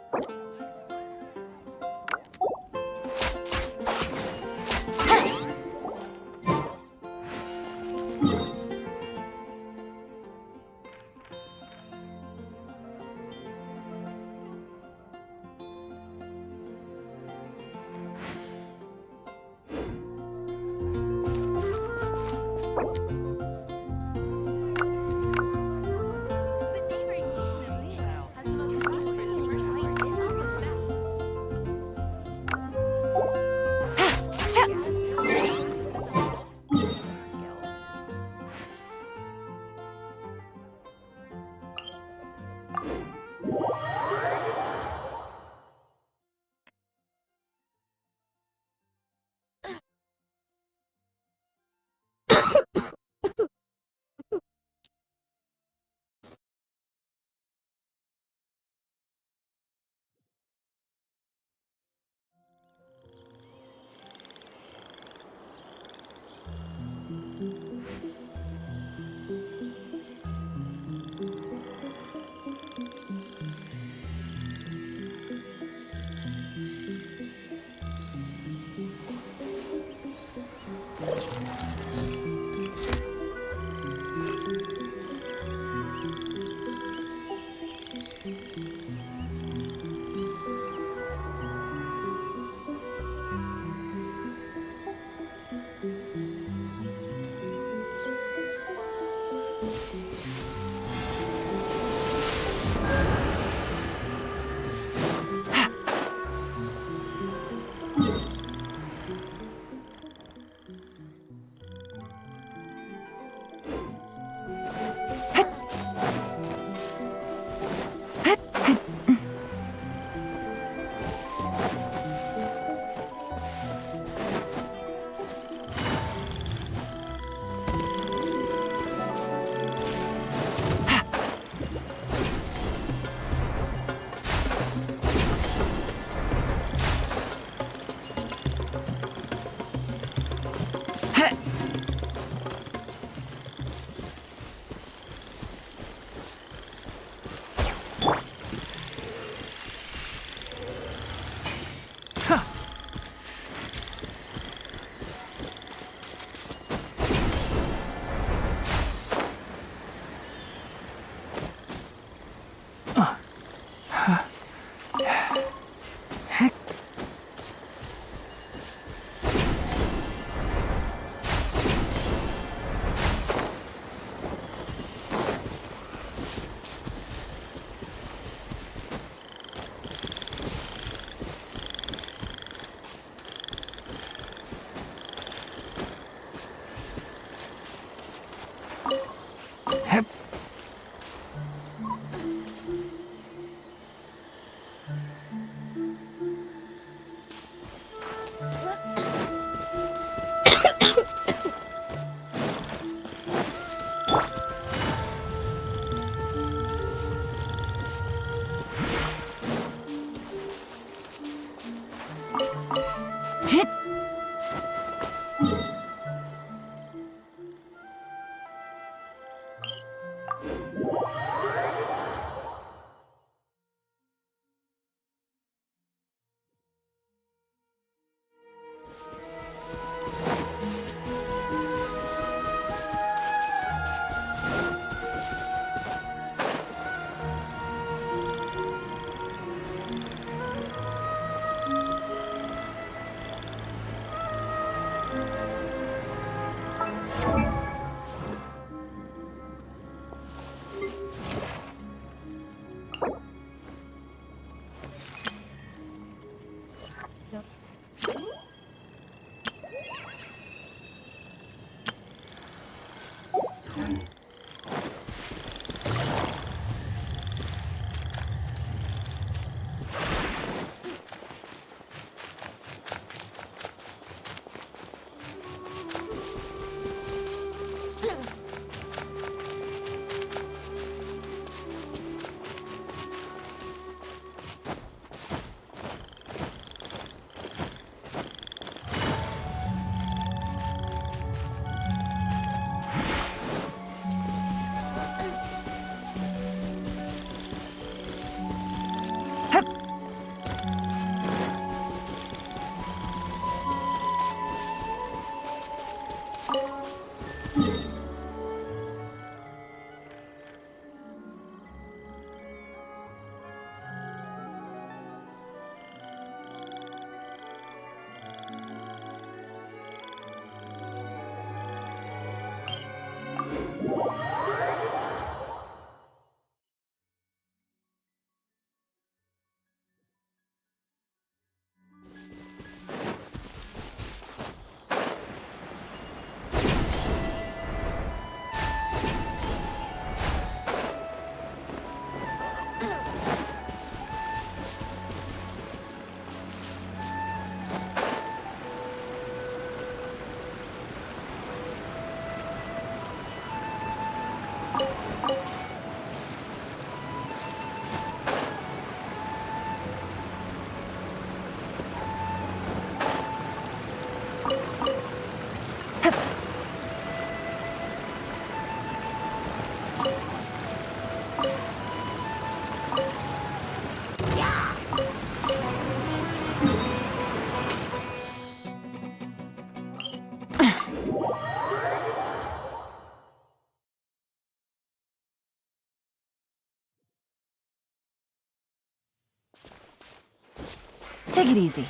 Take it easy.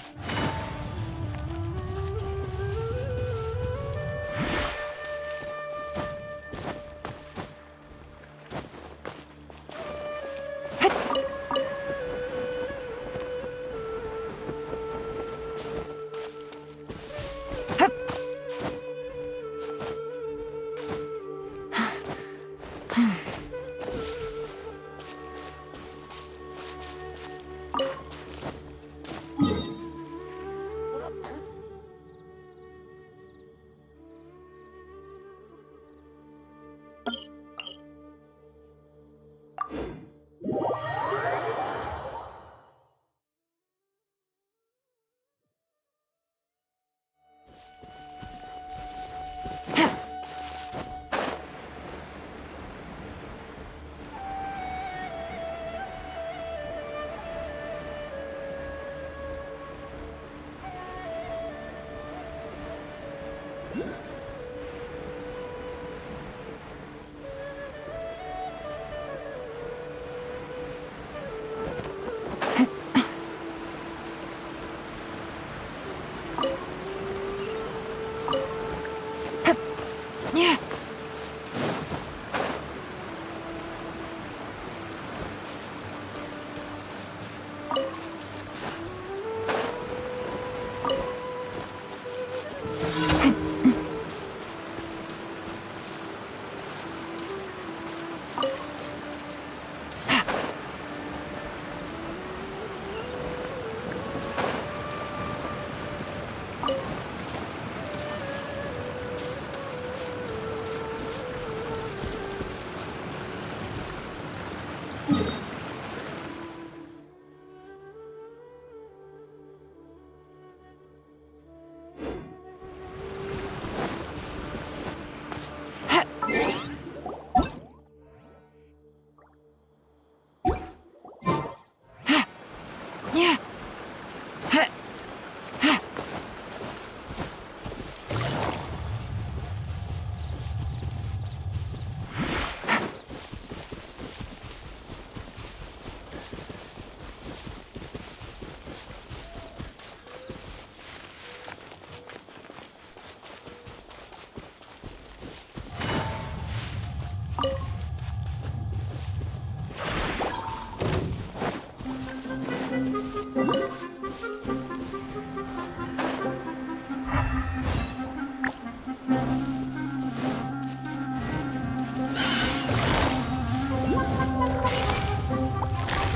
Yeah. Yeah.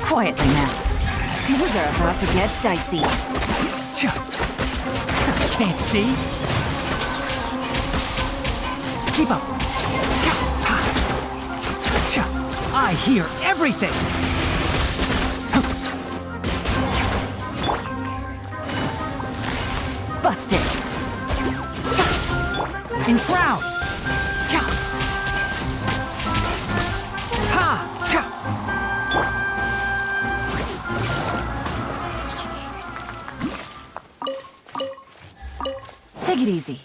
Quietly now. Things are about to get dicey. Can't see? Keep up. I hear everything! Busted. Enshroud! Ha! Take it easy.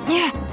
Yeah.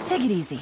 Take it easy.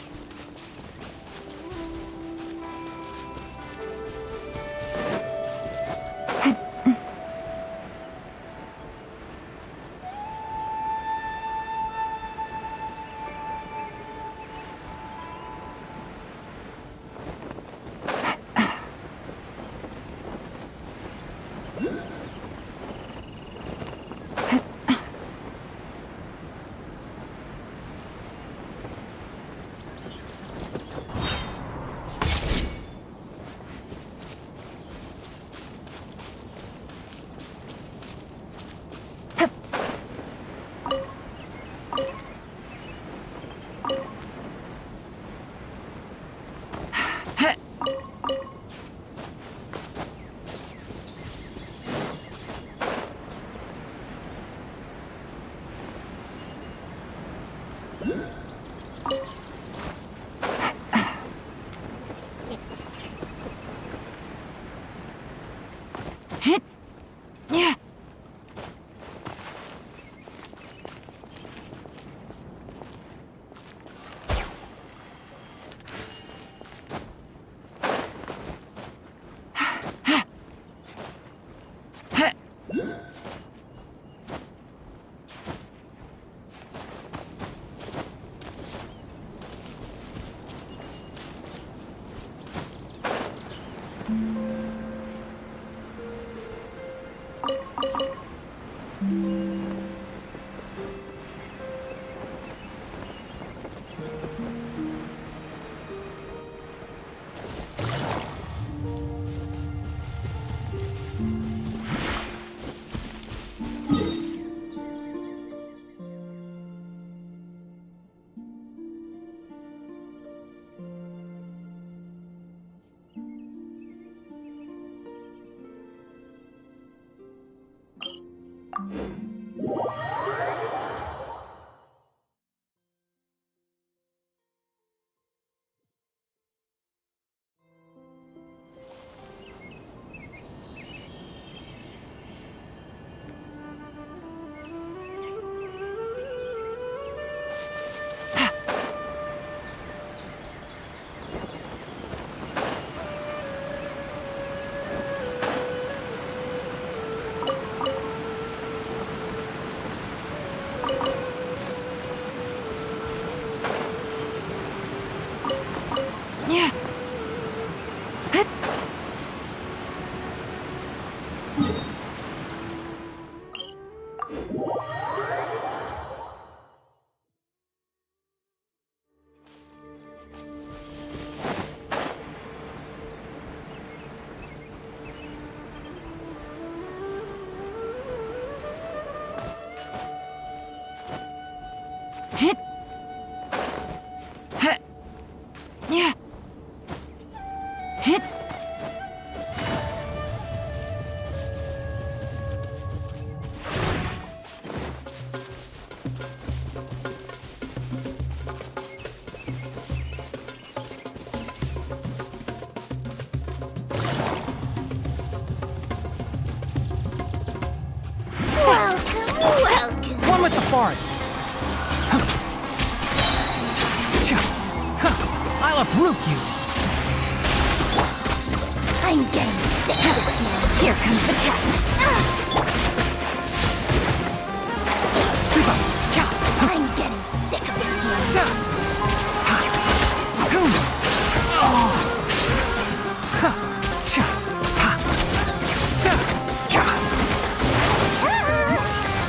One with the forest. I'll uproot you. I'm getting sick of this game. Here comes the catch. I'm getting sick of this game.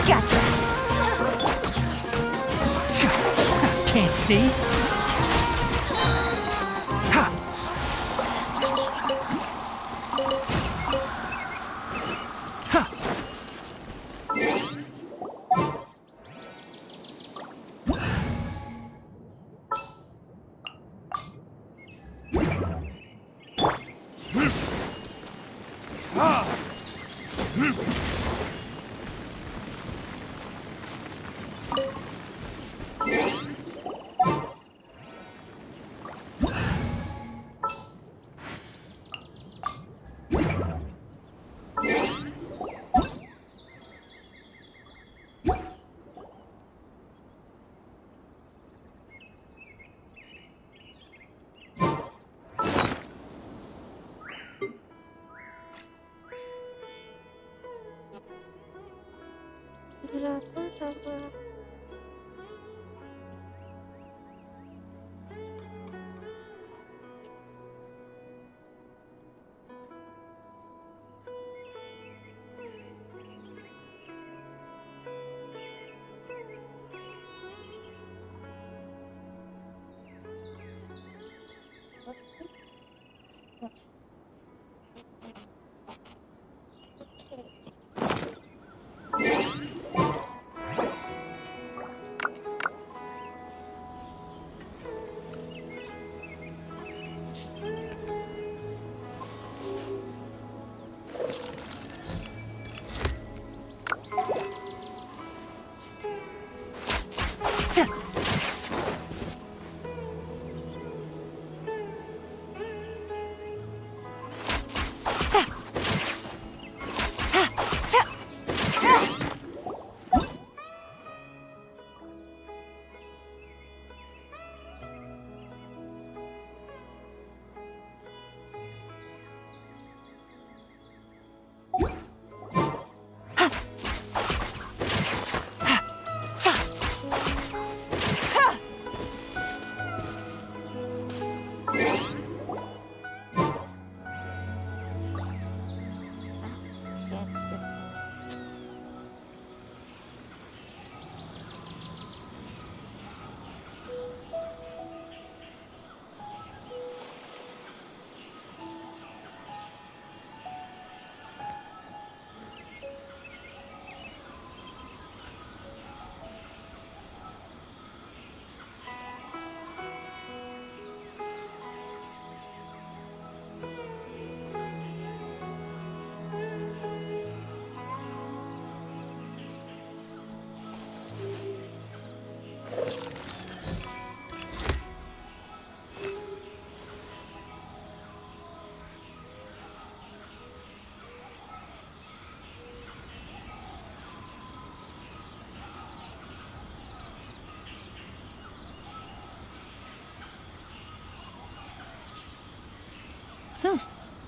Gotcha. can't see. Ha! Ha!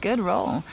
Good roll.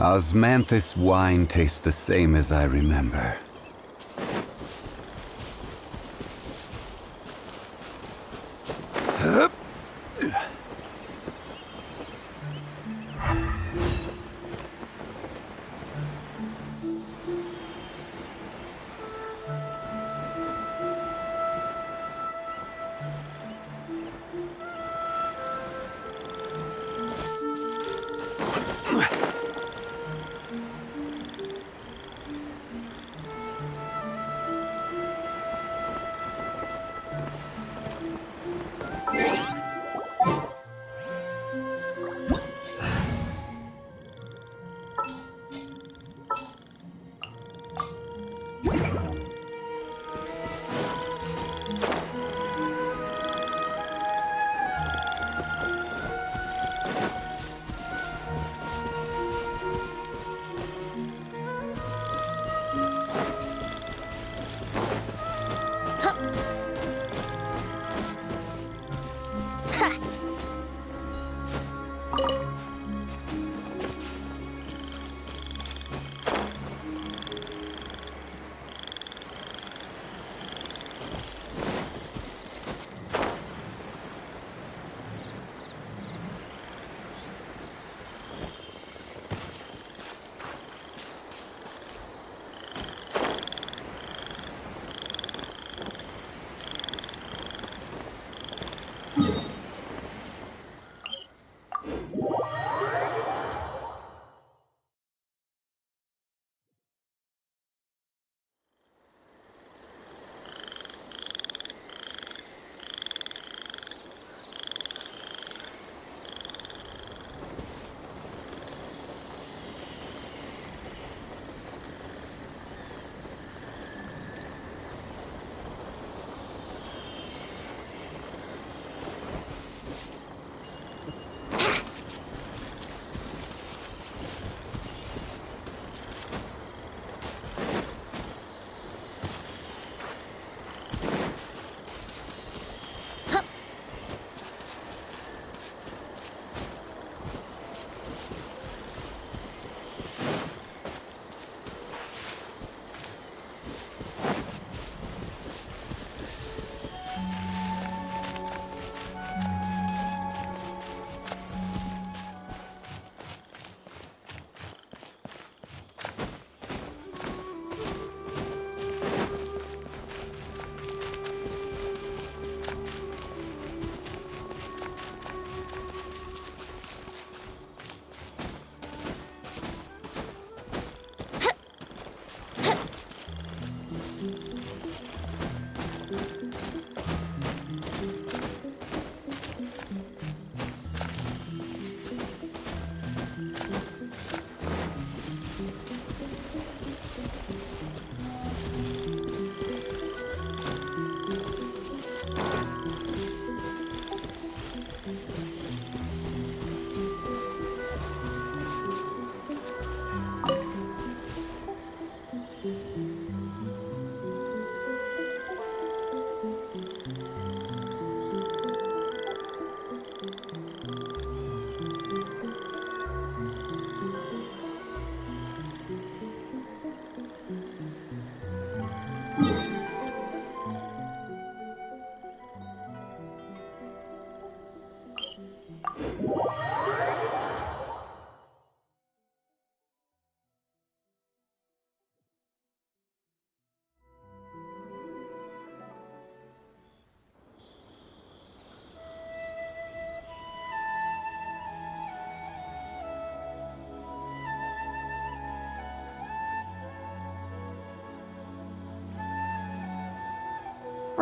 Osmanthus wine tastes the same as I remember.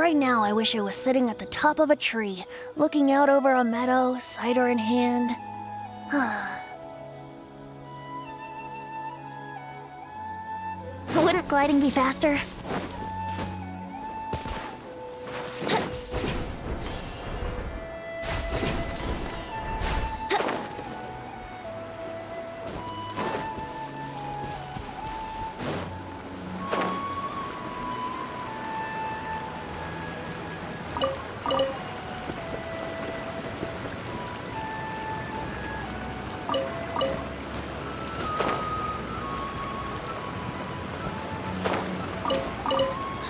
Right now, I wish I was sitting at the top of a tree, looking out over a meadow, cider in hand. Wouldn't gliding be faster?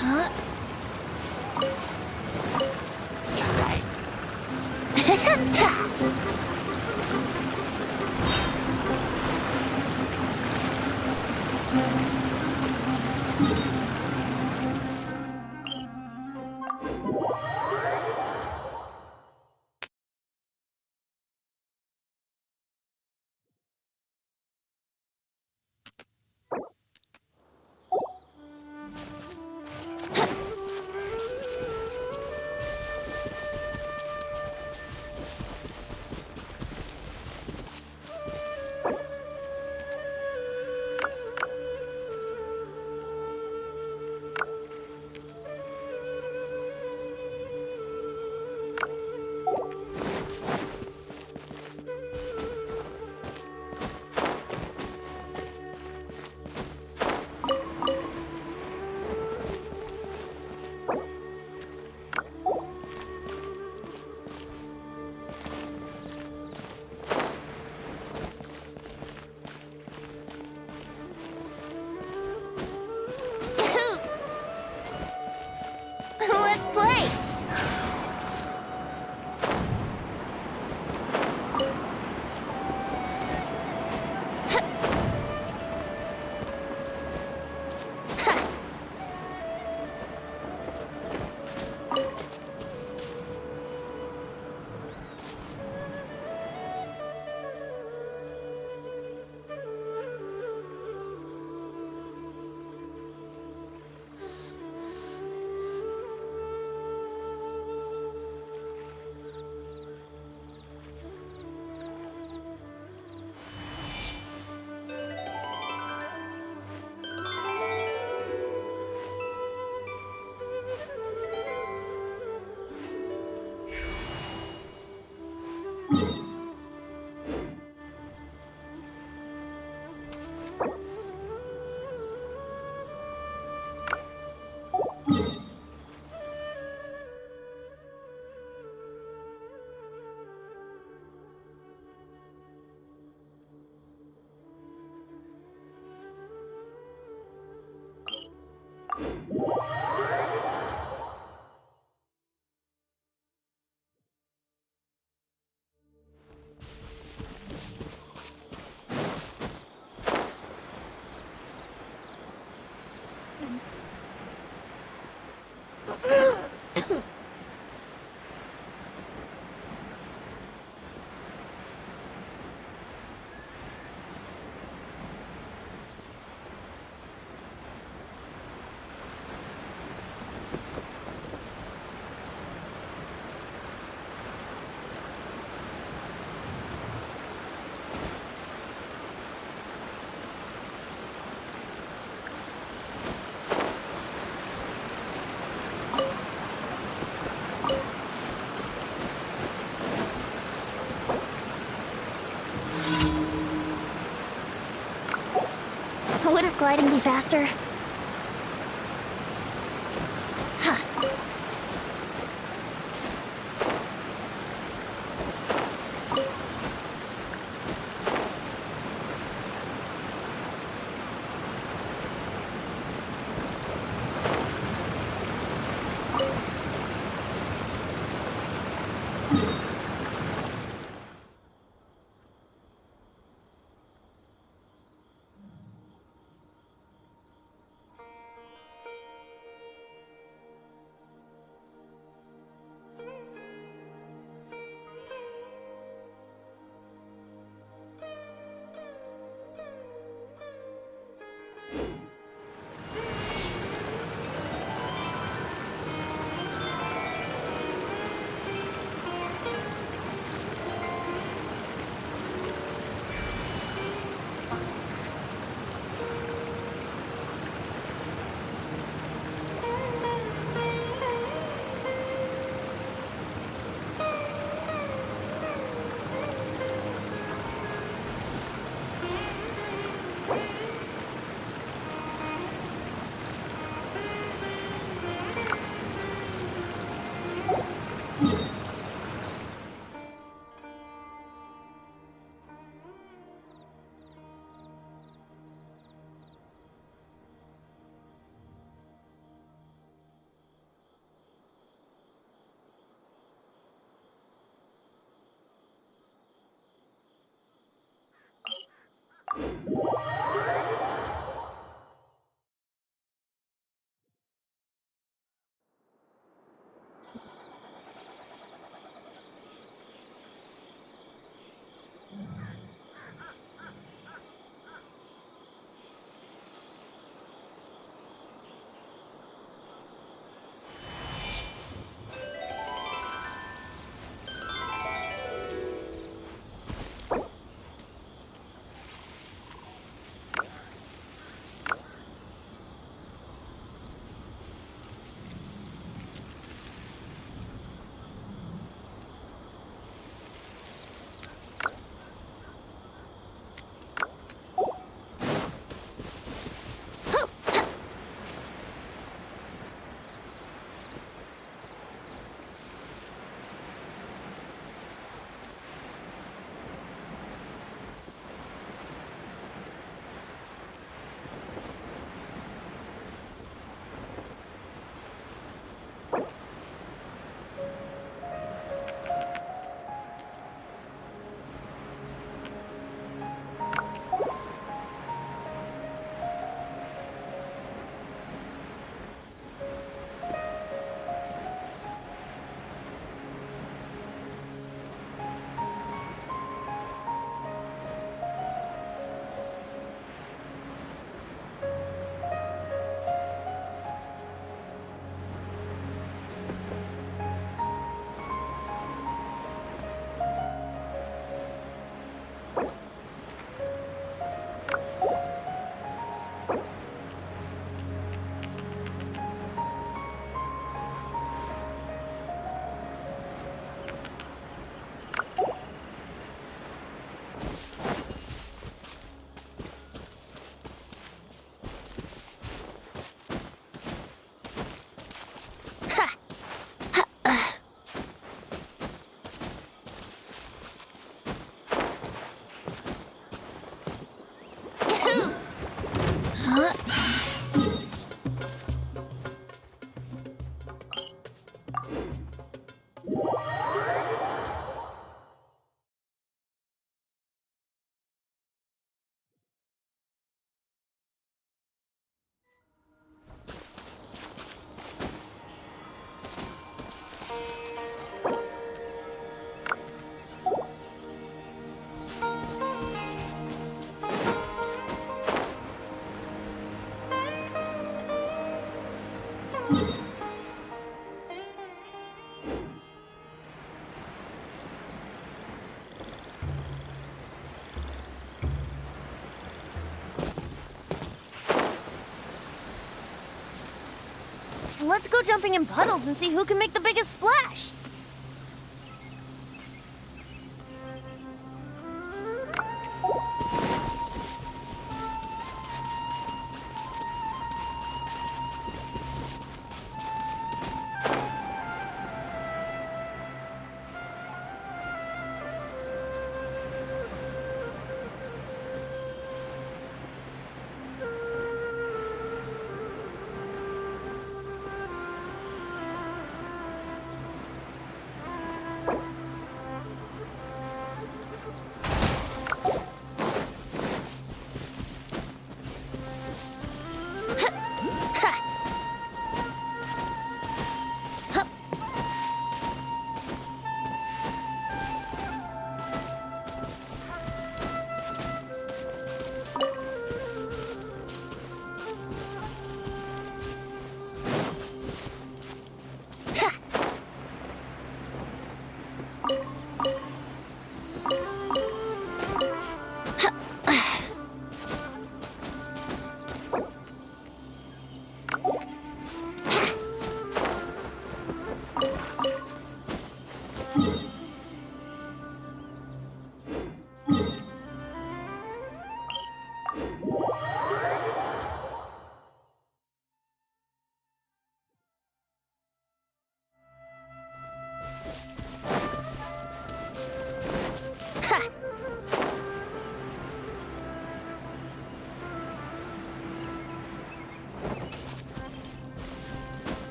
Huh? Let's play! Wouldn't gliding be faster? Let's go jumping in puddles and see who can make the biggest splash.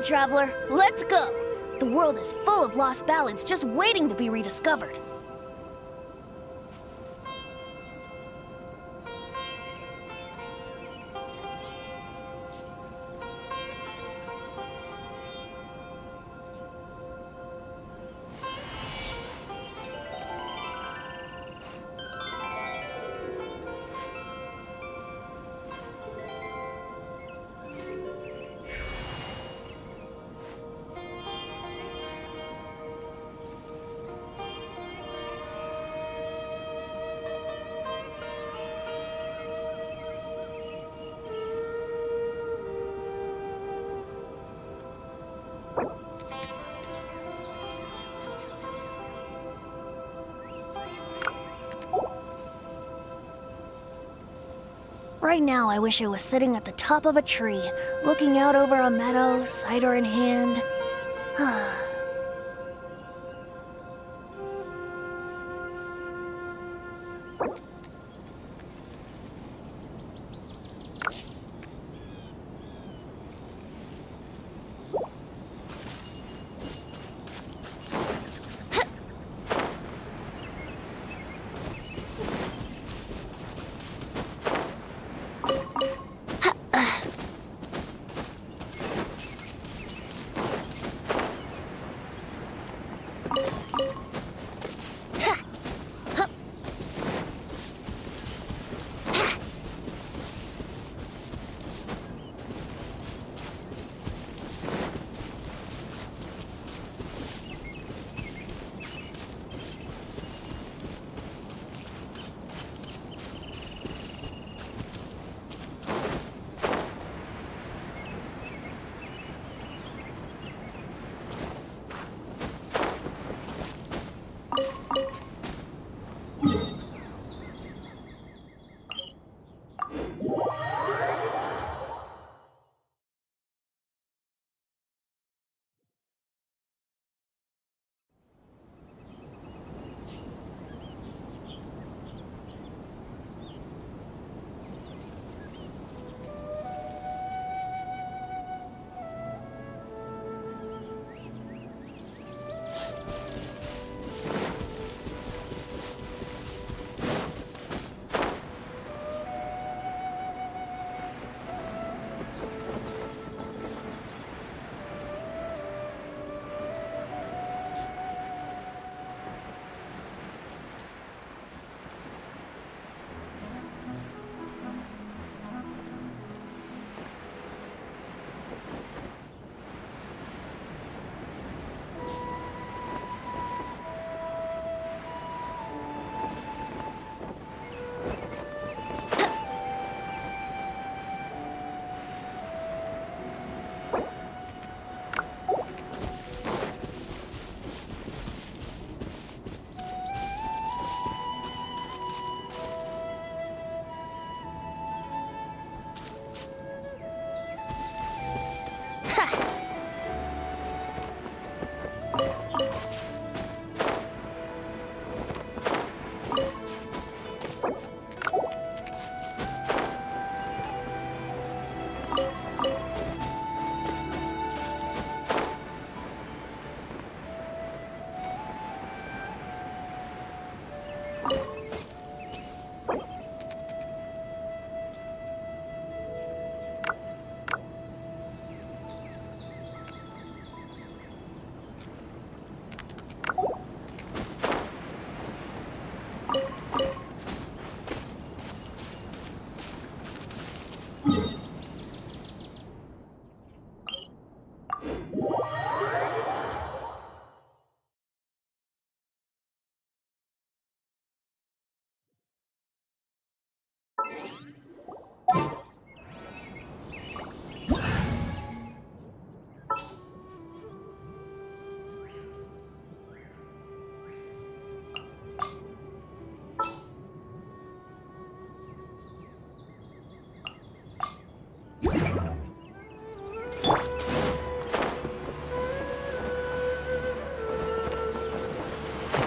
on, traveler. Let's go. The world is full of lost ballads just waiting to be rediscovered. Right now, I wish I was sitting at the top of a tree, looking out over a meadow, cider in hand.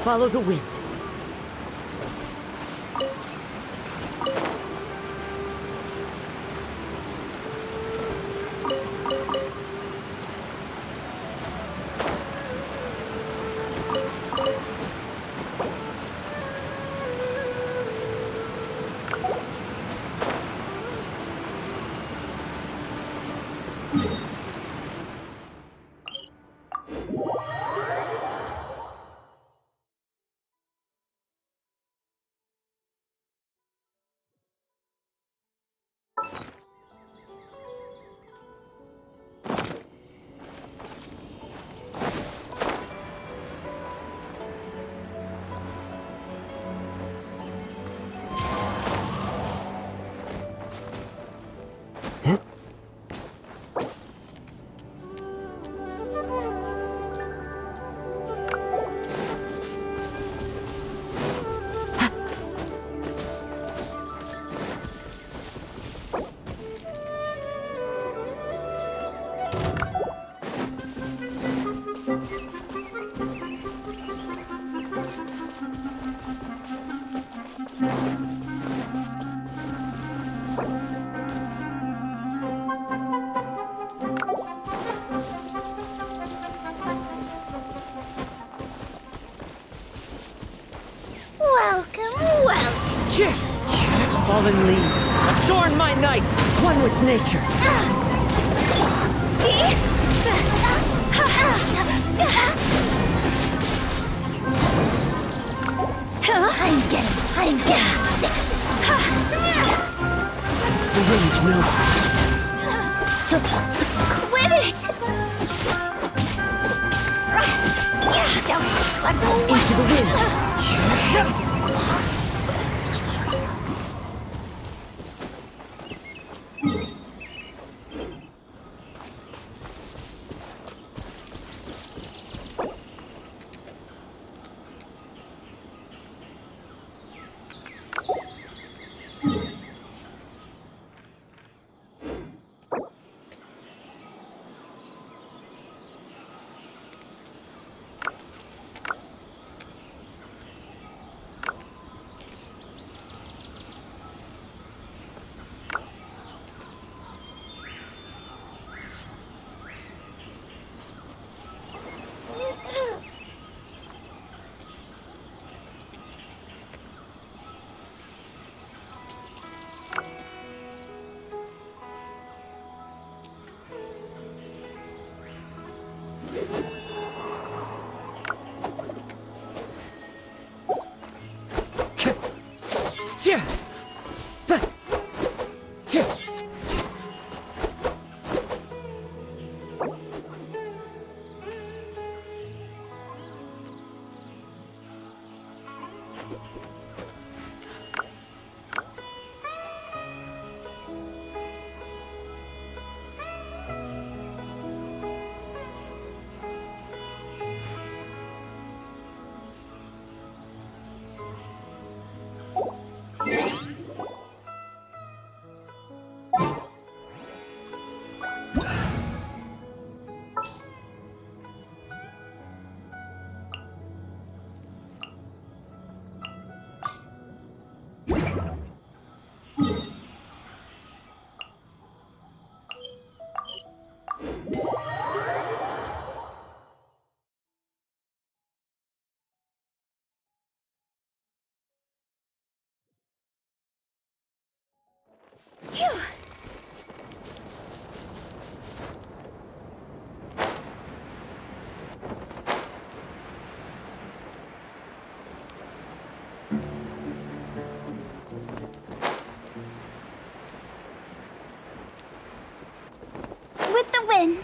Follow the wind. Fallen leaves, adorn my nights, one with nature. I'm getting sick. The wind knows me. Quit it! Into the wind. With the wind.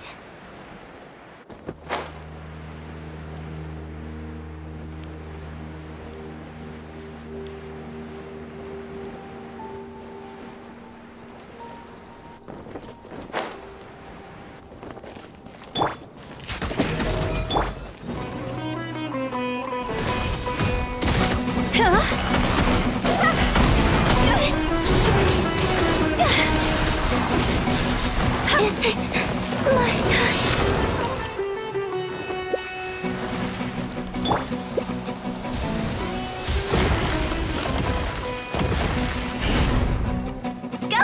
Is it my time? Go!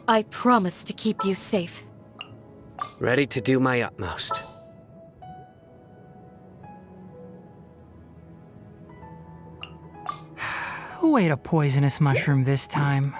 I promise to keep you safe. Ready to do my utmost. Who ate a poisonous mushroom this time?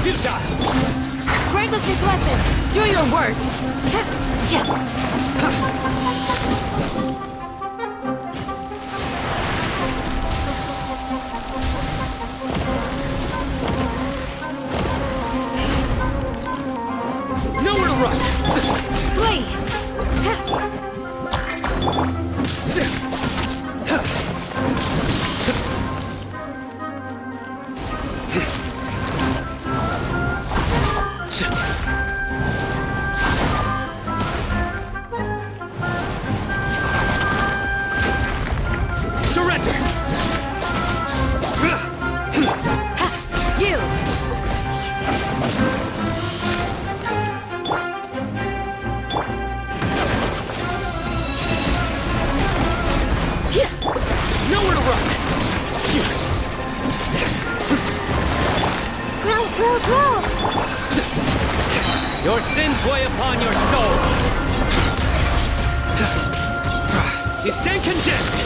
Grant us your blessing. Do your worst. Nowhere to run! Flee! Surrender! Yield! Nowhere to run! Grow! Your sins weigh upon your soul! You stand condemned!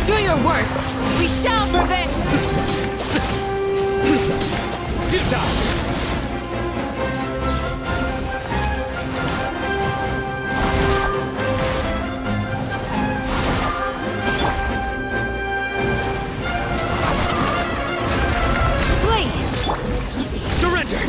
Do your worst. We shall prevail. Futile! Flee! Surrender!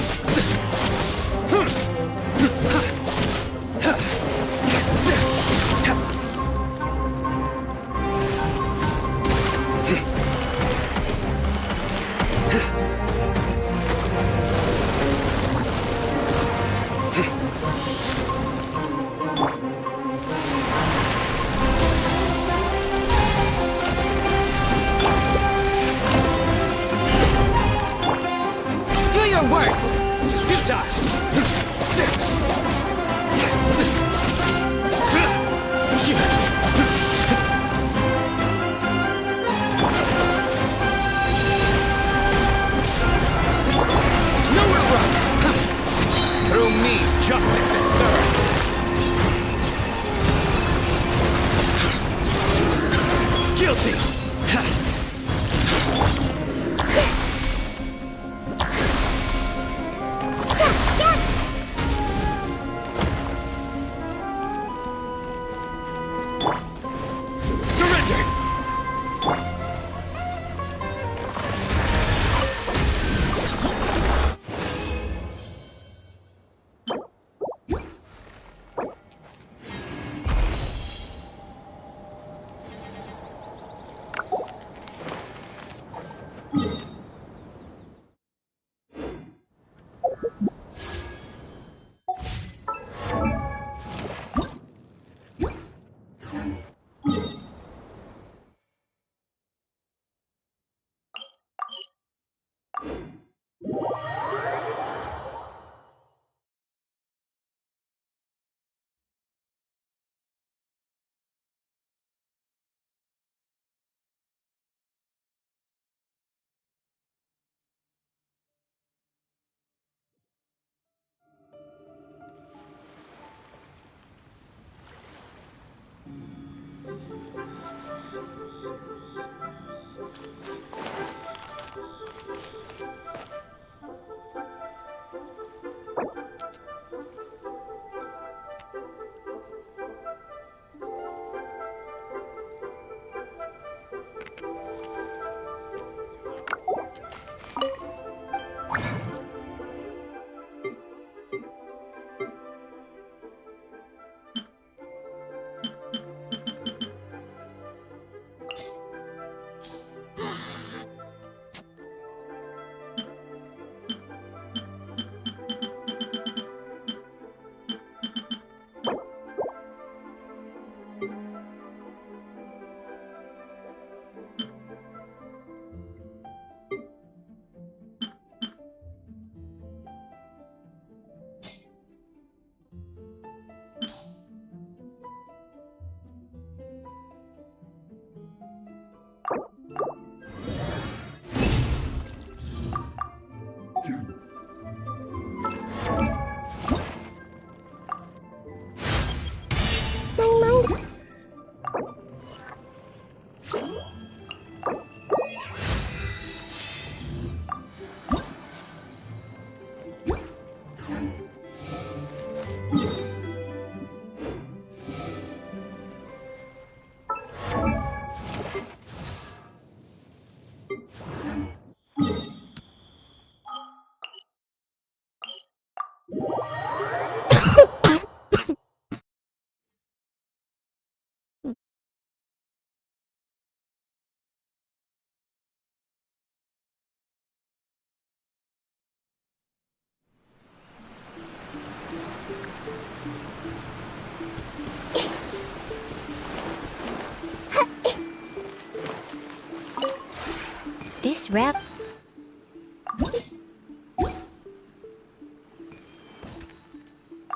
This rep.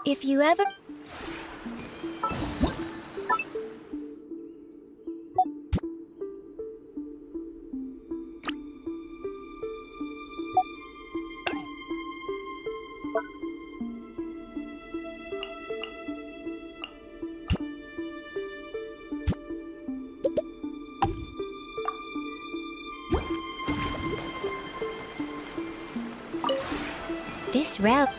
If you ever... This route.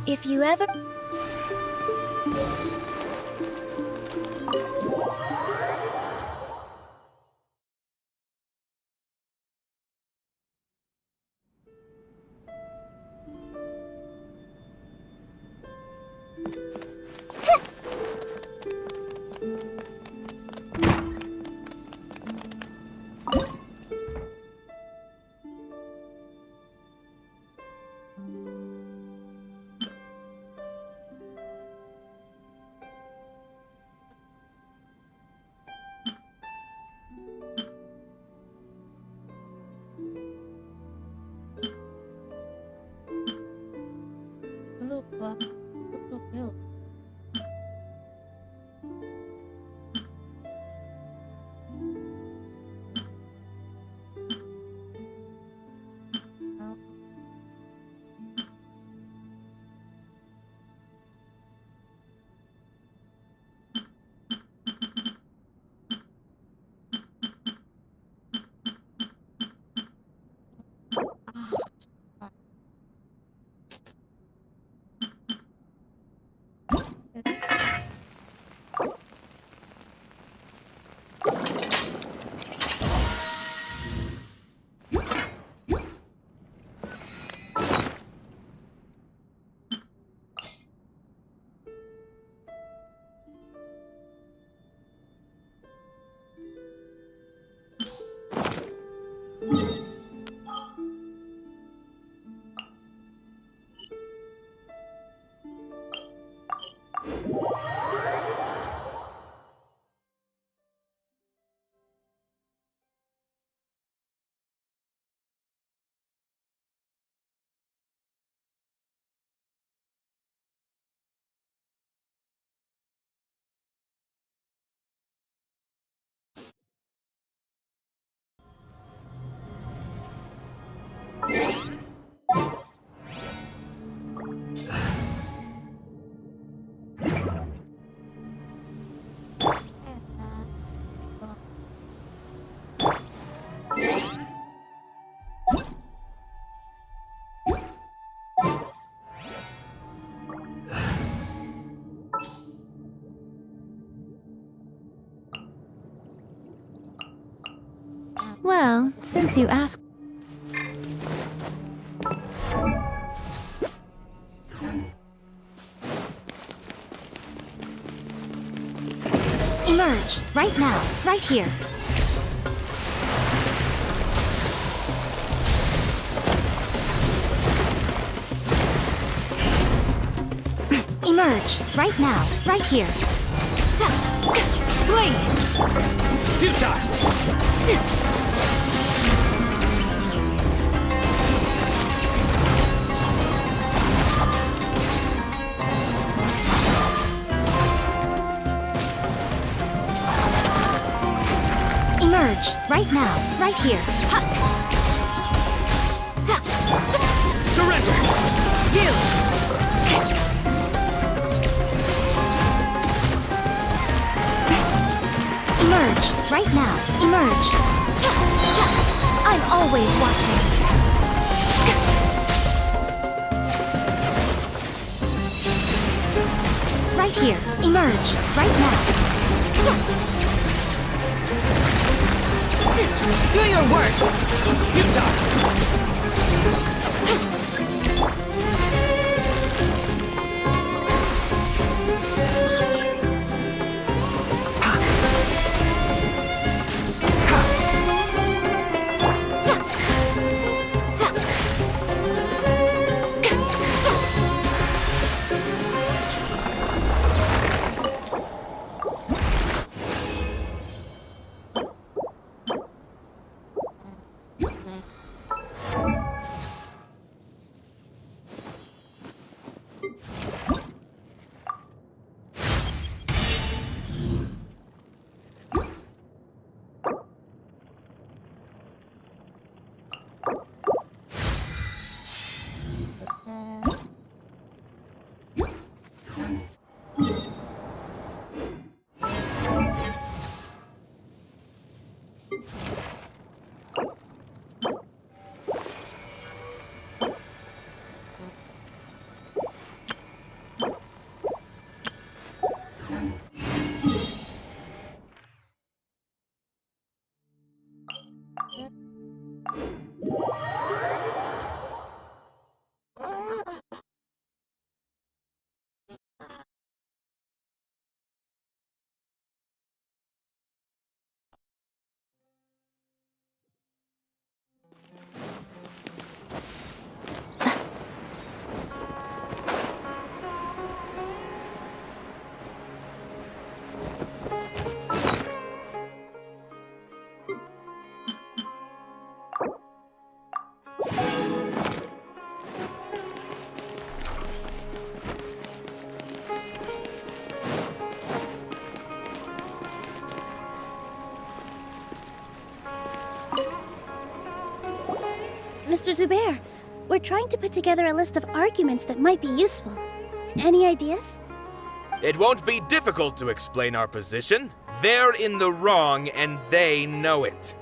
If you ever... Well, since you asked... Emerge, right now, right here. Emerge, right now, right here. Flee! Futile! Emerge, right now, right here. Surrender! You! Emerge, right now, emerge. I'm always watching. Right here, emerge, right now. Do your worst! Futile! Mr. Zubair, we're trying to put together a list of arguments that might be useful. Any ideas? It won't be difficult to explain our position. They're in the wrong, and they know it.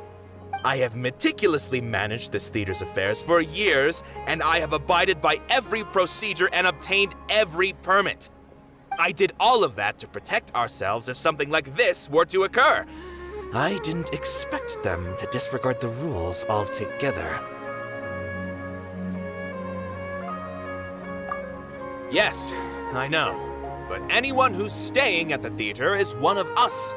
I have meticulously managed this theater's affairs for years, and I have abided by every procedure and obtained every permit. I did all of that to protect ourselves if something like this were to occur. I didn't expect them to disregard the rules altogether. Yes, I know. But anyone who's staying at the theater is one of us.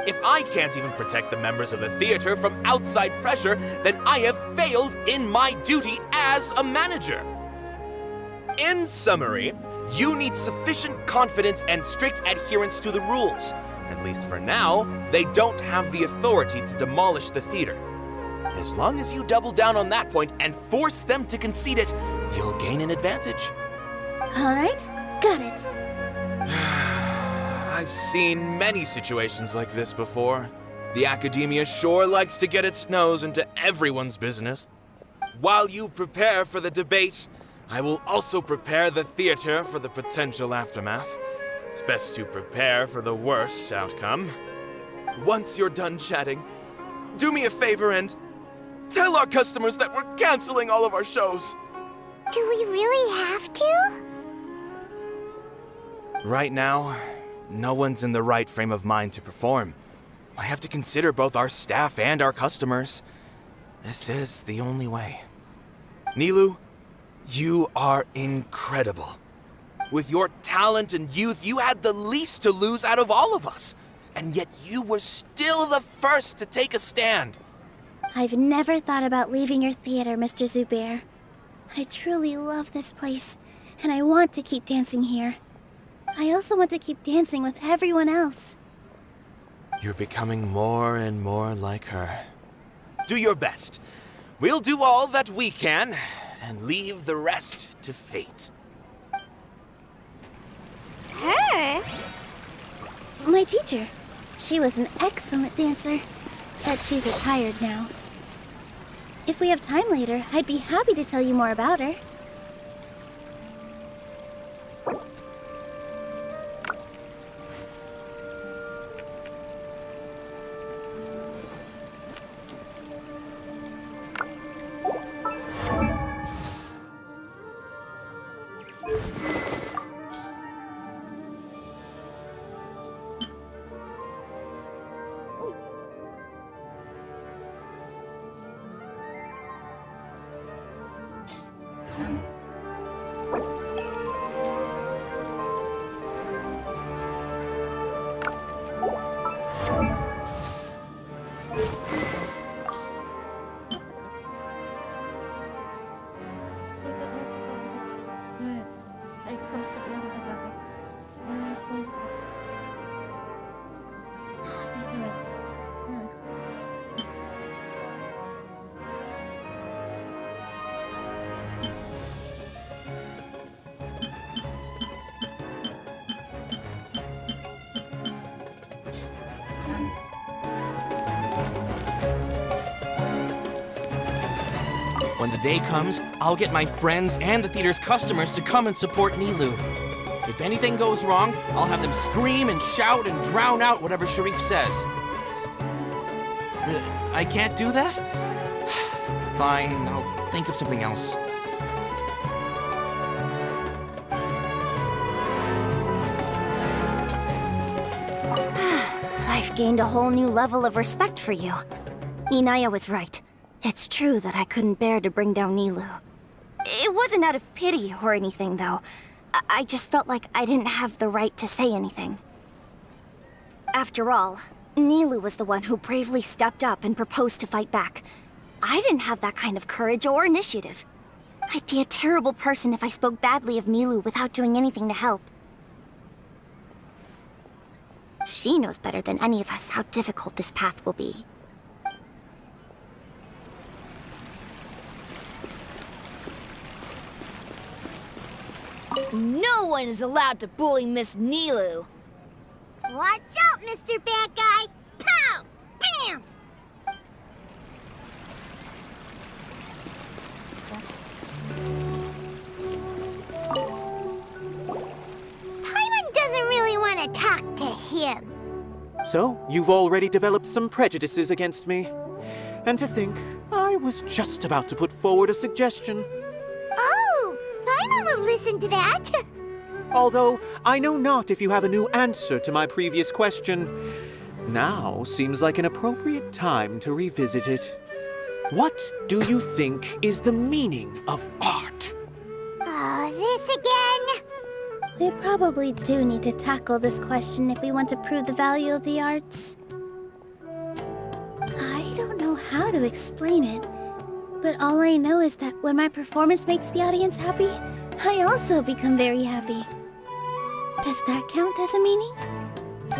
If I can't even protect the members of the theater from outside pressure, then I have failed in my duty as a manager. In summary, you need sufficient confidence and strict adherence to the rules. At least for now, they don't have the authority to demolish the theater. As long as you double down on that point and force them to concede it, you'll gain an advantage. All right, got it. I've seen many situations like this before. The academia sure likes to get its nose into everyone's business. While you prepare for the debate, I will also prepare the theater for the potential aftermath. It's best to prepare for the worst outcome. Once you're done chatting, do me a favor and tell our customers that we're canceling all of our shows. Do we really have to? Right now, no one's in the right frame of mind to perform. I have to consider both our staff and our customers. This is the only way. Nilou, you are incredible. With your talent and youth, you had the least to lose out of all of us. And yet you were still the first to take a stand. I've never thought about leaving your theater, Mr. Zubair. I truly love this place, and I want to keep dancing here. I also want to keep dancing with everyone else. You're becoming more and more like her. Do your best. We'll do all that we can, and leave the rest to fate. Her? My teacher. She was an excellent dancer, but she's retired now. If we have time later, I'd be happy to tell you more about her. When the day comes, I'll get my friends and the theater's customers to come and support Nilou. If anything goes wrong, I'll have them scream and shout and drown out whatever Sharif says. I can't do that? Fine, I'll think of something else. I've gained a whole new level of respect for you. Inaya was right. It's true that I couldn't bear to bring down Nilou. It wasn't out of pity or anything, though. I just felt like I didn't have the right to say anything. After all, Nilou was the one who bravely stepped up and proposed to fight back. I didn't have that kind of courage or initiative. I'd be a terrible person if I spoke badly of Nilou without doing anything to help. She knows better than any of us how difficult this path will be. No one is allowed to bully Miss Nilou. Watch out, Mr. Bad Guy! Pow! Bam! Paimon doesn't really want to talk to him. So, you've already developed some prejudices against me. And to think, I was just about to put forward a suggestion. Oh, Paimon will listen to that. Although, I know not if you have a new answer to my previous question. Now seems like an appropriate time to revisit it. What do you think is the meaning of art? Oh, this again? We probably do need to tackle this question if we want to prove the value of the arts. I don't know how to explain it, but all I know is that when my performance makes the audience happy, I also become very happy. Does that count as a meaning?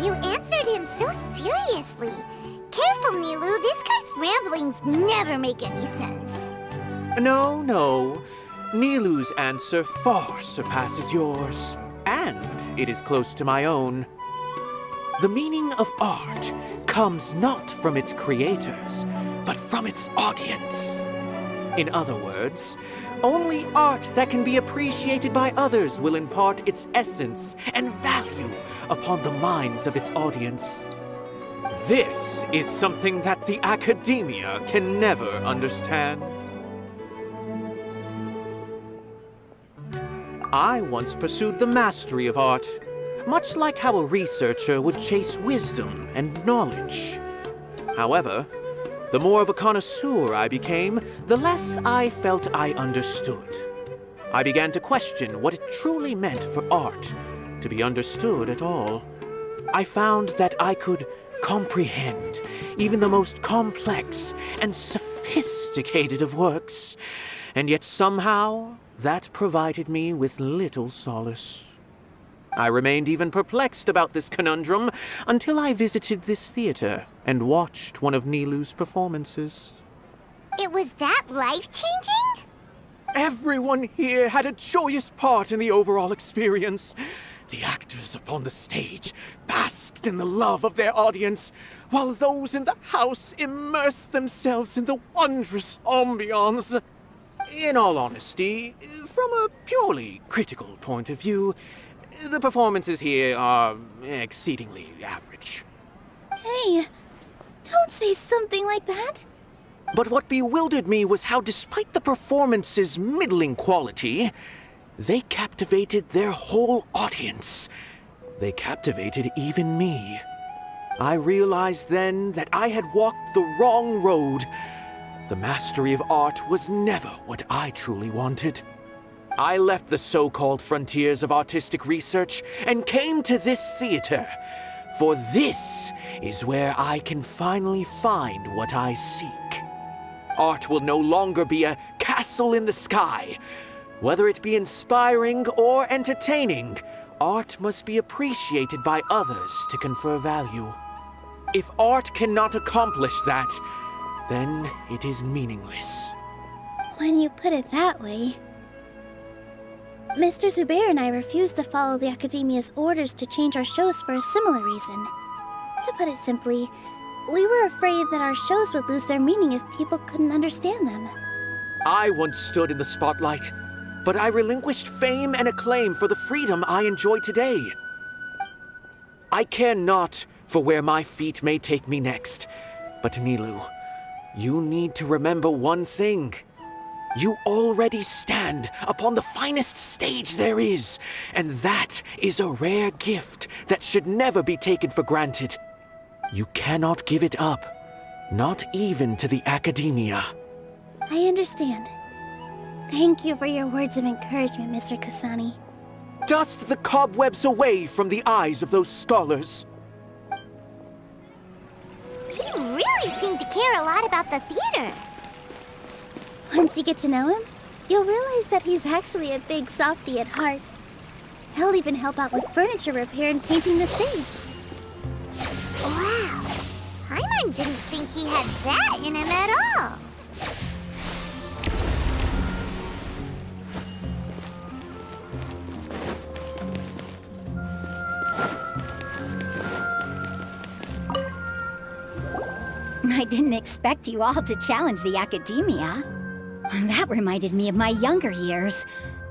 You answered him so seriously. Careful, Nilou. This guy's ramblings never make any sense. No, no. Nilou's answer far surpasses yours. And it is close to my own. The meaning of art comes not from its creators, but from its audience. In other words, only art that can be appreciated by others will impart its essence and value upon the minds of its audience. This is something that the academia can never understand. I once pursued the mastery of art, much like how a researcher would chase wisdom and knowledge. However, the more of a connoisseur I became, the less I felt I understood. I began to question what it truly meant for art to be understood at all. I found that I could comprehend even the most complex and sophisticated of works, and yet somehow that provided me with little solace. I remained even perplexed about this conundrum until I visited this theater and watched one of Nilu's performances. It was that life-changing? Everyone here had a joyous part in the overall experience. The actors upon the stage basked in the love of their audience, while those in the house immersed themselves in the wondrous ambiance. In all honesty, from a purely critical point of view, the performances here are exceedingly average. Hey, don't say something like that. But what bewildered me was how, despite the performance's middling quality, they captivated their whole audience. They captivated even me. I realized then that I had walked the wrong road. The mastery of art was never what I truly wanted. I left the so-called frontiers of artistic research and came to this theater, for this is where I can finally find what I seek. Art will no longer be a castle in the sky. Whether it be inspiring or entertaining, art must be appreciated by others to confer value. If art cannot accomplish that, then it is meaningless. When you put it that way... Mr. Zubair and I refused to follow the Academia's orders to change our shows for a similar reason. To put it simply, we were afraid that our shows would lose their meaning if people couldn't understand them. I once stood in the spotlight, but I relinquished fame and acclaim for the freedom I enjoy today. I care not for where my feet may take me next, but Nilu, you need to remember one thing. You already stand upon the finest stage there is, and that is a rare gift that should never be taken for granted. You cannot give it up, not even to the Academia. I understand. Thank you for your words of encouragement, Mr. Kasani. Dust the cobwebs away from the eyes of those scholars. He really seemed to care a lot about the theater. Once you get to know him, you'll realize that he's actually a big softy at heart. He'll even help out with furniture repair and painting the stage. Wow. Paimon didn't think he had that in him at all. I didn't expect you all to challenge the Academia. That reminded me of my younger years.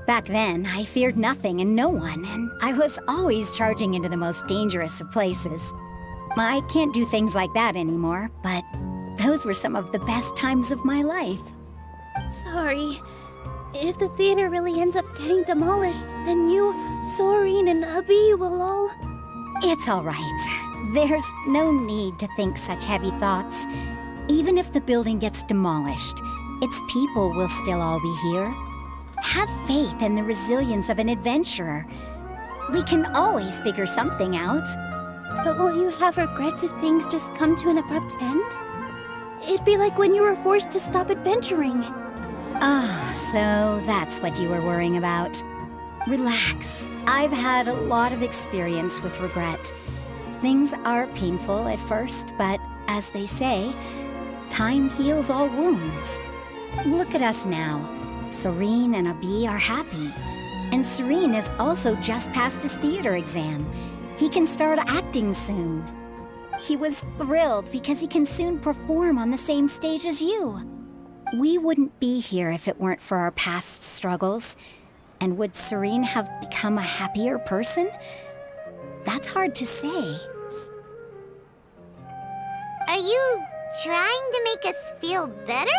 Back then, I feared nothing and no one, and I was always charging into the most dangerous of places. I can't do things like that anymore, but those were some of the best times of my life. Sorry. If the theater really ends up getting demolished, then you, Soren, and Abi will all... It's all right. There's no need to think such heavy thoughts. Even if the building gets demolished, its people will still all be here. Have faith in the resilience of an adventurer. We can always figure something out. But won't you have regrets if things just come to an abrupt end? It'd be like when you were forced to stop adventuring. Ah, so that's what you were worrying about. Relax. I've had a lot of experience with regret. Things are painful at first, but as they say, time heals all wounds. Look at us now. Soren and Abi are happy. And Soren has also just passed his theater exam. He can start acting soon. He was thrilled because he can soon perform on the same stage as you. We wouldn't be here if it weren't for our past struggles. And would Soren have become a happier person? That's hard to say. Are you trying to make us feel better?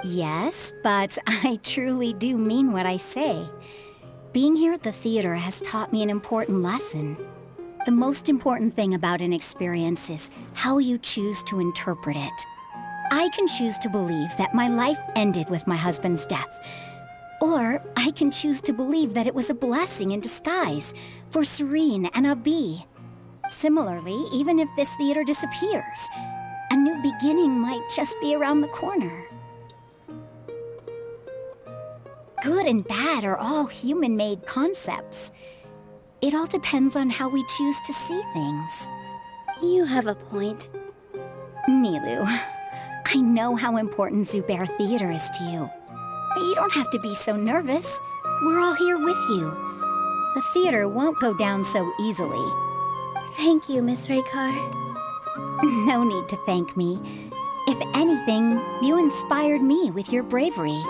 Yes, but I truly do mean what I say. Being here at the theater has taught me an important lesson. The most important thing about an experience is how you choose to interpret it. I can choose to believe that my life ended with my husband's death. Or I can choose to believe that it was a blessing in disguise for Serene and Abi. Similarly, even if this theater disappears, a new beginning might just be around the corner. Good and bad are all human-made concepts. It all depends on how we choose to see things. You have a point. Nilou, I know how important Zubair Theater is to you. But you don't have to be so nervous. We're all here with you. The theater won't go down so easily. Thank you, Miss Raykar. No need to thank me. If anything, you inspired me with your bravery.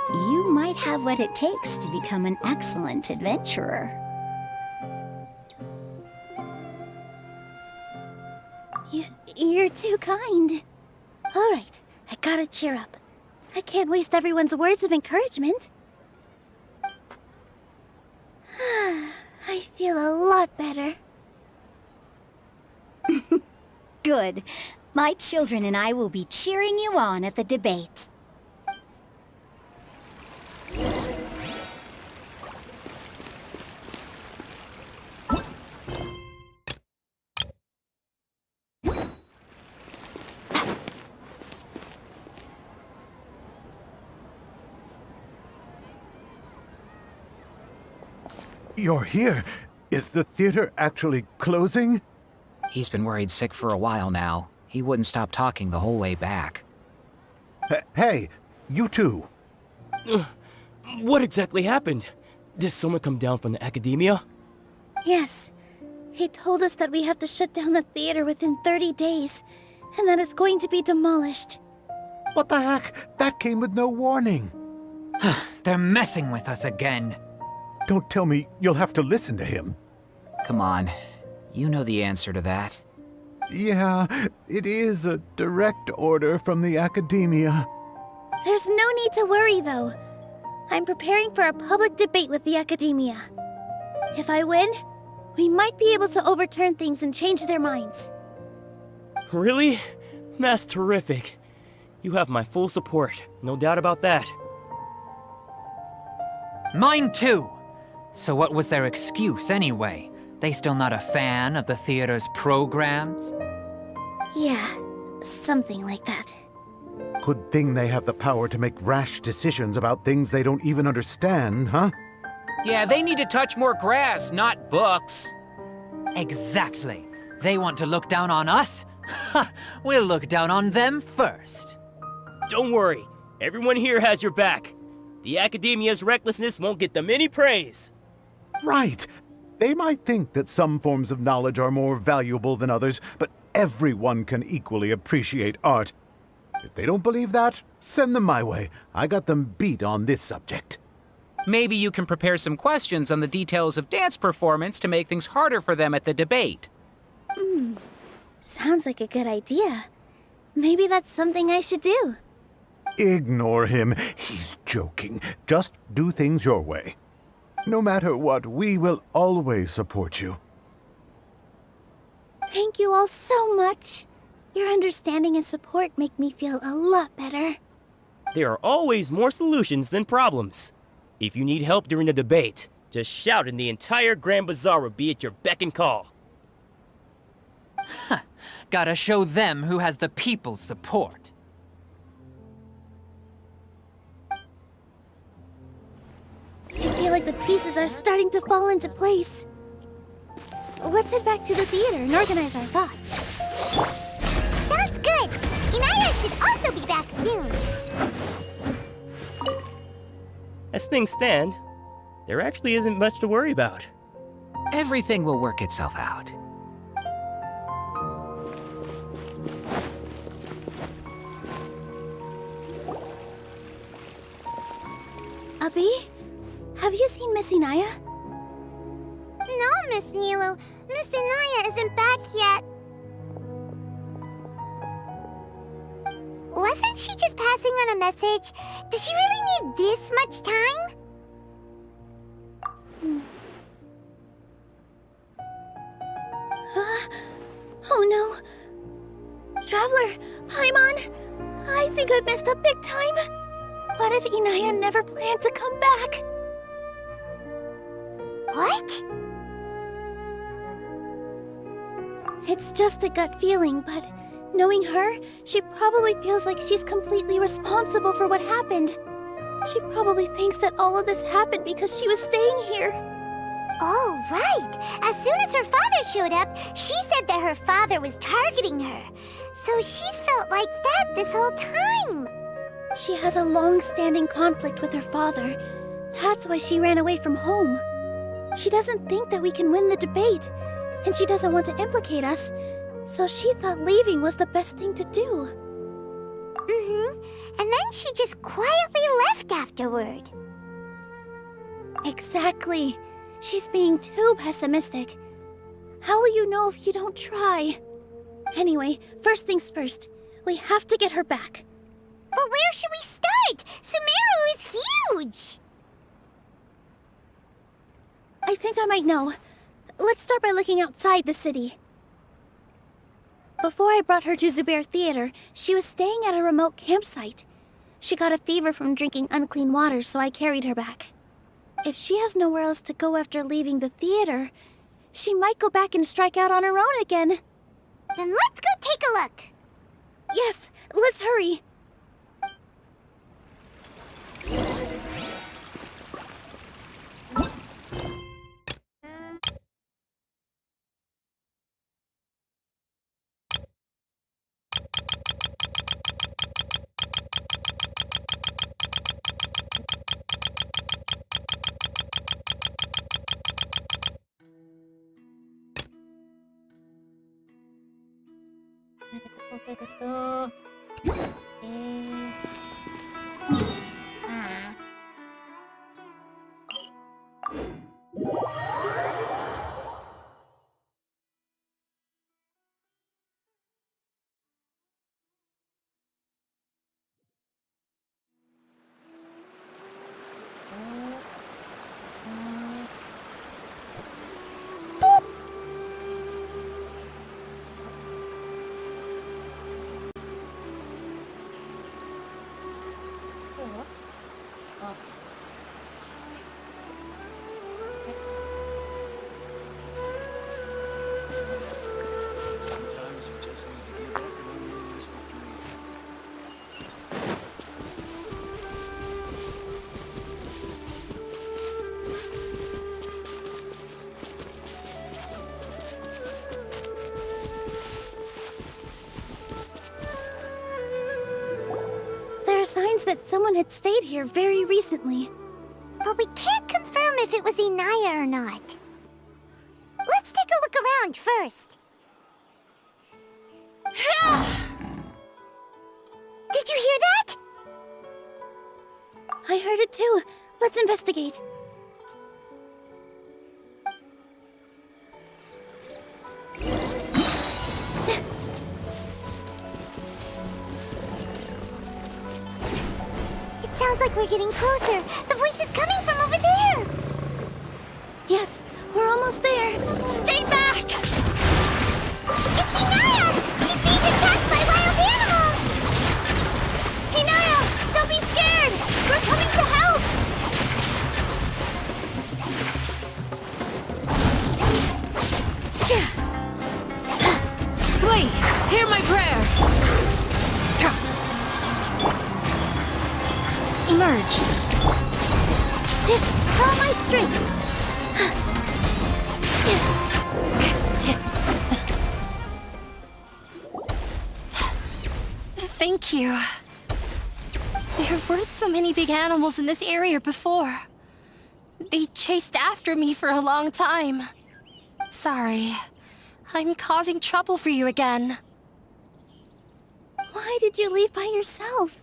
You might have what it takes to become an excellent adventurer. You're too kind. All right, I gotta cheer up. I can't waste everyone's words of encouragement. I feel a lot better. Good. My children and I will be cheering you on at the debate. You're here. Is the theater actually closing? He's been worried sick for a while now. He wouldn't stop talking the whole way back. Hey, you two. What exactly happened? Did someone come down from the academia? Yes. He told us that we have to shut down the theater within 30 days, and that it's going to be demolished. What the heck? That came with no warning. They're messing with us again. Don't tell me you'll have to listen to him. Come on. You know the answer to that. Yeah, it is a direct order from the academia. There's no need to worry, though. I'm preparing for a public debate with the academia. If I win, we might be able to overturn things and change their minds. Really? That's terrific. You have my full support, no doubt about that. Mine too. So what was their excuse anyway? They still not a fan of the theater's programs? Yeah, something like that. Good thing they have the power to make rash decisions about things they don't even understand, huh? Yeah, they need to touch more grass, not books. Exactly. They want to look down on us? Ha! We'll look down on them first. Don't worry. Everyone here has your back. The academia's recklessness won't get them any praise. Right. They might think that some forms of knowledge are more valuable than others, but everyone can equally appreciate art. If they don't believe that, send them my way. I got them beat on this subject. Maybe you can prepare some questions on the details of dance performance to make things harder for them at the debate. Sounds like a good idea. Maybe that's something I should do. Ignore him. He's joking. Just do things your way. No matter what, we will always support you. Thank you all so much. Your understanding and support make me feel a lot better. There are always more solutions than problems. If you need help during the debate, just shout and the entire Grand Bazaar will be at your beck and call. Gotta show them who has the people's support. I feel like the pieces are starting to fall into place. Let's head back to the theater and organize our thoughts. Sounds good! Inaya should also be back soon. As things stand, there actually isn't much to worry about. Everything will work itself out. Abi? Have you seen Miss Inaya? No, Miss Nilou. Miss Inaya isn't back yet. Wasn't she just passing on a message? Does she really need this much time? Oh no. Traveler, Paimon, I think I messed up big time. What if Inaya never planned to come back? What? It's just a gut feeling, but knowing her, she probably feels like she's completely responsible for what happened. She probably thinks that all of this happened because she was staying here. Oh, right. As soon as her father showed up, she said that her father was targeting her. So she's felt like that this whole time. She has a long-standing conflict with her father. That's why she ran away from home. She doesn't think that we can win the debate, and she doesn't want to implicate us, so she thought leaving was the best thing to do. And then she just quietly left afterward. Exactly. She's being too pessimistic. How will you know if you don't try? Anyway, first things first. We have to get her back. But where should we start? Sumeru is huge! I think I might know. Let's start by looking outside the city. Before I brought her to Zubair Theater, she was staying at a remote campsite. She got a fever from drinking unclean water, so I carried her back. If she has nowhere else to go after leaving the theater, she might go back and strike out on her own again. Then let's go take a look. Yes, let's hurry. Sometimes you just need to give up an unrealistic dream. There are signs that someone had stayed here very recently. But we can't confirm if it was Inaya or not. Let's take a look around first. Did you hear that? I heard it too. Let's investigate. It sounds like we're getting closer. The voice is coming from over there. Yes, we're almost there. Stay back! It's Inaya! She's being attacked by wild animals! Inaya, don't be scared! We're coming to help! Flee! Hear my prayer! Emerge. Dip all my strength. Thank you. There weren't so many big animals in this area before. They chased after me for a long time. Sorry. I'm causing trouble for you again. Why did you leave by yourself?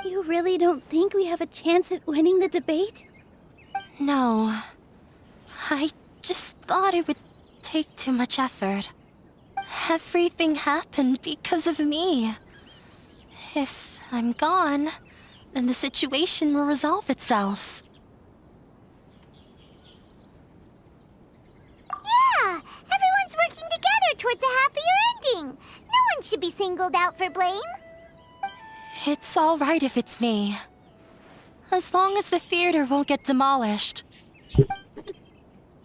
You really don't think we have a chance at winning the debate? No. I just thought it would take too much effort. Everything happened because of me. If I'm gone, then the situation will resolve itself. Yeah! Everyone's working together towards a happier one should be singled out for blame. It's all right if it's me. As long as the theater won't get demolished.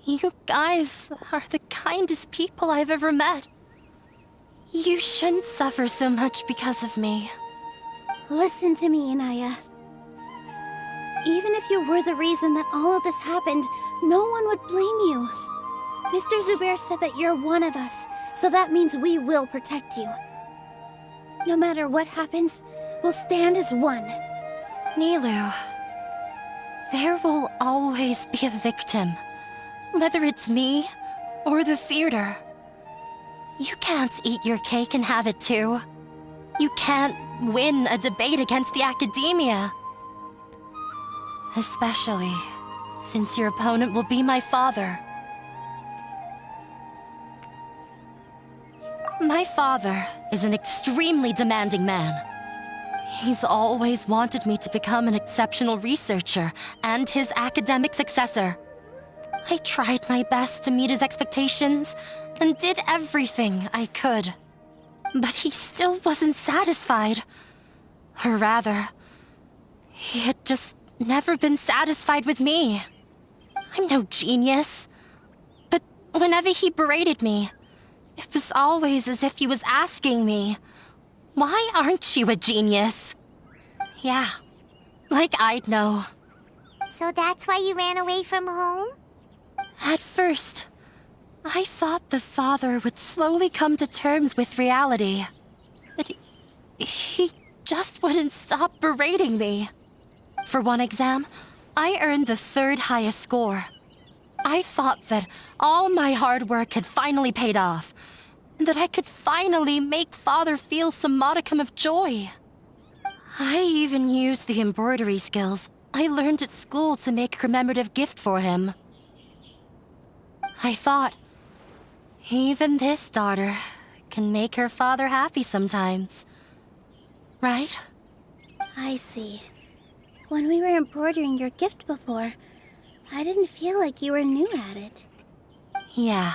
You guys are the kindest people I've ever met. You shouldn't suffer so much because of me. Listen to me, Inaya. Even if you were the reason that all of this happened, no one would blame you. Mr. Zubair said that you're one of us, so that means we will protect you. No matter what happens, we'll stand as one. Nilou, there will always be a victim. Whether it's me or the theater. You can't eat your cake and have it too. You can't win a debate against the academia. Especially since your opponent will be my father. My father is an extremely demanding man. He's always wanted me to become an exceptional researcher and his academic successor. I tried my best to meet his expectations and did everything I could. But he still wasn't satisfied. Or rather, he had just never been satisfied with me. I'm no genius. But whenever he berated me, it was always as if he was asking me, "Why aren't you a genius?" Yeah, like I'd know. So that's why you ran away from home? At first, I thought the father would slowly come to terms with reality. But he just wouldn't stop berating me. For one exam, I earned the 3rd highest score. I thought that all my hard work had finally paid off, and that I could finally make father feel some modicum of joy. I even used the embroidery skills I learned at school to make a commemorative gift for him. I thought, even this daughter can make her father happy sometimes. Right? I see. When we were embroidering your gift before, I didn't feel like you were new at it. Yeah.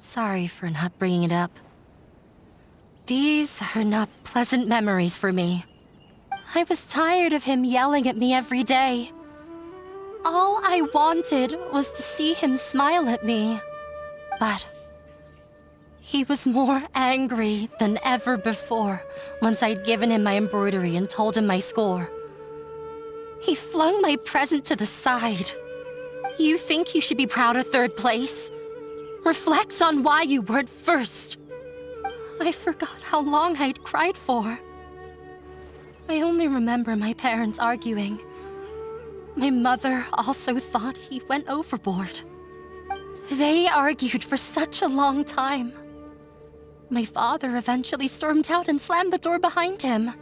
Sorry for not bringing it up. These are not pleasant memories for me. I was tired of him yelling at me every day. All I wanted was to see him smile at me. But he was more angry than ever before once I'd given him my embroidery and told him my score. He flung my present to the side. You think you should be proud of 3rd place? Reflect on why you weren't first. I forgot how long I'd cried for. I only remember my parents arguing. My mother also thought he went overboard. They argued for such a long time. My father eventually stormed out and slammed the door behind him.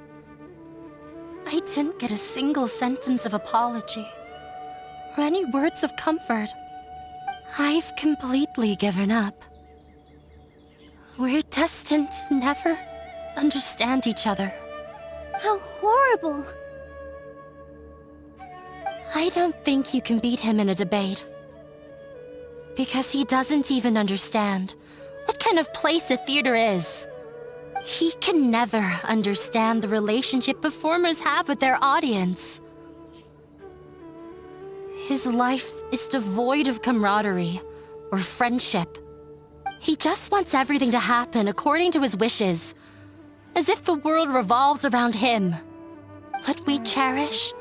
I didn't get a single sentence of apology or any words of comfort. I've completely given up. We're destined to never understand each other. How horrible! I don't think you can beat him in a debate. Because he doesn't even understand what kind of place a theater is. He can never understand the relationship performers have with their audience. His life is devoid of camaraderie or friendship. He just wants everything to happen according to his wishes, as if the world revolves around him. What we cherish,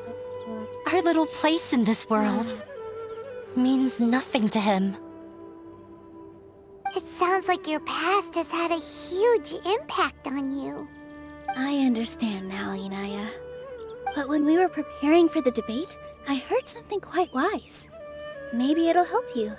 our little place in this world, means nothing to him. It sounds like your past has had a huge impact on you. I understand now, Inaya. But when we were preparing for the debate, I heard something quite wise. Maybe it'll help you.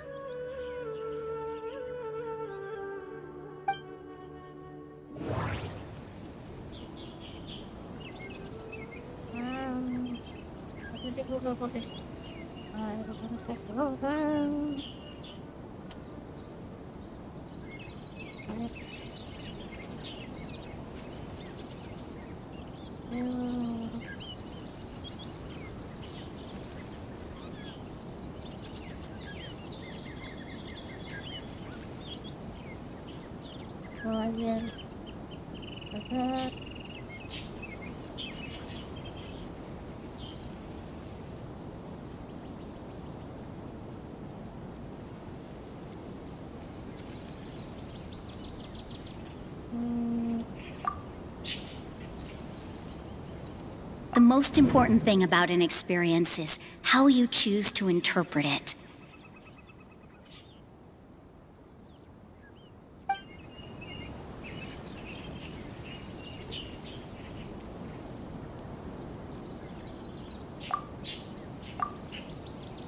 The most important thing about an experience is how you choose to interpret it.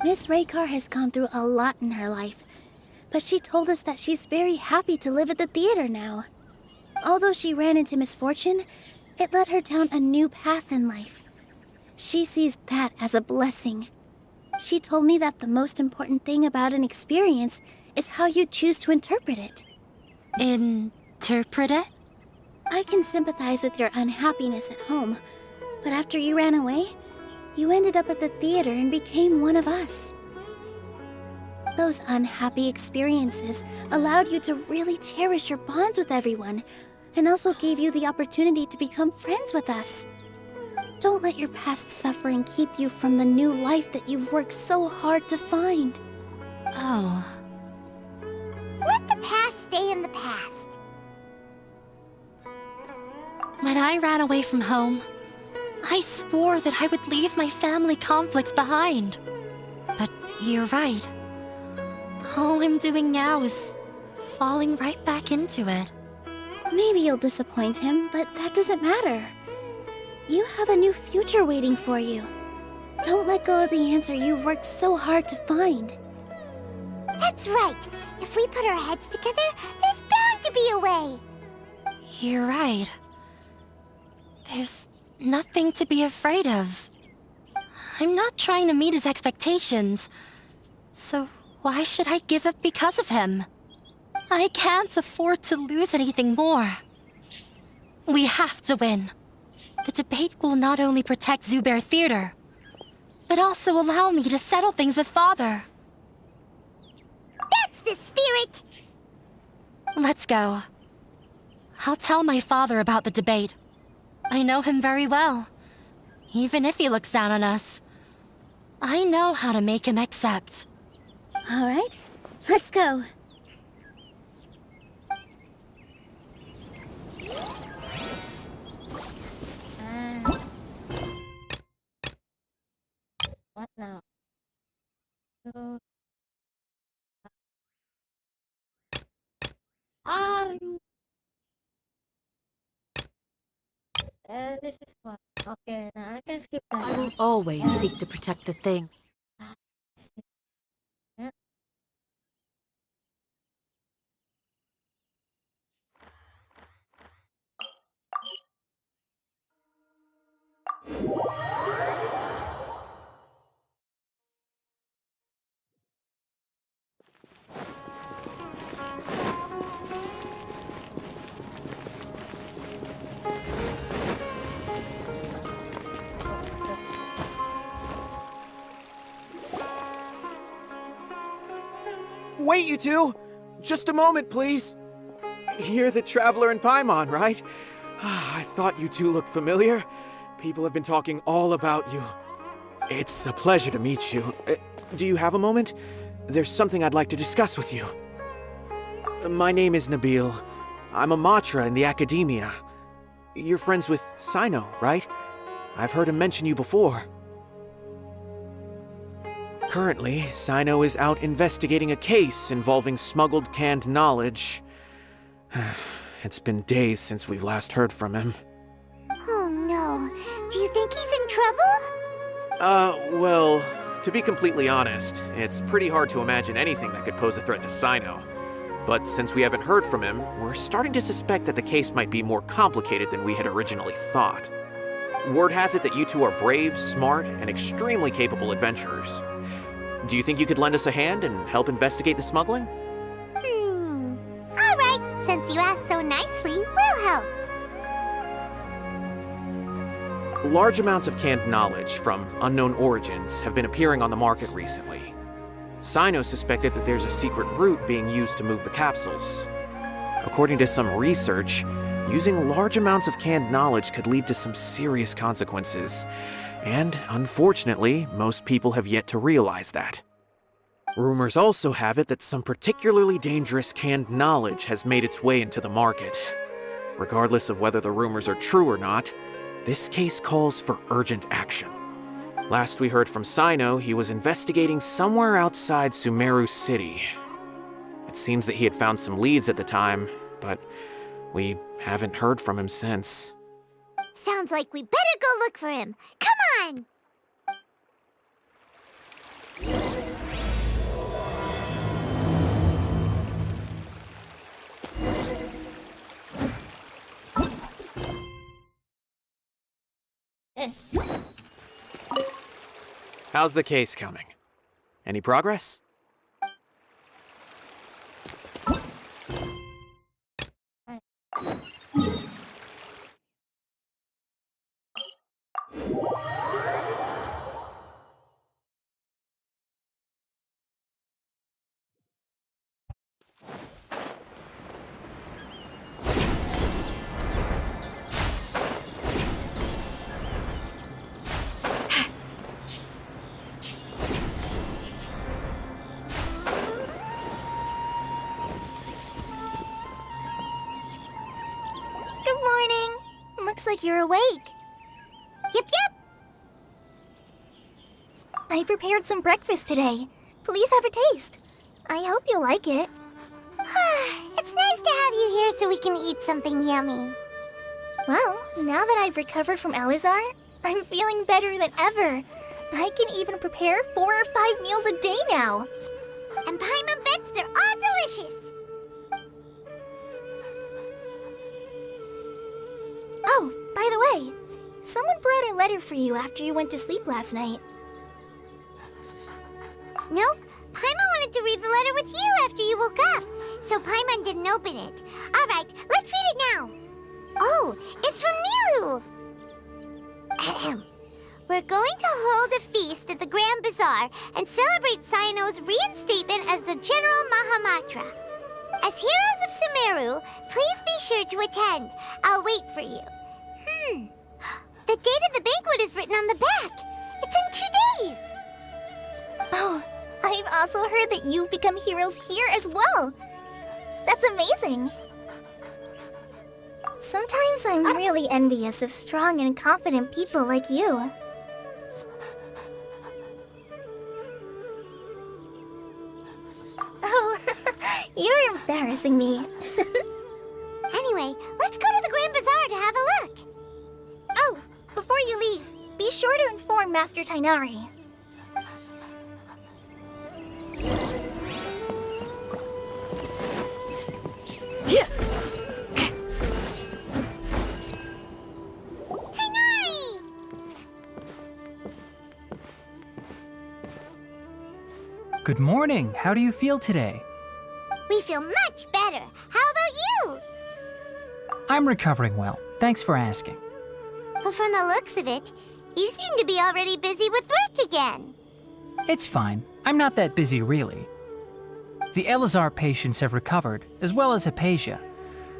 Miss Raykar has gone through a lot in her life, but she told us that she's very happy to live at the theater now. Although she ran into misfortune, it led her down a new path in life. She sees that as a blessing. She told me that the most important thing about an experience is how you choose to interpret it. Interpret it? I can sympathize with your unhappiness at home, but after you ran away, you ended up at the theater and became one of us. Those unhappy experiences allowed you to really cherish your bonds with everyone, and also gave you the opportunity to become friends with us. Don't let your past suffering keep you from the new life that you've worked so hard to find. Oh. Let the past stay in the past. When I ran away from home, I swore that I would leave my family conflicts behind. But you're right. All I'm doing now is falling right back into it. Maybe you'll disappoint him, but that doesn't matter. You have a new future waiting for you. Don't let go of the answer you've worked so hard to find. That's right. If we put our heads together, there's bound to be a way. You're right. There's nothing to be afraid of. I'm not trying to meet his expectations. So why should I give up because of him? I can't afford to lose anything more. We have to win. The debate will not only protect Zubair Theater, but also allow me to settle things with Father. That's the spirit! Let's go. I'll tell my father about the debate. I know him very well. Even if he looks down on us, I know how to make him accept. All right, let's go. What now? Are you? This is what. Okay, now I can skip that. I will always seek to protect the thing. Yeah. Wait, you two! Just a moment, please. You're the Traveler in Paimon, right? I thought you two looked familiar. People have been talking all about you. It's a pleasure to meet you. Do you have a moment? There's something I'd like to discuss with you. My name is Nabil. I'm a Matra in the Academia. You're friends with Sino, right? I've heard him mention you before. Currently, Sino is out investigating a case involving smuggled canned knowledge. It's been days since we've last heard from him. Oh no. Do you think he's in trouble? Well, to be completely honest, it's pretty hard to imagine anything that could pose a threat to Sino. But since we haven't heard from him, we're starting to suspect that the case might be more complicated than we had originally thought. Word has it that you two are brave, smart, and extremely capable adventurers. Do you think you could lend us a hand and help investigate the smuggling? All right. Since you asked so nicely, we'll help. Large amounts of canned knowledge from unknown origins have been appearing on the market recently. Sino suspected that there's a secret route being used to move the capsules. According to some research, Using large amounts of canned knowledge could lead to some serious consequences. And, unfortunately, most people have yet to realize that. Rumors also have it that some particularly dangerous canned knowledge has made its way into the market. Regardless of whether the rumors are true or not, this case calls for urgent action. Last we heard from Sino, he was investigating somewhere outside Sumeru City. It seems that he had found some leads at the time, but we haven't heard from him since. Sounds like we better go look for him. Come on! Yes. How's the case coming? Any progress? Good morning. Looks like you're awake. Yep, yep. I prepared some breakfast today. Please have a taste. I hope you'll like it. It's nice to have you here so we can eat something yummy. Well, now that I've recovered from Elazar, I'm feeling better than ever. I can even prepare 4 or 5 meals a day now. And Paimon bets they're all delicious. Oh, by the way, someone brought a letter for you after you went to sleep last night. Nope. Paimon wanted to read the letter with you after you woke up, so Paimon didn't open it. All right, let's read it now. Oh, it's from Nilu. Ahem. We're going to hold a feast at the Grand Bazaar and celebrate Sino's reinstatement as the General Mahamatra. As heroes of Sumeru, please be sure to attend. I'll wait for you. The date of the banquet is written on the back. It's in 2 days. Oh, I've also heard that you've become heroes here as well. That's amazing. Sometimes I'm really envious of strong and confident people like you. Oh, you're embarrassing me. Anyway, let's go to the Grand Bazaar to have a look. Oh, before you leave, be sure to inform Master Tainari. Good morning. How do you feel today? We feel much better. How about you? I'm recovering well. Thanks for asking. But from the looks of it, you seem to be already busy with work again. It's fine. I'm not that busy, really. The Elazar patients have recovered, as well as Hypatia.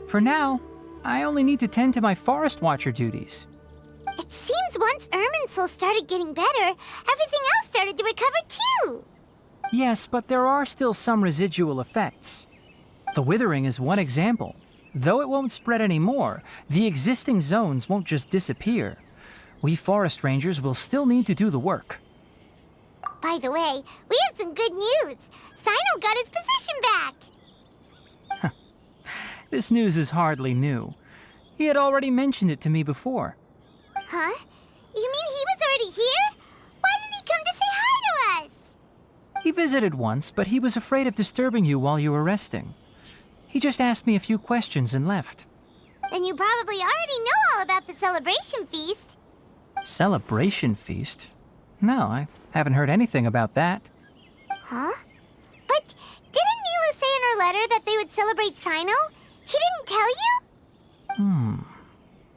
For now, I only need to tend to my Forest Watcher duties. It seems once Irminsul started getting better, everything else started to recover too. Yes, but there are still some residual effects. The withering is one example. Though it won't spread anymore, the existing zones won't just disappear. We forest rangers will still need to do the work. By the way, we have some good news. Sino got his position back. This news is hardly new. He had already mentioned it to me before. Huh? You mean he was already here? Why didn't he come to say hi to us? He visited once, but he was afraid of disturbing you while you were resting. He just asked me a few questions and left. Then you probably already know all about the celebration feast. Celebration feast? No, I haven't heard anything about that. Huh? But didn't Nilu say in her letter that they would celebrate Sino? He didn't tell you?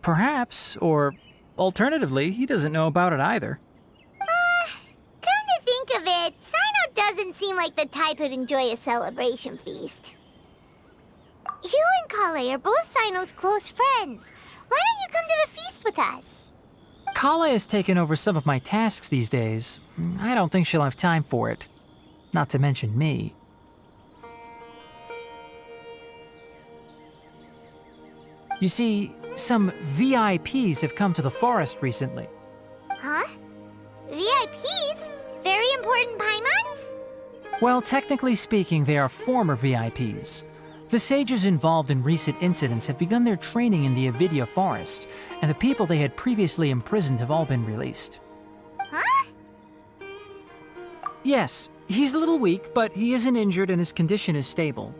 Perhaps, or alternatively, he doesn't know about it either. Come to think of it, Sino doesn't seem like the type who'd enjoy a celebration feast. He You and Kale are both Sino's close friends. Why don't you come to the feast with us? Kala has taken over some of my tasks these days. I don't think she'll have time for it. Not to mention me. You see, some VIPs have come to the forest recently. Huh? VIPs? Very important Paimons? Well, technically speaking, they are former VIPs. The sages involved in recent incidents have begun their training in the Avidya forest, and the people they had previously imprisoned have all been released. Huh? Yes, he's a little weak, but he isn't injured and his condition is stable.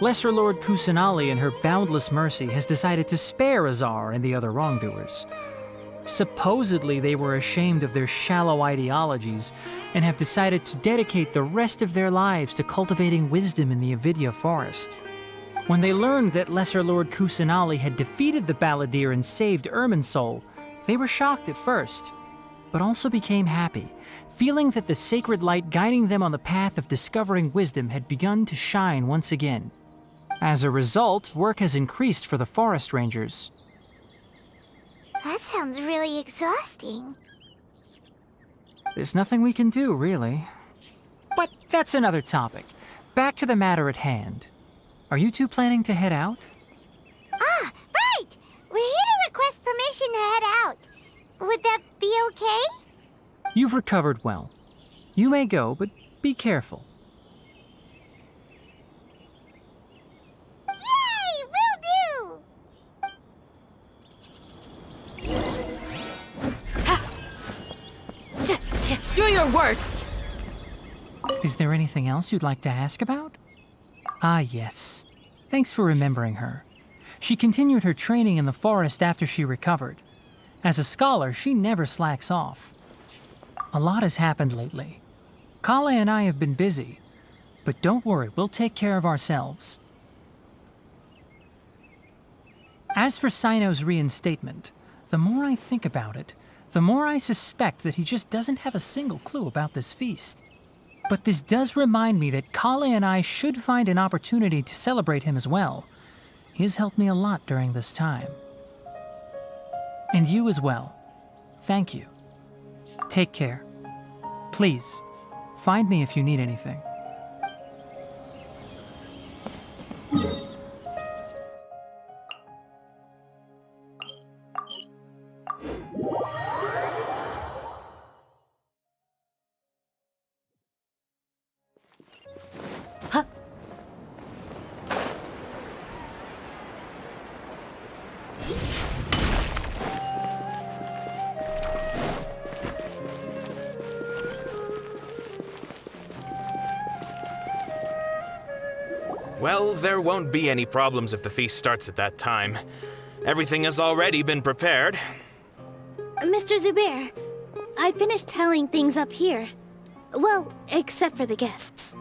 Lesser Lord Kusanali, in her boundless mercy, has decided to spare Azar and the other wrongdoers. Supposedly, they were ashamed of their shallow ideologies and have decided to dedicate the rest of their lives to cultivating wisdom in the Avidya forest. When they learned that Lesser Lord Kusanali had defeated the Balladeer and saved Irminsul, they were shocked at first, but also became happy, feeling that the sacred light guiding them on the path of discovering wisdom had begun to shine once again. As a result, work has increased for the forest rangers. That sounds really exhausting. There's nothing we can do, really. But that's another topic. Back to the matter at hand. Are you two planning to head out? Ah, right! We're here to request permission to head out. Would that be okay? You've recovered well. You may go, but be careful. Yay! Will do! Do your worst! Is there anything else you'd like to ask about? Ah, yes. Thanks for remembering her. She continued her training in the forest after she recovered. As a scholar, she never slacks off. A lot has happened lately. Kale and I have been busy, but don't worry, we'll take care of ourselves. As for Sino's reinstatement, the more I think about it, the more I suspect that he just doesn't have a single clue about this feast. But this does remind me that Kale and I should find an opportunity to celebrate him as well. He has helped me a lot during this time. And you as well. Thank you. Take care. Please, find me if you need anything. Well, there won't be any problems if the feast starts at that time. Everything has already been prepared. Mr. Zubair, I finished tallying things up here. Well, except for the guests.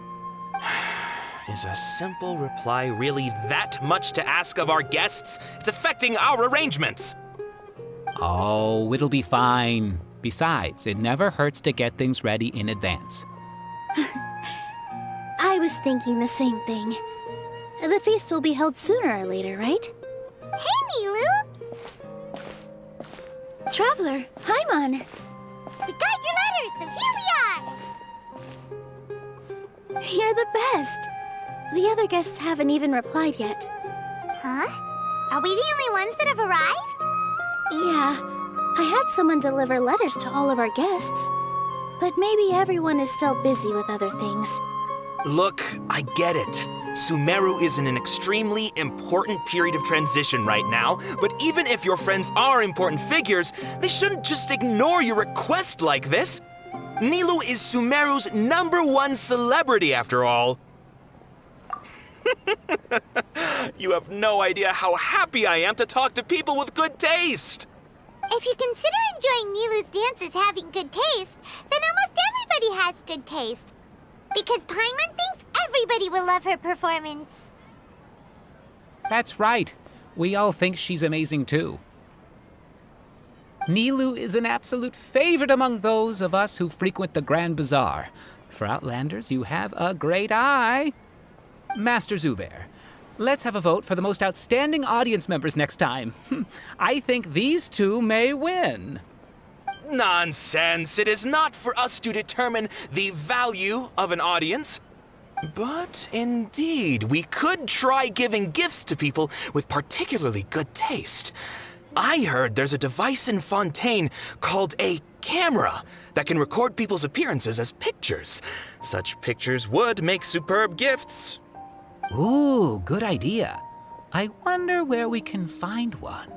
Is a simple reply really that much to ask of our guests? It's affecting our arrangements. Oh, it'll be fine. Besides, it never hurts to get things ready in advance. I was thinking the same thing. The feast will be held sooner or later, right? Hey, Nilou! Traveler, Paimon! We got your letter, so here we are! You're the best! The other guests haven't even replied yet. Huh? Are we the only ones that have arrived? Yeah. I had someone deliver letters to all of our guests. But maybe everyone is still busy with other things. Look, I get it. Sumeru is in an extremely important period of transition right now, but even if your friends are important figures, they shouldn't just ignore your request like this. Nilou is Sumeru's #1 celebrity, after all. You have no idea how happy I am to talk to people with good taste. If you consider enjoying Nilou's dances having good taste, then almost everybody has good taste. Because Paimon thinks everybody will love her performance. That's right. We all think she's amazing too. Nilou is an absolute favorite among those of us who frequent the Grand Bazaar. For Outlanders, you have a great eye. Master Zubair, Let's have a vote for the most outstanding audience members next time. I think these two may win. Nonsense! It is not for us to determine the value of an audience. But indeed, we could try giving gifts to people with particularly good taste. I heard there's a device in Fontaine called a camera that can record people's appearances as pictures. Such pictures would make superb gifts. Ooh, good idea. I wonder where we can find one.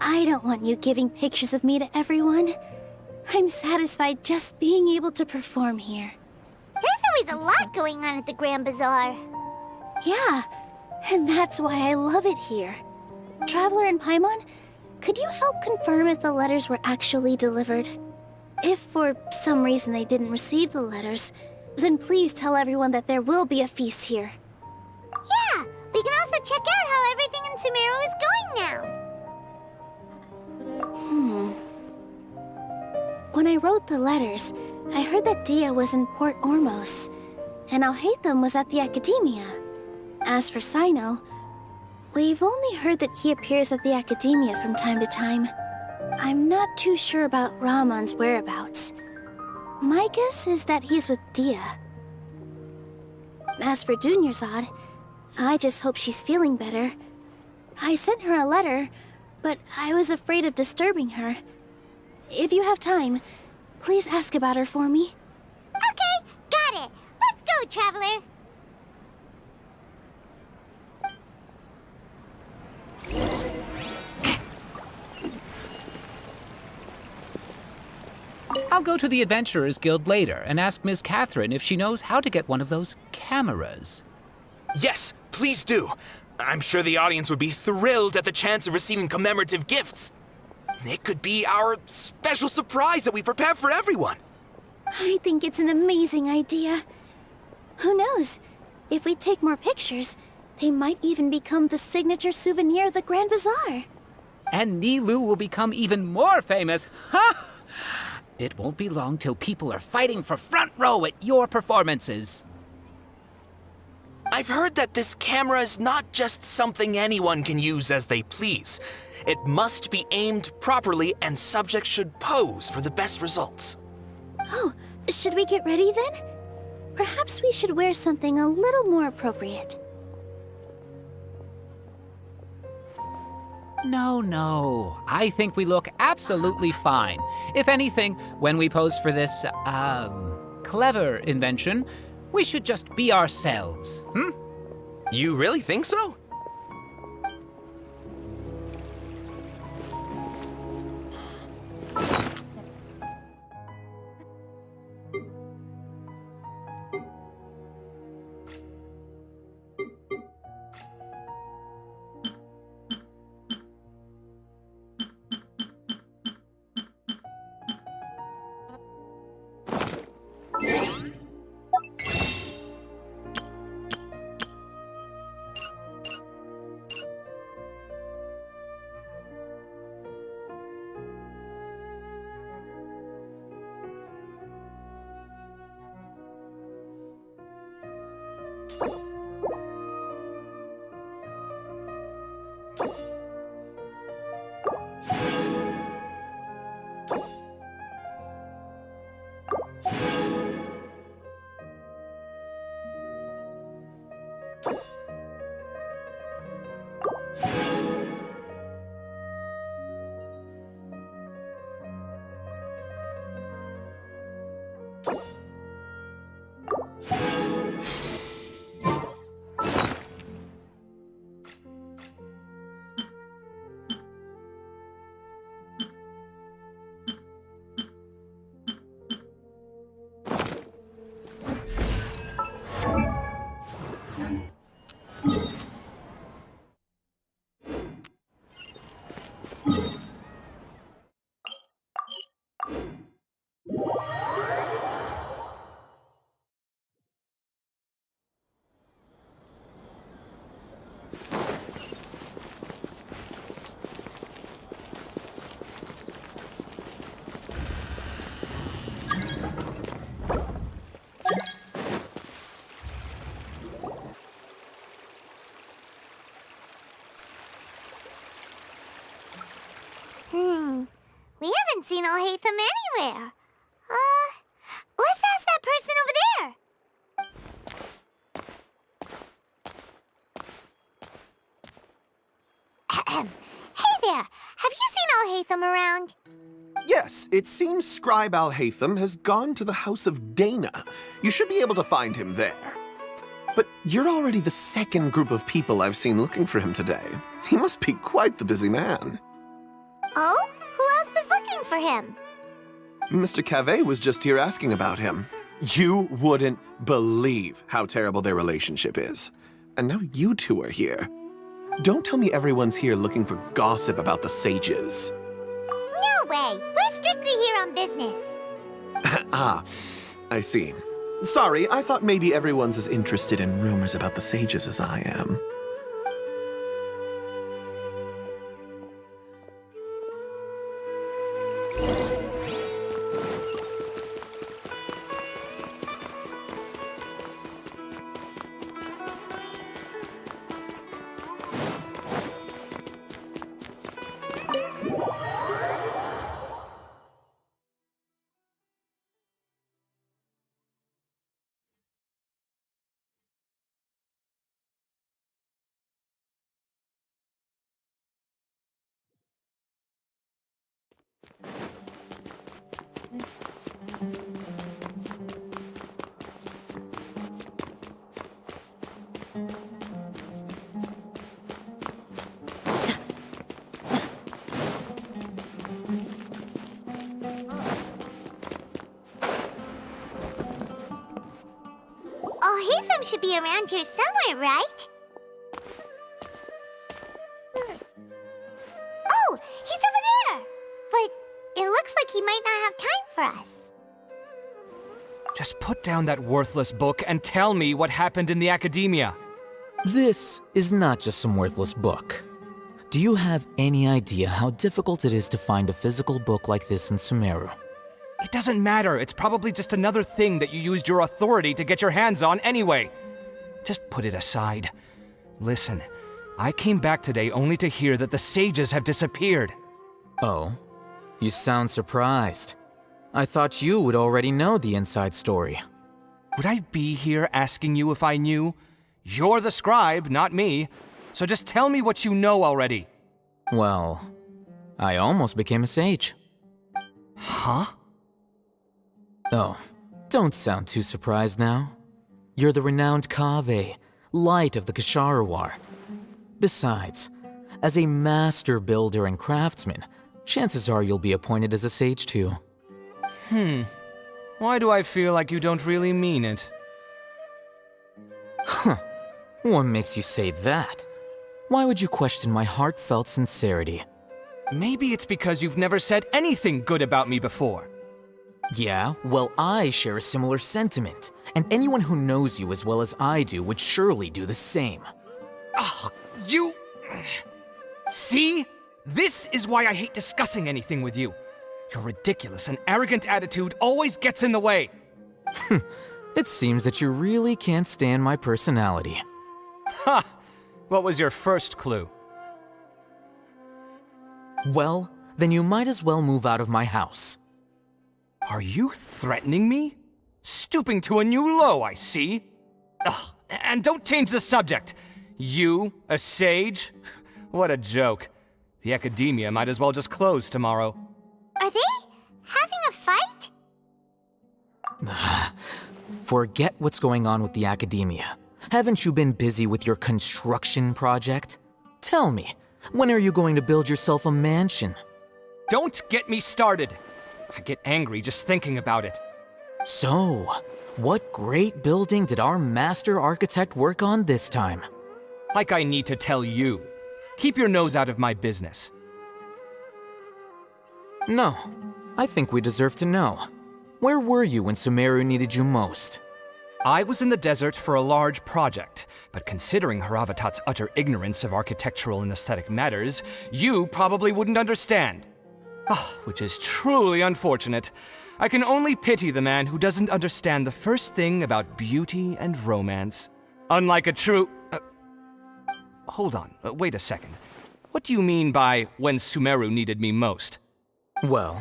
I don't want you giving pictures of me to everyone. I'm satisfied just being able to perform here. There's always a lot going on at the Grand Bazaar. Yeah, and that's why I love it here. Traveler and Paimon, could you help confirm if the letters were actually delivered? If for some reason they didn't receive the letters, then please tell everyone that there will be a feast here. Yeah, we can also check out how everything in Sumeru is going now. When I wrote the letters, I heard that Dia was in Port Ormos, and Alhaitham was at the Academia. As for Sino, we've only heard that he appears at the Academia from time to time. I'm not too sure about Ramon's whereabouts. My guess is that he's with Dia. As for Dunyarzad, I just hope she's feeling better. I sent her a letter, but I was afraid of disturbing her. If you have time, please ask about her for me. Okay, got it. Let's go, Traveler. I'll go to the Adventurers Guild later and ask Ms. Catherine if she knows how to get one of those cameras. Yes, please do. I'm sure the audience would be thrilled at the chance of receiving commemorative gifts. It could be our special surprise that we prepare for everyone. I think it's an amazing idea. Who knows? If we take more pictures, they might even become the signature souvenir of the Grand Bazaar. And Nilou will become even more famous. Ha! It won't be long till people are fighting for front row at your performances. I've heard that this camera is not just something anyone can use as they please. It must be aimed properly, and subjects should pose for the best results. Oh, should we get ready then? Perhaps we should wear something a little more appropriate. No. I think we look absolutely fine. If anything, when we pose for this, clever invention, we should just be ourselves, You really think so? haven't seen Alhaitham anywhere. Let's ask that person over there. Hey there, have you seen Alhaitham around? Yes, it seems Scribe Alhaitham has gone to the House of Dana. You should be able to find him there. But you're already the second group of people I've seen looking for him today. He must be quite the busy man. Oh? Who else was looking for him? Mr. Cavey was just here asking about him. You wouldn't believe how terrible their relationship is. And now you two are here. Don't tell me everyone's here looking for gossip about the sages. No way! We're strictly here on business. Ah, I see. Sorry, I thought maybe everyone's as interested in rumors about the sages as I am. Alhaitham should be around here somewhere, right? Oh, he's over there! But it looks like he might not have time for us. Just put down that worthless book and tell me what happened in the academia. This is not just some worthless book. Do you have any idea how difficult it is to find a physical book like this in Sumeru? It doesn't matter. It's probably just another thing that you used your authority to get your hands on anyway. Just put it aside. Listen, I came back today only to hear that the sages have disappeared. Oh? You sound surprised. I thought you would already know the inside story. Would I be here asking you if I knew? You're the scribe, not me. So just tell me what you know already. Well, I almost became a sage. Huh? Oh, don't sound too surprised now. You're the renowned Kaveh, light of the Ksharawar. Besides, as a master builder and craftsman, chances are you'll be appointed as a sage too. Why do I feel like you don't really mean it? Huh. What makes you say that? Why would you question my heartfelt sincerity? Maybe it's because you've never said anything good about me before. Yeah, well, I share a similar sentiment, and anyone who knows you as well as I do would surely do the same. Ugh, you... See? This is why I hate discussing anything with you. Your ridiculous and arrogant attitude always gets in the way. It seems that you really can't stand my personality. Ha! What was your first clue? Well, then you might as well move out of my house. Are you threatening me? Stooping to a new low, I see. Ugh, and don't change the subject. You, a sage? What a joke. The academia might as well just close tomorrow. Are they having a fight? Forget what's going on with the academia. Haven't you been busy with your construction project? Tell me, when are you going to build yourself a mansion? Don't get me started. I get angry just thinking about it. So, what great building did our master architect work on this time? Like I need to tell you. Keep your nose out of my business. No, I think we deserve to know. Where were you when Sumeru needed you most? I was in the desert for a large project, but considering Haravatat's utter ignorance of architectural and aesthetic matters, you probably wouldn't understand. Which is truly unfortunate. I can only pity the man who doesn't understand the first thing about beauty and romance. Unlike a true... hold on, wait a second. What do you mean by when Sumeru needed me most? Well,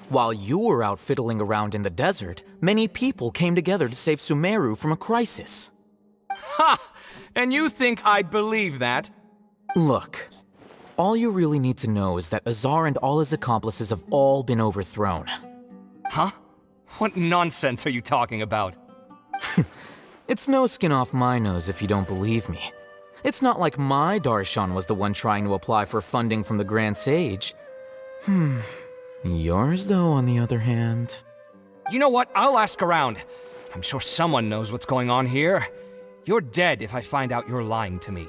While you were out fiddling around in the desert, many people came together to save Sumeru from a crisis. Ha! And you think I'd believe that? Look, all you really need to know is that Azar and all his accomplices have all been overthrown. Huh? What nonsense are you talking about? It's no skin off my nose if you don't believe me. It's not like my Darshan was the one trying to apply for funding from the Grand Sage. Yours, though, on the other hand... You know what? I'll ask around. I'm sure someone knows what's going on here. You're dead if I find out you're lying to me.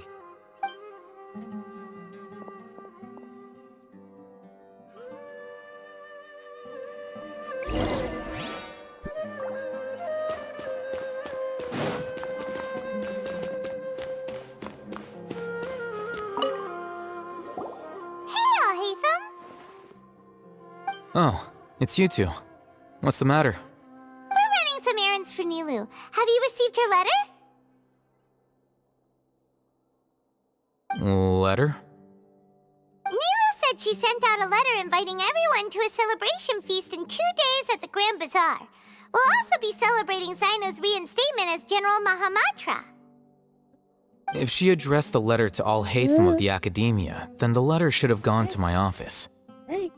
Oh, it's you two. What's the matter? We're running some errands for Nilou. Have you received her letter? Letter? Nilou said she sent out a letter inviting everyone to a celebration feast in 2 days at the Grand Bazaar. We'll also be celebrating Zaino's reinstatement as General Mahamatra. If she addressed the letter to all Hatham of the Academia, then the letter should have gone to my office.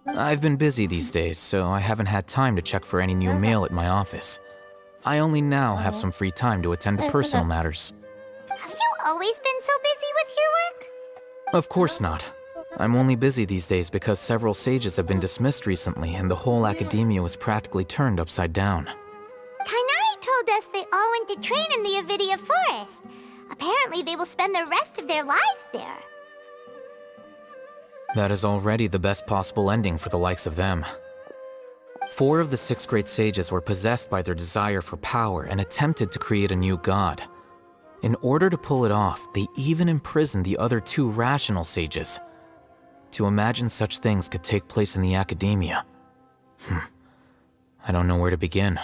I've been busy these days, so I haven't had time to check for any new mail at my office. I only now have some free time to attend to personal matters. Have you always been so busy with your work? Of course not. I'm only busy these days because several sages have been dismissed recently and the whole academia was practically turned upside down. Kainari told us they all went to train in the Avidia Forest. Apparently they will spend the rest of their lives there. That is already the best possible ending for the likes of them. 4 of the 6 great sages were possessed by their desire for power and attempted to create a new god. In order to pull it off, they even imprisoned the other 2 rational sages. To imagine such things could take place in the academia. I don't know where to begin.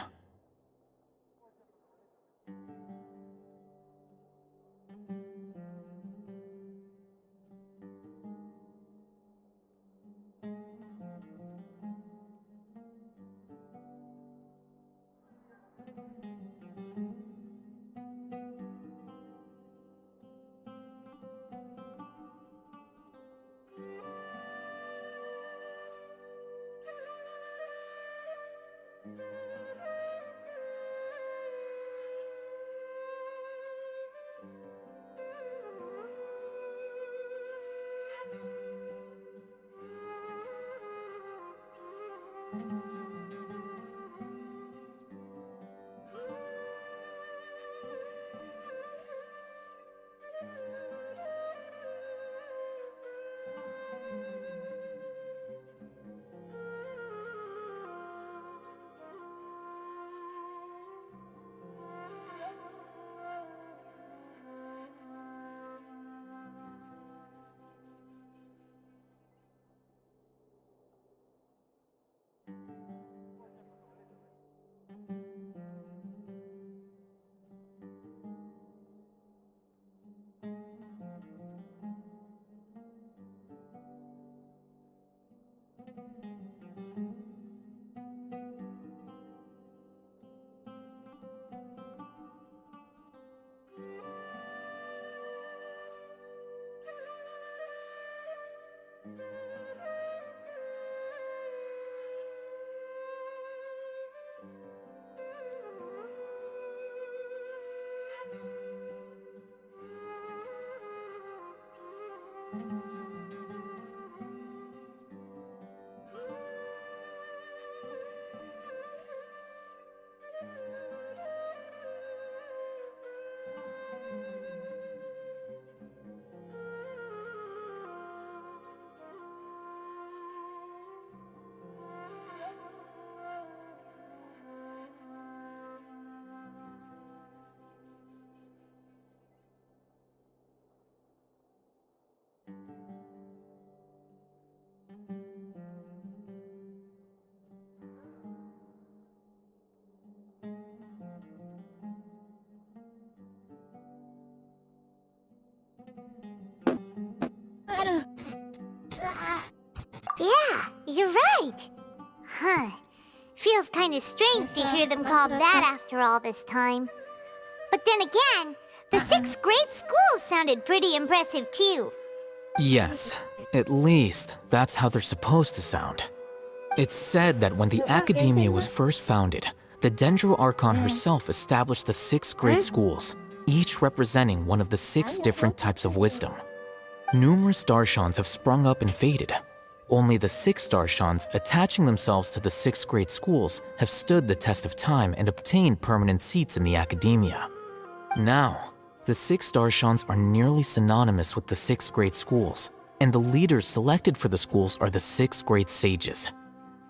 Yeah, you're right. Huh. Feels kinda strange to hear them called that after all this time. But then again, the 6th grade school sounded pretty impressive too. Yes, at least that's how they're supposed to sound. It's said that when the Academia was first founded, the Dendro Archon herself established the 6th grade schools, each representing one of the 6 different types of wisdom. Numerous Darshans have sprung up and faded. Only the 6 Darshans attaching themselves to the 6th grade schools have stood the test of time and obtained permanent seats in the Academia. Now, the 6 Darshans are nearly synonymous with the 6th grade schools, and the leaders selected for the schools are the 6th grade sages.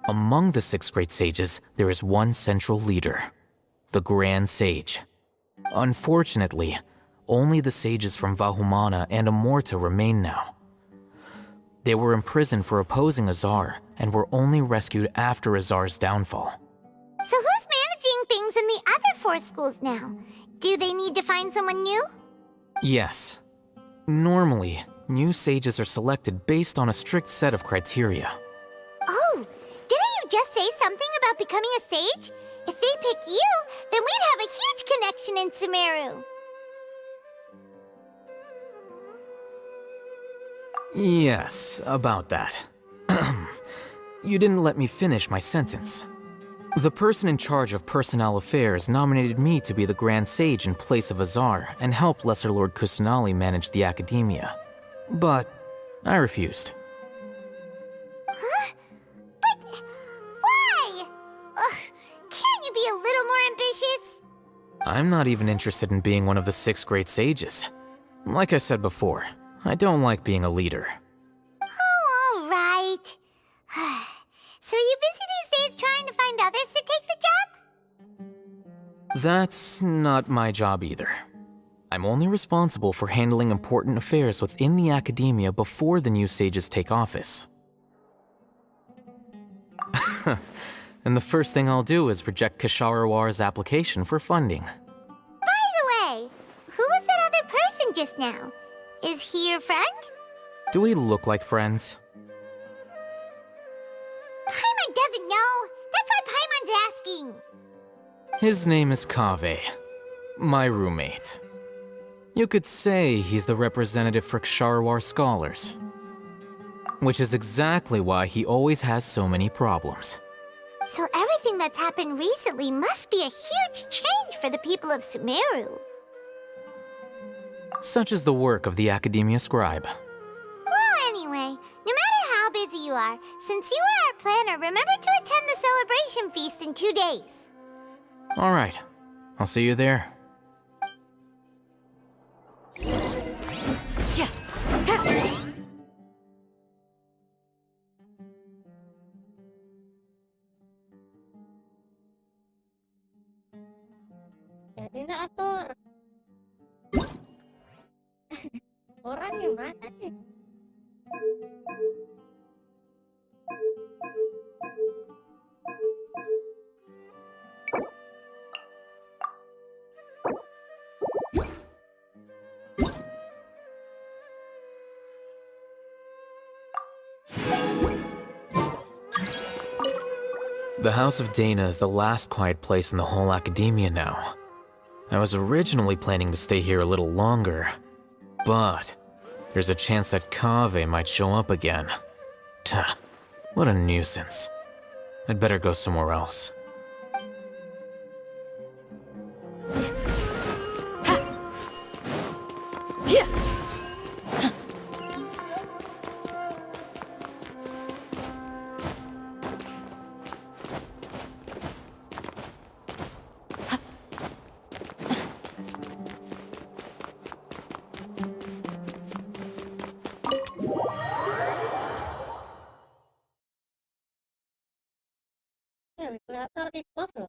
Among the 6th grade sages, there is one central leader, the Grand Sage. Unfortunately, only the sages from Vahumana and Amorta remain now. They were imprisoned for opposing Azar and were only rescued after Azar's downfall. So who's managing things in the other 4 schools now? Do they need to find someone new? Yes. Normally, new sages are selected based on a strict set of criteria. Oh, didn't you just say something about becoming a sage? If they pick you, then we'd have a huge connection in Sumeru. Yes, about that. You didn't let me finish my sentence. The person in charge of personnel affairs nominated me to be the Grand Sage in place of Azar and help Lesser Lord Kusanali manage the Academia. But I refused. Huh? But why? Ugh, can't you be a little more ambitious? I'm not even interested in being one of the 6th grade sages. Like I said before, I don't like being a leader. Oh, all right. So are you busy these days trying to find others to take the job? That's not my job either. I'm only responsible for handling important affairs within the Academia before the new sages take office. And the first thing I'll do is reject Kasharawar's application for funding. By the way, who was that other person just now? Is he your friend? Do we look like friends? Paimon doesn't know. That's why Paimon's asking. His name is Kaveh, my roommate. You could say he's the representative for Ksharawar scholars. Which is exactly why he always has so many problems. So everything that's happened recently must be a huge change for the people of Sumeru. Such is the work of the Academia Scribe. Well, anyway, no matter how busy you are, since you are our planner, remember to attend the celebration feast in 2 days. All right, I'll see you there. Jadi nak atur. Orang gimana nih? The House of Dana is the last quiet place in the whole Academia now. I was originally planning to stay here a little longer, but there's a chance that Kaveh might show up again. Tuh, what a nuisance. I'd better go somewhere else. Kalkulator di buff loh.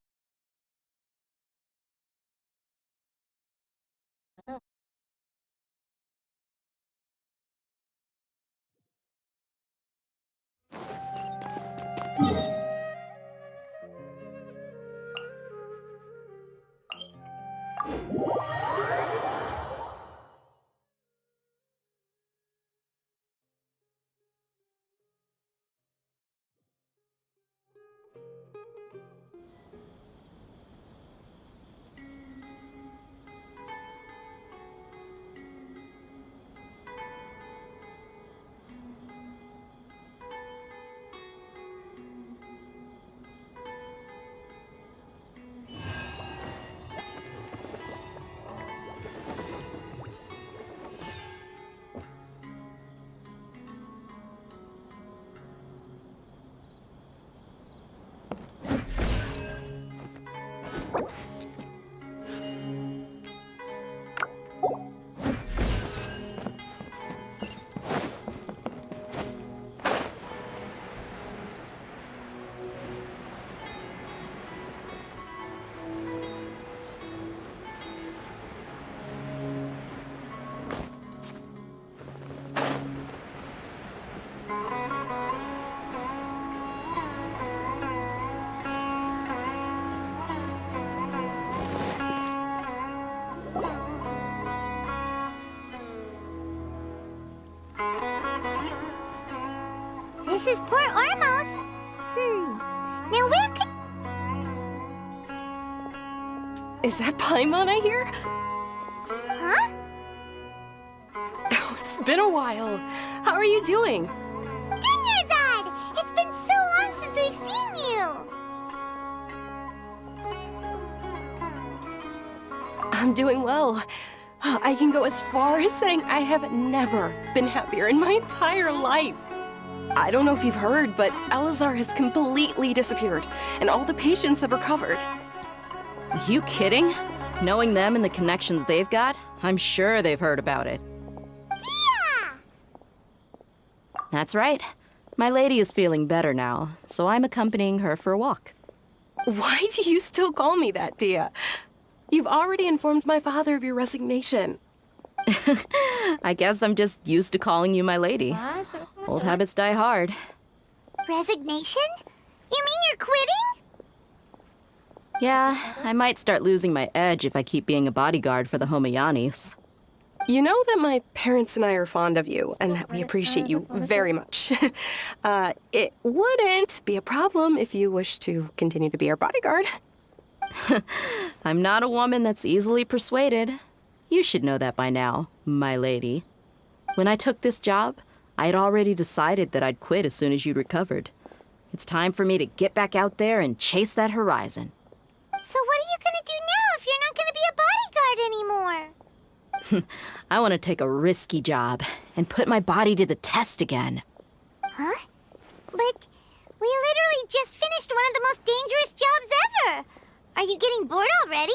Ano? This is Port Ormos. Now where could... Is that Paimon I hear? Huh? Oh, it's been a while. How are you doing? Dunyarzad! It's been so long since we've seen you! I'm doing well. I can go as far as saying I have never been happier in my entire life. I don't know if you've heard, but Elazar has completely disappeared, and all the patients have recovered. You kidding? Knowing them and the connections they've got, I'm sure they've heard about it. Yeah! That's right. My lady is feeling better now, so I'm accompanying her for a walk. Why do you still call me that, Dia? You've already informed my father of your resignation. I guess I'm just used to calling you my lady. Old habits die hard. Resignation? You mean you're quitting? Yeah, I might start losing my edge if I keep being a bodyguard for the Homayanis. You know that my parents and I are fond of you, and that we appreciate you very much. It wouldn't be a problem if you wish to continue to be our bodyguard. I'm not a woman that's easily persuaded. You should know that by now, my lady. When I took this job, I'd already decided that I'd quit as soon as you'd recovered. It's time for me to get back out there and chase that horizon. So what are you gonna do now if you're not gonna be a bodyguard anymore? I want to take a risky job and put my body to the test again. Huh? But we literally just finished one of the most dangerous jobs ever! Are you getting bored already?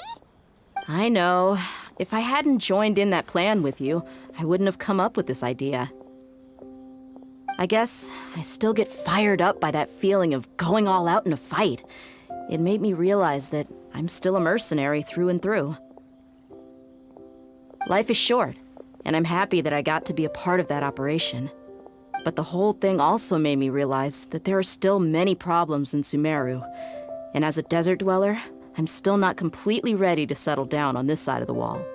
I know. If I hadn't joined in that plan with you, I wouldn't have come up with this idea. I guess I still get fired up by that feeling of going all out in a fight. It made me realize that I'm still a mercenary through and through. Life is short, and I'm happy that I got to be a part of that operation. But the whole thing also made me realize that there are still many problems in Sumeru. And as a desert dweller, I'm still not completely ready to settle down on this side of the wall.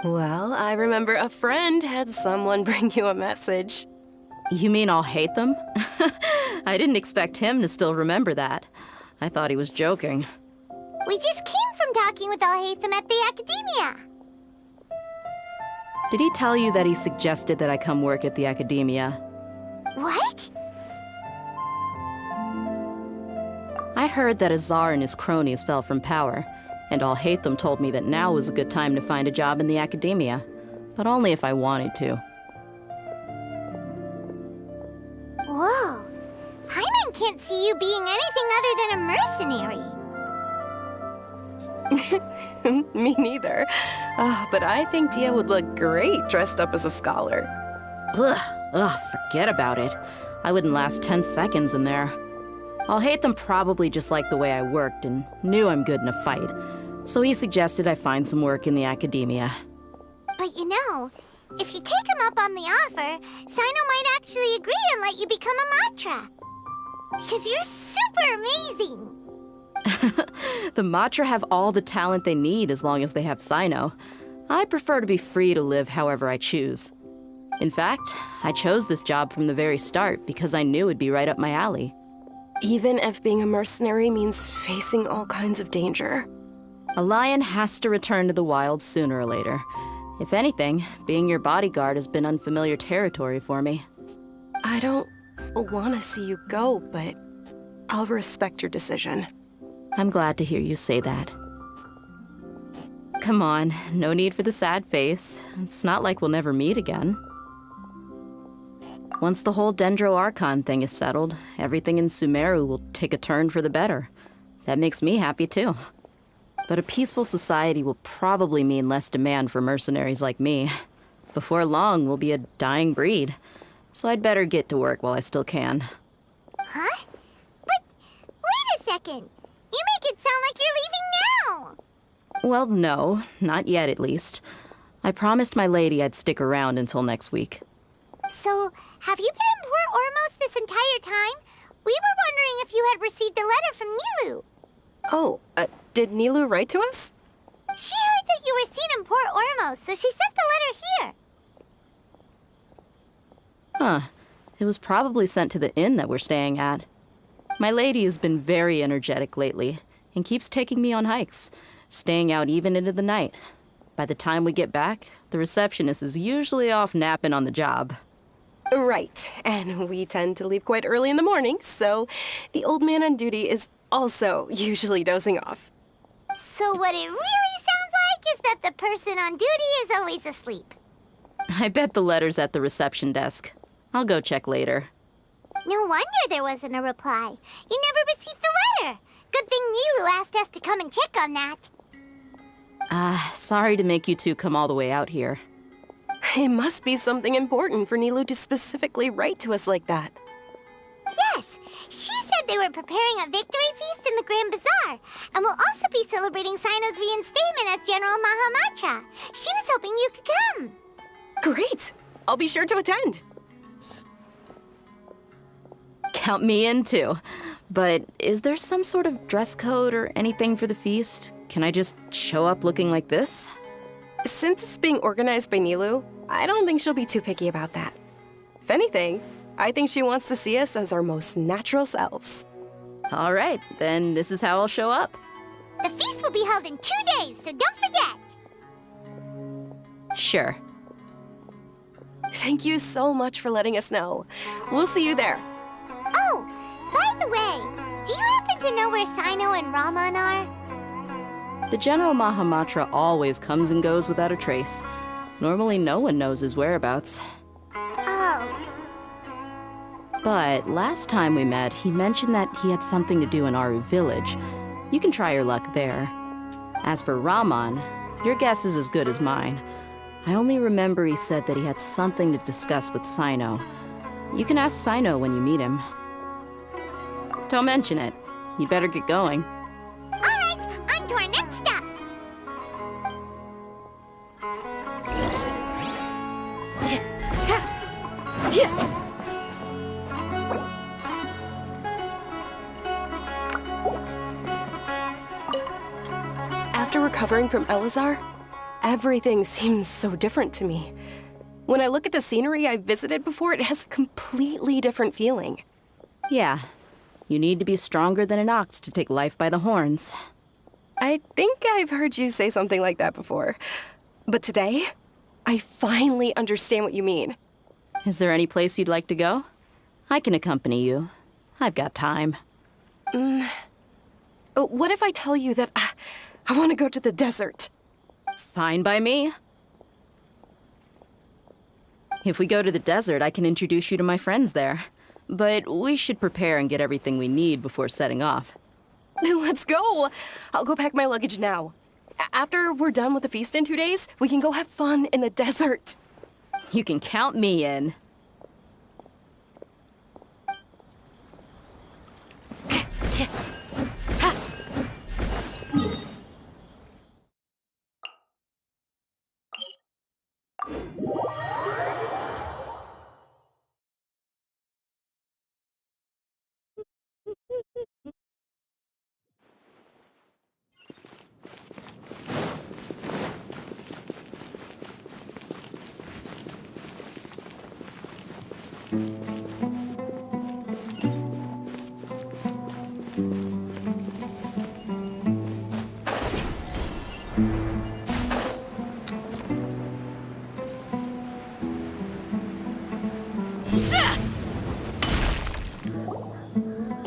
Well, I remember a friend had someone bring you a message. You mean I'll hate them? I didn't expect him to still remember that. I thought he was joking. We just came from talking with Alhaitham at the Academia. Did he tell you that he suggested that I come work at the Academia? What? I heard that Azar and his cronies fell from power, and Alhaitham told me that now was a good time to find a job in the Academia, but only if I wanted to. Whoa. Paimon can't see you being anything other than a mercenary. Me neither. Oh, but I think Dia would look great dressed up as a scholar. Ugh, forget about it. I wouldn't last 10 seconds in there. Alhaitham probably just liked the way I worked and knew I'm good in a fight, so he suggested I find some work in the Academia. But you know, if you take him up on the offer, Sino might actually agree and let you become a Matra. Because you're super amazing! The Matra have all the talent they need as long as they have Sino. I prefer to be free to live however I choose. In fact, I chose this job from the very start because I knew it'd be right up my alley. Even if being a mercenary means facing all kinds of danger. A lion has to return to the wild sooner or later. If anything, being your bodyguard has been unfamiliar territory for me. I don't want to see you go, but I'll respect your decision. I'm glad to hear you say that. Come on, no need for the sad face. It's not like we'll never meet again. Once the whole Dendro Archon thing is settled, everything in Sumeru will take a turn for the better. That makes me happy too. But a peaceful society will probably mean less demand for mercenaries like me. Before long, we'll be a dying breed. So I'd better get to work while I still can. Huh? But wait a second! You make it sound like you're leaving now! Well, no, not yet at least. I promised my lady I'd stick around until next week. So, have you been in Port Ormos this entire time? We were wondering if you had received a letter from Nilu. Oh, did Nilu write to us? She heard that you were seen in Port Ormos, so she sent the letter here. Huh. It was probably sent to the inn that we're staying at. My lady has been very energetic lately and keeps taking me on hikes, staying out even into the night. By the time we get back, the receptionist is usually off napping on the job. Right, and we tend to leave quite early in the morning, so the old man on duty is also usually dozing off. So what it really sounds like is that the person on duty is always asleep. I bet the letter's at the reception desk. I'll go check later. No wonder there wasn't a reply. You never received the letter. Good thing Nilu asked us to come and check on that. Sorry to make you two come all the way out here. It must be something important for Nilu to specifically write to us like that. Yes, she said they were preparing a victory feast in the Grand Bazaar, and will also be celebrating Sino's reinstatement as General Mahamatra. She was hoping you could come. Great! I'll be sure to attend. Count me in too. But is there some sort of dress code or anything for the feast? Can I just show up looking like this? Since it's being organized by Nilu, I don't think she'll be too picky about that. If anything, I think she wants to see us as our most natural selves. All right, then this is how I'll show up. The feast will be held in 2 days, so don't forget. Sure. Thank you so much for letting us know. We'll see you there. Oh, by the way, do you happen to know where Sino and Raman are? The General Mahamatra always comes and goes without a trace. Normally no one knows his whereabouts. Oh. But last time we met, he mentioned that he had something to do in Aru village. You can try your luck there. As for Raman, your guess is as good as mine. I only remember he said that he had something to discuss with Sino. You can ask Sino when you meet him. Don't mention it. You'd better get going. All right, on to our next stop. After recovering from Elazar, everything seems so different to me. When I look at the scenery I've visited before, it has a completely different feeling. Yeah. You need to be stronger than an ox to take life by the horns. I think I've heard you say something like that before. But today, I finally understand what you mean. Is there any place you'd like to go? I can accompany you. I've got time. What if I tell you that I want to go to the desert? Fine by me. If we go to the desert, I can introduce you to my friends there. But we should prepare and get everything we need before setting off. Let's go! I'll go pack my luggage now. After we're done with the feast in 2 days, we can go have fun in the desert. You can count me in.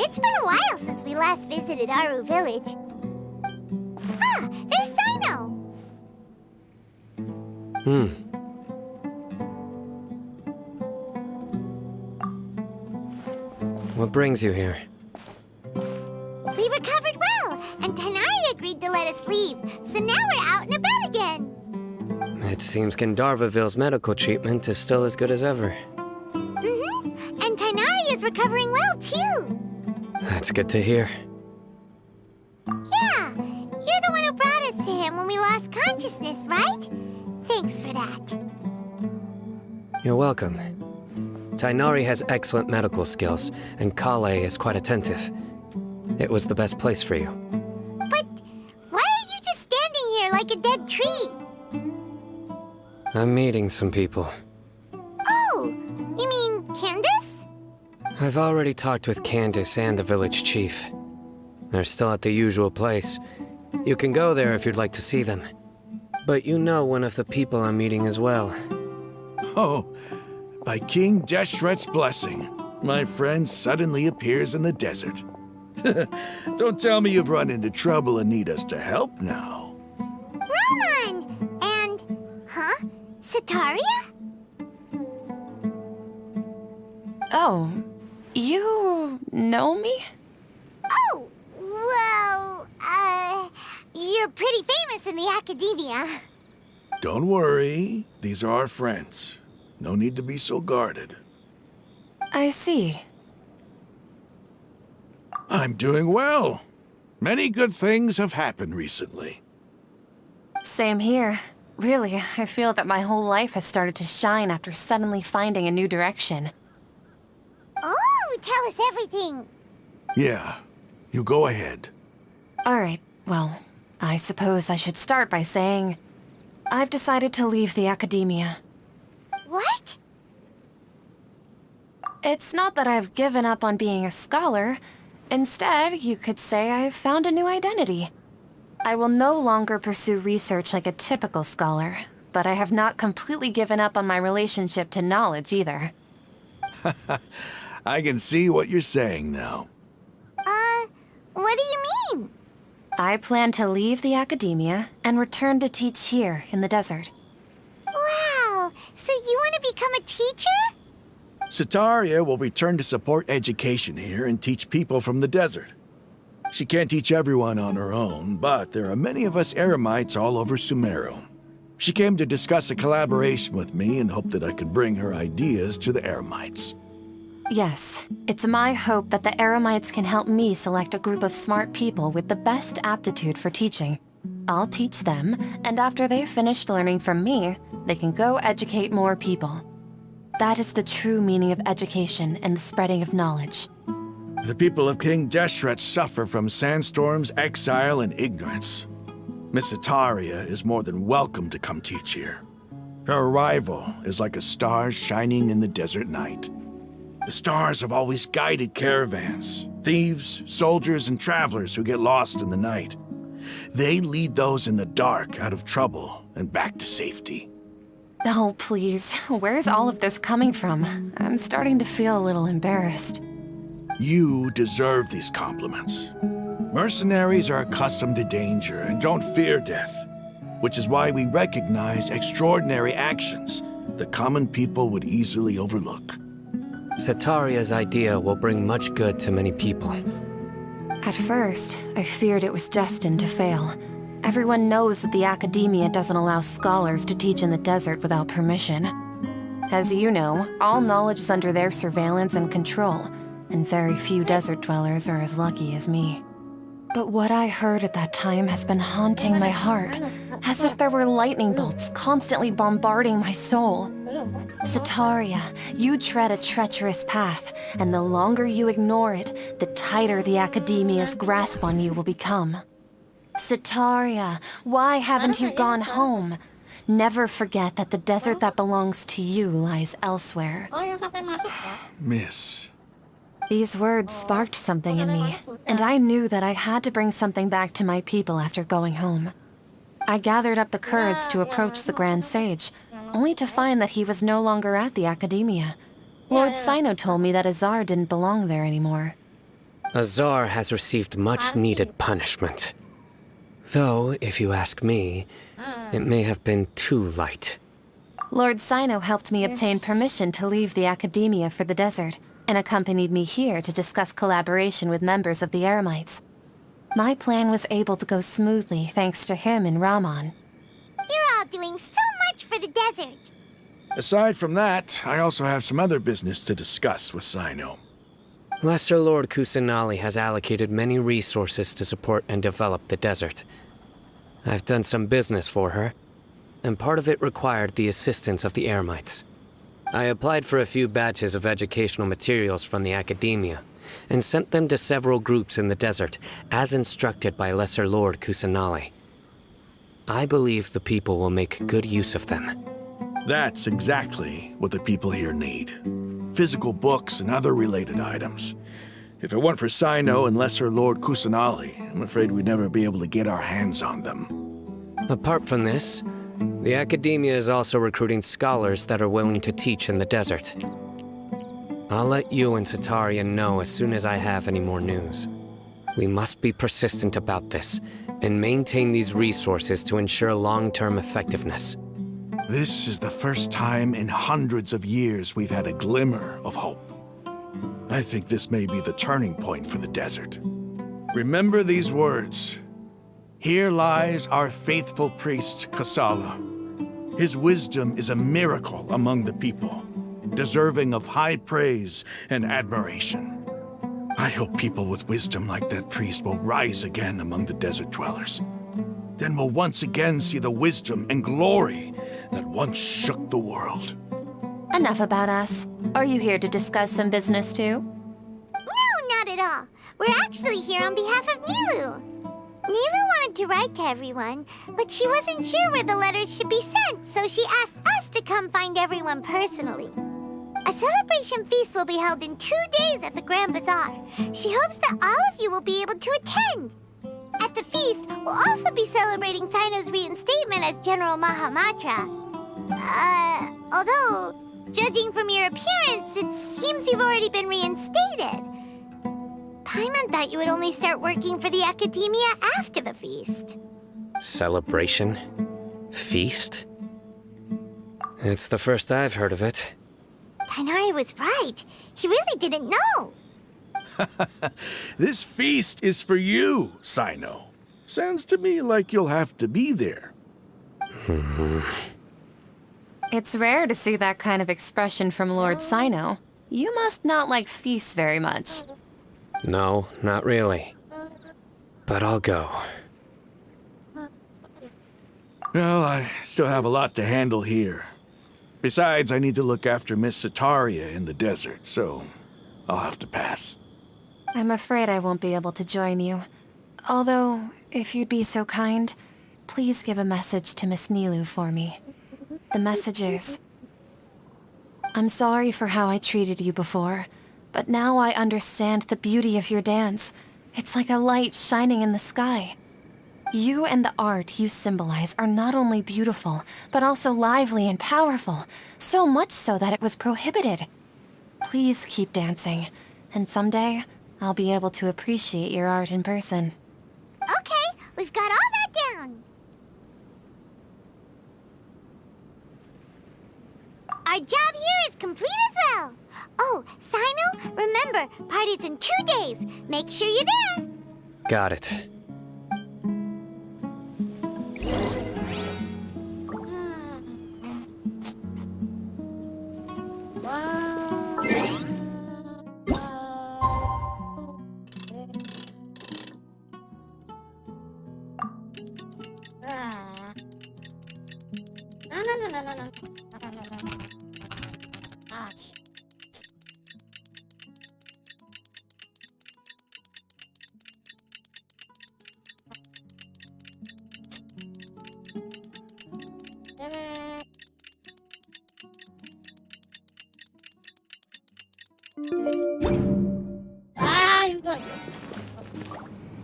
It's been a while since we last visited Aru village. Ah, there's Sino! What brings you here? We recovered well, and Tanari agreed to let us leave, so now we're out and about again. It seems Gandharvaville's medical treatment is still as good as ever. And Tanari is recovering well, too. That's good to hear. Yeah, you're the one who brought us to him when we lost consciousness, right? Thanks for that. You're welcome. Tainari has excellent medical skills, and Kale is quite attentive. It was the best place for you. But why are you just standing here like a dead tree? I'm meeting some people. Oh, you mean Candace? I've already talked with Candace and the village chief. They're still at the usual place. You can go there if you'd like to see them. But you know one of the people I'm meeting as well. Oh, by King Deshret's blessing, my friend suddenly appears in the desert. Don't tell me you've run into trouble and need us to help now. Ramon! And... huh? Sataria? Oh, you know me? Oh, well, you're pretty famous in the academia. Don't worry, these are our friends. No need to be so guarded. I see. I'm doing well. Many good things have happened recently. Same here. Really, I feel that my whole life has started to shine after suddenly finding a new direction. Oh, tell us everything. Yeah, you go ahead. Alright, well, I suppose I should start by saying I've decided to leave the academia. What? It's not that I've given up on being a scholar. Instead, you could say I've found a new identity. I will no longer pursue research like a typical scholar, but I have not completely given up on my relationship to knowledge either. I can see what you're saying now. What do you mean? I plan to leave the academia and return to teach here in the desert. Wow, so you want to become a teacher? Sataria will return to support education here and teach people from the desert. She can't teach everyone on her own, but there are many of us Eremites all over Sumeru. She came to discuss a collaboration with me and hoped that I could bring her ideas to the Eremites. Yes, it's my hope that the Eremites can help me select a group of smart people with the best aptitude for teaching. I'll teach them, and after they've finished learning from me, they can go educate more people. That is the true meaning of education and the spreading of knowledge. The people of King Deshret suffer from sandstorms, exile, and ignorance. Miss Sataria is more than welcome to come teach here. Her arrival is like a star shining in the desert night. The stars have always guided caravans, thieves, soldiers, and travelers who get lost in the night. They lead those in the dark out of trouble and back to safety. Oh, please. Where's all of this coming from? I'm starting to feel a little embarrassed. You deserve these compliments. Mercenaries are accustomed to danger and don't fear death, which is why we recognize extraordinary actions that common people would easily overlook. Sataria's idea will bring much good to many people. At first, I feared it was destined to fail. Everyone knows that the academia doesn't allow scholars to teach in the desert without permission. As you know, all knowledge is under their surveillance and control, and very few desert dwellers are as lucky as me. But what I heard at that time has been haunting my heart, as if there were lightning bolts constantly bombarding my soul. Sataria, you tread a treacherous path, and the longer you ignore it, the tighter the academia's grasp on you will become. Sataria, why haven't you gone home? Never forget that the desert that belongs to you lies elsewhere. Miss. These words sparked something in me, and I knew that I had to bring something back to my people after going home. I gathered up the courage to approach the Grand Sage, only to find that he was no longer at the academia. Lord Sino told me that Azar didn't belong there anymore. Azar has received much-needed punishment. Though, if you ask me, it may have been too light. Lord Sino helped me obtain permission to leave the academia for the desert, and accompanied me here to discuss collaboration with members of the Eremites. My plan was able to go smoothly thanks to him and Rahman. You're all doing so much for the desert. Aside from that, I also have some other business to discuss with Sino. Lesser Lord Kusanali has allocated many resources to support and develop the desert. I've done some business for her, and part of it required the assistance of the Eremites. I applied for a few batches of educational materials from the academia, and sent them to several groups in the desert, as instructed by Lesser Lord Kusanali. I believe the people will make good use of them. That's exactly what the people here need. physical books and other related items. If it weren't for Sino and Lesser Lord Kusanali, I'm afraid we'd never be able to get our hands on them. Apart from this, the Academia is also recruiting scholars that are willing to teach in the desert. I'll let you and Sataria know as soon as I have any more news. We must be persistent about this, and maintain these resources to ensure long-term effectiveness. This is the first time in hundreds of years we've had a glimmer of hope. I think this may be the turning point for the desert. Remember these words. Here lies our faithful priest, Kasala. His wisdom is a miracle among the people, deserving of high praise and admiration. I hope people with wisdom like that priest will rise again among the desert dwellers. Then we'll once again see the wisdom and glory that once shook the world. Enough about us. Are you here to discuss some business too? No, not at all. We're actually here on behalf of Nilou. Nilou wanted to write to everyone, but she wasn't sure where the letters should be sent, so she asked us to come find everyone personally. A celebration feast will be held in 2 days at the Grand Bazaar. She hopes that all of you will be able to attend. At the feast, we'll also be celebrating Sino's reinstatement as General Mahamatra. Although, judging from your appearance, it seems you've already been reinstated. Paimon thought you would only start working for the Academia after the feast. Celebration? Feast? It's the first I've heard of it. Tighnari was right. He really didn't know. This feast is for you, Sino. Sounds to me like you'll have to be there. It's rare to see that kind of expression from Lord Sino. You must not like feasts very much. No, not really. But I'll go. Well, I still have a lot to handle here. Besides, I need to look after Miss Sataria in the desert, so I'll have to pass. I'm afraid I won't be able to join you. Although, if you'd be so kind, please give a message to Miss Nilou for me. The message is, I'm sorry for how I treated you before, but now I understand the beauty of your dance. It's like a light shining in the sky. You and the art you symbolize are not only beautiful, but also lively and powerful, so much so that it was prohibited. Please keep dancing, and someday I'll be able to appreciate your art in person. Okay, we've got all that down. Our job here is complete as well. Oh, Sino, remember, party's in 2 days. Make sure you're there. Got it.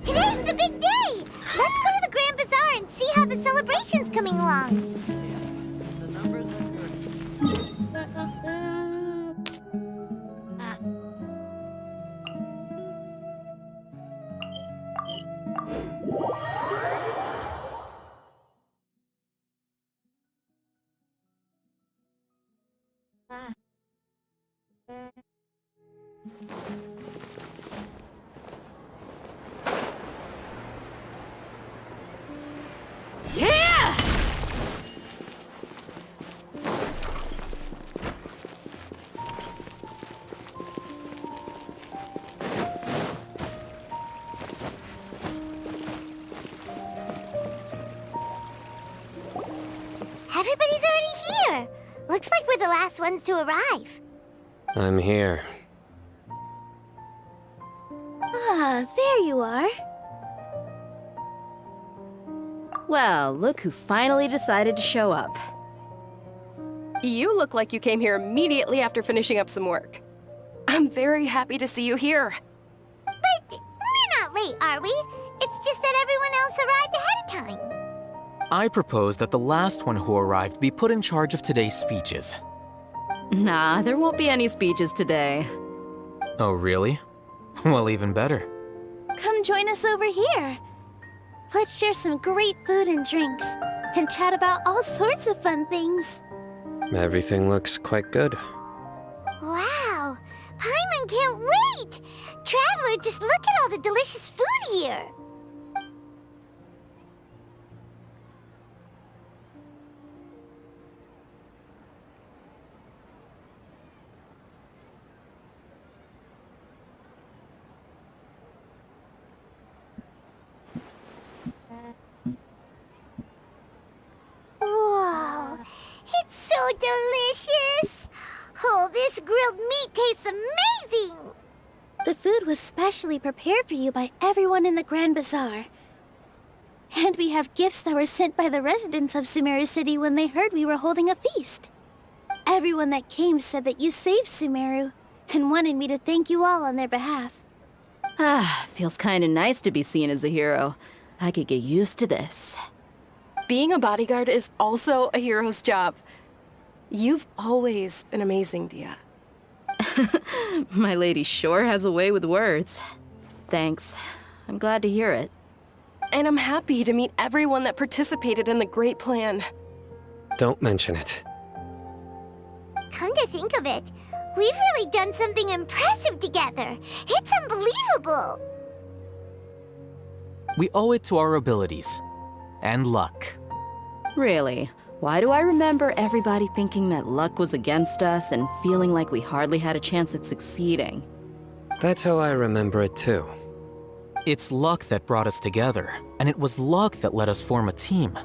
Today's the big day! Let's go to the Grand Bazaar and see how the celebration's coming along. Everybody's already here. Looks like we're the last ones to arrive. I'm here. Ah, there you are. Well, look who finally decided to show up. You look like you came here immediately after finishing up some work. I'm very happy to see you here. But we're not late, are we? It's just that everyone else arrived ahead of time. I propose that the last one who arrived be put in charge of today's speeches. Nah, there won't be any speeches today. Oh, really? Well, even better. Come join us over here. Let's share some great food and drinks, and chat about all sorts of fun things. Everything looks quite good. Wow! Paimon can't wait! Traveler, just look at all the delicious food here! Whoa! It's so delicious! Oh, this grilled meat tastes amazing! The food was specially prepared for you by everyone in the Grand Bazaar. And we have gifts that were sent by the residents of Sumeru City when they heard we were holding a feast. Everyone that came said that you saved Sumeru, and wanted me to thank you all on their behalf. Ah, feels kinda nice to be seen as a hero. I could get used to this. Being a bodyguard is also a hero's job. You've always been amazing, Dia. My lady sure has a way with words. Thanks. I'm glad to hear it. And I'm happy to meet everyone that participated in the great plan. Don't mention it. Come to think of it, we've really done something impressive together. It's unbelievable! We owe it to our abilities. And luck. Really? Why do I remember everybody thinking that luck was against us and feeling like we hardly had a chance of succeeding? That's how I remember it too. It's luck that brought us together, and it was luck that let us form a team.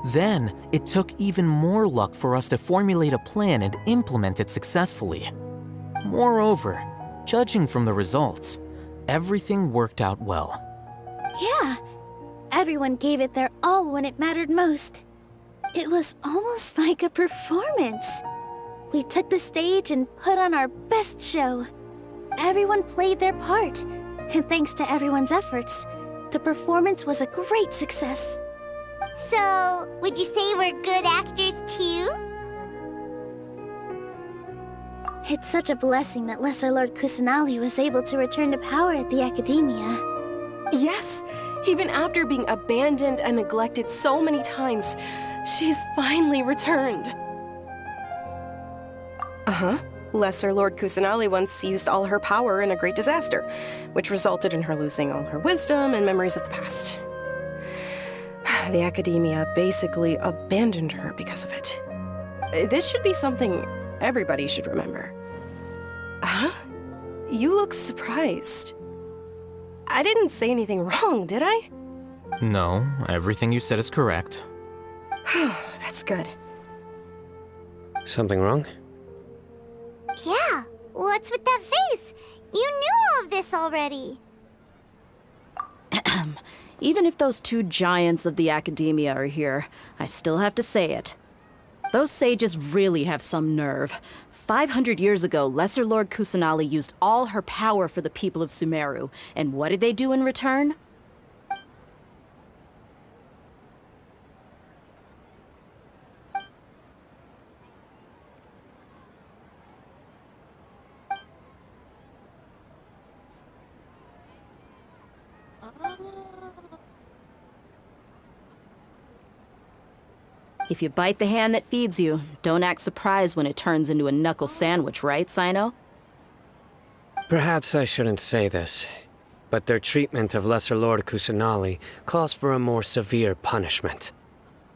Then, it took even more luck for us to formulate a plan and implement it successfully. Moreover, judging from the results, everything worked out well. Yeah, everyone gave it their all when it mattered most. It was almost like a performance. We took the stage and put on our best show. Everyone played their part, and thanks to everyone's efforts, the performance was a great success. So, would you say we're good actors too? It's such a blessing that Lesser Lord Kusanali was able to return to power at the Academia. Yes, even after being abandoned and neglected so many times, she's finally returned. Uh-huh. Lesser Lord Kusanali once used all her power in a great disaster, which resulted in her losing all her wisdom and memories of the past. The Academia basically abandoned her because of it. This should be something everybody should remember. Huh? You look surprised. I didn't say anything wrong, did I? No, everything you said is correct. That's good. Something wrong? Yeah, what's with that face? You knew all of this already. Even if those two giants of the Academia are here, I still have to say it. Those sages really have some nerve. 500 years ago, Lesser Lord Kusanali used all her power for the people of Sumeru, and what did they do in return? If you bite the hand that feeds you, don't act surprised when it turns into a knuckle sandwich, right, Sino? Perhaps I shouldn't say this, but their treatment of Lesser Lord Kusanali calls for a more severe punishment.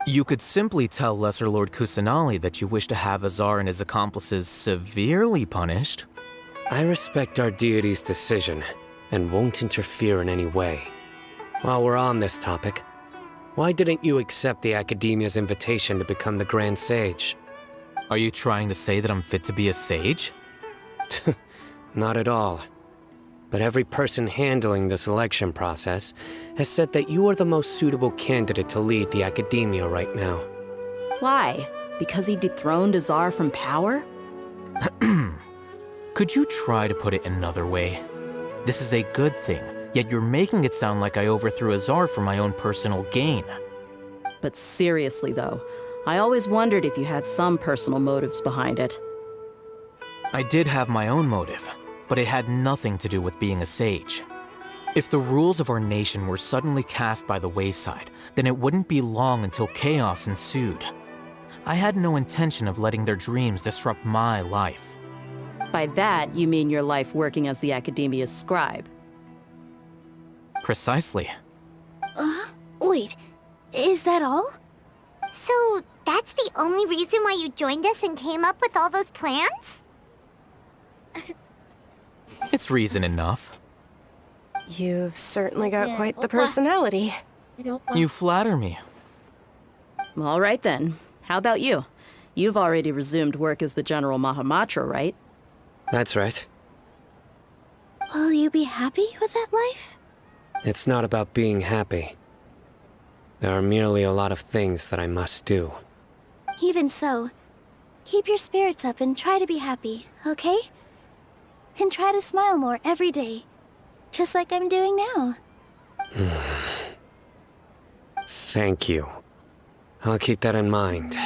You could simply tell Lesser Lord Kusanali that you wish to have Azar and his accomplices severely punished. I respect our deity's decision, and won't interfere in any way. While we're on this topic, why didn't you accept the Academia's invitation to become the Grand Sage? Are you trying to say that I'm fit to be a sage? Not at all. But every person handling the selection process has said that you are the most suitable candidate to lead the Academia right now. Why? Because he dethroned Azar from power? Could you try to put it another way? This is a good thing, yet you're making it sound like I overthrew Azar for my own personal gain. But seriously, though, I always wondered if you had some personal motives behind it. I did have my own motive, but it had nothing to do with being a sage. If the rules of our nation were suddenly cast by the wayside, then it wouldn't be long until chaos ensued. I had no intention of letting their dreams disrupt my life. By that, you mean your life working as the Academia's scribe. Precisely. Wait, is that all? So, that's the only reason why you joined us and came up with all those plans? It's reason enough. You've certainly got quite the personality. You flatter me. All right then. How about you? You've already resumed work as the General Mahamatra, right? That's right. Will you be happy with that life? It's not about being happy. There are merely a lot of things that I must do. Even so, keep your spirits up and try to be happy, okay? And try to smile more every day, just like I'm doing now. Thank you. I'll keep that in mind.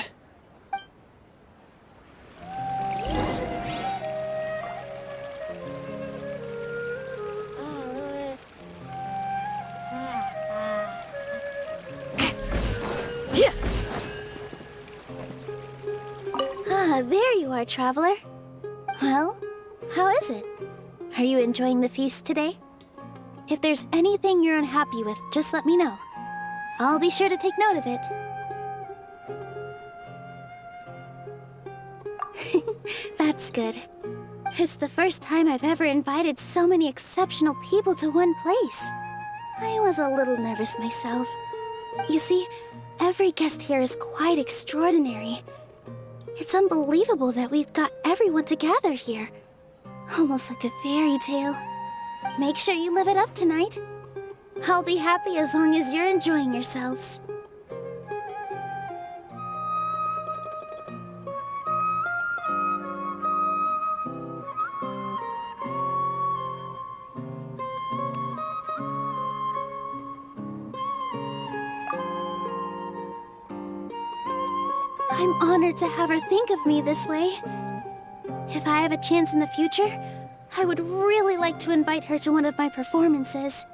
There you are, traveler. Well, how is it? Are you enjoying the feast today? If there's anything you're unhappy with, just let me know. I'll be sure to take note of it. That's good. It's the first time I've ever invited so many exceptional people to one place. I was a little nervous myself. You see, every guest here is quite extraordinary. It's unbelievable that we've got everyone together here. Almost like a fairy tale. Make sure you live it up tonight. I'll be happy as long as you're enjoying yourselves. I'm honored to have her think of me this way. If I have a chance in the future, I would really like to invite her to one of my performances.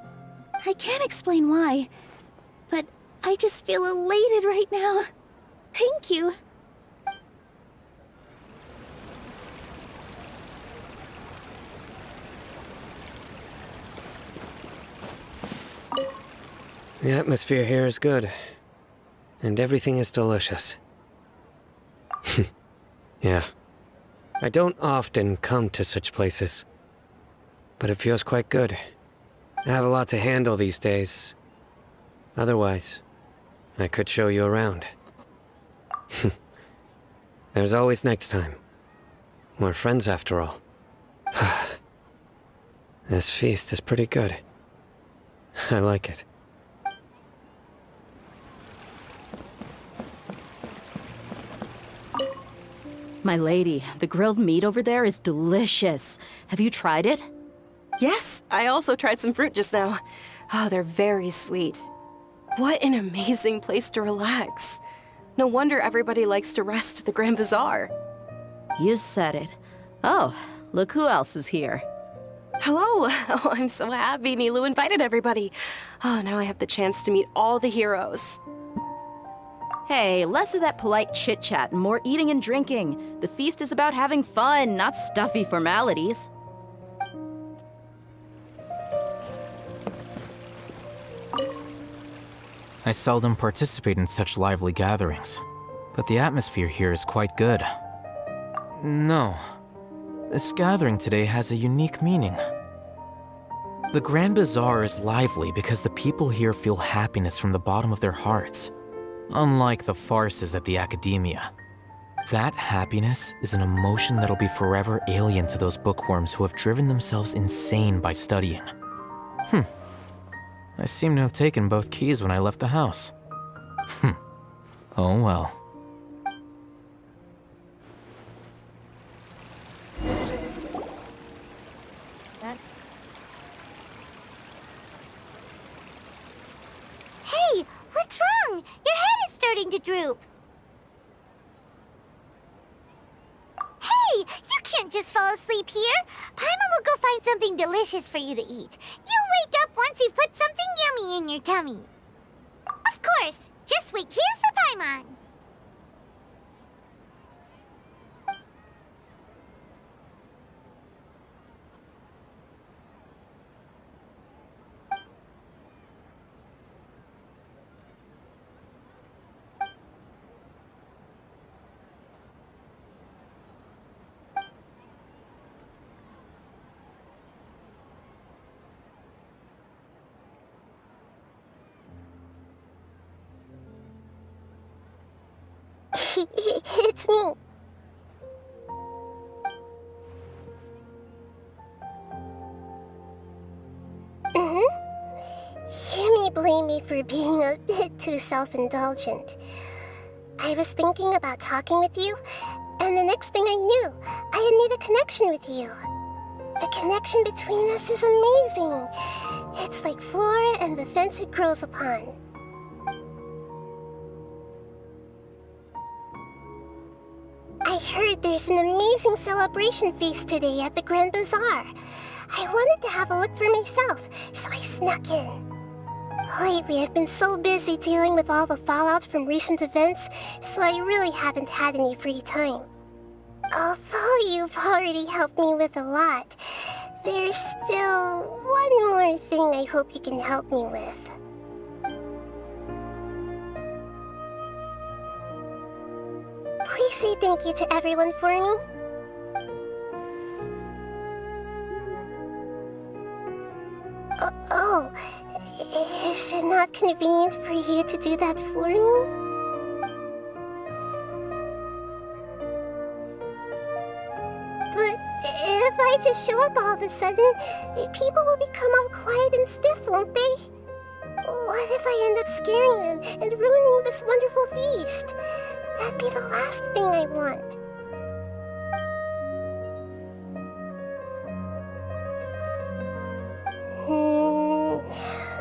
I can't explain why, but I just feel elated right now. Thank you. The atmosphere here is good, and everything is delicious. Yeah. I don't often come to such places, but it feels quite good. I have a lot to handle these days. Otherwise, I could show you around. There's always next time. We're friends after all. This feast is pretty good. I like it. My lady, the grilled meat over there is delicious. Have you tried it? Yes, I also tried some fruit just now. Oh, they're very sweet. What an amazing place to relax. No wonder everybody likes to rest at the Grand Bazaar. You said it. Oh, look who else is here. Hello. Oh, I'm so happy Nilou invited everybody. Oh, now I have the chance to meet all the heroes. Hey, less of that polite chit-chat and more eating and drinking. The feast is about having fun, not stuffy formalities. I seldom participate in such lively gatherings, but the atmosphere here is quite good. No, this gathering today has a unique meaning. The Grand Bazaar is lively because the people here feel happiness from the bottom of their hearts, unlike the farces at the Academia. That happiness is an emotion that'll be forever alien to those bookworms who have driven themselves insane by studying. I seem to have taken both keys when I left the house. Oh well. That Hey, what's wrong? Your head is starting to droop. Hey, you can't just fall asleep here. Paimon will go find something delicious for you to eat. You'll wake up once you've put something yummy in your tummy. Of course, just wait here for Paimon. It's me. You may blame me for being a bit too self-indulgent. I was thinking about talking with you, and the next thing I knew, I had made a connection with you. The connection between us is amazing. It's like flora and the fence it grows upon. I heard there's an amazing celebration feast today at the Grand Bazaar. I wanted to have a look for myself, so I snuck in. Lately, I've been so busy dealing with all the fallout from recent events, so I really haven't had any free time. Although you've already helped me with a lot, there's still one more thing I hope you can help me with. Please say thank you to everyone for me. Oh, is it not convenient for you to do that for me? But if I just show up all of a sudden, people will become all quiet and stiff, won't they? What if I end up scaring them and ruining this wonderful feast? That'd be the last thing I want.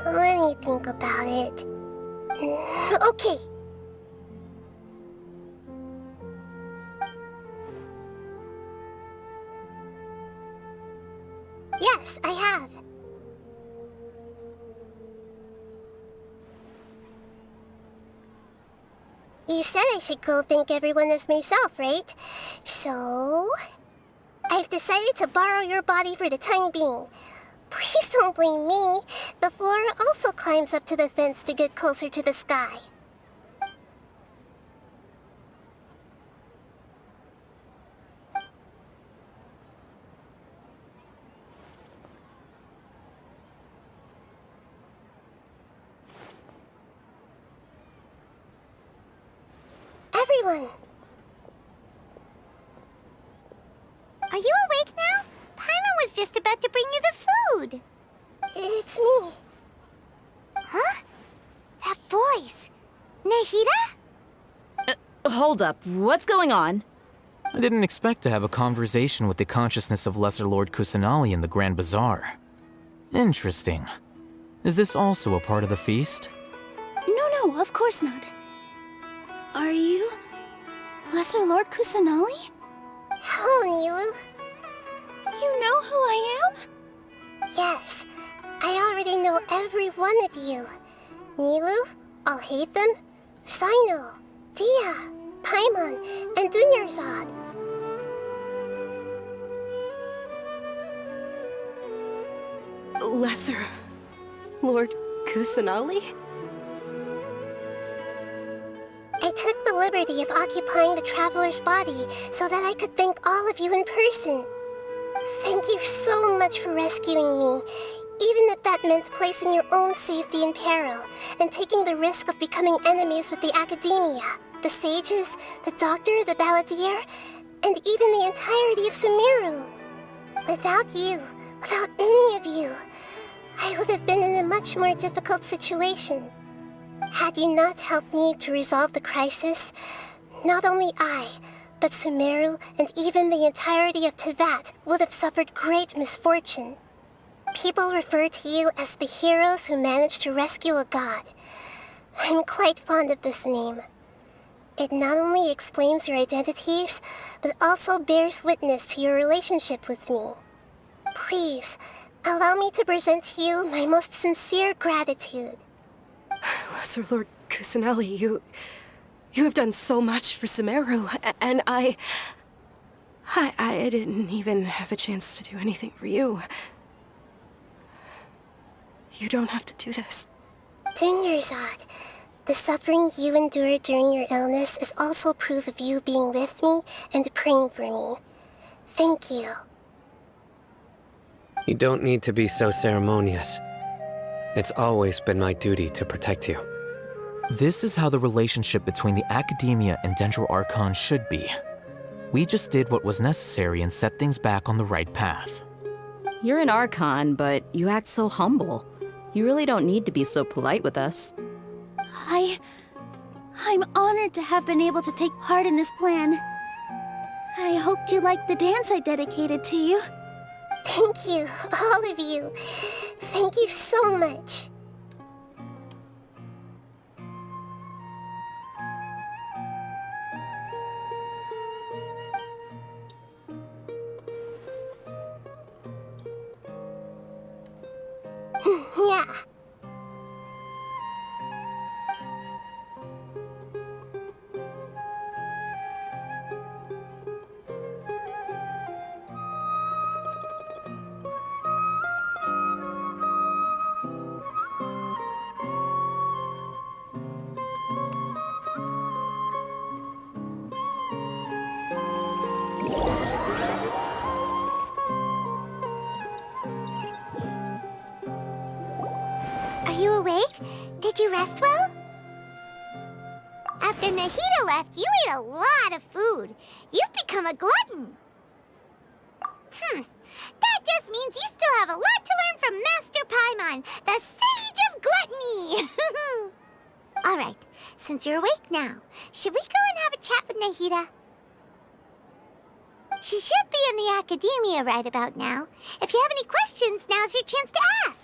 Let me think about it. Okay. Yes, I have. You said I should go thank everyone as myself, right? So... I've decided to borrow your body for the time being. Please don't blame me. The flora also climbs up to the fence to get closer to the sky. Everyone! Are you awake now? Paimon was just about to bring you the food. It's me. Huh? That voice. Nahida? Hold up. What's going on? I didn't expect to have a conversation with the consciousness of Lesser Lord Kusanali in the Grand Bazaar. Interesting. Is this also a part of the feast? No, of course not. Are you... Lesser Lord Kusanali? Hello, Nilu. You know who I am? Yes, I already know every one of you. Nilu, Alhaitham, Sino, Dia, Paimon, and Dunyarzad. Lesser Lord Kusanali? I took the liberty of occupying the Traveler's body so that I could thank all of you in person. Thank you so much for rescuing me, even if that meant placing your own safety in peril and taking the risk of becoming enemies with the Academia, the sages, the doctor, the balladeer, and even the entirety of Sumeru. Without you, without any of you, I would have been in a much more difficult situation. Had you not helped me to resolve the crisis, not only I, but Sumeru and even the entirety of Tevat would have suffered great misfortune. People refer to you as the heroes who managed to rescue a god. I'm quite fond of this name. It not only explains your identities, but also bears witness to your relationship with me. Please, allow me to present to you my most sincere gratitude. Lesser Lord Kusanali, you have done so much for Sumeru, and I didn't even have a chance to do anything for you. You don't have to do this. Dinyarzad, the suffering you endured during your illness is also proof of you being with me and praying for me. Thank you. You don't need to be so ceremonious. It's always been my duty to protect you. This is how the relationship between the Academia and Dendro Archon should be. We just did what was necessary and set things back on the right path. You're an Archon, but you act so humble. You really don't need to be so polite with us. I'm honored to have been able to take part in this plan. I hoped you liked the dance I dedicated to you. Thank you, all of you. Thank you so much. Yeah. Are you awake? Did you rest well? After Nahida left, you ate a lot of food. You've become a glutton. That just means you still have a lot to learn from Master Paimon, the Sage of Gluttony! Alright, since you're awake now, should we go and have a chat with Nahida? She should be in the Academia right about now. If you have any questions, now's your chance to ask.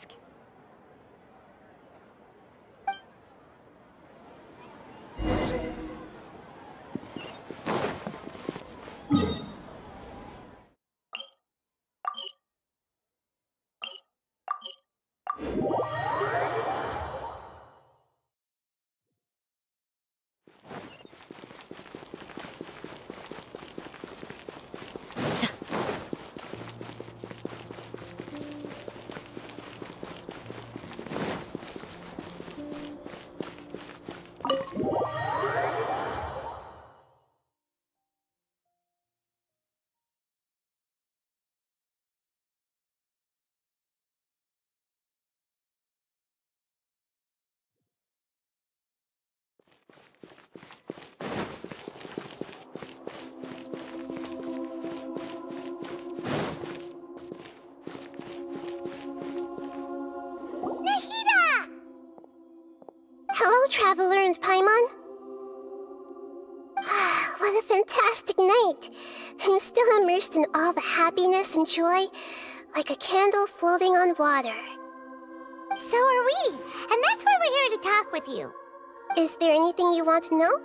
Hello, Traveler and Paimon. What a fantastic night. I'm still immersed in all the happiness and joy, like a candle floating on water. So are we, and that's why we're here to talk with you. Is there anything you want to know?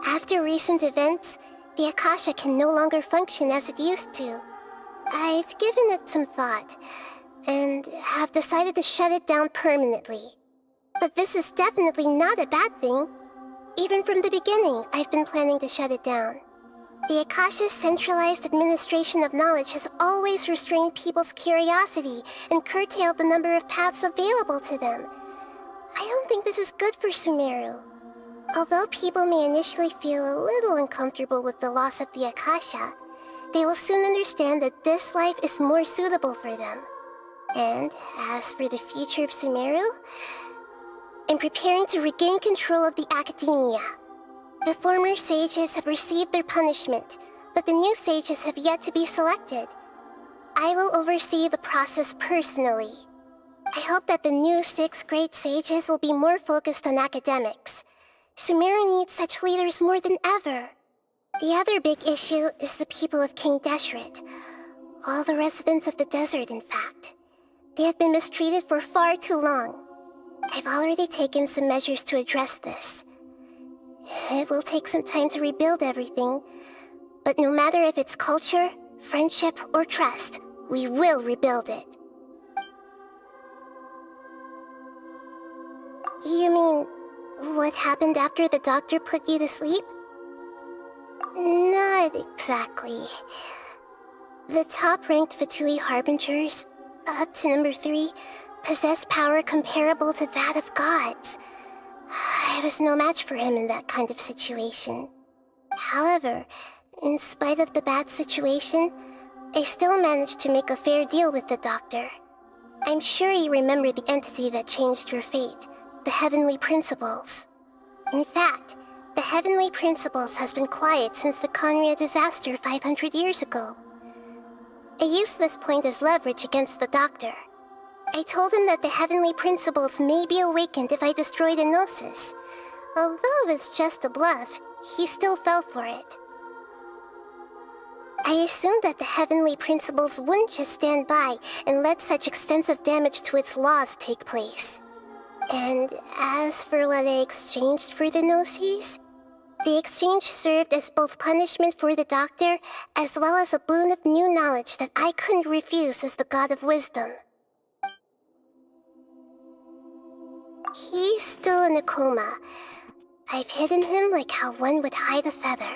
After recent events, the Akasha can no longer function as it used to. I've given it some thought, and have decided to shut it down permanently. But this is definitely not a bad thing. Even from the beginning, I've been planning to shut it down. The Akasha's centralized administration of knowledge has always restrained people's curiosity and curtailed the number of paths available to them. I don't think this is good for Sumeru. Although people may initially feel a little uncomfortable with the loss of the Akasha, they will soon understand that this life is more suitable for them. And as for the future of Sumeru, I'm preparing to regain control of the Academia. The former sages have received their punishment, but the new sages have yet to be selected. I will oversee the process personally. I hope that the new 6 great sages will be more focused on academics. Sumeru needs such leaders more than ever. The other big issue is the people of King Deshret. All the residents of the desert, in fact. They have been mistreated for far too long. I've already taken some measures to address this. It will take some time to rebuild everything, but no matter if it's culture, friendship, or trust, we will rebuild it. You mean, what happened after the doctor put you to sleep? Not exactly. The top-ranked Fatui Harbingers, up to number 3, possess power comparable to that of gods. I was no match for him in that kind of situation. However, in spite of the bad situation, I still managed to make a fair deal with the doctor. I'm sure you remember the entity that changed your fate, the Heavenly Principles. In fact, the Heavenly Principles has been quiet since the Conria disaster 500 years ago. I used this point as leverage against the doctor. I told him that the Heavenly Principles may be awakened if I destroy the Gnosis. Although it's just a bluff, he still fell for it. I assumed that the Heavenly Principles wouldn't just stand by and let such extensive damage to its laws take place. And as for what I exchanged for the Gnosis, the exchange served as both punishment for the doctor, as well as a boon of new knowledge that I couldn't refuse as the God of Wisdom. He's still in a coma. I've hidden him like how one would hide a feather.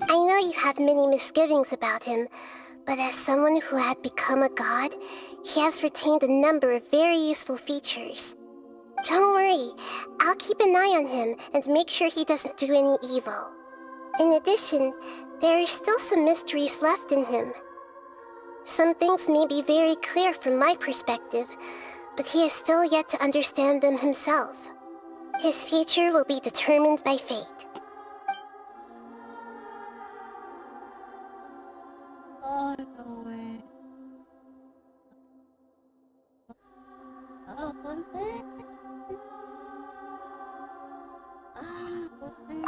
I know you have many misgivings about him, but as someone who had become a god, he has retained a number of very useful features. Don't worry, I'll keep an eye on him and make sure he doesn't do any evil. In addition, there are still some mysteries left in him. Some things may be very clear from my perspective, but he is still yet to understand them himself. His future will be determined by fate. Oh no way. Oh, one thing.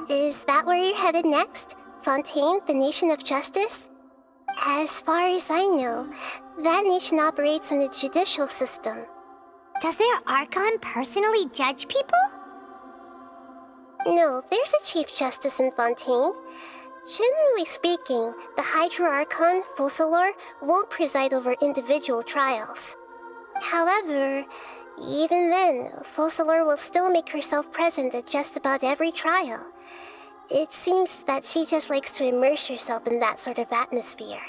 Is that where you're headed next? Fontaine, the Nation of Justice? As far as I know, that nation operates in a judicial system. Does their Archon personally judge people? No, there's a Chief Justice in Fontaine. Generally speaking, the Hydra Archon, Focalor, won't preside over individual trials. However, even then, Focalor will still make herself present at just about every trial. It seems that she just likes to immerse herself in that sort of atmosphere.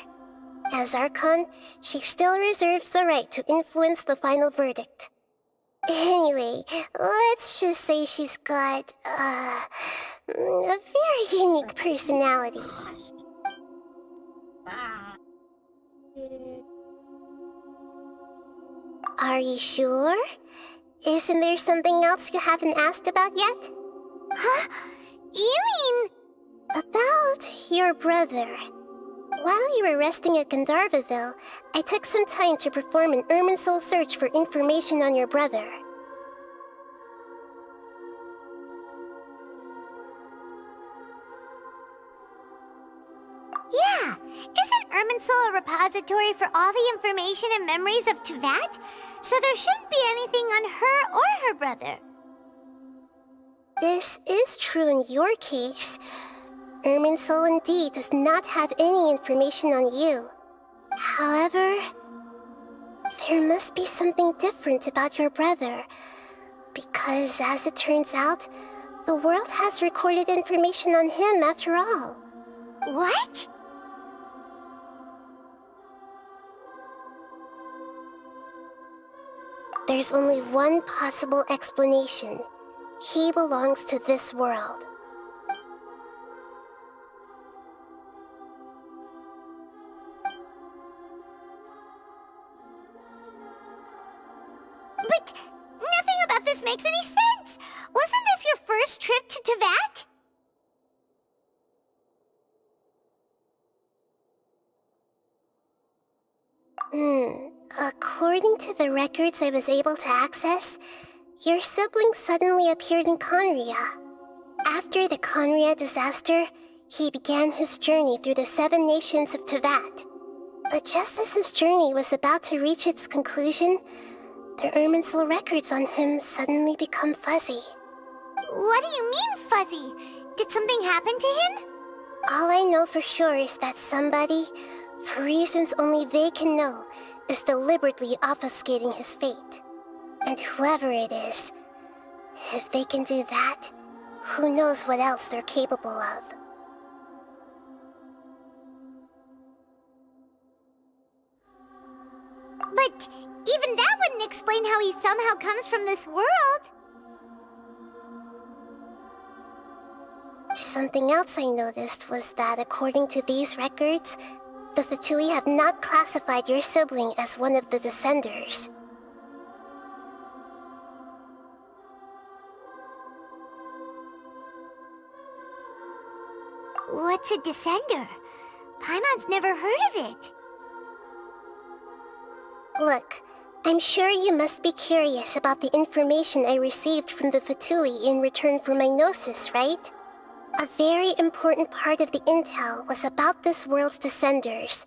As Archon, she still reserves the right to influence the final verdict. Anyway, let's just say she's got, a very unique personality. Are you sure? Isn't there something else you haven't asked about yet? Huh? You mean... About your brother. While you were resting at Gandharvaville, I took some time to perform an Irminsul search for information on your brother. Yeah! Isn't Irminsul a repository for all the information and memories of Tevat? So there shouldn't be anything on her or her brother. This is true in your case. Irminsul indeed does not have any information on you. However, there must be something different about your brother. Because as it turns out, the world has recorded information on him after all. What? There's only one possible explanation. He belongs to this world. But nothing about this makes any sense! Wasn't this your first trip to Tevat? According to the records I was able to access, your sibling suddenly appeared in Conria. After the Conria disaster, he began his journey through the 7 nations of Tevat. But just as his journey was about to reach its conclusion, the Irminsul records on him suddenly become fuzzy. What do you mean, fuzzy? Did something happen to him? All I know for sure is that somebody, for reasons only they can know, is deliberately obfuscating his fate. And whoever it is, if they can do that, who knows what else they're capable of. But even that wouldn't explain how he somehow comes from this world. Something else I noticed was that according to these records, the Fatui have not classified your sibling as one of the Descenders. What's a Descender? Paimon's never heard of it. Look, I'm sure you must be curious about the information I received from the Fatui in return for my gnosis, right? A very important part of the intel was about this world's Descenders.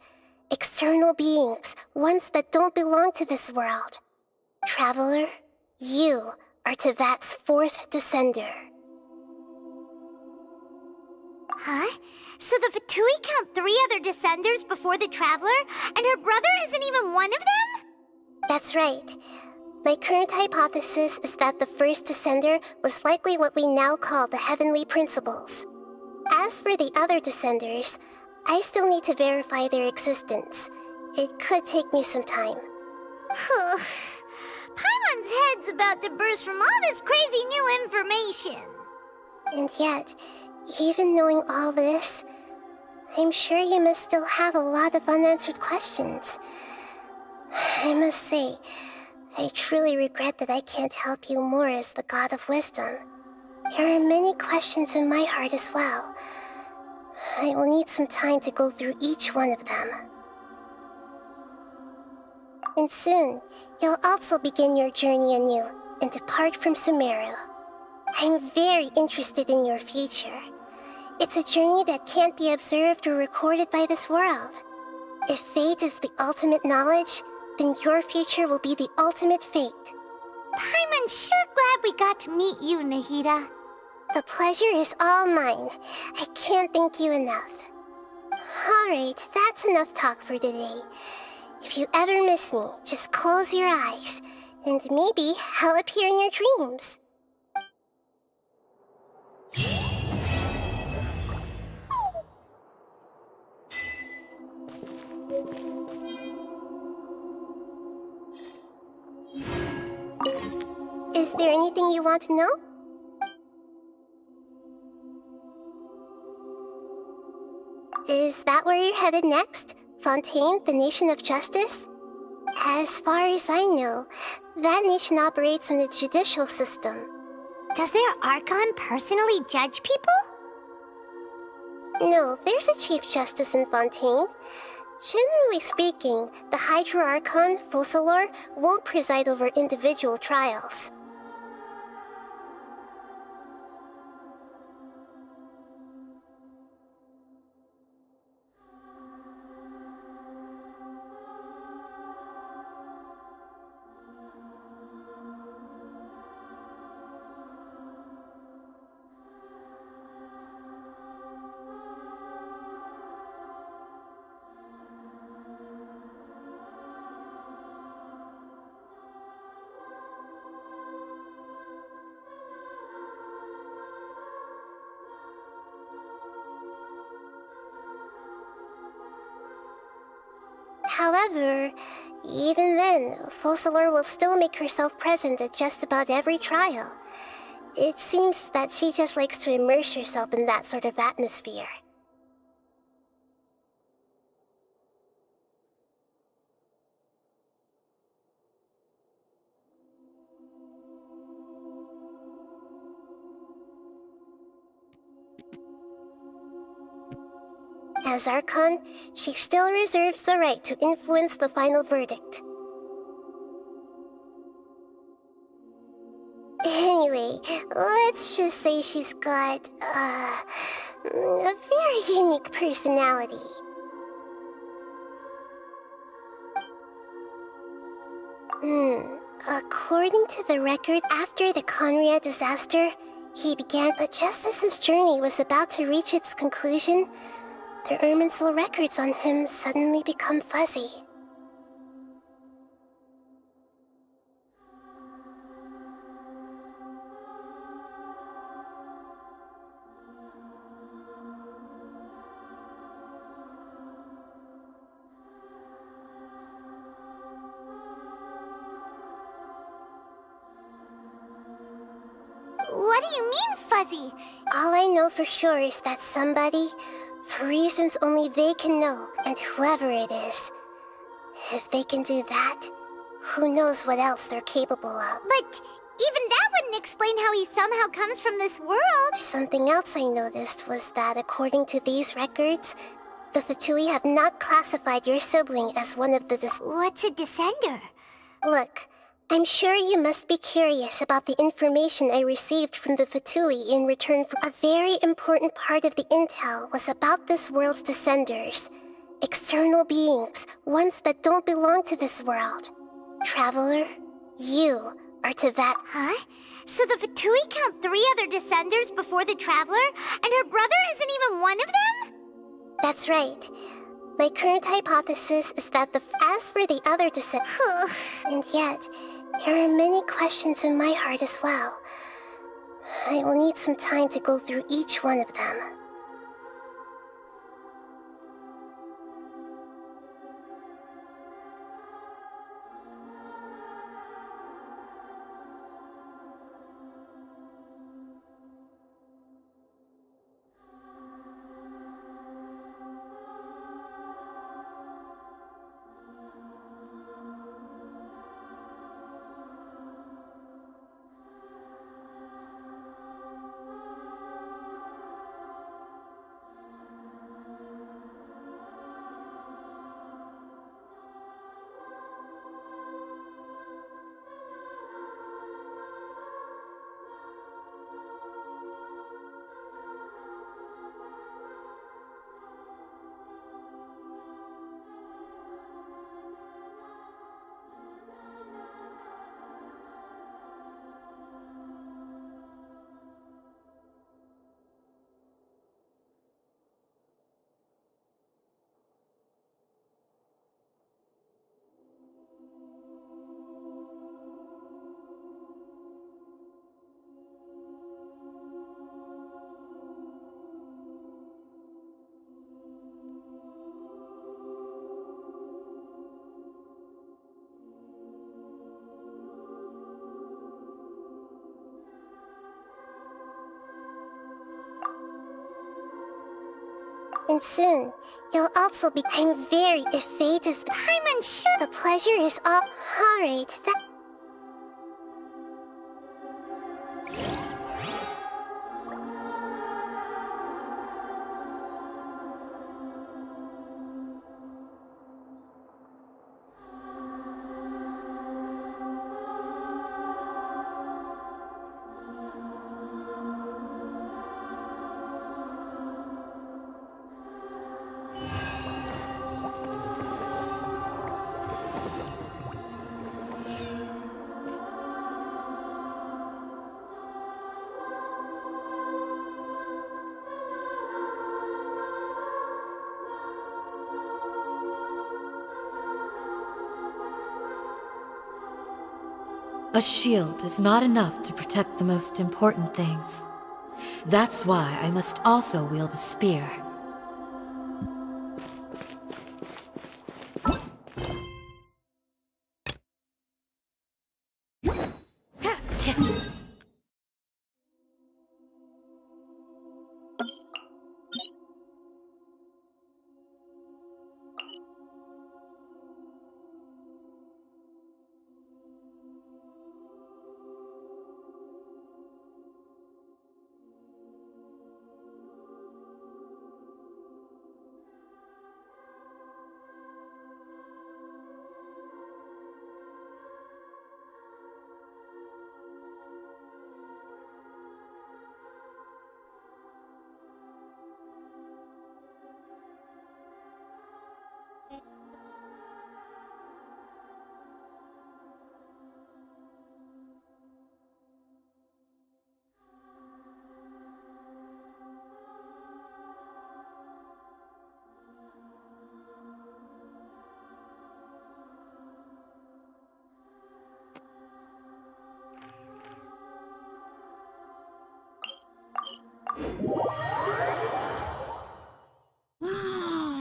External beings, ones that don't belong to this world. Traveler, you are Tevat's 4th Descender. Huh? So the Fatui count 3 other Descenders before the Traveler, and her brother isn't even one of them? That's right. My current hypothesis is that the first Descender was likely what we now call the Heavenly Principles. As for the other Descenders, I still need to verify their existence. It could take me some time. Paimon's head's about to burst from all this crazy new information. And yet, even knowing all this, I'm sure you must still have a lot of unanswered questions. I must say, I truly regret that I can't help you more as the God of Wisdom. There are many questions in my heart as well. I will need some time to go through each one of them. And soon, you'll also begin your journey anew and depart from Sumeru. I'm very interested in your future. It's a journey that can't be observed or recorded by this world. If fate is the ultimate knowledge, then your future will be the ultimate fate. Paimon's sure glad we got to meet you, Nahida. The pleasure is all mine. I can't thank you enough. Alright, that's enough talk for today. If you ever miss me, just close your eyes, and maybe I'll appear in your dreams. Is there anything you want to know? Is that where you're headed next? Fontaine, the Nation of Justice? As far as I know, that nation operates in the judicial system. Does their Archon personally judge people? No, there's a Chief Justice in Fontaine. Generally speaking, the Hydra Archon, Focalor, won't preside over individual trials. However, even then, Focalor will still make herself present at just about every trial. It seems that she just likes to immerse herself in that sort of atmosphere. As Archon, she still reserves the right to influence the final verdict. Anyway, let's just say she's got, A very unique personality. According to the record, after the Conrad disaster, he began, but just as his journey was about to reach its conclusion, the Irminsul records on him suddenly become fuzzy. What do you mean, fuzzy? All I know for sure is that somebody, for reasons only they can know, and whoever it is, if they can do that, who knows what else they're capable of. But even that wouldn't explain how he somehow comes from this world. Something else I noticed was that according to these records, the Fatui have not classified your sibling as one of the What's a descender? Look, I'm sure you must be curious about the information I received from the Fatui in return for a very important part of the intel was about this world's descenders. External beings, ones that don't belong to this world. Traveler, you are to that. Huh? So the Fatui count 3 other descenders before the Traveler, and her brother isn't even one of them? That's right. My current hypothesis is that as for the other descendants, and yet, there are many questions in my heart as well. I will need some time to go through each one of them. And soon, you'll also be. I'm very. If fate is. I'm unsure. The pleasure is all. Alright, that. A shield is not enough to protect the most important things. That's why I must also wield a spear.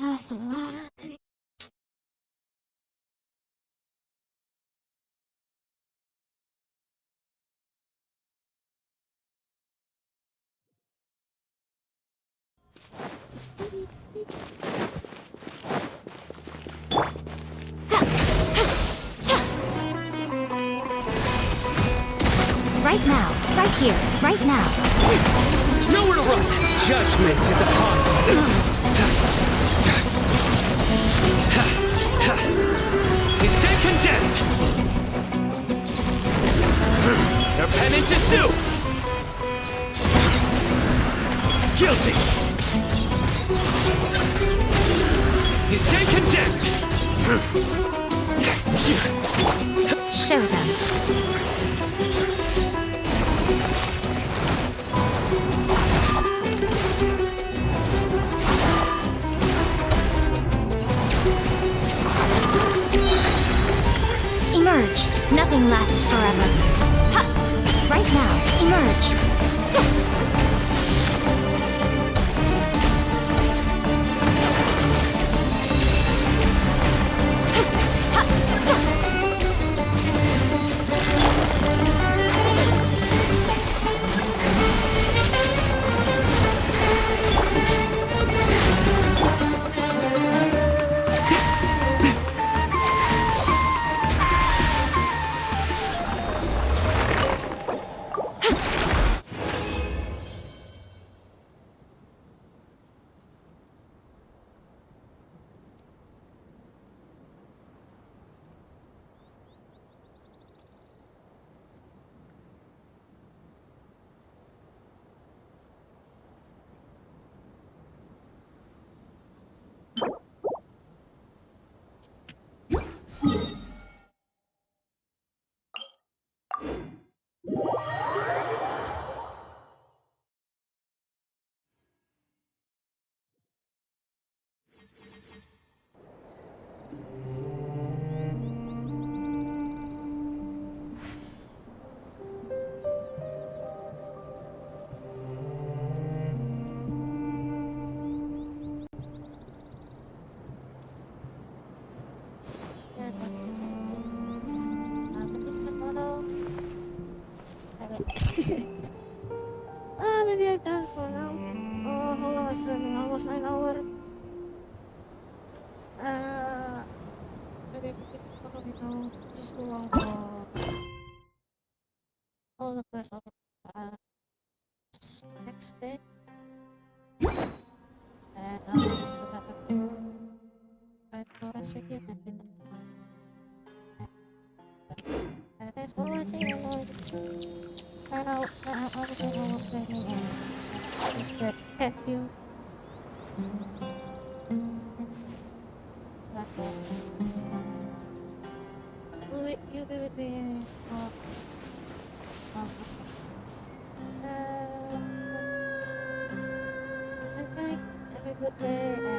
That's a lot. Right now, right here, right now. Nowhere to run! Judgment is upon you! You stand condemned! Your penance is due! Guilty! You stand condemned! Show them. Emerge. Nothing lasts forever. Ha! Right now, emerge. Maybe I'm done for now. Oh, how long is streaming? Almost 9 hours. Maybe I can follow me now. Just too long for all the quests of next day. And I'm gonna have to try to rest again and then. Thanks for watching, everyone. I know everything almost ready and just get at you. You'll be with me for okay, have a good day.